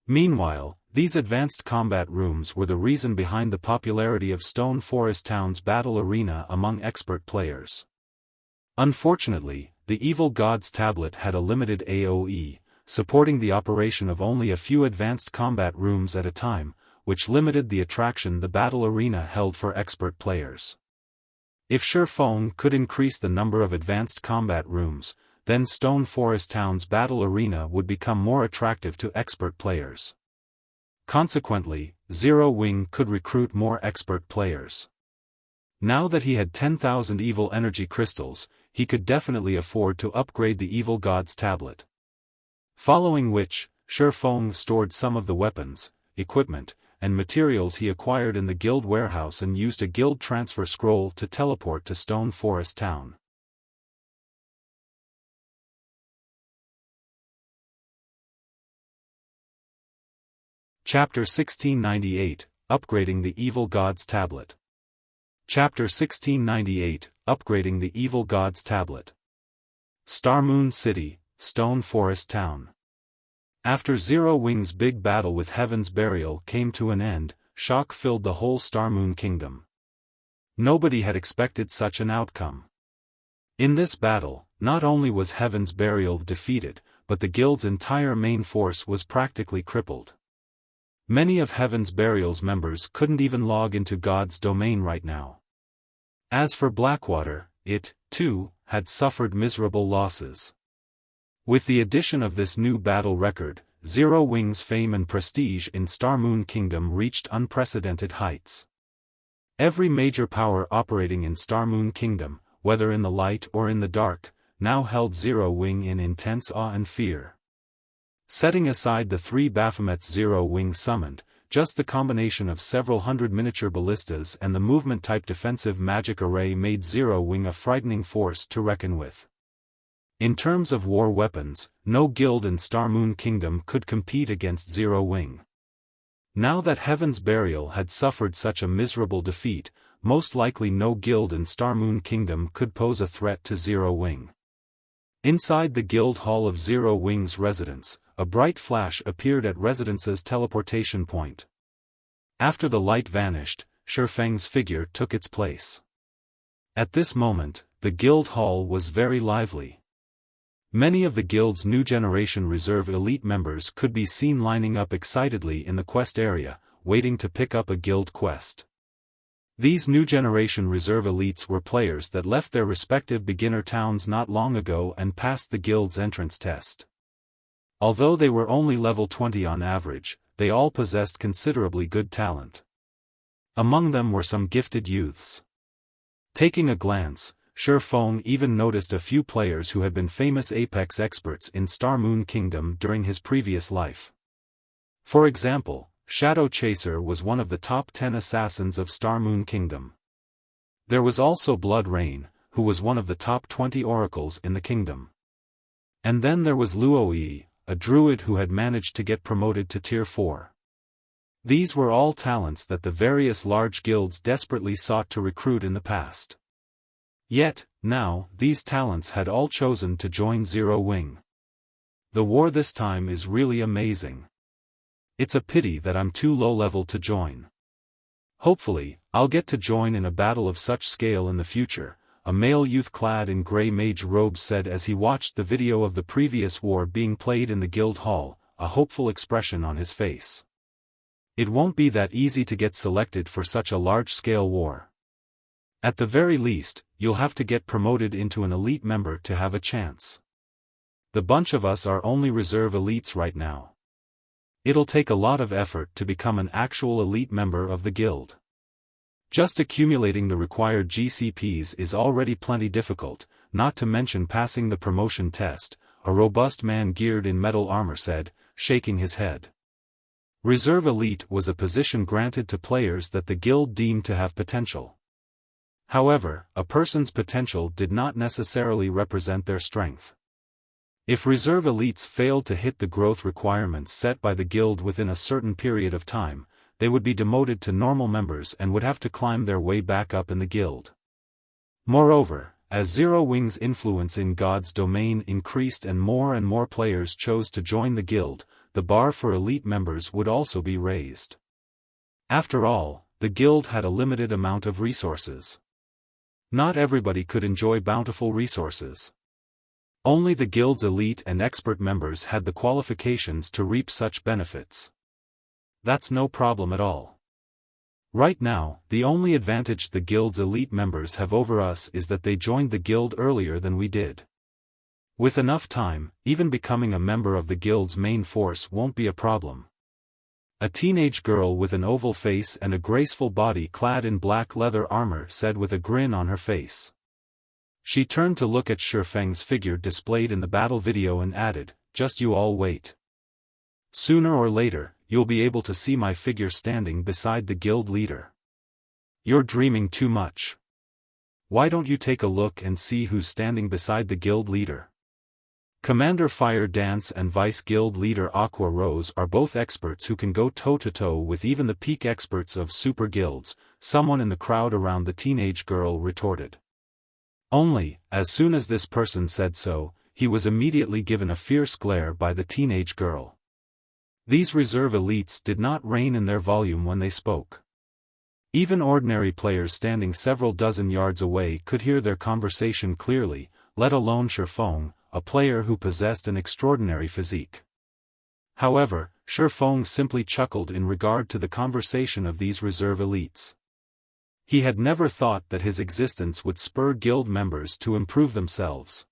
Meanwhile, these advanced combat rooms were the reason behind the popularity of Stone Forest Town's Battle Arena among expert players. Unfortunately, the Evil God's tablet had a limited AoE, supporting the operation of only a few advanced combat rooms at a time, which limited the attraction the battle arena held for expert players. If Xiaofan could increase the number of advanced combat rooms, then Stone Forest Town's battle arena would become more attractive to expert players. Consequently, Zero Wing could recruit more expert players. Now that he had 10,000 evil energy crystals, he could definitely afford to upgrade the Evil God's tablet. Following which, Xiaofan stored some of the weapons, equipment, and materials he acquired in the guild warehouse and used a guild transfer scroll to teleport to Stone Forest Town. Chapter 1698, Upgrading the Evil God's Tablet. Chapter 1698, Upgrading the Evil God's Tablet. Star Moon City, Stone Forest Town. After Zero Wing's big battle with Heaven's Burial came to an end, shock filled the whole Star Moon Kingdom. Nobody had expected such an outcome. In this battle, not only was Heaven's Burial defeated, but the guild's entire main force was practically crippled. Many of Heaven's Burial's members couldn't even log into God's domain right now. As for Blackwater, it, too, had suffered miserable losses. With the addition of this new battle record, Zero Wing's fame and prestige in Star Moon Kingdom reached unprecedented heights. Every major power operating in Star Moon Kingdom, whether in the light or in the dark, now held Zero Wing in intense awe and fear. Setting aside the 3 Baphomets Zero Wing summoned, just the combination of several hundred miniature ballistas and the movement-type defensive magic array made Zero Wing a frightening force to reckon with. In terms of war weapons, no guild in Star Moon Kingdom could compete against Zero Wing. Now that Heaven's Burial had suffered such a miserable defeat, most likely no guild in Star Moon Kingdom could pose a threat to Zero Wing. Inside the guild hall of Zero Wing's residence, a bright flash appeared at Residence's teleportation point. After the light vanished, Shifeng's figure took its place. At this moment, the guild hall was very lively. Many of the guild's new generation reserve elite members could be seen lining up excitedly in the quest area, waiting to pick up a guild quest. These new generation reserve elites were players that left their respective beginner towns not long ago and passed the guild's entrance test. Although they were only level 20 on average, they all possessed considerably good talent. Among them were some gifted youths. Taking a glance, Xiaofan even noticed a few players who had been famous Apex experts in Star Moon Kingdom during his previous life. For example, Shadow Chaser was one of the top 10 assassins of Star Moon Kingdom. There was also Blood Rain, who was one of the top 20 oracles in the kingdom. And then there was Luoyi, a druid who had managed to get promoted to Tier 4. These were all talents that the various large guilds desperately sought to recruit in the past. Yet, now, these talents had all chosen to join Zero Wing. The war this time is really amazing. It's a pity that I'm too low-level to join. Hopefully, I'll get to join in a battle of such scale in the future, a male youth clad in grey mage robes said as he watched the video of the previous war being played in the guild hall, a hopeful expression on his face. It won't be that easy to get selected for such a large-scale war. At the very least, you'll have to get promoted into an elite member to have a chance. The bunch of us are only reserve elites right now. It'll take a lot of effort to become an actual elite member of the guild. Just accumulating the required GCPs is already plenty difficult, not to mention passing the promotion test, a robust man geared in metal armor said, shaking his head. Reserve Elite was a position granted to players that the guild deemed to have potential. However, a person's potential did not necessarily represent their strength. If reserve elites failed to hit the growth requirements set by the guild within a certain period of time, they would be demoted to normal members and would have to climb their way back up in the guild. Moreover, as Zero Wing's influence in God's domain increased and more players chose to join the guild, the bar for elite members would also be raised. After all, the guild had a limited amount of resources. Not everybody could enjoy bountiful resources. Only the guild's elite and expert members had the qualifications to reap such benefits. That's no problem at all. Right now, the only advantage the guild's elite members have over us is that they joined the guild earlier than we did. With enough time, even becoming a member of the guild's main force won't be a problem. A teenage girl with an oval face and a graceful body clad in black leather armor said with a grin on her face. She turned to look at Shifeng's figure displayed in the battle video and added, "Just you all wait. Sooner or later, you'll be able to see my figure standing beside the guild leader. You're dreaming too much. Why don't you take a look and see who's standing beside the guild leader?" Commander Fire Dance and Vice Guild Leader Aqua Rose are both experts who can go toe-to-toe with even the peak experts of super guilds, someone in the crowd around the teenage girl retorted. Only, as soon as this person said so, he was immediately given a fierce glare by the teenage girl. These reserve elites did not rein in their volume when they spoke. Even ordinary players standing several dozen yards away could hear their conversation clearly, let alone Shifeng, a player who possessed an extraordinary physique. However, Shifeng simply chuckled in regard to the conversation of these reserve elites. He had never thought that his existence would spur guild members to improve themselves.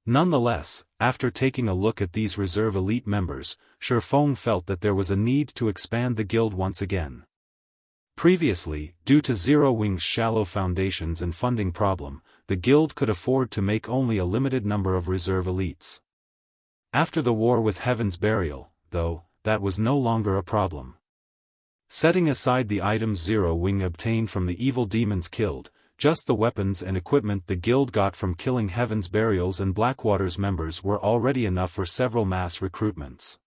Nonetheless, after taking a look at these reserve elite members, Shifeng felt that there was a need to expand the guild once again. Previously, due to Zero Wing's shallow foundations and funding problem, the guild could afford to make only a limited number of reserve elites. After the war with Heaven's Burial, though, that was no longer a problem. Setting aside the items Zero Wing obtained from the evil demons killed, just the weapons and equipment the guild got from killing Heaven's Burials and Blackwater's members were already enough for several mass recruitments.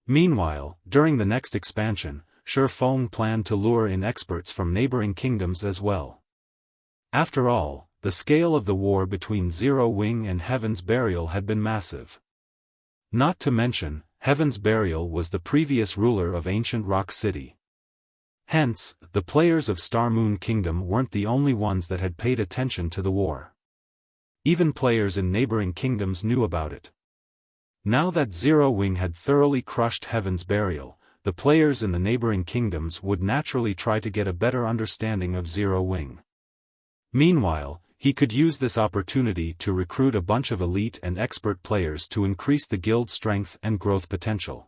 Meanwhile, during the next expansion, Shifeng planned to lure in experts from neighboring kingdoms as well. After all, the scale of the war between Zero Wing and Heaven's Burial had been massive. Not to mention, Heaven's Burial was the previous ruler of ancient Rock City. Hence, the players of Star Moon Kingdom weren't the only ones that had paid attention to the war. Even players in neighboring kingdoms knew about it. Now that Zero Wing had thoroughly crushed Heaven's Burial, the players in the neighboring kingdoms would naturally try to get a better understanding of Zero Wing. Meanwhile, he could use this opportunity to recruit a bunch of elite and expert players to increase the guild's strength and growth potential.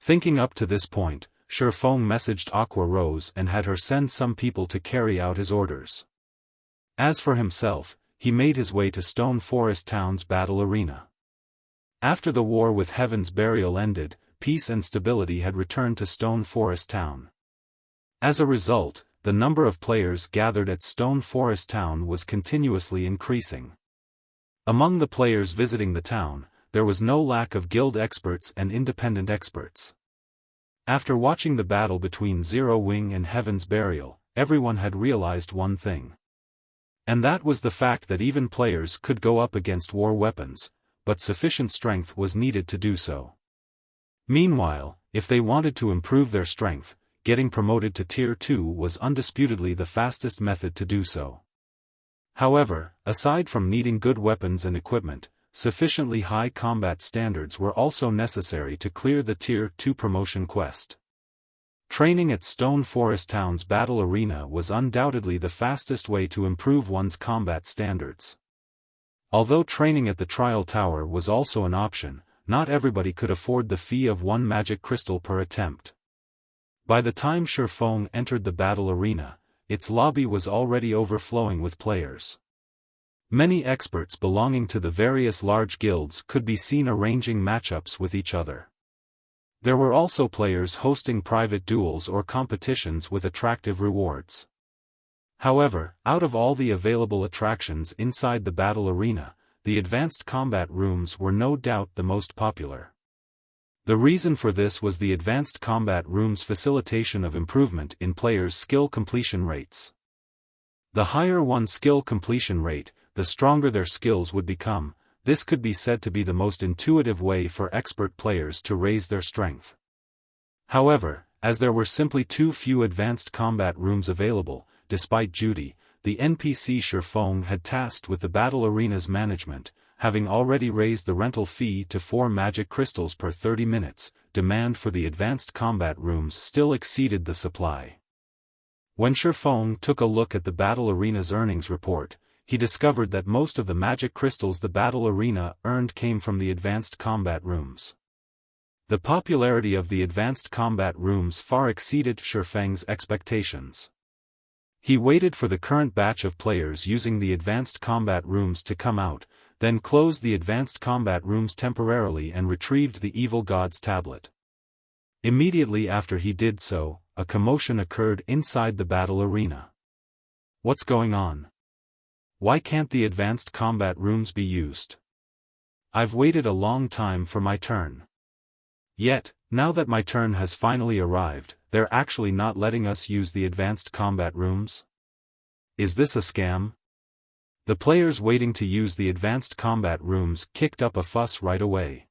Thinking up to this point, Shifeng messaged Aqua Rose and had her send some people to carry out his orders. As for himself, he made his way to Stone Forest Town's battle arena. After the war with Heaven's Burial ended, peace and stability had returned to Stone Forest Town. As a result, the number of players gathered at Stone Forest Town was continuously increasing. Among the players visiting the town, there was no lack of guild experts and independent experts. After watching the battle between Zero Wing and Heaven's Burial, everyone had realized one thing. And that was the fact that even players could go up against war weapons, but sufficient strength was needed to do so. Meanwhile, if they wanted to improve their strength, getting promoted to Tier 2 was undisputedly the fastest method to do so. However, aside from needing good weapons and equipment, sufficiently high combat standards were also necessary to clear the Tier 2 promotion quest. Training at Stone Forest Town's battle arena was undoubtedly the fastest way to improve one's combat standards. Although training at the Trial Tower was also an option, not everybody could afford the fee of 1 magic crystal per attempt. By the time Shifeng entered the battle arena, its lobby was already overflowing with players. Many experts belonging to the various large guilds could be seen arranging matchups with each other. There were also players hosting private duels or competitions with attractive rewards. However, out of all the available attractions inside the battle arena, the advanced combat rooms were no doubt the most popular. The reason for this was the advanced combat room's facilitation of improvement in players' skill completion rates. The higher one's skill completion rate, the stronger their skills would become. This could be said to be the most intuitive way for expert players to raise their strength. However, as there were simply too few advanced combat rooms available, despite Judy, the NPC Xiaofan had tasked with the battle arena's management, having already raised the rental fee to 4 magic crystals per 30 minutes, demand for the advanced combat rooms still exceeded the supply. When Xiaofan took a look at the battle arena's earnings report, he discovered that most of the magic crystals the battle arena earned came from the advanced combat rooms. The popularity of the advanced combat rooms far exceeded Xiaofan's expectations. He waited for the current batch of players using the advanced combat rooms to come out, then closed the advanced combat rooms temporarily and retrieved the evil god's tablet. Immediately after he did so, a commotion occurred inside the battle arena. What's going on? Why can't the advanced combat rooms be used? I've waited a long time for my turn. Yet, now that my turn has finally arrived, they're actually not letting us use the advanced combat rooms? Is this a scam? The players waiting to use the advanced combat rooms kicked up a fuss right away.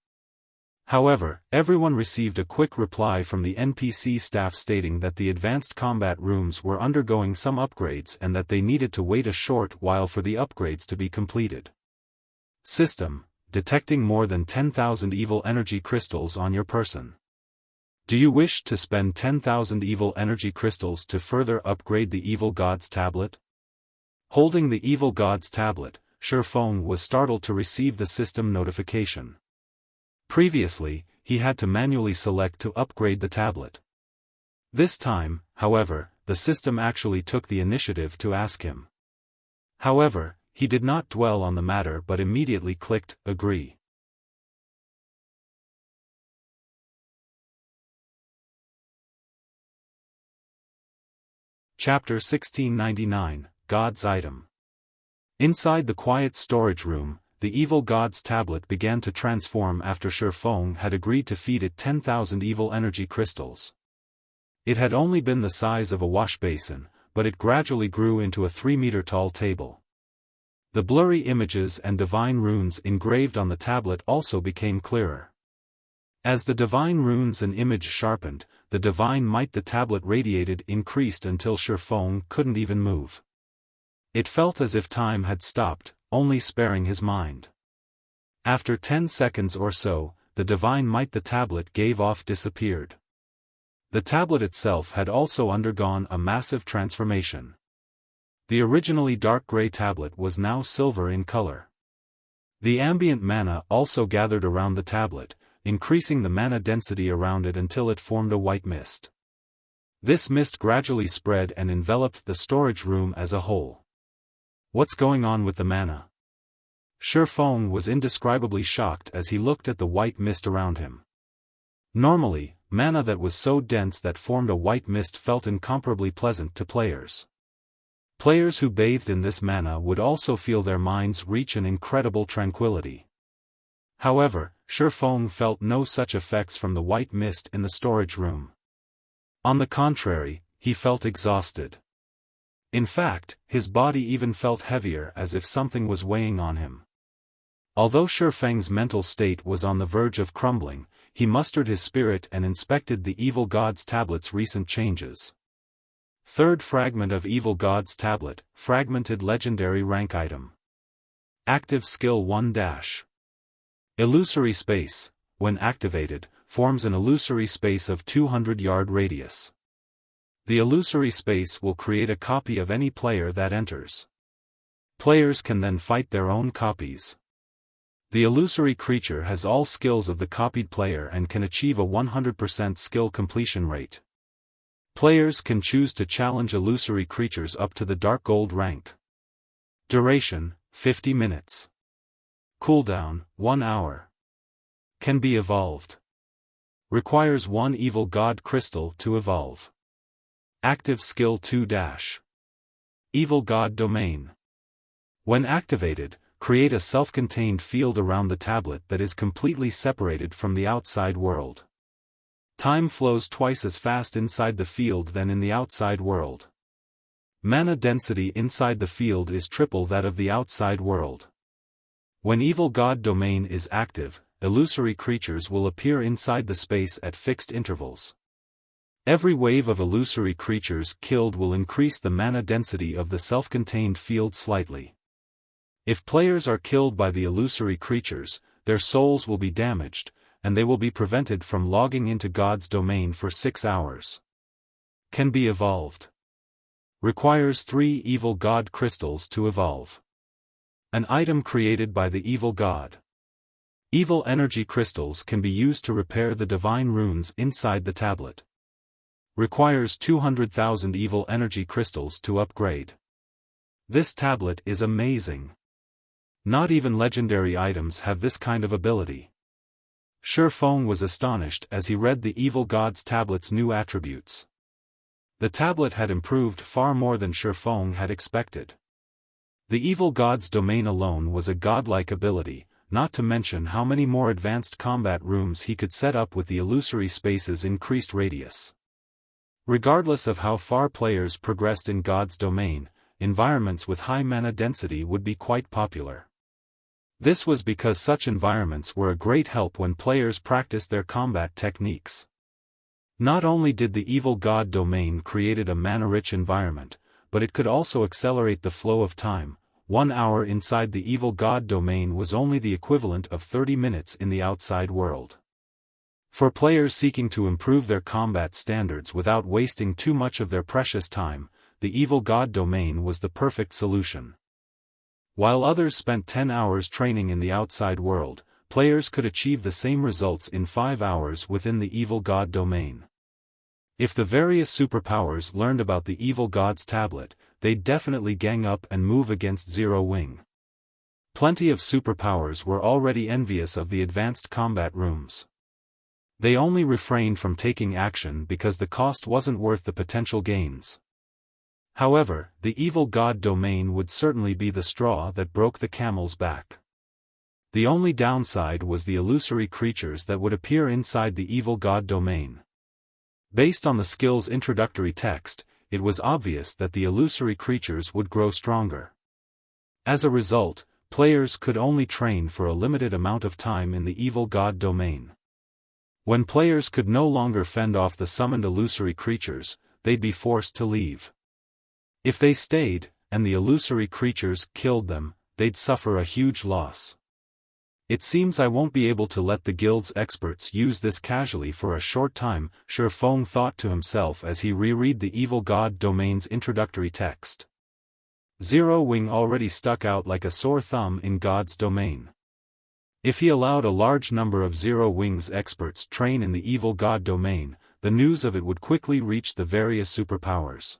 However, everyone received a quick reply from the NPC staff stating that the advanced combat rooms were undergoing some upgrades and that they needed to wait a short while for the upgrades to be completed. System: detecting more than 10,000 evil energy crystals on your person. Do you wish to spend 10,000 evil energy crystals to further upgrade the evil god's tablet? Holding the evil god's tablet, Xiaofan was startled to receive the system notification. Previously, he had to manually select to upgrade the tablet. This time, however, the system actually took the initiative to ask him. However, he did not dwell on the matter but immediately clicked Agree. Chapter 1699, God's Item. Inside the quiet storage room, the evil god's tablet began to transform after Xiaofan had agreed to feed it 10,000 evil energy crystals. It had only been the size of a wash basin, but it gradually grew into a 3-meter-tall table. The blurry images and divine runes engraved on the tablet also became clearer. As the divine runes and image sharpened, the divine might the tablet radiated increased until Xiaofan couldn't even move. It felt as if time had stopped, only sparing his mind. After 10 seconds or so, the divine might the tablet gave off disappeared. The tablet itself had also undergone a massive transformation. The originally dark gray tablet was now silver in color. The ambient mana also gathered around the tablet, increasing the mana density around it until it formed a white mist. This mist gradually spread and enveloped the storage room as a whole. What's going on with the mana? Xiaofan was indescribably shocked as he looked at the white mist around him. Normally, mana that was so dense that formed a white mist felt incomparably pleasant to players. Players who bathed in this mana would also feel their minds reach an incredible tranquility. However, Xiaofan felt no such effects from the white mist in the storage room. On the contrary, he felt exhausted. In fact, his body even felt heavier as if something was weighing on him. Although Xiaofan's mental state was on the verge of crumbling, he mustered his spirit and inspected the evil god's tablet's recent changes. Third fragment of evil god's tablet, fragmented legendary rank item. Active skill 1-. Illusory space, when activated, forms an illusory space of 200-yard radius. The illusory space will create a copy of any player that enters. Players can then fight their own copies. The illusory creature has all skills of the copied player and can achieve a 100% skill completion rate. Players can choose to challenge illusory creatures up to the Dark Gold rank. Duration, 50 minutes. Cooldown, 1 hour. Can be evolved. Requires 1 evil god crystal to evolve. Active skill 2-. Evil god domain. When activated, create a self-contained field around the tablet that is completely separated from the outside world. Time flows twice as fast inside the field than in the outside world. Mana density inside the field is triple that of the outside world. When evil god domain is active, illusory creatures will appear inside the space at fixed intervals. Every wave of illusory creatures killed will increase the mana density of the self-contained field slightly. If players are killed by the illusory creatures, their souls will be damaged, and they will be prevented from logging into God's domain for 6 hours. Can be evolved. Requires 3 evil god crystals to evolve. An item created by the evil god. Evil energy crystals can be used to repair the divine runes inside the tablet. Requires 200,000 evil energy crystals to upgrade. This tablet is amazing. Not even legendary items have this kind of ability. Xiaofan was astonished as he read the evil god's tablet's new attributes. The tablet had improved far more than Xiaofan had expected. The evil god's domain alone was a godlike ability, not to mention how many more advanced combat rooms he could set up with the illusory space's increased radius. Regardless of how far players progressed in God's domain, environments with high mana density would be quite popular. This was because such environments were a great help when players practiced their combat techniques. Not only did the evil god domain created a mana-rich environment, but it could also accelerate the flow of time. 1 hour inside the evil god domain was only the equivalent of 30 minutes in the outside world. For players seeking to improve their combat standards without wasting too much of their precious time, the evil god domain was the perfect solution. While others spent 10 hours training in the outside world, players could achieve the same results in 5 hours within the evil god domain. If the various superpowers learned about the evil god's tablet, they'd definitely gang up and move against Zero Wing. Plenty of superpowers were already envious of the advanced combat rooms. They only refrained from taking action because the cost wasn't worth the potential gains. However, the evil god domain would certainly be the straw that broke the camel's back. The only downside was the illusory creatures that would appear inside the evil god domain. Based on the skill's introductory text, it was obvious that the illusory creatures would grow stronger. As a result, players could only train for a limited amount of time in the evil god domain. When players could no longer fend off the summoned illusory creatures, they'd be forced to leave. If they stayed, and the illusory creatures killed them, they'd suffer a huge loss. It seems I won't be able to let the guild's experts use this casually for a short time, Xiaofan thought to himself as he reread the evil god domain's introductory text. Zero Wing already stuck out like a sore thumb in God's domain. If he allowed a large number of Zero Wing's experts train in the evil god domain, the news of it would quickly reach the various superpowers.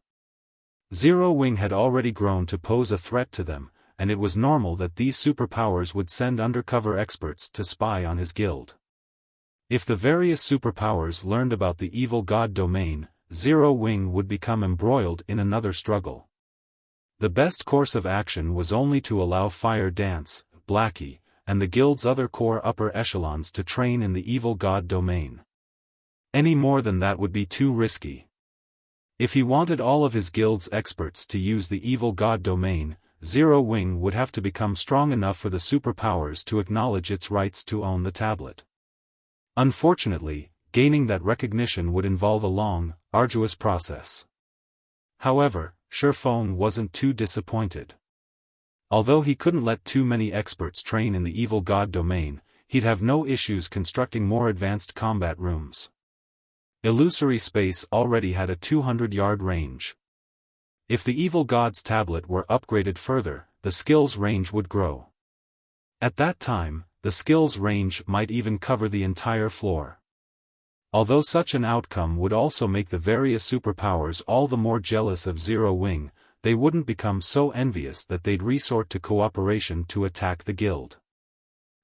Zero Wing had already grown to pose a threat to them, and it was normal that these superpowers would send undercover experts to spy on his guild. If the various superpowers learned about the evil god domain, Zero Wing would become embroiled in another struggle. The best course of action was only to allow Fire Dance, Blackie, and the guild's other core upper echelons to train in the evil god domain. Any more than that would be too risky. If he wanted all of his guild's experts to use the evil god domain, Zero Wing would have to become strong enough for the superpowers to acknowledge its rights to own the tablet. Unfortunately, gaining that recognition would involve a long, arduous process. However, Xiaofan wasn't too disappointed. Although he couldn't let too many experts train in the evil god domain, he'd have no issues constructing more advanced combat rooms. Illusory space already had a 200-yard range. If the evil god's tablet were upgraded further, the skill's range would grow. At that time, the skill's range might even cover the entire floor. Although such an outcome would also make the various superpowers all the more jealous of Zero Wing, they wouldn't become so envious that they'd resort to cooperation to attack the guild.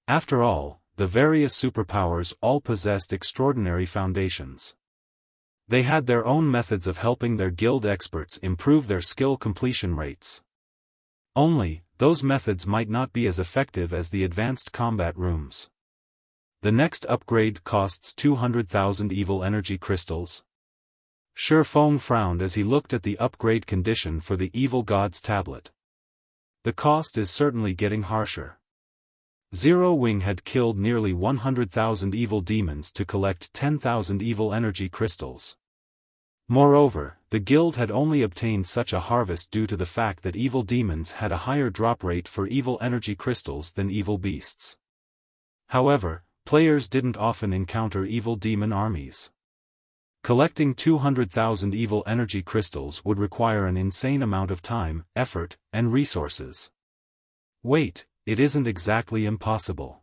After all, the various superpowers all possessed extraordinary foundations. They had their own methods of helping their guild experts improve their skill completion rates. Only, those methods might not be as effective as the advanced combat rooms. The next upgrade costs 200,000 evil energy crystals. Xiaofan frowned as he looked at the upgrade condition for the evil god's tablet. The cost is certainly getting harsher. Zero Wing had killed nearly 100,000 evil demons to collect 10,000 evil energy crystals. Moreover, the guild had only obtained such a harvest due to the fact that evil demons had a higher drop rate for evil energy crystals than evil beasts. However, players didn't often encounter evil demon armies. Collecting 200,000 evil energy crystals would require an insane amount of time, effort, and resources. Wait, it isn't exactly impossible.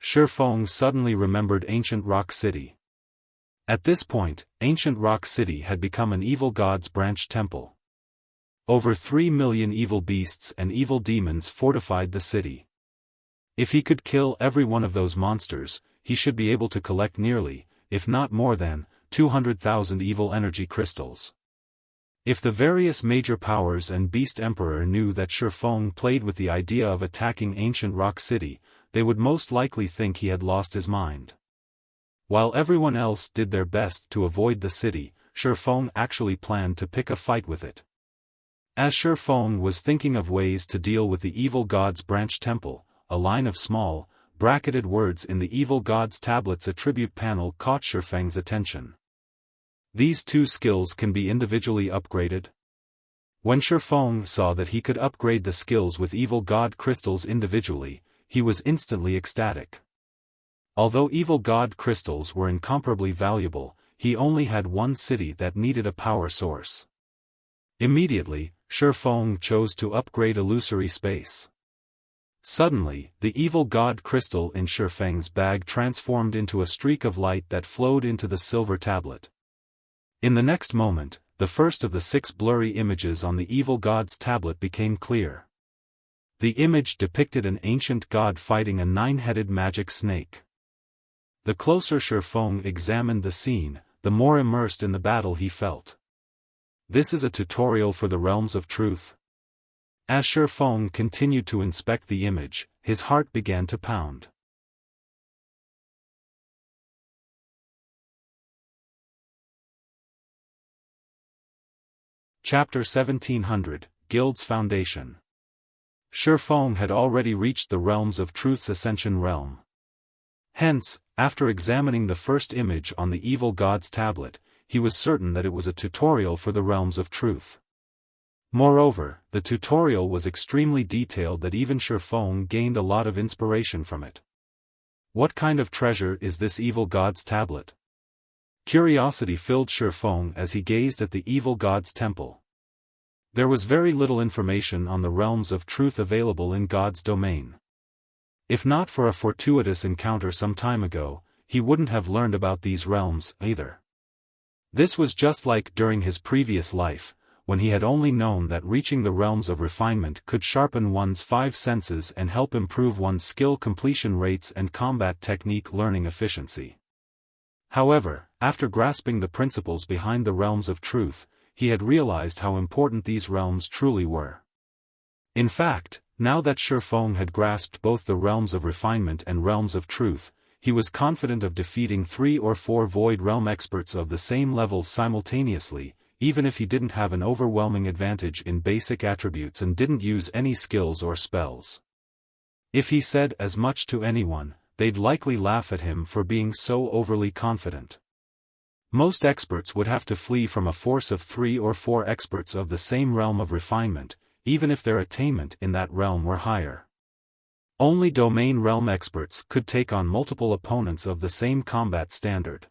Shifeng suddenly remembered Ancient Rock City. At this point, Ancient Rock City had become an evil god's branch temple. Over 3 million evil beasts and evil demons fortified the city. If he could kill every one of those monsters, he should be able to collect nearly, if not more than, 200,000 evil energy crystals. If the various major powers and Beast Emperor knew that Shifeng played with the idea of attacking Ancient Rock City, they would most likely think he had lost his mind. While everyone else did their best to avoid the city, Shifeng actually planned to pick a fight with it. As Shifeng was thinking of ways to deal with the evil god's branch temple, a line of small, bracketed words in the evil god's tablet's attribute panel caught Shifeng's attention. These two skills can be individually upgraded. When Shifeng saw that he could upgrade the skills with evil god crystals individually, he was instantly ecstatic. Although evil god crystals were incomparably valuable, he only had one city that needed a power source. Immediately, Shifeng chose to upgrade illusory space. Suddenly, the evil god crystal in Shifeng's bag transformed into a streak of light that flowed into the silver tablet. In the next moment, the first of the 6 blurry images on the evil god's tablet became clear. The image depicted an ancient god fighting a 9-headed magic snake. The closer Shifeng examined the scene, the more immersed in the battle he felt. This is a tutorial for the realms of truth. As Shifeng continued to inspect the image, his heart began to pound. Chapter 1700, Guild's Foundation. Shifeng had already reached the realms of truth's ascension realm. Hence, after examining the first image on the evil god's tablet, he was certain that it was a tutorial for the realms of truth. Moreover, the tutorial was extremely detailed that even Shifeng gained a lot of inspiration from it. What kind of treasure is this evil god's tablet? Curiosity filled Shifeng as he gazed at the evil god's temple. There was very little information on the realms of truth available in God's domain. If not for a fortuitous encounter some time ago, he wouldn't have learned about these realms either. This was just like during his previous life, when he had only known that reaching the realms of refinement could sharpen one's 5 senses and help improve one's skill completion rates and combat technique learning efficiency. However, after grasping the principles behind the realms of truth, he had realized how important these realms truly were. In fact, now that Shifeng had grasped both the realms of refinement and realms of truth, he was confident of defeating 3 or 4 Void Realm experts of the same level simultaneously, even if he didn't have an overwhelming advantage in basic attributes and didn't use any skills or spells. If he said as much to anyone, they'd likely laugh at him for being so overly confident. Most experts would have to flee from a force of 3 or 4 experts of the same realm of refinement, even if their attainment in that realm were higher. Only domain realm experts could take on multiple opponents of the same combat standard.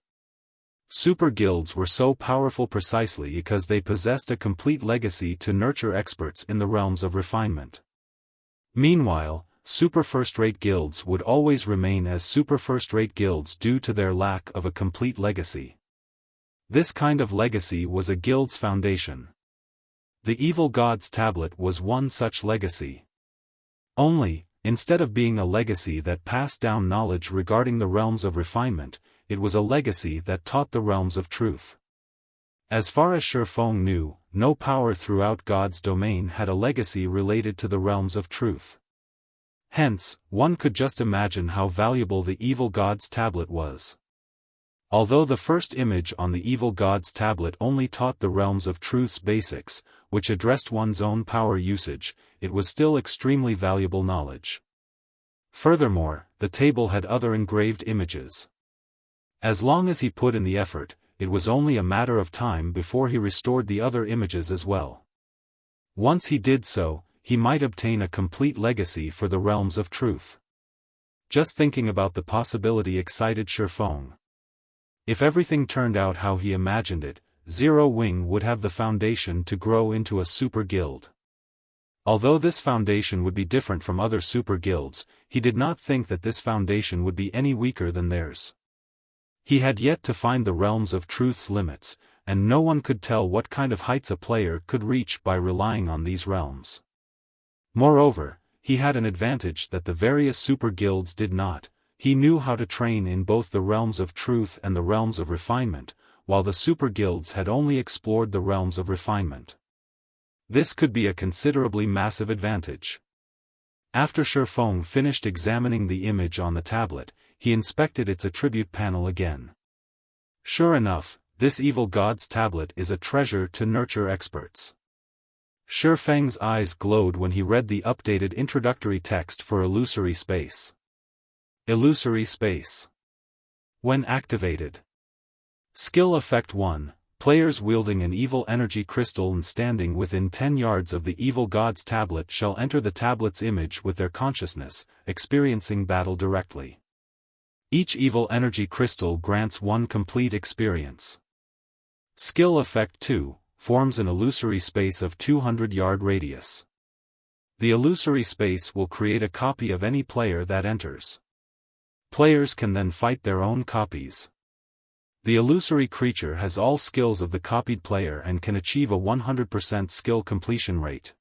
Super guilds were so powerful precisely because they possessed a complete legacy to nurture experts in the realms of refinement. Meanwhile, super first-rate guilds would always remain as super first-rate guilds due to their lack of a complete legacy. This kind of legacy was a guild's foundation. The evil god's tablet was one such legacy. Only, instead of being a legacy that passed down knowledge regarding the realms of refinement, it was a legacy that taught the realms of truth. As far as Shifeng knew, no power throughout God's domain had a legacy related to the realms of truth. Hence, one could just imagine how valuable the evil god's tablet was. Although the first image on the evil god's tablet only taught the realms of truth's basics, which addressed one's own power usage, it was still extremely valuable knowledge. Furthermore, the table had other engraved images. As long as he put in the effort, it was only a matter of time before he restored the other images as well. Once he did so, he might obtain a complete legacy for the realms of truth. Just thinking about the possibility excited Xiaofan. If everything turned out how he imagined it, Zero Wing would have the foundation to grow into a super guild. Although this foundation would be different from other super guilds, he did not think that this foundation would be any weaker than theirs. He had yet to find the realms of truth's limits, and no one could tell what kind of heights a player could reach by relying on these realms. Moreover, he had an advantage that the various super guilds did not. He knew how to train in both the realms of truth and the realms of refinement, while the super guilds had only explored the realms of refinement. This could be a considerably massive advantage. After Xiaofan finished examining the image on the tablet, he inspected its attribute panel again. Sure enough, this evil god's tablet is a treasure to nurture experts. Xiaofang's eyes glowed when he read the updated introductory text for Illusory Space. Illusory Space. When activated. Skill Effect 1. Players wielding an evil energy crystal and standing within 10 yards of the evil god's tablet shall enter the tablet's image with their consciousness, experiencing battle directly. Each evil energy crystal grants one complete experience. Skill Effect 2. Forms an illusory space of 200-yard radius. The illusory space will create a copy of any player that enters. Players can then fight their own copies. The illusory creature has all skills of the copied player and can achieve a 100% skill completion rate.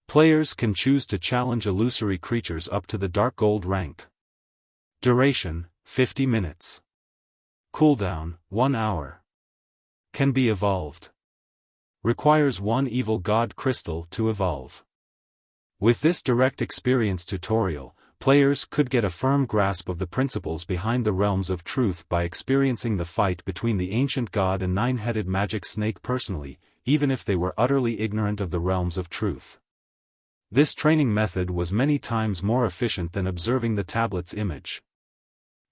Players can choose to challenge illusory creatures up to the Dark Gold rank. Duration, 50 minutes. Cooldown, 1 hour. Can be evolved. Requires 1 evil god crystal to evolve. With this direct experience tutorial, players could get a firm grasp of the principles behind the realms of truth by experiencing the fight between the ancient god and nine-headed magic snake personally, even if they were utterly ignorant of the realms of truth. This training method was many times more efficient than observing the tablet's image.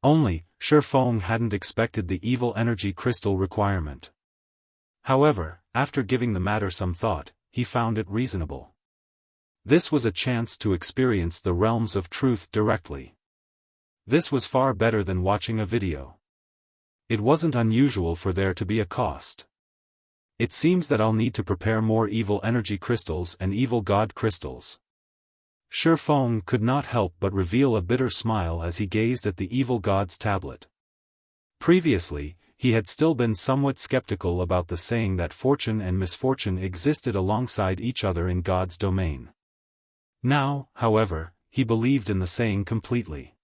Only, Xiaofan hadn't expected the evil energy crystal requirement. However, after giving the matter some thought, he found it reasonable. This was a chance to experience the realms of truth directly. This was far better than watching a video. It wasn't unusual for there to be a cost. It seems that I'll need to prepare more evil energy crystals and evil god crystals. Xiaofan could not help but reveal a bitter smile as he gazed at the evil god's tablet. Previously, he had still been somewhat skeptical about the saying that fortune and misfortune existed alongside each other in God's domain. Now, however, he believed in the saying completely.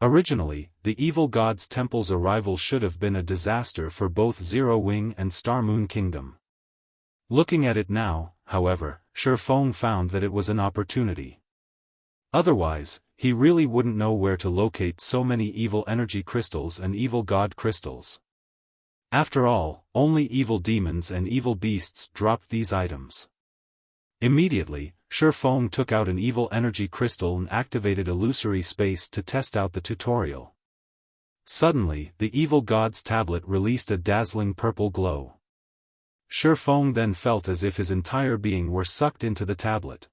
Originally, the evil god's temple's arrival should have been a disaster for both Zero Wing and Star Moon Kingdom. Looking at it now, however, Xiaofan found that it was an opportunity. Otherwise, he really wouldn't know where to locate so many evil energy crystals and evil god crystals. After all, only evil demons and evil beasts dropped these items. Immediately, Xiaofan took out an evil energy crystal and activated illusory space to test out the tutorial. Suddenly, the evil god's tablet released a dazzling purple glow. Xiaofan then felt as if his entire being were sucked into the tablet.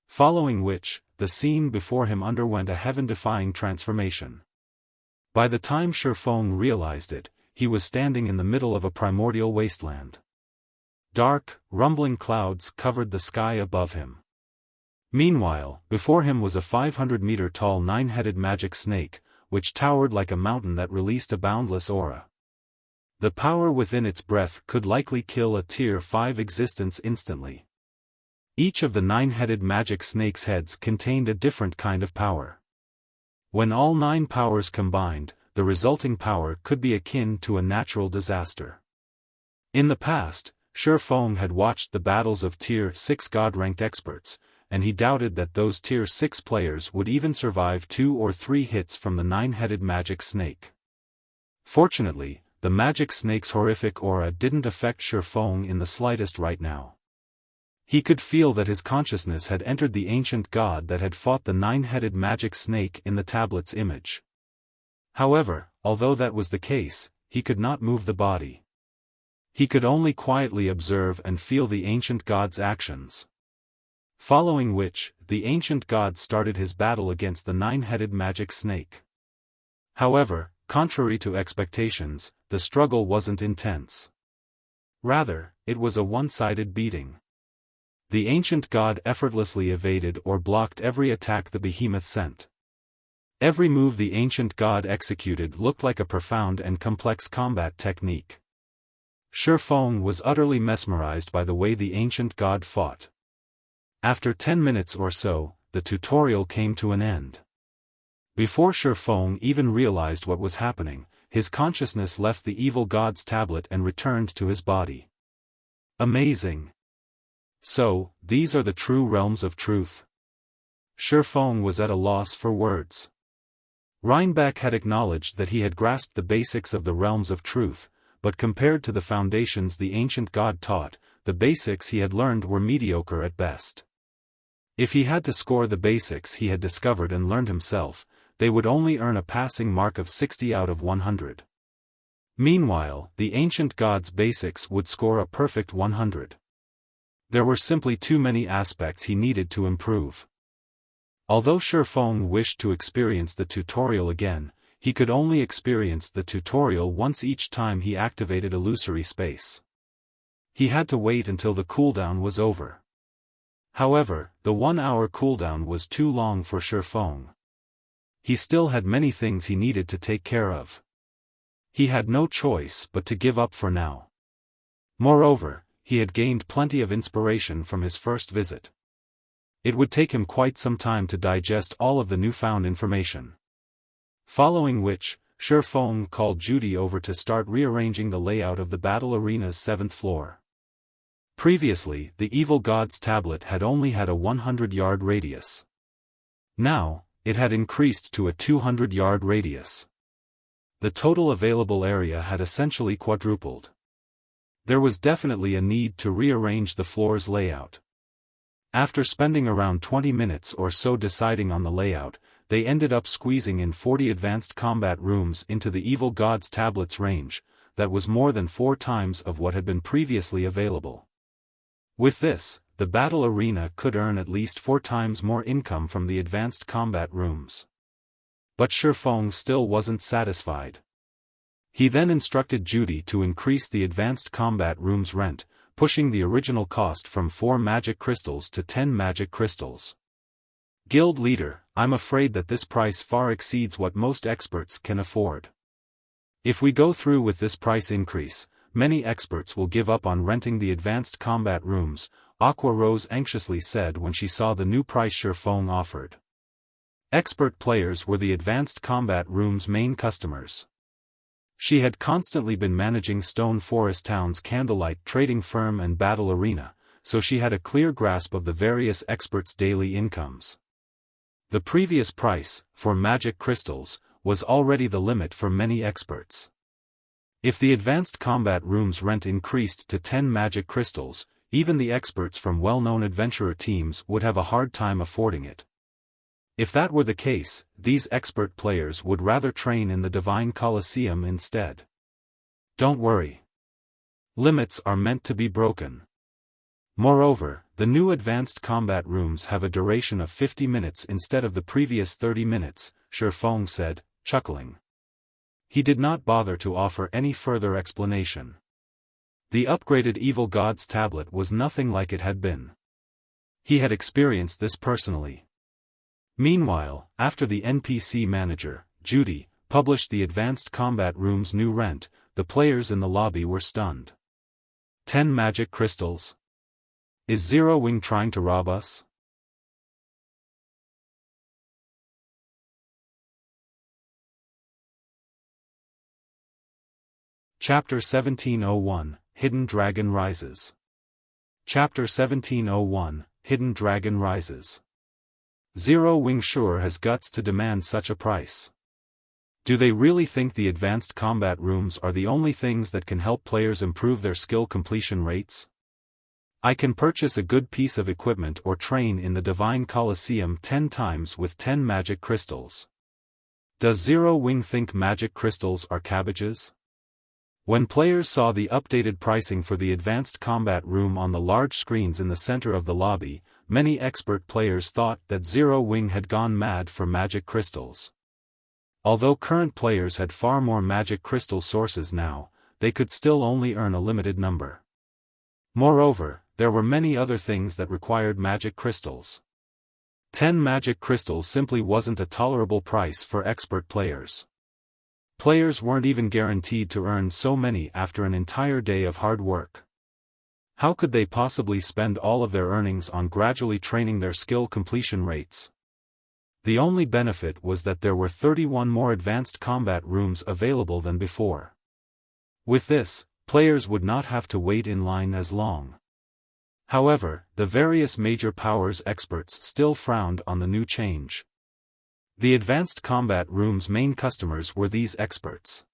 Following which, the scene before him underwent a heaven-defying transformation. By the time Xiaofan realized it, he was standing in the middle of a primordial wasteland. Dark, rumbling clouds covered the sky above him. Meanwhile, before him was a 500-meter-tall nine-headed magic snake, which towered like a mountain that released a boundless aura. The power within its breath could likely kill a Tier 5 existence instantly. Each of the nine-headed magic snake's heads contained a different kind of power. When all 9 powers combined, the resulting power could be akin to a natural disaster. In the past, Xiaofan had watched the battles of Tier 6 god-ranked experts, and he doubted that those Tier 6 players would even survive 2 or 3 hits from the nine-headed magic snake. Fortunately, the magic snake's horrific aura didn't affect Xiaofan in the slightest right now. He could feel that his consciousness had entered the ancient god that had fought the nine-headed magic snake in the tablet's image. However, although that was the case, he could not move the body. He could only quietly observe and feel the ancient god's actions. Following which, the ancient god started his battle against the nine-headed magic snake. However, contrary to expectations, the struggle wasn't intense. Rather, it was a one-sided beating. The ancient god effortlessly evaded or blocked every attack the behemoth sent. Every move the ancient god executed looked like a profound and complex combat technique. Xiaofan was utterly mesmerized by the way the ancient god fought. After 10 minutes or so, the tutorial came to an end. Before Xiaofan even realized what was happening, his consciousness left the evil god's tablet and returned to his body. Amazing! So, these are the true realms of truth. Xiaofan was at a loss for words. Reinbach had acknowledged that he had grasped the basics of the realms of truth, but compared to the foundations the ancient god taught, the basics he had learned were mediocre at best. If he had to score the basics he had discovered and learned himself, they would only earn a passing mark of 60 out of 100. Meanwhile, the ancient god's basics would score a perfect 100. There were simply too many aspects he needed to improve. Although Xiaofan wished to experience the tutorial again, he could only experience the tutorial once each time he activated illusory space. He had to wait until the cooldown was over. However, the 1-hour cooldown was too long for Xiaofan. He still had many things he needed to take care of. He had no choice but to give up for now. Moreover, he had gained plenty of inspiration from his first visit. It would take him quite some time to digest all of the newfound information. Following which, Xiaofan called Judy over to start rearranging the layout of the battle arena's 7th floor. Previously, the evil god's tablet had only had a 100-yard radius. Now, it had increased to a 200-yard radius. The total available area had essentially quadrupled. There was definitely a need to rearrange the floor's layout. After spending around 20 minutes or so deciding on the layout, they ended up squeezing in 40 advanced combat rooms into the evil god's tablet's range, that was more than 4 times of what had been previously available. With this, the battle arena could earn at least 4 times more income from the advanced combat rooms. But Xiaofan still wasn't satisfied. He then instructed Judy to increase the advanced combat room's rent, pushing the original cost from 4 magic crystals to 10 magic crystals. Guild leader, I'm afraid that this price far exceeds what most experts can afford. If we go through with this price increase, many experts will give up on renting the advanced combat rooms, Aqua Rose anxiously said when she saw the new price Xiaofan offered. Expert players were the advanced combat room's main customers. She had constantly been managing Stone Forest Town's candlelight trading firm and battle arena, so she had a clear grasp of the various experts' daily incomes. The previous price, for magic crystals, was already the limit for many experts. If the advanced combat room's rent increased to 10 magic crystals, even the experts from well-known adventurer teams would have a hard time affording it. If that were the case, these expert players would rather train in the Divine Colosseum instead. Don't worry. Limits are meant to be broken. Moreover, the new advanced combat rooms have a duration of 50 minutes instead of the previous 30 minutes, Xiaofan said, chuckling. He did not bother to offer any further explanation. The upgraded evil god's tablet was nothing like it had been. He had experienced this personally. Meanwhile, after the NPC manager, Judy, published the advanced combat room's new rent, the players in the lobby were stunned. 10 magic crystals? Is Zero Wing trying to rob us? Chapter 1701, Hidden Dragon Rises. Chapter 1701, Hidden Dragon Rises. Zero Wing sure has guts to demand such a price. Do they really think the advanced combat rooms are the only things that can help players improve their skill completion rates? I can purchase a good piece of equipment or train in the Divine Colosseum 10 times with 10 magic crystals. Does Zero Wing think magic crystals are cabbages? When players saw the updated pricing for the advanced combat room on the large screens in the center of the lobby, many expert players thought that Zero Wing had gone mad for magic crystals. Although current players had far more magic crystal sources now, they could still only earn a limited number. Moreover, there were many other things that required magic crystals. 10 magic crystals simply wasn't a tolerable price for expert players. Players weren't even guaranteed to earn so many after an entire day of hard work. How could they possibly spend all of their earnings on gradually training their skill completion rates? The only benefit was that there were 31 more advanced combat rooms available than before. With this, players would not have to wait in line as long. However, the various major powers experts still frowned on the new change. The advanced combat room's main customers were these experts.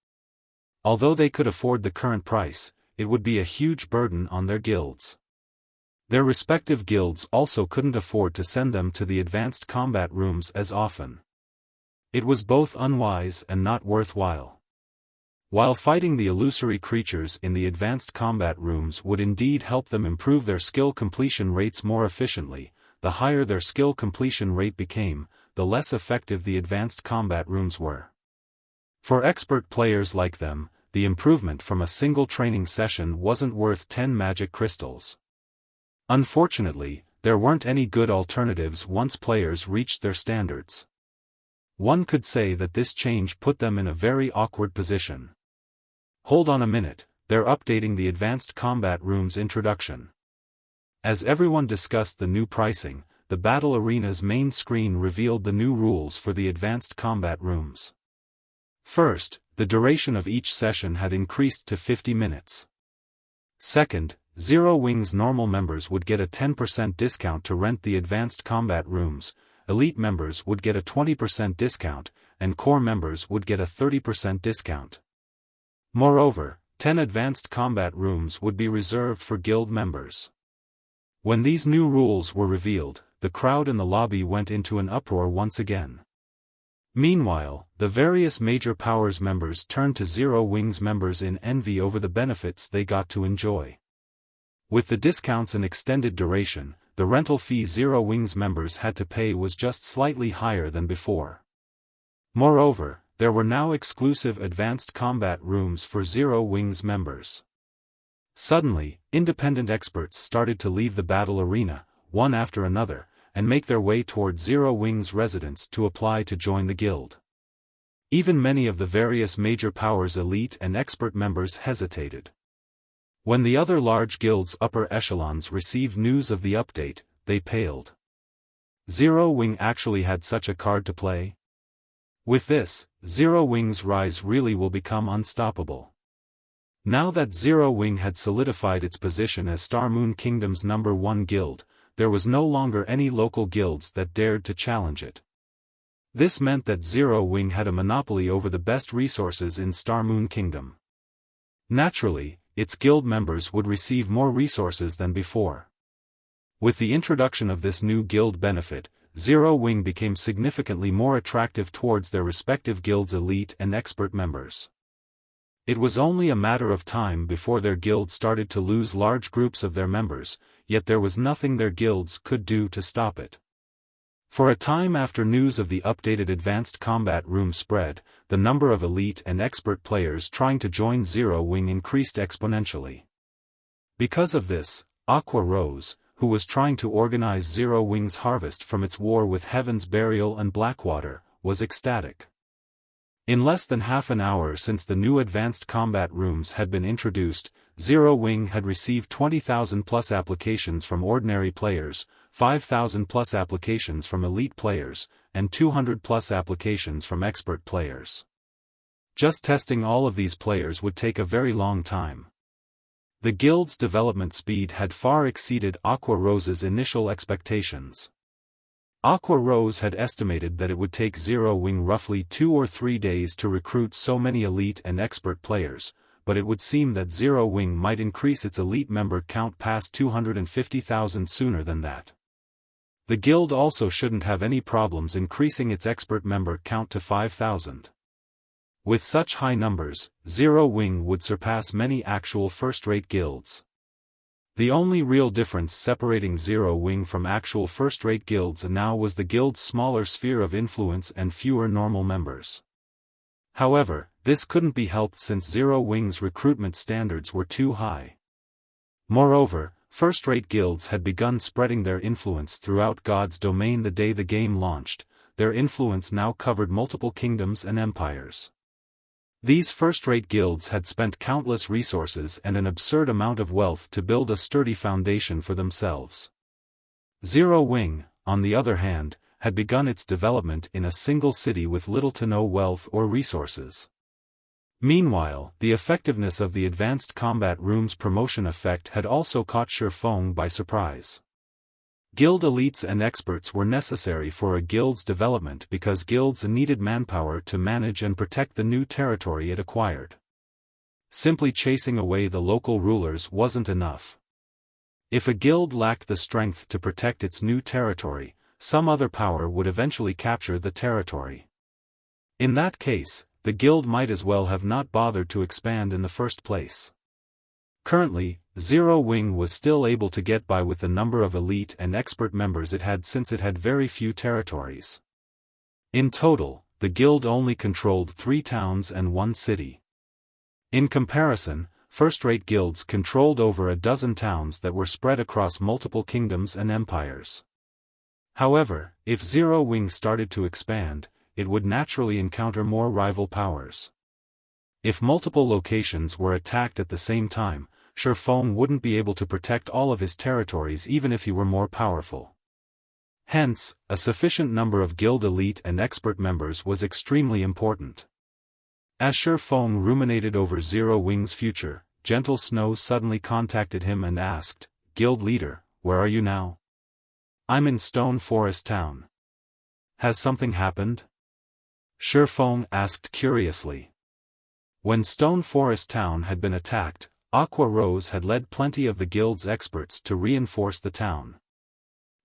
Although they could afford the current price, it would be a huge burden on their guilds. Their respective guilds also couldn't afford to send them to the advanced combat rooms as often. It was both unwise and not worthwhile. While fighting the illusory creatures in the advanced combat rooms would indeed help them improve their skill completion rates more efficiently, the higher their skill completion rate became, the less effective the advanced combat rooms were. For expert players like them, the improvement from a single training session wasn't worth 10 magic crystals. Unfortunately, there weren't any good alternatives once players reached their standards. One could say that this change put them in a very awkward position. Hold on a minute, they're updating the advanced combat room's introduction. As everyone discussed the new pricing, the battle arena's main screen revealed the new rules for the advanced combat rooms. First, the duration of each session had increased to 50 minutes. Second, Zero Wing's normal members would get a 10% discount to rent the advanced combat rooms, elite members would get a 20% discount, and core members would get a 30% discount. Moreover, 10 advanced combat rooms would be reserved for guild members. When these new rules were revealed, the crowd in the lobby went into an uproar once again. Meanwhile, the various major powers members turned to Zero Wing's members in envy over the benefits they got to enjoy. With the discounts and extended duration, the rental fee Zero Wing's members had to pay was just slightly higher than before. Moreover, there were now exclusive advanced combat rooms for Zero Wing's members. Suddenly, independent experts started to leave the battle arena, one after another, and make their way toward Zero Wing's residence to apply to join the guild. Even many of the various major powers elite and expert members hesitated. When the other large guilds' upper echelons received news of the update, they paled. Zero Wing actually had such a card to play? With this, Zero Wing's rise really will become unstoppable. Now that Zero Wing had solidified its position as Star Moon Kingdom's #1 guild, there was no longer any local guilds that dared to challenge it. This meant that Zero Wing had a monopoly over the best resources in Star Moon Kingdom. Naturally, its guild members would receive more resources than before. With the introduction of this new guild benefit, Zero Wing became significantly more attractive towards their respective guilds' elite and expert members. It was only a matter of time before their guild started to lose large groups of their members, yet there was nothing their guilds could do to stop it. For a time after news of the updated advanced combat room spread, the number of elite and expert players trying to join Zero Wing increased exponentially. Because of this, Aqua Rose, who was trying to organize Zero Wing's harvest from its war with Heaven's Burial and Blackwater, was ecstatic. In less than half an hour since the new advanced combat rooms had been introduced, Zero Wing had received 20,000 plus applications from ordinary players, 5,000 plus applications from elite players, and 200 plus applications from expert players. Just testing all of these players would take a very long time. The guild's development speed had far exceeded Aqua Rose's initial expectations. Aqua Rose had estimated that it would take Zero Wing roughly 2 or 3 days to recruit so many elite and expert players, but it would seem that Zero Wing might increase its elite member count past 250,000 sooner than that. The guild also shouldn't have any problems increasing its expert member count to 5,000. With such high numbers, Zero Wing would surpass many actual first-rate guilds. The only real difference separating Zero Wing from actual first-rate guilds now was the guild's smaller sphere of influence and fewer normal members. However, this couldn't be helped since Zero Wing's recruitment standards were too high. Moreover, first-rate guilds had begun spreading their influence throughout God's domain the day the game launched. Their influence now covered multiple kingdoms and empires. These first-rate guilds had spent countless resources and an absurd amount of wealth to build a sturdy foundation for themselves. Zero Wing, on the other hand, had begun its development in a single city with little to no wealth or resources. Meanwhile, the effectiveness of the Advanced Combat Room's promotion effect had also caught Xiaofan by surprise. Guild elites and experts were necessary for a guild's development because guilds needed manpower to manage and protect the new territory it acquired. Simply chasing away the local rulers wasn't enough. If a guild lacked the strength to protect its new territory, some other power would eventually capture the territory. In that case, the guild might as well have not bothered to expand in the first place. Currently, Zero Wing was still able to get by with the number of elite and expert members it had since it had very few territories. In total, the guild only controlled 3 towns and 1 city. In comparison, first-rate guilds controlled over a dozen towns that were spread across multiple kingdoms and empires. However, if Zero Wing started to expand, it would naturally encounter more rival powers. If multiple locations were attacked at the same time, Xiaofan wouldn't be able to protect all of his territories even if he were more powerful. Hence, a sufficient number of guild elite and expert members was extremely important. As Xiaofan ruminated over Zero Wing's future, Gentle Snow suddenly contacted him and asked, "Guild leader, where are you now?" "I'm in Stone Forest Town." "Has something happened?" Xiaofan asked curiously. When Stone Forest Town had been attacked, Aqua Rose had led plenty of the guild's experts to reinforce the town.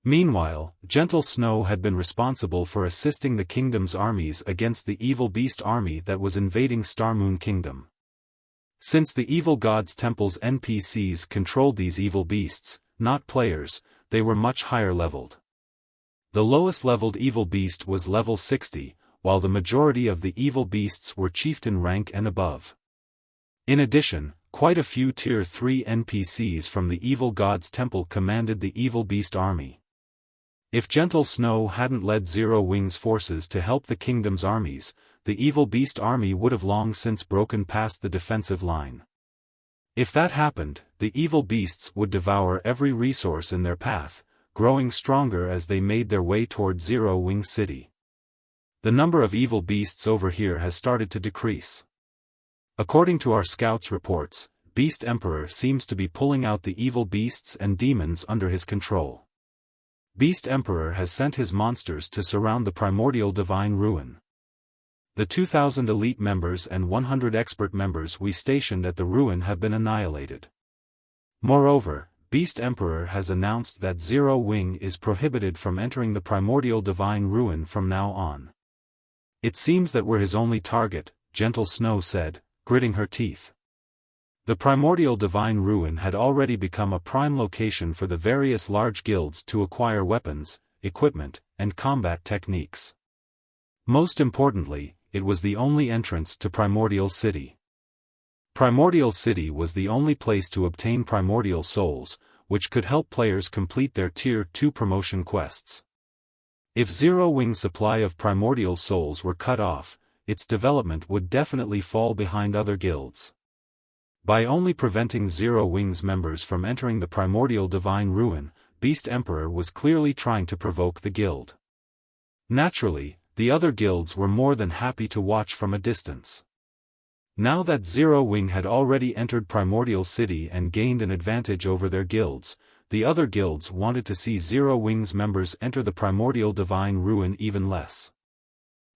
Meanwhile, Gentle Snow had been responsible for assisting the kingdom's armies against the evil beast army that was invading Starmoon Kingdom. Since the evil god's temple's NPCs controlled these evil beasts, not players, they were much higher leveled. The lowest leveled evil beast was level 60, while the majority of the evil beasts were chieftain rank and above. In addition, quite a few Tier 3 NPCs from the evil god's temple commanded the evil beast army. If Gentle Snow hadn't led Zero Wing's forces to help the kingdom's armies, the evil beast army would have long since broken past the defensive line. If that happened, the evil beasts would devour every resource in their path, growing stronger as they made their way toward Zero Wing City. The number of evil beasts over here has started to decrease. According to our scouts' reports, Beast Emperor seems to be pulling out the evil beasts and demons under his control. Beast Emperor has sent his monsters to surround the primordial divine ruin. The 2,000 elite members and 100 expert members we stationed at the ruin have been annihilated. Moreover, Beast Emperor has announced that Zero Wing is prohibited from entering the primordial divine ruin from now on. "It seems that we're his only target," Gentle Snow said, gritting her teeth. The primordial divine ruin had already become a prime location for the various large guilds to acquire weapons, equipment, and combat techniques. Most importantly, it was the only entrance to Primordial City. Primordial City was the only place to obtain primordial souls, which could help players complete their Tier 2 promotion quests. If Zero Wing's supply of primordial souls were cut off, its development would definitely fall behind other guilds. By only preventing Zero Wing's members from entering the primordial divine ruin, Beast Emperor was clearly trying to provoke the guild. Naturally, the other guilds were more than happy to watch from a distance. Now that Zero Wing had already entered Primordial City and gained an advantage over their guilds, the other guilds wanted to see Zero Wing's members enter the primordial divine ruin even less.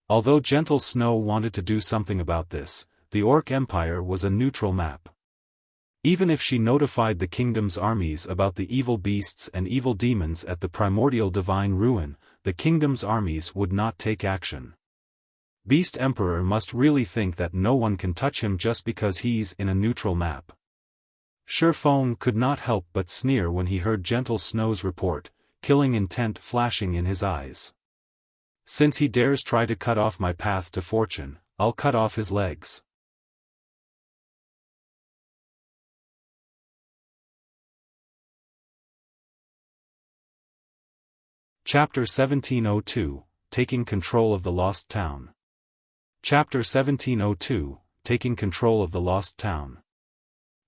Although Gentle Snow wanted to do something about this, the Orc Empire was a neutral map. Even if she notified the kingdom's armies about the evil beasts and evil demons at the primordial divine ruin, the kingdom's armies would not take action. Beast Emperor must really think that no one can touch him just because he's in a neutral map. Xiaofan could not help but sneer when he heard Gentle Snow's report, killing intent flashing in his eyes. Since he dares try to cut off my path to fortune, I'll cut off his legs. Chapter 1702, Taking Control of the Lost Town. Chapter 1702, Taking Control of the Lost Town.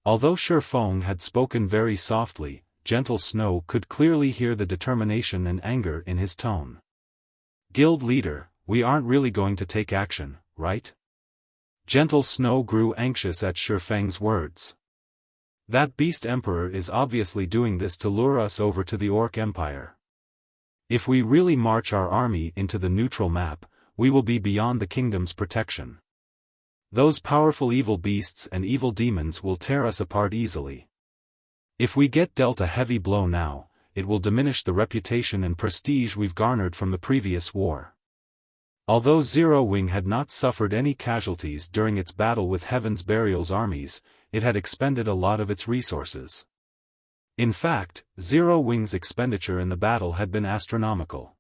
Although Xiaofan had spoken very softly, Gentle Snow could clearly hear the determination and anger in his tone. Guild leader, we aren't really going to take action, right? Gentle Snow grew anxious at Xiaofan's words. That Beast Emperor is obviously doing this to lure us over to the Orc Empire. If we really march our army into the neutral map, we will be beyond the kingdom's protection. Those powerful evil beasts and evil demons will tear us apart easily. If we get dealt a heavy blow now, it will diminish the reputation and prestige we've garnered from the previous war. Although Zero Wing had not suffered any casualties during its battle with Heaven's Burial's armies, it had expended a lot of its resources. In fact, Zero Wing's expenditure in the battle had been astronomical.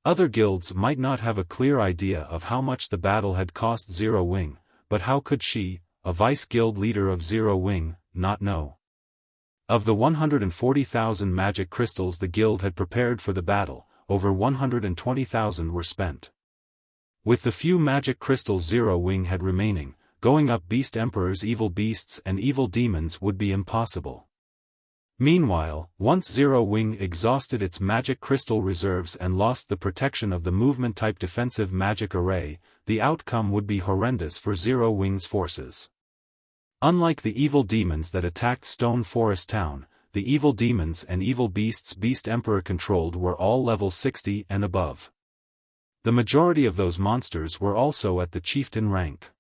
Other guilds might not have a clear idea of how much the battle had cost Zero Wing, but how could she, a vice-guild leader of Zero Wing, not know? Of the 140,000 magic crystals the guild had prepared for the battle, over 120,000 were spent. With the few magic crystals Zero Wing had remaining, going up Beast Emperor's evil beasts and evil demons would be impossible. Meanwhile, once Zero Wing exhausted its magic crystal reserves and lost the protection of the movement-type defensive magic array, the outcome would be horrendous for Zero Wing's forces. Unlike the evil demons that attacked Stone Forest Town, the evil demons and evil beasts Beast Emperor controlled were all level 60 and above. The majority of those monsters were also at the chieftain rank.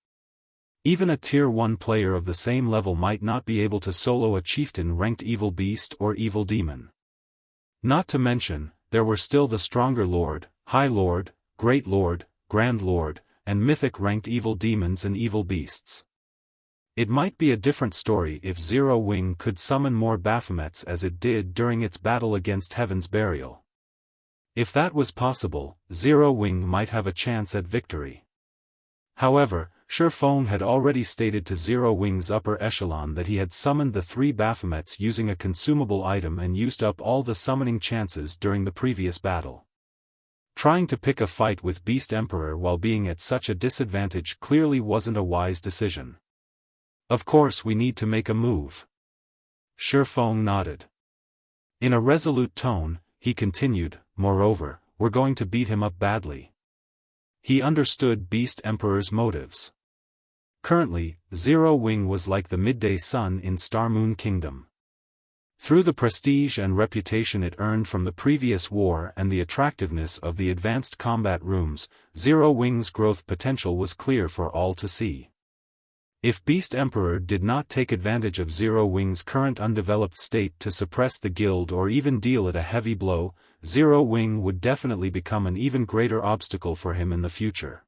Even a Tier 1 player of the same level might not be able to solo a chieftain-ranked evil beast or evil demon. Not to mention, there were still the stronger Lord, High Lord, Great Lord, Grand Lord, and Mythic-ranked evil demons and evil beasts. It might be a different story if Zero Wing could summon more Baphomets as it did during its battle against Heaven's Burial. If that was possible, Zero Wing might have a chance at victory. However, Xiaofan had already stated to Zero Wing's upper echelon that he had summoned the 3 Baphomets using a consumable item and used up all the summoning chances during the previous battle. Trying to pick a fight with Beast Emperor while being at such a disadvantage clearly wasn't a wise decision. Of course we need to make a move. Xiaofan nodded. In a resolute tone, he continued, moreover, we're going to beat him up badly. He understood Beast Emperor's motives. Currently, Zero Wing was like the midday sun in Star Moon Kingdom. Through the prestige and reputation it earned from the previous war and the attractiveness of the advanced combat rooms, Zero Wing's growth potential was clear for all to see. If Beast Emperor did not take advantage of Zero Wing's current undeveloped state to suppress the guild or even deal it a heavy blow, Zero Wing would definitely become an even greater obstacle for him in the future.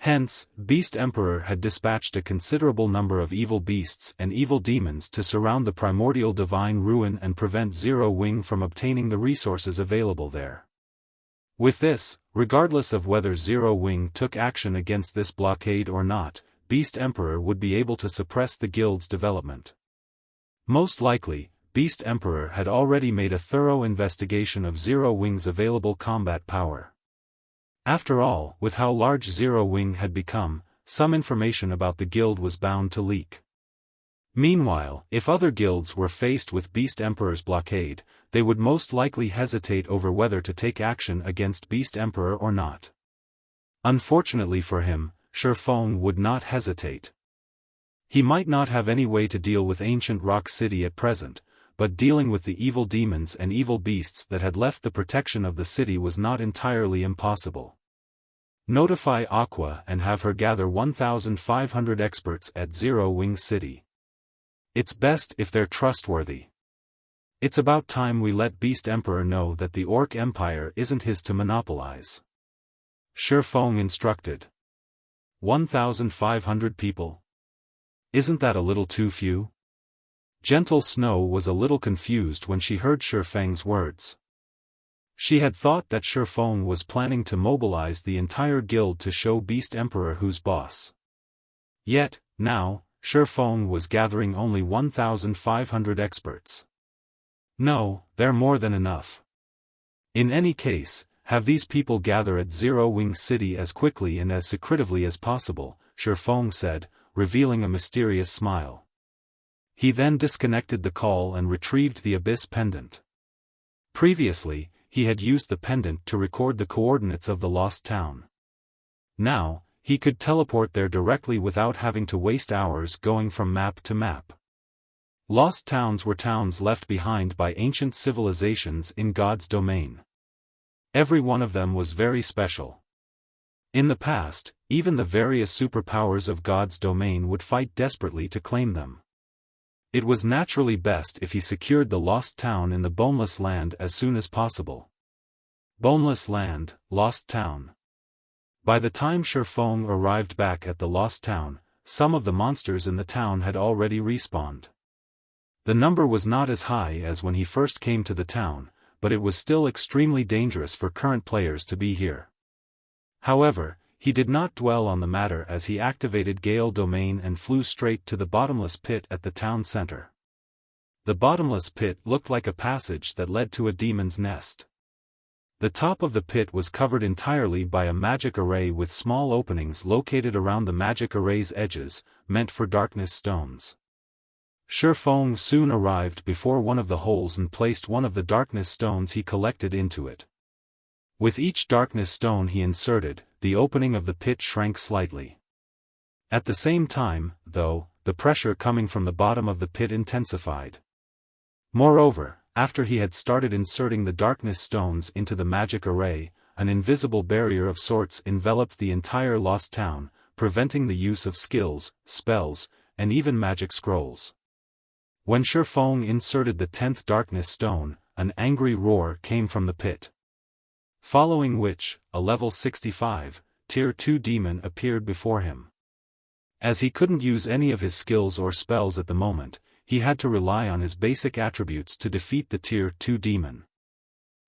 Hence, Beast Emperor had dispatched a considerable number of evil beasts and evil demons to surround the primordial divine ruin and prevent Zero Wing from obtaining the resources available there. With this, regardless of whether Zero Wing took action against this blockade or not, Beast Emperor would be able to suppress the guild's development. Most likely, Beast Emperor had already made a thorough investigation of Zero Wing's available combat power. After all, with how large Zero Wing had become, some information about the guild was bound to leak. Meanwhile, if other guilds were faced with Beast Emperor's blockade, they would most likely hesitate over whether to take action against Beast Emperor or not. Unfortunately for him, Xiaofan would not hesitate. He might not have any way to deal with Ancient Rock City at present, but dealing with the evil demons and evil beasts that had left the protection of the city was not entirely impossible. Notify Aqua and have her gather 1,500 experts at Zero Wing City. It's best if they're trustworthy. It's about time we let Beast Emperor know that the Orc Empire isn't his to monopolize. Shifeng instructed. 1,500 people? Isn't that a little too few? Gentle Snow was a little confused when she heard Shifeng's words. She had thought that Shifeng was planning to mobilize the entire guild to show Beast Emperor who's boss. Yet, now, Shifeng was gathering only 1,500 experts. No, they're more than enough. In any case, have these people gather at Zero Wing City as quickly and as secretively as possible, Shifeng said, revealing a mysterious smile. He then disconnected the call and retrieved the Abyss pendant. Previously, he had used the pendant to record the coordinates of the lost town. Now, he could teleport there directly without having to waste hours going from map to map. Lost towns were towns left behind by ancient civilizations in God's domain. Every one of them was very special. In the past, even the various superpowers of God's domain would fight desperately to claim them. It was naturally best if he secured the lost town in the Boneless Land as soon as possible. Boneless Land, Lost Town. By the time Shifeng arrived back at the lost town, some of the monsters in the town had already respawned. The number was not as high as when he first came to the town, but it was still extremely dangerous for current players to be here. However, he did not dwell on the matter as he activated Gale Domain and flew straight to the bottomless pit at the town center. The bottomless pit looked like a passage that led to a demon's nest. The top of the pit was covered entirely by a magic array with small openings located around the magic array's edges, meant for darkness stones. Shifeng soon arrived before one of the holes and placed one of the darkness stones he collected into it. With each darkness stone he inserted, the opening of the pit shrank slightly. At the same time, though, the pressure coming from the bottom of the pit intensified. Moreover, after he had started inserting the darkness stones into the magic array, an invisible barrier of sorts enveloped the entire lost town, preventing the use of skills, spells, and even magic scrolls. When Shifeng inserted the 10th darkness stone, an angry roar came from the pit. Following which, a level 65, Tier 2 demon appeared before him. As he couldn't use any of his skills or spells at the moment, he had to rely on his basic attributes to defeat the Tier 2 demon.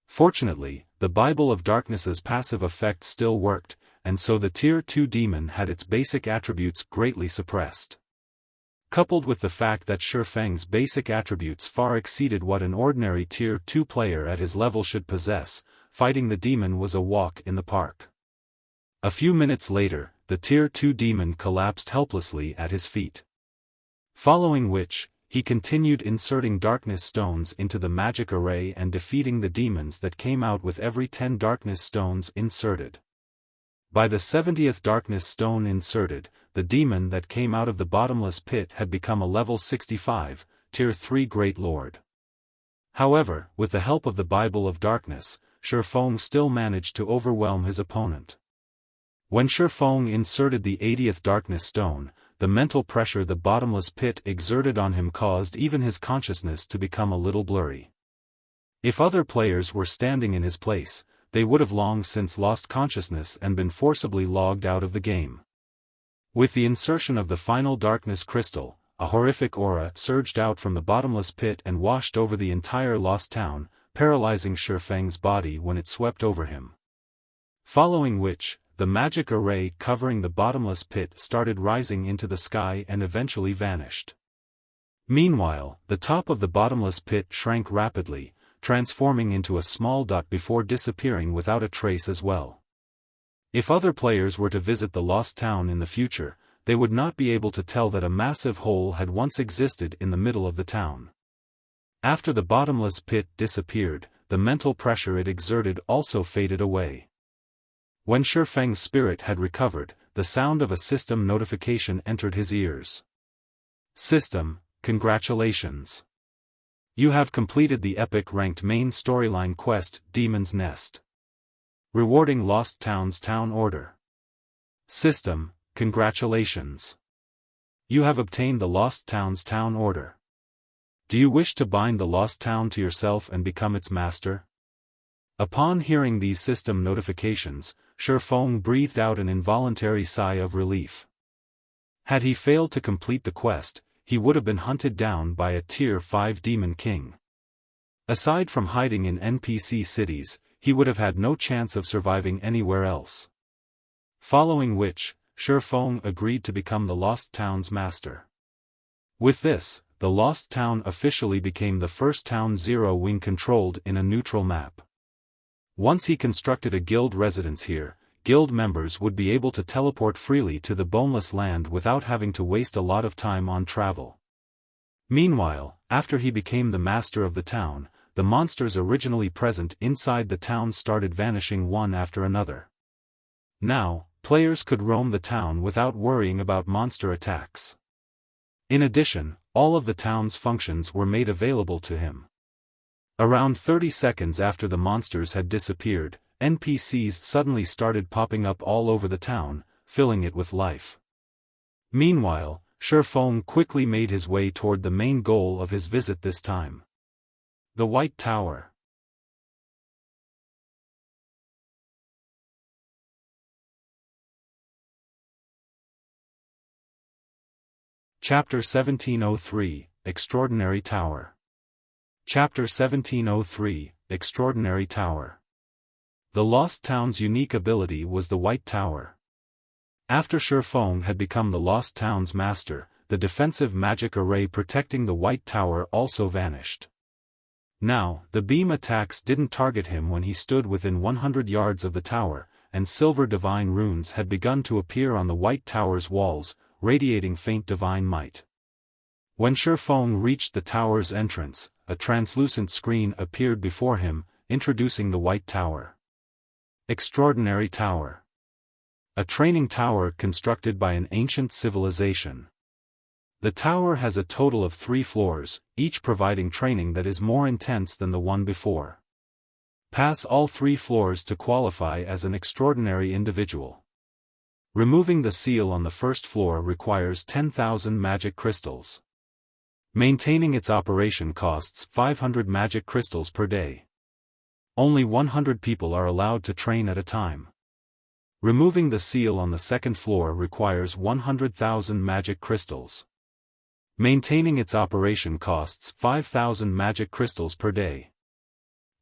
Fortunately, the Bible of Darkness's passive effect still worked, and so the Tier 2 demon had its basic attributes greatly suppressed. Coupled with the fact that Shifeng's basic attributes far exceeded what an ordinary Tier 2 player at his level should possess, fighting the demon was a walk in the park. A few minutes later, the Tier 2 demon collapsed helplessly at his feet. Following which, he continued inserting darkness stones into the magic array and defeating the demons that came out with every 10 darkness stones inserted. By the 70th darkness stone inserted, the demon that came out of the bottomless pit had become a level 65, Tier 3 Great Lord. However, with the help of the Bible of Darkness, Shifeng still managed to overwhelm his opponent. When Shifeng inserted the 80th darkness stone, the mental pressure the bottomless pit exerted on him caused even his consciousness to become a little blurry. If other players were standing in his place, they would have long since lost consciousness and been forcibly logged out of the game. With the insertion of the final darkness crystal, a horrific aura surged out from the bottomless pit and washed over the entire lost town, paralyzing Shifeng's body when it swept over him. Following which, the magic array covering the bottomless pit started rising into the sky and eventually vanished. Meanwhile, the top of the bottomless pit shrank rapidly, transforming into a small dot before disappearing without a trace as well. If other players were to visit the lost town in the future, they would not be able to tell that a massive hole had once existed in the middle of the town. After the bottomless pit disappeared, the mental pressure it exerted also faded away. When Shifeng's spirit had recovered, the sound of a system notification entered his ears. System, congratulations. You have completed the epic ranked main storyline quest, Demon's Nest. Rewarding Lost Town's Town Order. System, congratulations. You have obtained the Lost Town's Town Order. Do you wish to bind the Lost Town to yourself and become its master? Upon hearing these system notifications, Shifeng breathed out an involuntary sigh of relief. Had he failed to complete the quest, he would have been hunted down by a Tier 5 Demon King. Aside from hiding in NPC cities, he would have had no chance of surviving anywhere else. Following which, Shifeng agreed to become the Lost Town's master. With this, the Lost Town officially became the first town Zero Wing controlled in a neutral map. Once he constructed a guild residence here, guild members would be able to teleport freely to the Boneless Land without having to waste a lot of time on travel. Meanwhile, after he became the master of the town, the monsters originally present inside the town started vanishing one after another. Now, players could roam the town without worrying about monster attacks. In addition, all of the town's functions were made available to him. Around 30 seconds after the monsters had disappeared, NPCs suddenly started popping up all over the town, filling it with life. Meanwhile, Shifeng quickly made his way toward the main goal of his visit this time. The White Tower. Chapter 1703, Extraordinary Tower. Chapter 1703, Extraordinary Tower. The Lost Town's unique ability was the White Tower. After Shifeng had become the Lost Town's master, the defensive magic array protecting the White Tower also vanished. Now, the beam attacks didn't target him when he stood within 100 yards of the tower, and silver divine runes had begun to appear on the White Tower's walls, radiating faint divine might. When Shifeng reached the tower's entrance, a translucent screen appeared before him, introducing the White Tower. Extraordinary Tower. A training tower constructed by an ancient civilization. The tower has a total of 3 floors, each providing training that is more intense than the one before. Pass all 3 floors to qualify as an extraordinary individual. Removing the seal on the first floor requires 10,000 magic crystals. Maintaining its operation costs 500 magic crystals per day. Only 100 people are allowed to train at a time. Removing the seal on the second floor requires 100,000 magic crystals. Maintaining its operation costs 5,000 magic crystals per day.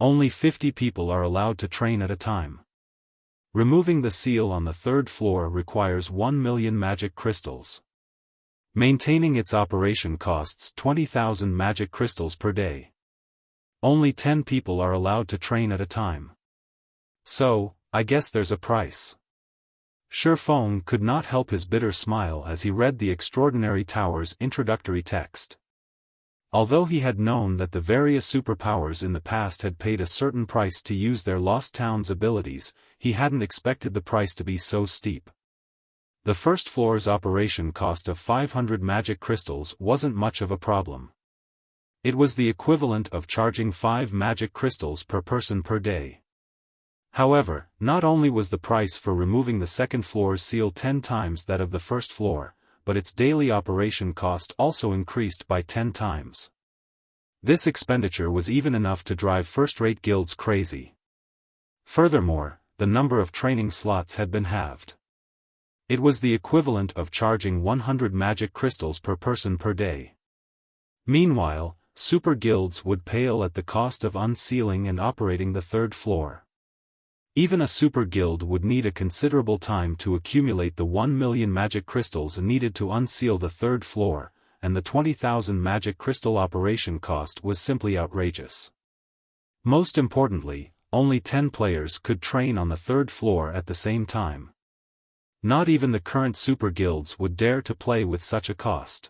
Only 50 people are allowed to train at a time. Removing the seal on the third floor requires 1 million magic crystals. Maintaining its operation costs 20,000 magic crystals per day. Only 10 people are allowed to train at a time. So, I guess there's a price. Shifeng could not help his bitter smile as he read the Extraordinary Tower's introductory text. Although he had known that the various superpowers in the past had paid a certain price to use their Lost Town's abilities, he hadn't expected the price to be so steep. The first floor's operation cost of 500 magic crystals wasn't much of a problem. It was the equivalent of charging 5 magic crystals per person per day. However, not only was the price for removing the second floor's seal 10 times that of the first floor, but its daily operation cost also increased by 10 times. This expenditure was even enough to drive first-rate guilds crazy. Furthermore, the number of training slots had been halved. It was the equivalent of charging 100 magic crystals per person per day. Meanwhile, super guilds would pale at the cost of unsealing and operating the third floor. Even a super guild would need a considerable time to accumulate the 1 million magic crystals needed to unseal the third floor, and the 20,000 magic crystal operation cost was simply outrageous. Most importantly, only 10 players could train on the third floor at the same time. Not even the current super guilds would dare to play with such a cost.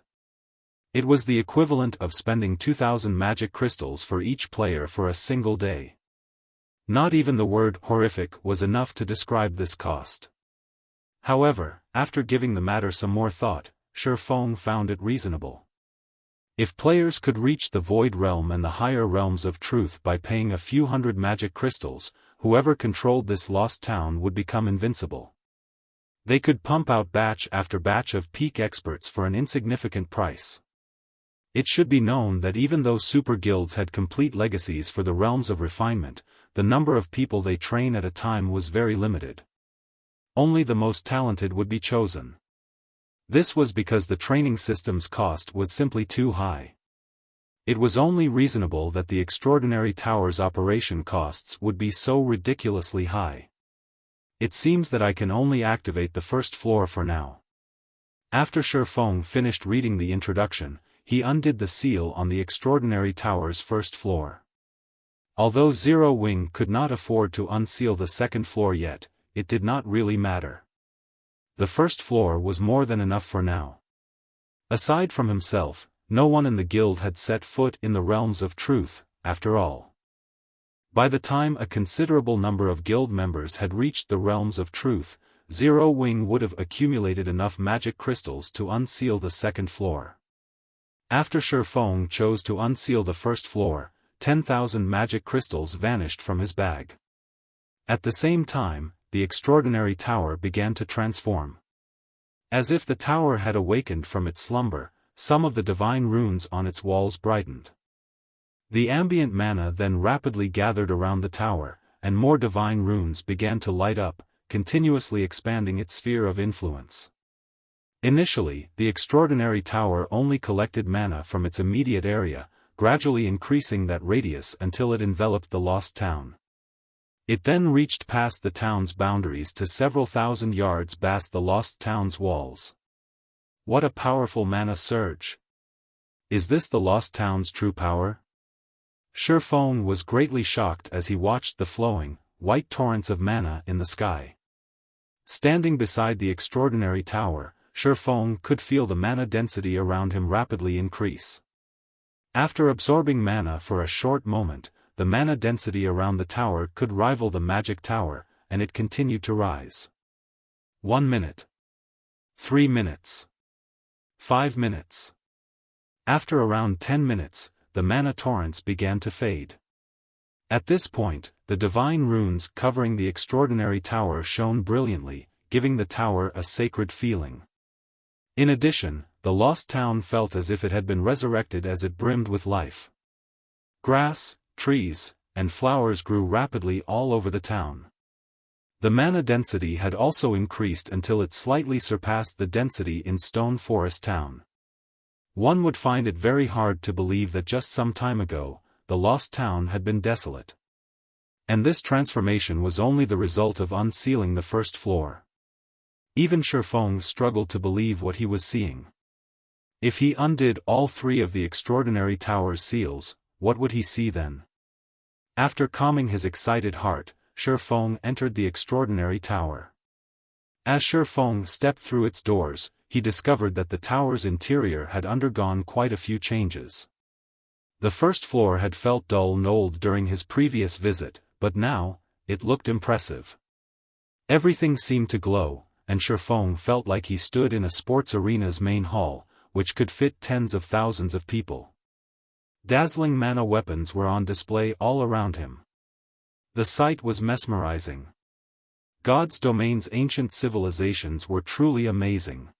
It was the equivalent of spending 2,000 magic crystals for each player for a single day. Not even the word horrific was enough to describe this cost. However, after giving the matter some more thought, Shifeng found it reasonable. If players could reach the Void Realm and the higher realms of truth by paying a few hundred magic crystals, whoever controlled this lost town would become invincible. They could pump out batch after batch of peak experts for an insignificant price. It should be known that even though super guilds had complete legacies for the realms of refinement, the number of people they train at a time was very limited. Only the most talented would be chosen. This was because the training system's cost was simply too high. It was only reasonable that the extraordinary tower's operation costs would be so ridiculously high. It seems that I can only activate the first floor for now. After Xiaofan finished reading the introduction, he undid the seal on the extraordinary tower's first floor. Although Zero Wing could not afford to unseal the second floor yet, it did not really matter. The first floor was more than enough for now. Aside from himself, no one in the guild had set foot in the realms of truth, after all. By the time a considerable number of guild members had reached the realms of truth, Zero Wing would have accumulated enough magic crystals to unseal the second floor. After Xiaofan chose to unseal the first floor, 10,000 magic crystals vanished from his bag. At the same time, the extraordinary tower began to transform. As if the tower had awakened from its slumber, some of the divine runes on its walls brightened. The ambient mana then rapidly gathered around the tower, and more divine runes began to light up, continuously expanding its sphere of influence. Initially, the extraordinary tower only collected mana from its immediate area, gradually increasing that radius until it enveloped the lost town. It then reached past the town's boundaries to several thousand yards past the lost town's walls. What a powerful mana surge! Is this the lost town's true power? Xiaofan was greatly shocked as he watched the flowing, white torrents of mana in the sky. Standing beside the extraordinary tower, Xiaofan could feel the mana density around him rapidly increase. After absorbing mana for a short moment, the mana density around the tower could rival the magic tower, and it continued to rise. 1 minute. 3 minutes. 5 minutes. After around 10 minutes, the mana torrents began to fade. At this point, the divine runes covering the extraordinary tower shone brilliantly, giving the tower a sacred feeling. In addition, the lost town felt as if it had been resurrected as it brimmed with life. Grass, trees, and flowers grew rapidly all over the town. The mana density had also increased until it slightly surpassed the density in Stone Forest Town. One would find it very hard to believe that just some time ago, the lost town had been desolate. And this transformation was only the result of unsealing the first floor. Even Xiaofan struggled to believe what he was seeing. If he undid all 3 of the extraordinary tower's seals, what would he see then? After calming his excited heart, Xiaofan entered the extraordinary tower. As Xiaofan stepped through its doors, he discovered that the tower's interior had undergone quite a few changes. The first floor had felt dull and old during his previous visit, but now, it looked impressive. Everything seemed to glow, and Xiaofan felt like he stood in a sports arena's main hall, which could fit tens of thousands of people. Dazzling mana weapons were on display all around him. The sight was mesmerizing. God's domain's ancient civilizations were truly amazing.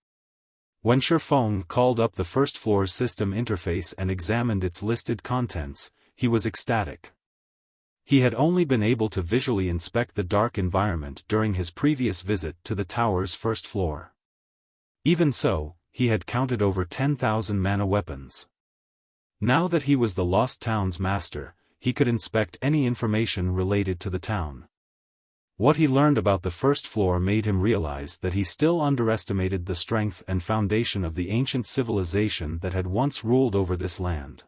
When Xiaofan called up the first floor's system interface and examined its listed contents, he was ecstatic. He had only been able to visually inspect the dark environment during his previous visit to the tower's first floor. Even so, he had counted over 10,000 mana weapons. Now that he was the lost town's master, he could inspect any information related to the town. What he learned about the first floor made him realize that he still underestimated the strength and foundation of the ancient civilization that had once ruled over this land.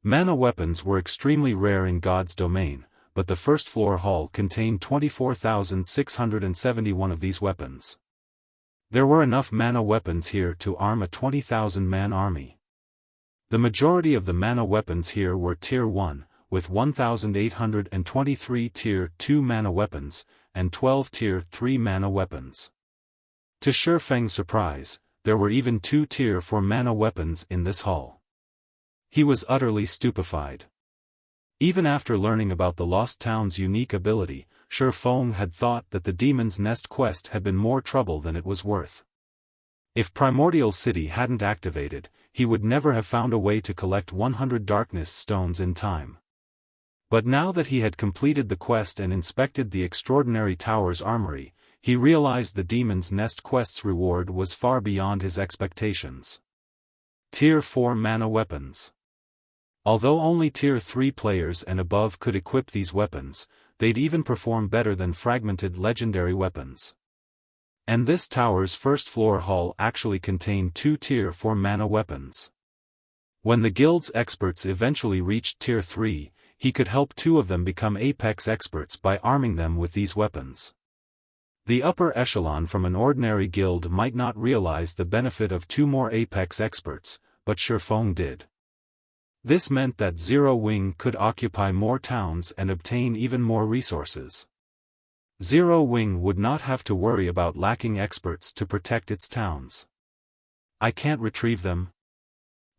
Mana weapons were extremely rare in God's domain, but the first floor hall contained 24,671 of these weapons. There were enough mana weapons here to arm a 20,000-man army. The majority of the mana weapons here were Tier 1, with 1,823 Tier 2 mana weapons, and 12 Tier 3 mana weapons. To Xiaofan's surprise, there were even 2 Tier 4 mana weapons in this hall. He was utterly stupefied. Even after learning about the Lost Town's unique ability, Xiaofan had thought that the Demon's Nest quest had been more trouble than it was worth. If Primordial City hadn't activated, he would never have found a way to collect 100 Darkness Stones in time. But now that he had completed the quest and inspected the extraordinary tower's armory, he realized the Demon's Nest quest's reward was far beyond his expectations. Tier 4 mana weapons. Although only Tier 3 players and above could equip these weapons, they'd even perform better than fragmented legendary weapons. And this tower's first floor hall actually contained 2 Tier 4 mana weapons. When the guild's experts eventually reached Tier 3, he could help 2 of them become apex experts by arming them with these weapons. The upper echelon from an ordinary guild might not realize the benefit of 2 more apex experts, but Xiaofan did. This meant that Zero Wing could occupy more towns and obtain even more resources. Zero Wing would not have to worry about lacking experts to protect its towns. I can't retrieve them.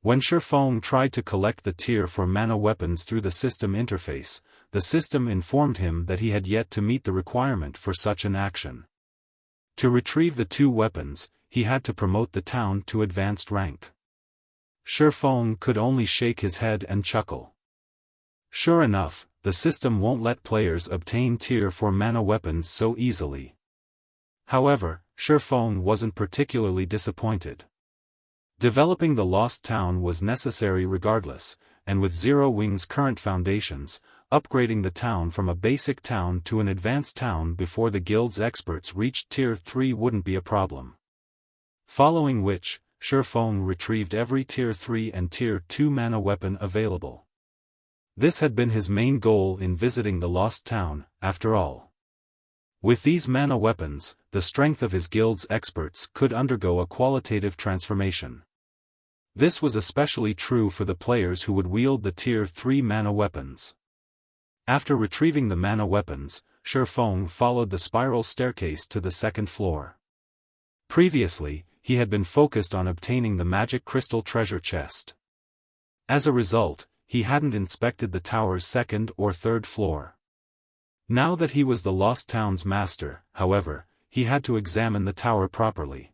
When Xiaofan tried to collect the Tier 4 mana weapons through the system interface, the system informed him that he had yet to meet the requirement for such an action. To retrieve the 2 weapons, he had to promote the town to advanced rank. Xiaofan could only shake his head and chuckle. Sure enough, the system won't let players obtain Tier 4 mana weapons so easily. However, Xiaofan wasn't particularly disappointed. Developing the Lost Town was necessary regardless, and with Zero Wing's current foundations, upgrading the town from a basic town to an advanced town before the guild's experts reached Tier 3 wouldn't be a problem. Following which, Xiaofan retrieved every Tier 3 and Tier 2 mana weapon available. This had been his main goal in visiting the Lost Town, after all. With these mana weapons, the strength of his guild's experts could undergo a qualitative transformation. This was especially true for the players who would wield the Tier 3 mana weapons. After retrieving the mana weapons, Xiaofan followed the spiral staircase to the second floor. Previously, he had been focused on obtaining the magic crystal treasure chest. As a result, he hadn't inspected the tower's second or third floor. Now that he was the Lost Town's master, however, he had to examine the tower properly.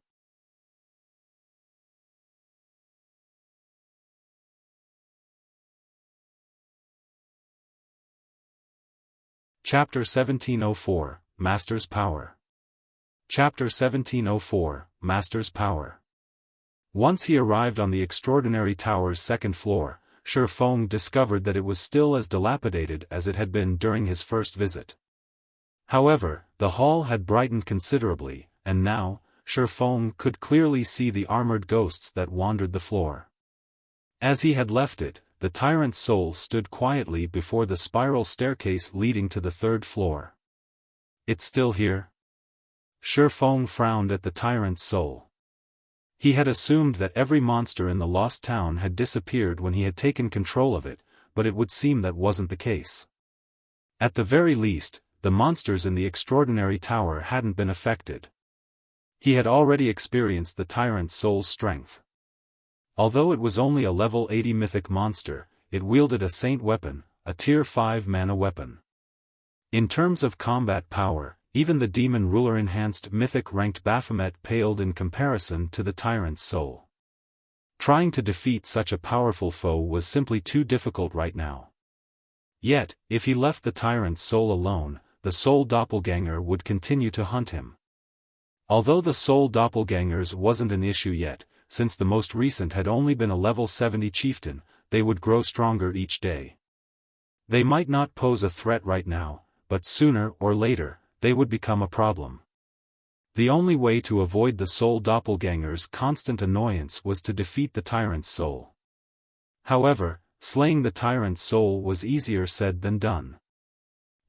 Chapter 1704, Master's Power. Chapter 1704, Master's Power. Once he arrived on the extraordinary tower's second floor, Xiaofan discovered that it was still as dilapidated as it had been during his first visit. However, the hall had brightened considerably, and now, Xiaofan could clearly see the armored ghosts that wandered the floor. As he had left it, the tyrant's soul stood quietly before the spiral staircase leading to the third floor. It's still here? Xiaofan frowned at the tyrant's soul. He had assumed that every monster in the Lost Town had disappeared when he had taken control of it, but it would seem that wasn't the case. At the very least, the monsters in the extraordinary tower hadn't been affected. He had already experienced the tyrant's soul's strength. Although it was only a level 80 mythic monster, it wielded a saint weapon, a Tier 5 mana weapon. In terms of combat power, even the demon ruler enhanced mythic ranked Baphomet paled in comparison to the tyrant's soul. Trying to defeat such a powerful foe was simply too difficult right now. Yet, if he left the tyrant's soul alone, the soul doppelganger would continue to hunt him. Although the soul doppelgangers wasn't an issue yet, since the most recent had only been a level 70 chieftain, they would grow stronger each day. They might not pose a threat right now, but sooner or later, they would become a problem. The only way to avoid the soul doppelganger's constant annoyance was to defeat the tyrant's soul. However, slaying the tyrant's soul was easier said than done.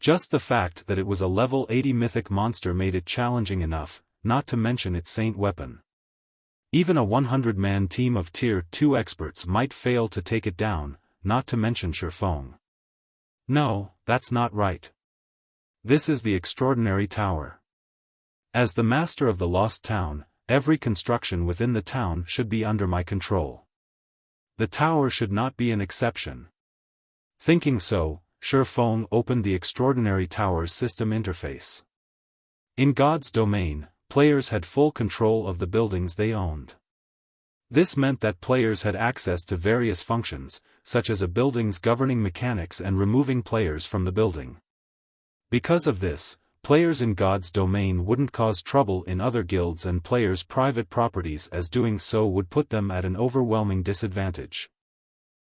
Just the fact that it was a level 80 mythic monster made it challenging enough, not to mention its saint weapon. Even a 100-man team of Tier 2 experts might fail to take it down, not to mention Xiaofan. No, that's not right. This is the extraordinary tower. As the master of the Lost Town, every construction within the town should be under my control. The tower should not be an exception. Thinking so, Xiaofan opened the extraordinary tower's system interface. In God's domain, players had full control of the buildings they owned. This meant that players had access to various functions, such as a building's governing mechanics and removing players from the building. Because of this, players in God's domain wouldn't cause trouble in other guilds and players' private properties, as doing so would put them at an overwhelming disadvantage.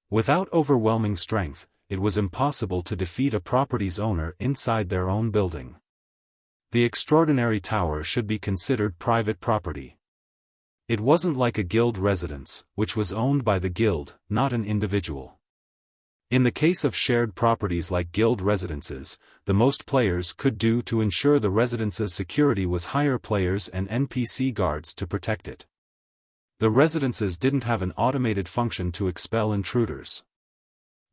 Without overwhelming strength, it was impossible to defeat a property's owner inside their own building. The extraordinary tower should be considered private property. It wasn't like a guild residence, which was owned by the guild, not an individual. In the case of shared properties like guild residences, the most players could do to ensure the residence's security was hire players and NPC guards to protect it. The residences didn't have an automated function to expel intruders.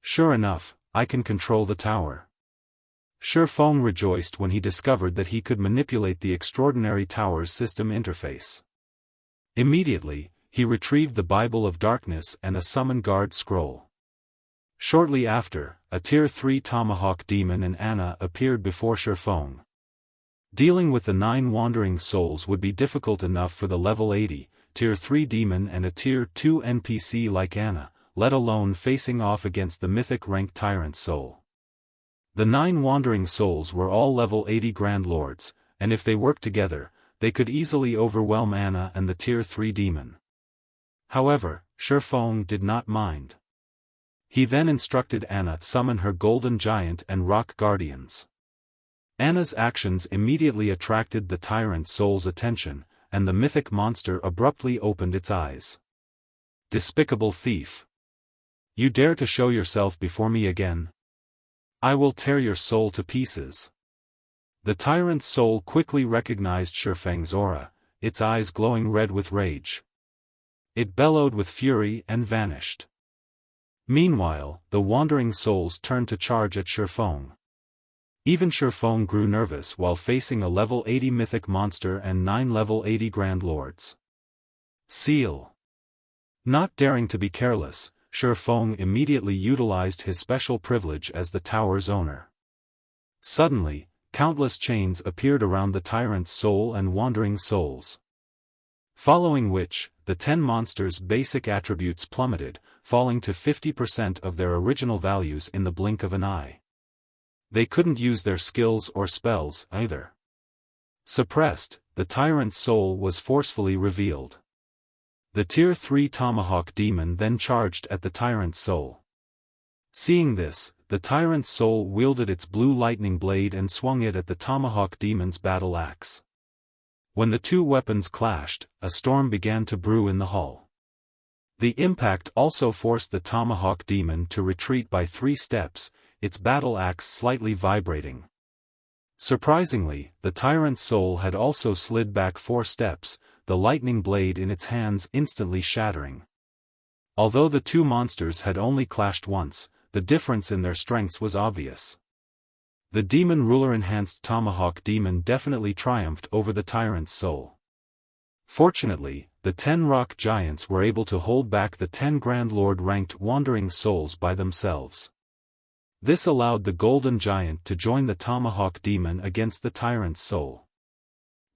Sure enough, I can control the tower. Xiaofan rejoiced when he discovered that he could manipulate the extraordinary tower's system interface. Immediately, he retrieved the Bible of Darkness and a Summon Guard scroll. Shortly after, a Tier 3 Tomahawk Demon and Anna appeared before Xiaofan. Dealing with the 9 Wandering Souls would be difficult enough for the level 80, Tier 3 Demon and a Tier 2 NPC like Anna, let alone facing off against the Mythic rank Tyrant Soul. The 9 Wandering Souls were all level 80 Grand Lords, and if they worked together, they could easily overwhelm Anna and the Tier 3 Demon. However, Xiaofan did not mind. He then instructed Anna to summon her Golden Giant and Rock Guardians. Anna's actions immediately attracted the Tyrant Soul's attention, and the mythic monster abruptly opened its eyes. Despicable thief! You dare to show yourself before me again? I will tear your soul to pieces. The Tyrant Soul quickly recognized Xiaofan's aura, its eyes glowing red with rage. It bellowed with fury and vanished. Meanwhile, the Wandering Souls turned to charge at Xiaofan. Even Xiaofan grew nervous while facing a level 80 mythic monster and 9 level 80 Grand Lords. Seal. Not daring to be careless, Xiaofan immediately utilized his special privilege as the tower's owner. Suddenly, countless chains appeared around the Tyrant's Soul and Wandering Souls. Following which, the 10 monsters' basic attributes plummeted, falling to 50% of their original values in the blink of an eye. They couldn't use their skills or spells either. Suppressed, the Tyrant's Soul was forcefully revealed. The Tier 3 Tomahawk Demon then charged at the Tyrant's Soul. Seeing this, the Tyrant's Soul wielded its blue lightning blade and swung it at the Tomahawk Demon's battle axe. When the two weapons clashed, a storm began to brew in the hall. The impact also forced the Tomahawk Demon to retreat by 3 steps, its battle axe slightly vibrating. Surprisingly, the Tyrant's Soul had also slid back 4 steps, the lightning blade in its hands instantly shattering. Although the two monsters had only clashed once, the difference in their strengths was obvious. The Demon Ruler enhanced Tomahawk Demon definitely triumphed over the Tyrant's Soul. Fortunately, the 10 Rock Giants were able to hold back the 10 Grand Lord ranked Wandering Souls by themselves. This allowed the Golden Giant to join the Tomahawk Demon against the Tyrant's Soul.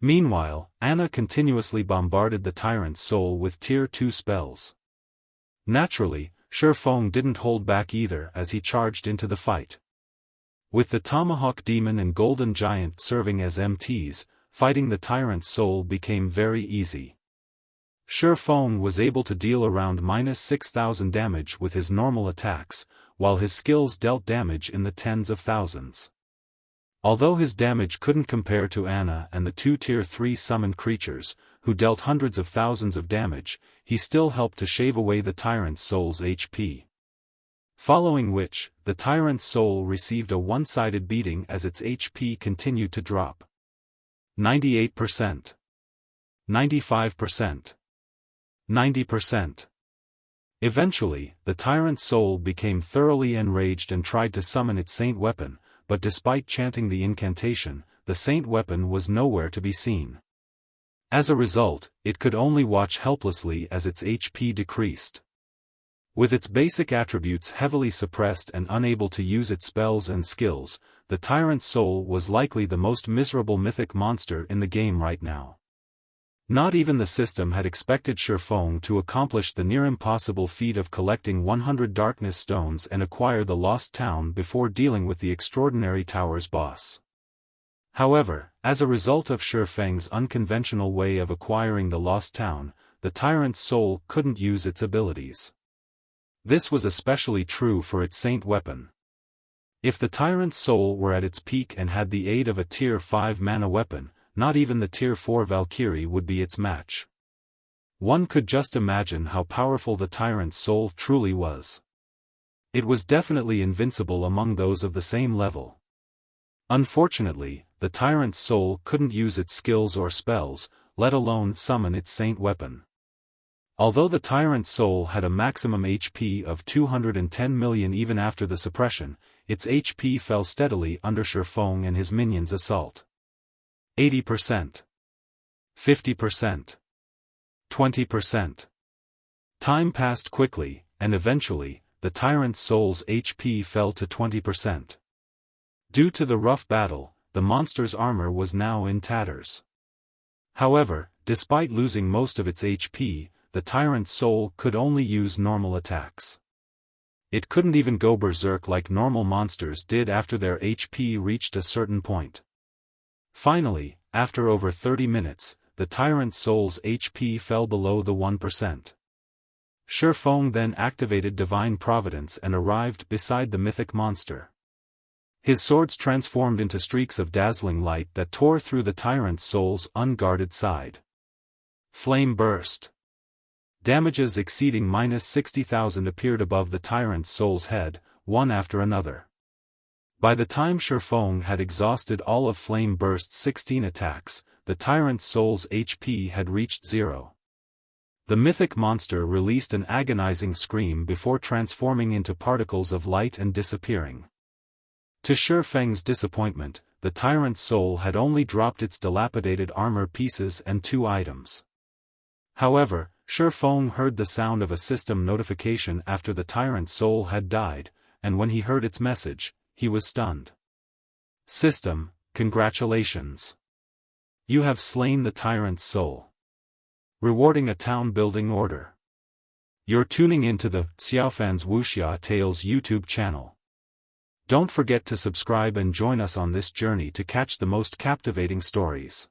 Meanwhile, Anna continuously bombarded the Tyrant's Soul with Tier 2 spells. Naturally, Xiaofan didn't hold back either as he charged into the fight. With the Tomahawk Demon and Golden Giant serving as MTs, fighting the Tyrant's Soul became very easy. Xiaofan was able to deal around -6,000 damage with his normal attacks, while his skills dealt damage in the tens of thousands. Although his damage couldn't compare to Anna and the 2 Tier 3 summoned creatures, who dealt hundreds of thousands of damage, he still helped to shave away the Tyrant's Soul's HP. Following which, the Tyrant's Soul received a one-sided beating as its HP continued to drop. 98%. 95%. 90%. Eventually, the Tyrant's Soul became thoroughly enraged and tried to summon its Saint Weapon, but despite chanting the incantation, the Saint Weapon was nowhere to be seen. As a result, it could only watch helplessly as its HP decreased. With its basic attributes heavily suppressed and unable to use its spells and skills, the Tyrant's Soul was likely the most miserable mythic monster in the game right now. Not even the system had expected Xiaofan to accomplish the near-impossible feat of collecting 100 Darkness Stones and acquire the Lost Town before dealing with the Extraordinary Tower's boss. However, as a result of Shifeng's unconventional way of acquiring the lost town, the tyrant's soul couldn't use its abilities. This was especially true for its saint weapon. If the tyrant's soul were at its peak and had the aid of a tier 5 mana weapon, not even the tier 4 Valkyrie would be its match. One could just imagine how powerful the tyrant's soul truly was. It was definitely invincible among those of the same level. Unfortunately, the tyrant's soul couldn't use its skills or spells, let alone summon its saint weapon. Although the tyrant's soul had a maximum HP of 210 million even after the suppression, its HP fell steadily under Shifeng and his minions' assault. 80%. 50%. 20%. Time passed quickly, and eventually, the tyrant's soul's HP fell to 20%. Due to the rough battle, the monster's armor was now in tatters. However, despite losing most of its HP, the tyrant's soul could only use normal attacks. It couldn't even go berserk like normal monsters did after their HP reached a certain point. Finally, after over 30 minutes, the tyrant's soul's HP fell below the 1%. Shifeng then activated Divine Providence and arrived beside the mythic monster. His swords transformed into streaks of dazzling light that tore through the tyrant's soul's unguarded side. Flame burst. Damages exceeding -60,000 appeared above the tyrant's soul's head, one after another. By the time Shifeng had exhausted all of Flame Burst's 16 attacks, the tyrant's soul's HP had reached 0. The mythic monster released an agonizing scream before transforming into particles of light and disappearing. To Shifeng's disappointment, the tyrant's soul had only dropped its dilapidated armor pieces and 2 items. However, Shifeng heard the sound of a system notification after the tyrant's soul had died, and when he heard its message, he was stunned. System, congratulations. You have slain the tyrant's soul. Rewarding a town-building order. You're tuning into the Xiaofan's Wuxia Tales YouTube channel. Don't forget to subscribe and join us on this journey to catch the most captivating stories.